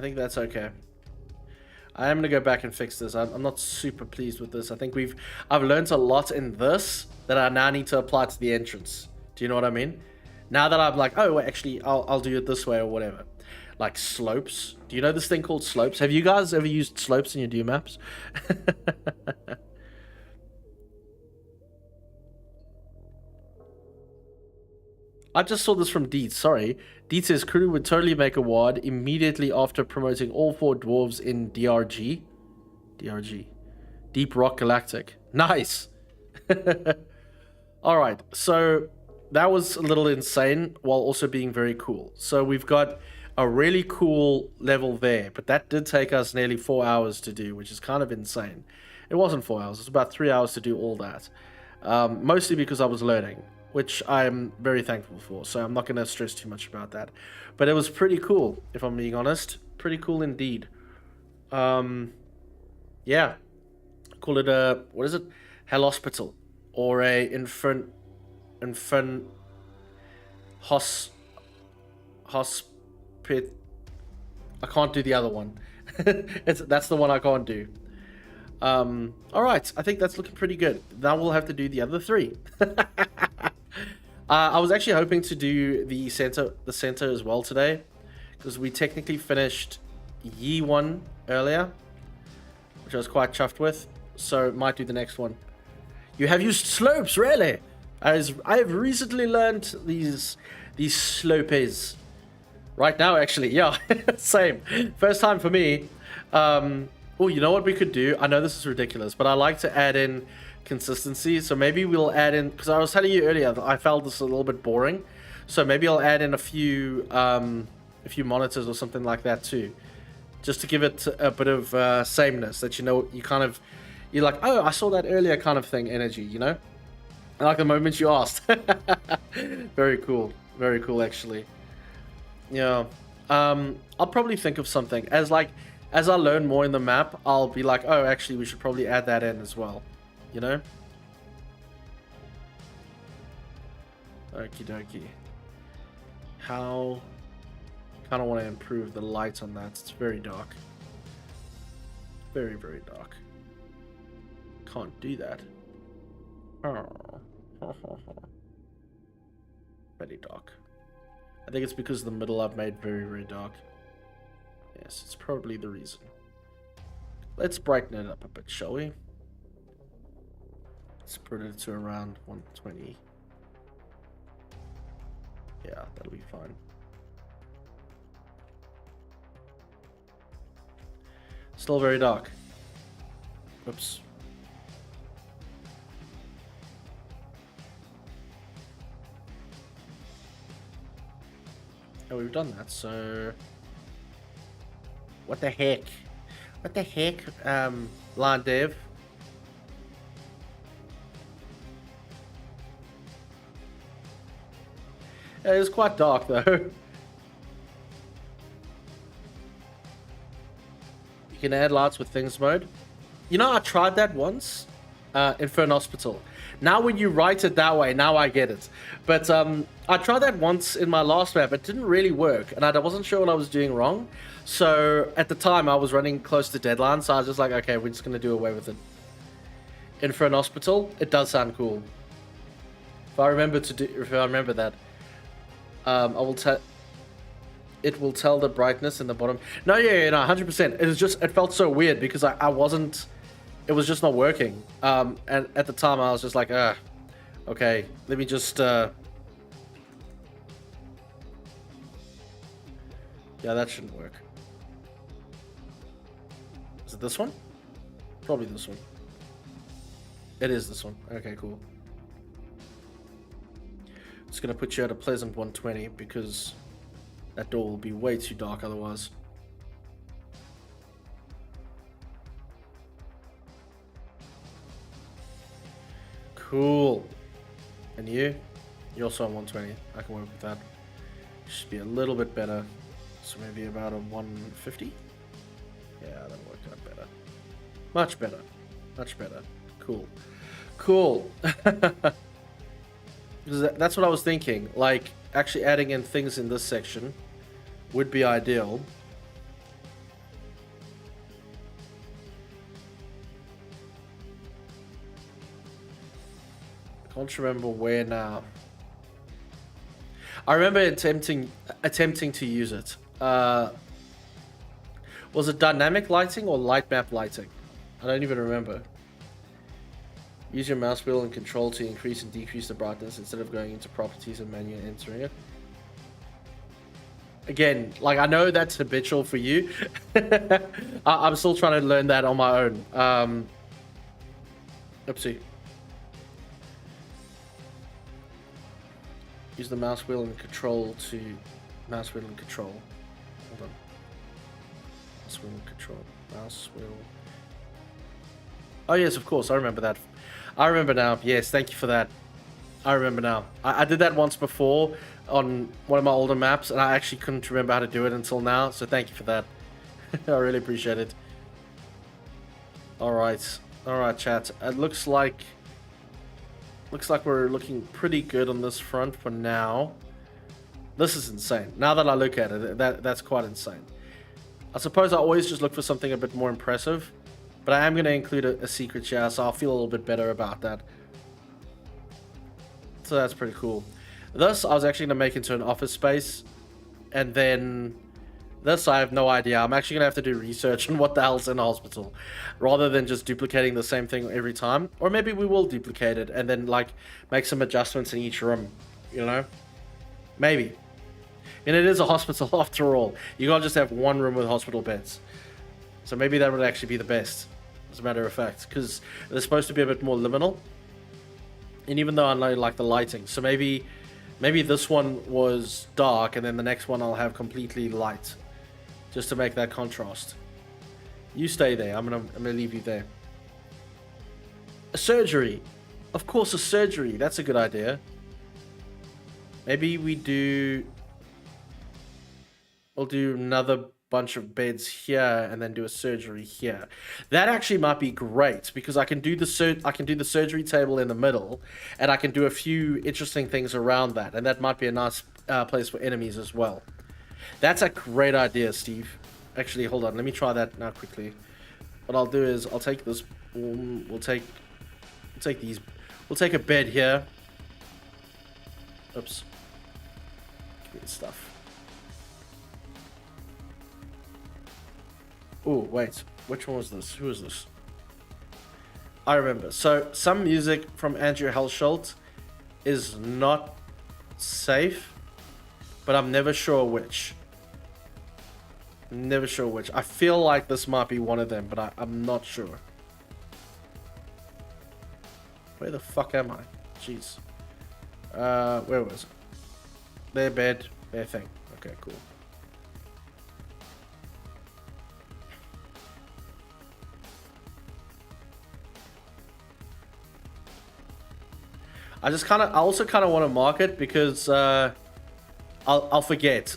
am gonna go back and fix this. I'm not super pleased with this. I think I've learned a lot in this that I now need to apply to the entrance. Do you know what I mean? Now that I'm like, oh, wait, actually, I'll do it this way or whatever. Like slopes. Do you know this thing called slopes? Have you guys ever used slopes in your Doom maps? I just saw this from Deet, sorry. Deet says crew would totally make a WAD immediately after promoting all 4 dwarves in DRG. DRG. Deep Rock Galactic. Nice! Alright, so that was a little insane while also being very cool. So we've got a really cool level there, but that did take us nearly 4 hours to do, which is kind of insane. It wasn't 4 hours, it was about 3 hours to do all that. Mostly because I was learning, which I'm very thankful for, so I'm not going to stress too much about that. But it was pretty cool, if I'm being honest. Pretty cool indeed. Yeah. Call it a, what is it? Hell Hospital. Or a hospit. I can't do the other one. That's the one I can't do. Alright, I think that's looking pretty good. Now we'll have to do the other 3. I was actually hoping to do the center as well today, because we technically finished Yi 1 earlier, which I was quite chuffed with, so might do the next one. You have used slopes, really? I have recently learned these slopes. Right now, actually, yeah, same. First time for me. Oh, you know what we could do? I know this is ridiculous, but I like to add in consistency. So maybe we'll add in, because I was telling you earlier that I felt this a little bit boring. So maybe I'll add in a few monitors or something like that too, just to give it a bit of sameness, that you're like, oh, I saw that earlier kind of thing, energy, you know? I like the moment you asked. Very cool actually. Yeah. I'll probably think of something as I learn more in the map. I'll be like, oh, actually we should probably add that in as well, you know? Okie dokie. How kind of want to improve the light on that. It's very dark. Very, very dark. Can't do that. Oh. Very dark. I think it's because the middle I've made very, very dark. Yes, it's probably the reason. Let's brighten it up a bit, shall we? Let's put it to around 120. Yeah, that'll be fine. Still very dark. Oops. Oh, we've done that, so... What the heck? What the heck, line dev? Yeah, it's quite dark, though. You can add lights with things mode. You know, I tried that once. Infern Hospital. Now when you write it that way, now I get it. But I tried that once in my last map. It didn't really work, and I wasn't sure what I was doing wrong. So at the time, I was running close to deadline, so I was just like, okay, we're just going to do away with it. Infern Hospital, it does sound cool. If I remember that, it will tell the brightness in the bottom. No, yeah, no, 100%. It was just, it felt so weird because I wasn't, it was just not working. And at the time I was just like, okay, let me just, yeah, that shouldn't work. Is it this one? Probably this one. It is this one. Okay, cool. It's gonna put you at a pleasant 120 because that door will be way too dark otherwise. Cool. And you? You're also on 120. I can work with that. Should be a little bit better. So maybe about a 150? Yeah, that worked out better. Much better. Much better. Cool. Cool. That's what I was thinking. Like, actually adding in things in this section would be ideal. I can't remember where now. I remember attempting to use it. Was it dynamic lighting or light map lighting? I don't even remember. Use your mouse wheel and control to increase and decrease the brightness instead of going into properties and manually entering it. Again, like, I know that's habitual for you. I'm still trying to learn that on my own. Oopsie. Use the mouse wheel and control to... Mouse wheel and control. Hold on. Mouse wheel and control. Mouse wheel... Oh yes, of course, I remember that. I remember now. Yes, thank you for that. I remember now. I did that once before on one of my older maps, and I actually couldn't remember how to do it until now, so thank you for that. I really appreciate it. Alright. Alright, chat. It looks like we're looking pretty good on this front for now. This is insane. Now that I look at it, that's quite insane. I suppose I always just look for something a bit more impressive. But I am going to include a secret share, so I'll feel a little bit better about that. So that's pretty cool. This, I was actually going to make into an office space. And then this, I have no idea. I'm actually going to have to do research on what the hell's in a hospital. Rather than just duplicating the same thing every time. Or maybe we will duplicate it and then, like, make some adjustments in each room. You know? Maybe. And it is a hospital after all. You can't just have one room with hospital beds. So maybe that would actually be the best. As a matter of fact, because they're supposed to be a bit more liminal, and even though I know like the lighting, so maybe this one was dark, and then the next one I'll have completely light, just to make that contrast. You stay there. I'm gonna leave you there. A surgery, of course, a surgery. That's a good idea. Maybe we'll do another bunch of beds here and then do a surgery here. That actually might be great because I can do the surgery table in the middle, and I can do a few interesting things around that, and that might be a nice place for enemies as well. That's a great idea, Steve. Actually, hold on, let me try that now quickly. What I'll do is I'll take this. We'll take these. We'll take a bed here. Oops. Give me the stuff. Oh, wait. Which one was this? Who is this? I remember. So, some music from Andrew Hellhospital is not safe, but I'm never sure which. Never sure which. I feel like this might be one of them, but I'm not sure. Where the fuck am I? Jeez. Where was it? Their bed, their thing. Okay, cool. I also kind of want to mark it because I'll forget.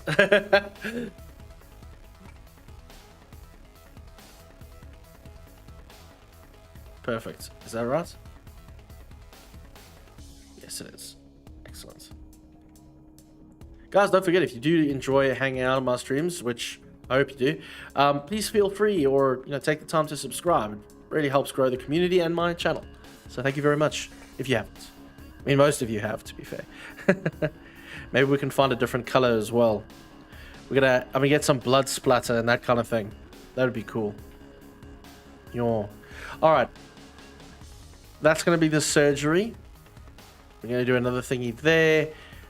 Perfect. Is that right? Yes, it is. Excellent. Guys, don't forget, if you do enjoy hanging out on my streams, which I hope you do, please feel free or take the time to subscribe. It really helps grow the community and my channel. So thank you very much if you haven't. I mean, most of you have, to be fair. Maybe we can find a different color as well. I'm gonna get some blood splatter and that kind of thing. That would be cool. All right. That's gonna be the surgery. We're gonna do another thingy there,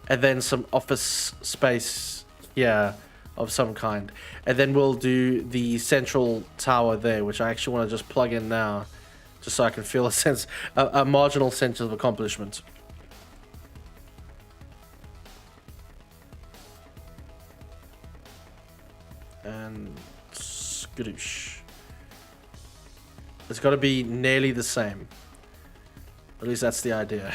and then some office space here of some kind, and then we'll do the central tower there, which I actually want to just plug in now, just so I can feel a marginal sense of accomplishment. And skadoosh. It's got to be nearly the same. At least that's the idea.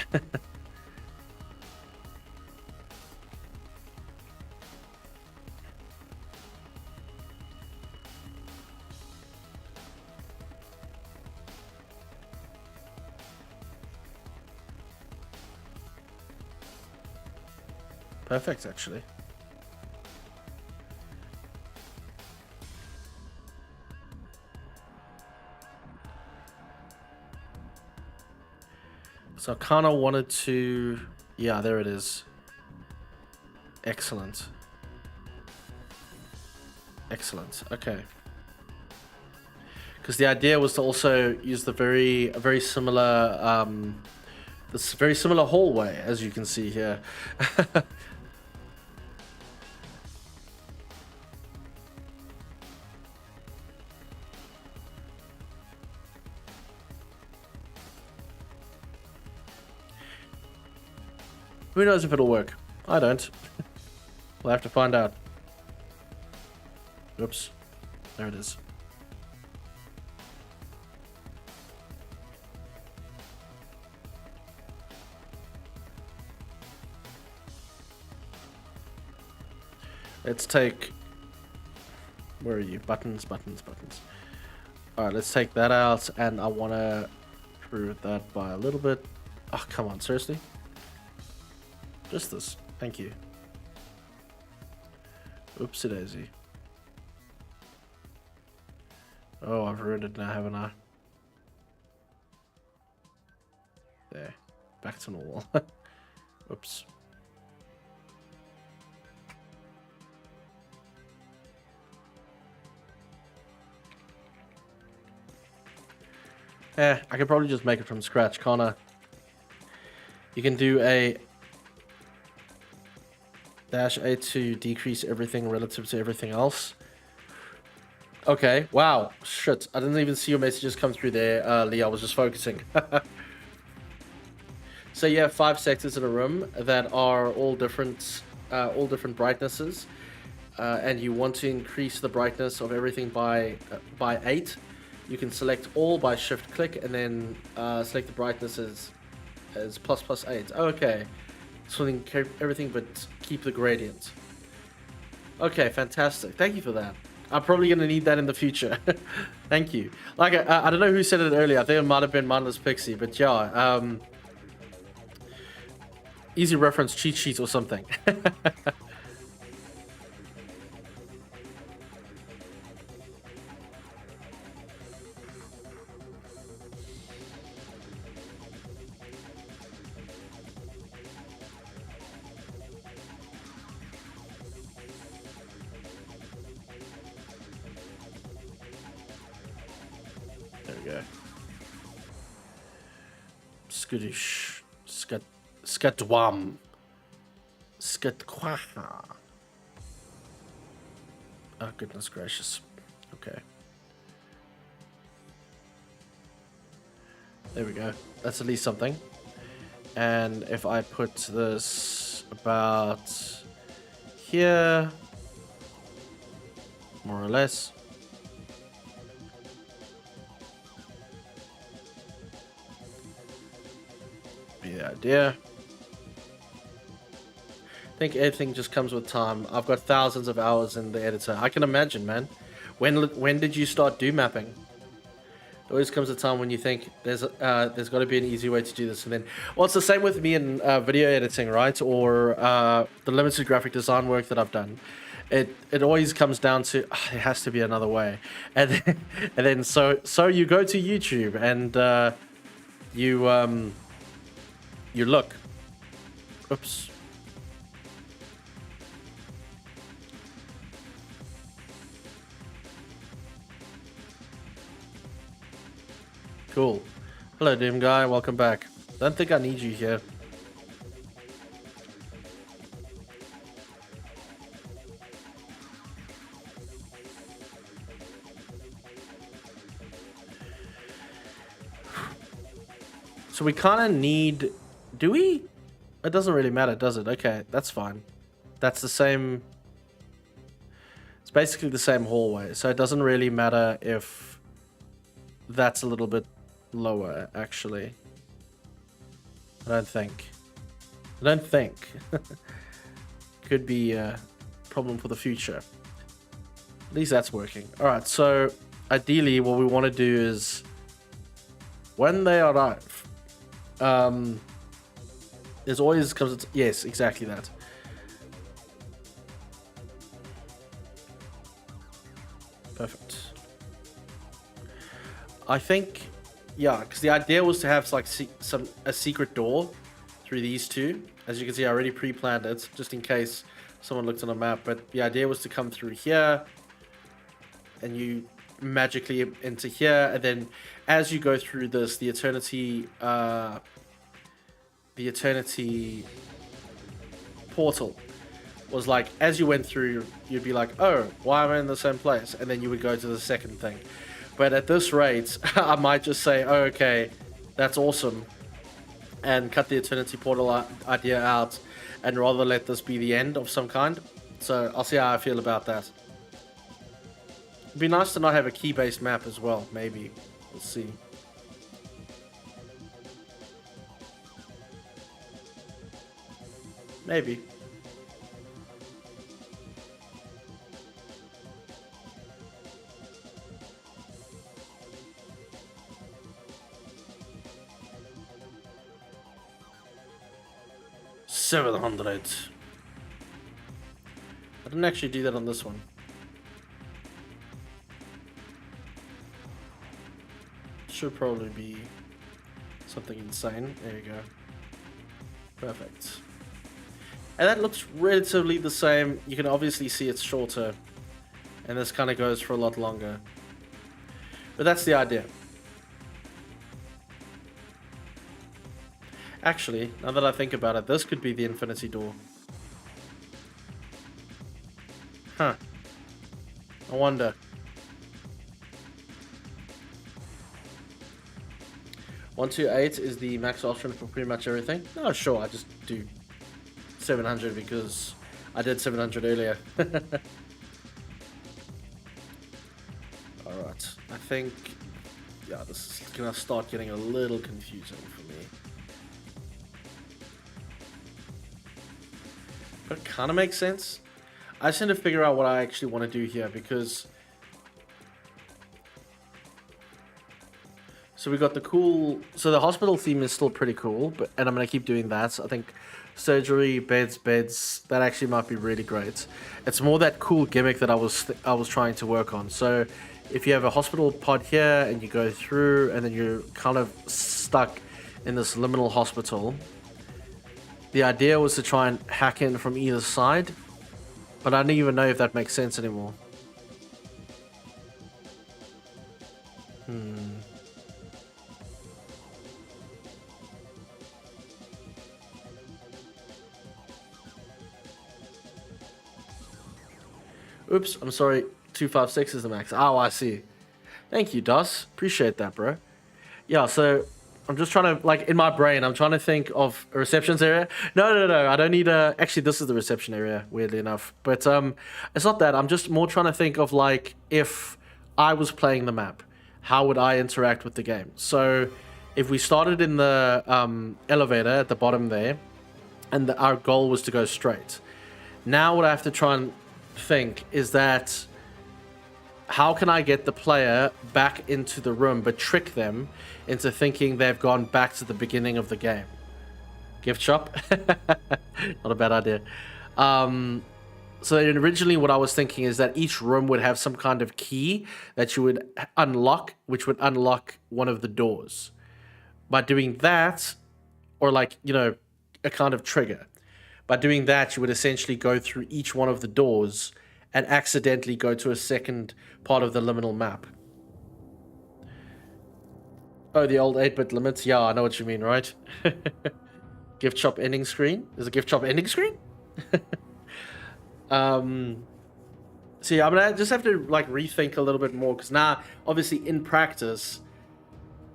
Perfect, actually. So I kind of wanted to... Yeah, there it is. Excellent. Excellent. Okay. Because the idea was to also use the very similar... this very similar hallway, as you can see here. Who knows if it'll work? I don't. We'll have to find out. Oops. There it is. Let's take... Where are you? Buttons, buttons, buttons. Alright, let's take that out, and I want to improve that by a little bit. Oh, come on, seriously? Just this. Thank you. Oopsie daisy. Oh, I've ruined it now, haven't I? There. Back to normal. Oops. I could probably just make it from scratch, can't I? You can do a -A to decrease everything relative to everything else. Okay, wow. Shit, I didn't even see your messages come through there, Lee. I was just focusing. So you have 5 sectors in a room that are all different brightnesses, and you want to increase the brightness of everything by 8. You can select all by shift click and then select the brightness as +8. Okay. So then everything but keep the gradient. Okay, fantastic. Thank you for that. I'm probably going to need that in the future. Thank you. Like, I don't know who said it earlier. I think it might have been Mindless Pixie, but yeah. Easy reference cheat sheet or something. Skadoosh. Skatwam. Skatkwaha. Oh, goodness gracious. Okay. There we go. That's at least something. And if I put this about here, more or less. Be the idea. I think everything just comes with time. I've got thousands of hours in the editor. I can imagine, man. When did you start do mapping? There always comes a time when you think there's got to be an easy way to do this, and then, well, it's the same with me in video editing, right? Or the limited graphic design work that I've done. It always comes down to there has to be another way, and then so you go to YouTube and you look. Oops. Cool. Hello, Doom Guy. Welcome back. Don't think I need you here. So we kind of need... Do we? It doesn't really matter, does it? Okay, that's fine. That's the same... It's basically the same hallway. So it doesn't really matter if that's a little bit lower, actually. I don't think. Could be a problem for the future. At least that's working. Alright, so ideally what we want to do is when they arrive, there's always comes... Yes, exactly that. Perfect. I think... Yeah, because the idea was to have like a secret door through these two. As you can see, I already pre-planned it, just in case someone looked on a map. But the idea was to come through here, and you magically enter here, and then as you go through this, the eternity portal was like, as you went through, you'd be like, oh, why am I in the same place? And then you would go to the second thing. But at this rate, I might just say, oh, okay, that's awesome, and cut the eternity portal idea out, and rather let this be the end of some kind. So I'll see how I feel about that. It'd be nice to not have a key-based map as well, maybe. We'll see. Maybe. $700. I didn't actually do that on this one. Should probably be something insane. There you go. Perfect. And that looks relatively the same. You can obviously see it's shorter, and this kind of goes for a lot longer. But that's the idea. Actually, now that I think about it, this could be the infinity door. Huh. I wonder. 128 is the max option for pretty much everything. No, sure, I just do 700 because I did 700 earlier. Alright, I think... Yeah, this is gonna start getting a little confusing for me. But it kind of makes sense. I just need to figure out what I actually want to do here, because... So we got the cool... So the hospital theme is still pretty cool, and I'm going to keep doing that. So I think surgery, beds, that actually might be really great. It's more that cool gimmick that I was trying to work on. So if you have a hospital pod here, and you go through, and then you're kind of stuck in this liminal hospital... The idea was to try and hack in from either side, but I don't even know if that makes sense anymore. Oops, I'm sorry, 256 is the max. Oh, I see. Thank you, DOS. Appreciate that, bro. Yeah, so... I'm just trying to, like, in my brain, I'm trying to think of a receptions area. No, I don't need a... Actually, this is the reception area, weirdly enough. But it's not that. I'm just more trying to think of, like, if I was playing the map, how would I interact with the game? So if we started in the elevator at the bottom there, and our goal was to go straight. Now what I have to try and think is that how can I get the player back into the room but trick them into thinking they've gone back to the beginning of the game? Gift shop? Not a bad idea. So originally what I was thinking is that each room would have some kind of key that you would unlock, which would unlock one of the doors. By doing that, or like, you know, a kind of trigger. By doing that, you would essentially go through each one of the doors and accidentally go to a second part of the liminal map. Oh, the old 8-bit limits? Yeah, I know what you mean, right? Gift shop ending screen? Is a gift shop ending screen? So yeah, I'm gonna just have to like rethink a little bit more, because now, obviously, in practice,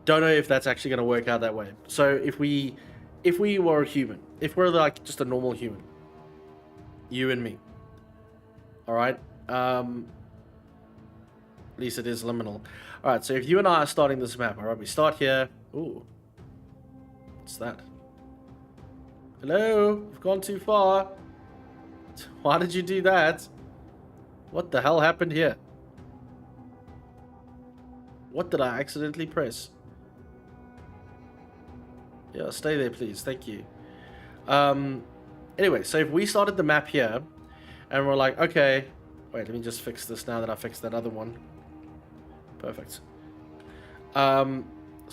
don't know if that's actually gonna work out that way. So if we were a human, if we're like just a normal human, you and me, all right. At least it is liminal. All right. So if you and I are starting this map, all right, we start here. Ooh, what's that? Hello, we've gone too far. Why did you do that? What the hell happened here? What did I accidentally press? Yeah, stay there, please. Thank you. Anyway, so if we started the map here, and we're like, okay, wait, let me just fix this now that I fixed that other one. Perfect. So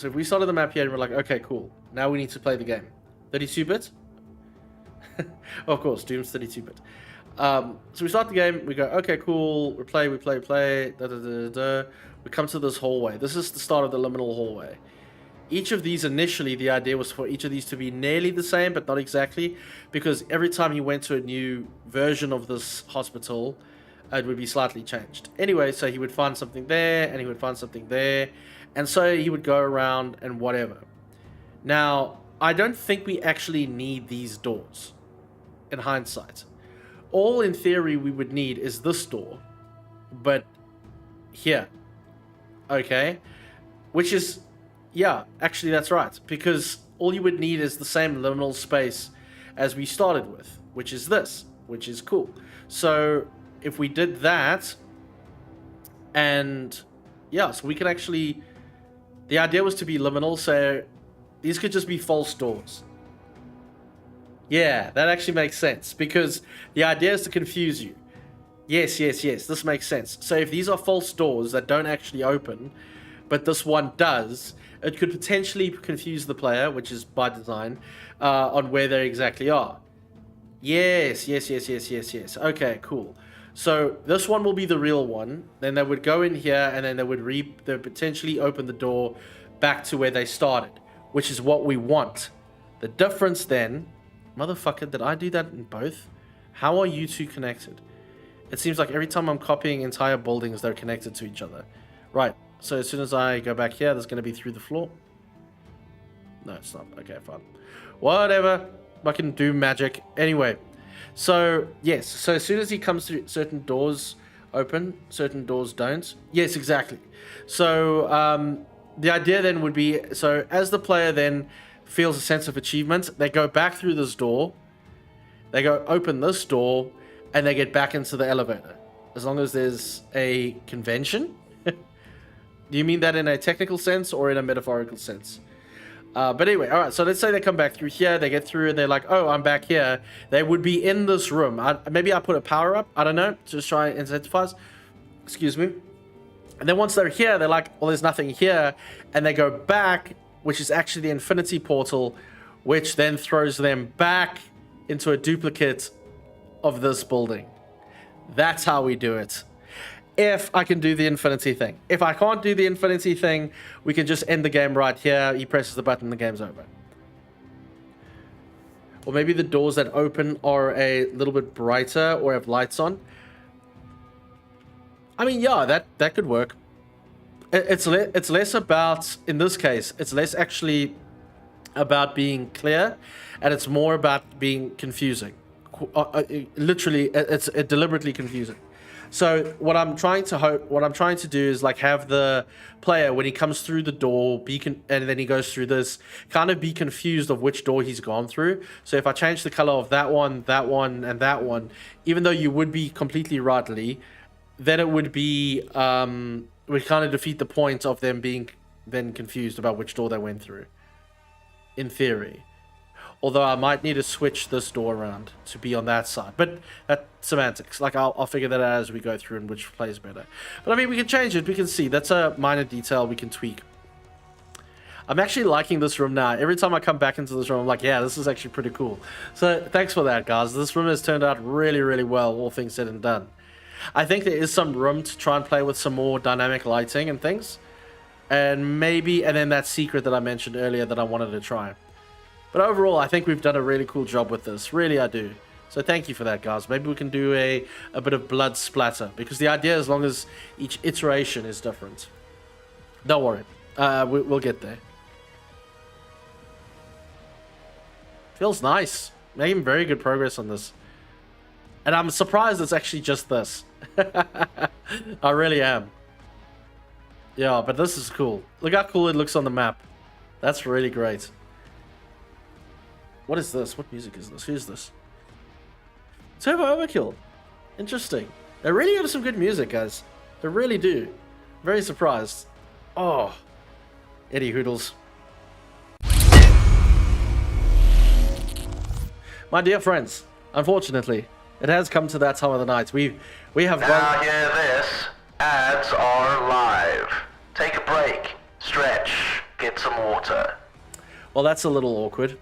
if we started the map here, and we're like, okay, cool. Now we need to play the game. 32-bit? Of course, Doom's 32-bit. So we start the game, we go, okay, cool, we play, da, da, da, da. We come to this hallway. This is the start of the liminal hallway. Each of these, initially, the idea was for each of these to be nearly the same, but not exactly, because every time he went to a new version of this hospital, it would be slightly changed. Anyway, so he would find something there, and he would find something there, and so he would go around and whatever. Now, I don't think we actually need these doors, in hindsight. All, in theory, we would need is this door, but here, okay? Which is, yeah, actually that's right, because all you would need is the same liminal space as we started with, which is this, which is cool. So if we did that, and yeah, so we can actually, the idea was to be liminal, so these could just be false doors. Yeah, that actually makes sense, because the idea is to confuse you. Yes, this makes sense. So if these are false doors that don't actually open, but this one does, it could potentially confuse the player, which is by design, on where they exactly are. Yes. Okay, cool. So this one will be the real one. Then they would go in here, and then they would potentially open the door back to where they started, which is what we want. The difference then... Motherfucker, did I do that in both? How are you two connected? It seems like every time I'm copying entire buildings, they're connected to each other. Right, so as soon as I go back here, there's going to be through the floor. No, it's not. Okay, fine. Whatever. I can do magic. Anyway, so, yes. So as soon as he comes through, certain doors open, certain doors don't. Yes, exactly. So, the idea then would be, so as the player then feels a sense of achievement, they go back through this door, they go open this door, and they get back into the elevator. As long as there's a convention. Do you mean that in a technical sense or in a metaphorical sense? But anyway, all right, so let's say they come back through here, they get through, and they're like, oh, I'm back here. They would be in this room. Maybe I put a power up, I don't know, just try and incentivize. Excuse me. And then once they're here, they're like, well, there's nothing here, and they go back, which is actually the infinity portal, which then throws them back into a duplicate of this building. That's how we do it. If I can do the infinity thing. If I can't do the infinity thing, we can just end the game right here. He presses the button, the game's over. Or maybe the doors that open are a little bit brighter or have lights on. I mean, yeah, that could work. It's less about, in this case, it's less actually about being clear, and it's more about being confusing. Literally, it's deliberately confusing. So what I'm trying to do is like have the player, when he comes through the door, and then he goes through this, kind of be confused of which door he's gone through. So if I change the color of that one, and that one, even though you would be completely right, Lee, then it would be we kind of defeat the point of them being then confused about which door they went through. In theory. Although I might need to switch this door around to be on that side. But that's semantics. Like, I'll figure that out as we go through and which plays better. But I mean, we can change it. We can see. That's a minor detail we can tweak. I'm actually liking this room now. Every time I come back into this room, I'm like, yeah, this is actually pretty cool. So thanks for that, guys. This room has turned out really, really well, all things said and done. I think there is some room to try and play with some more dynamic lighting and things. And maybe, and then that secret that I mentioned earlier that I wanted to try. But overall, I think we've done a really cool job with this. Really, I do. So thank you for that, guys. Maybe we can do a bit of blood splatter. Because the idea, as long as each iteration is different. Don't worry. We'll get there. Feels nice. Making very good progress on this. And I'm surprised it's actually just this. I really am. Yeah, but this is cool. Look how cool it looks on the map. That's really great. What is this? What music is this? Who's this? Turbo Overkill. Interesting. They really have some good music, guys. They really do. Very surprised. Oh. Eddie Hoodles. My dear friends, unfortunately, it has come to that time of the night. We have Now hear this. Ads are live. Take a break. Stretch. Get some water. Well, that's a little awkward.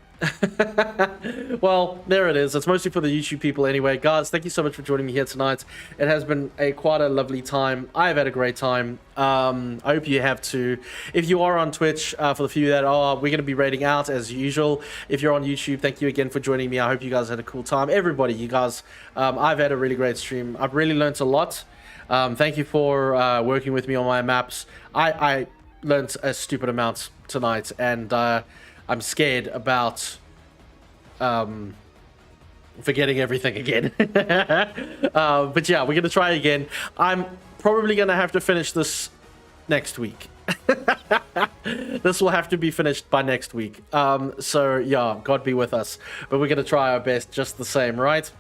Well, there it is. It's mostly for the YouTube people anyway. Guys, thank you so much for joining me here tonight. It has been quite a lovely time. I've had a great time. I hope you have too. If you are on Twitch, for the few that are, we're going to be raiding out as usual. If you're on YouTube, thank you again for joining me. I hope you guys had a cool time. Everybody, you guys, I've had a really great stream. I've really learned a lot. Thank you for working with me on my maps. I learned a stupid amount tonight, and I'm scared about forgetting everything again. But yeah, we're going to try again. I'm probably going to have to finish this next week. This will have to be finished by next week. So yeah, God be with us. But we're going to try our best just the same, right?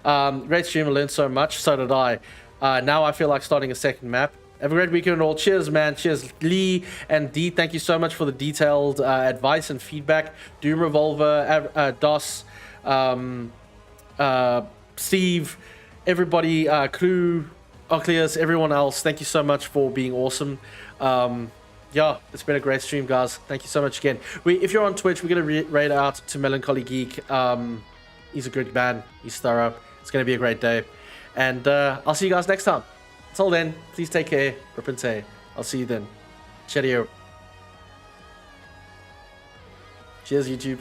Great stream. I learned so much. So did I. Now I feel like starting a second map. Have a great weekend all. Cheers, man. Cheers, Lee and Dee. Thank you so much for the detailed advice and feedback. Doom Revolver, DOS, Steve, everybody, Crew, Ocleus, everyone else. Thank you so much for being awesome. Yeah, it's been a great stream, guys. Thank you so much again. If you're on Twitch, we're going to raid out to Melancholy Geek. He's a good man. He's thorough. It's going to be a great day. And I'll see you guys next time. Until then, please take care. Rip and say. I'll see you then. Cheerio. Cheers, YouTube.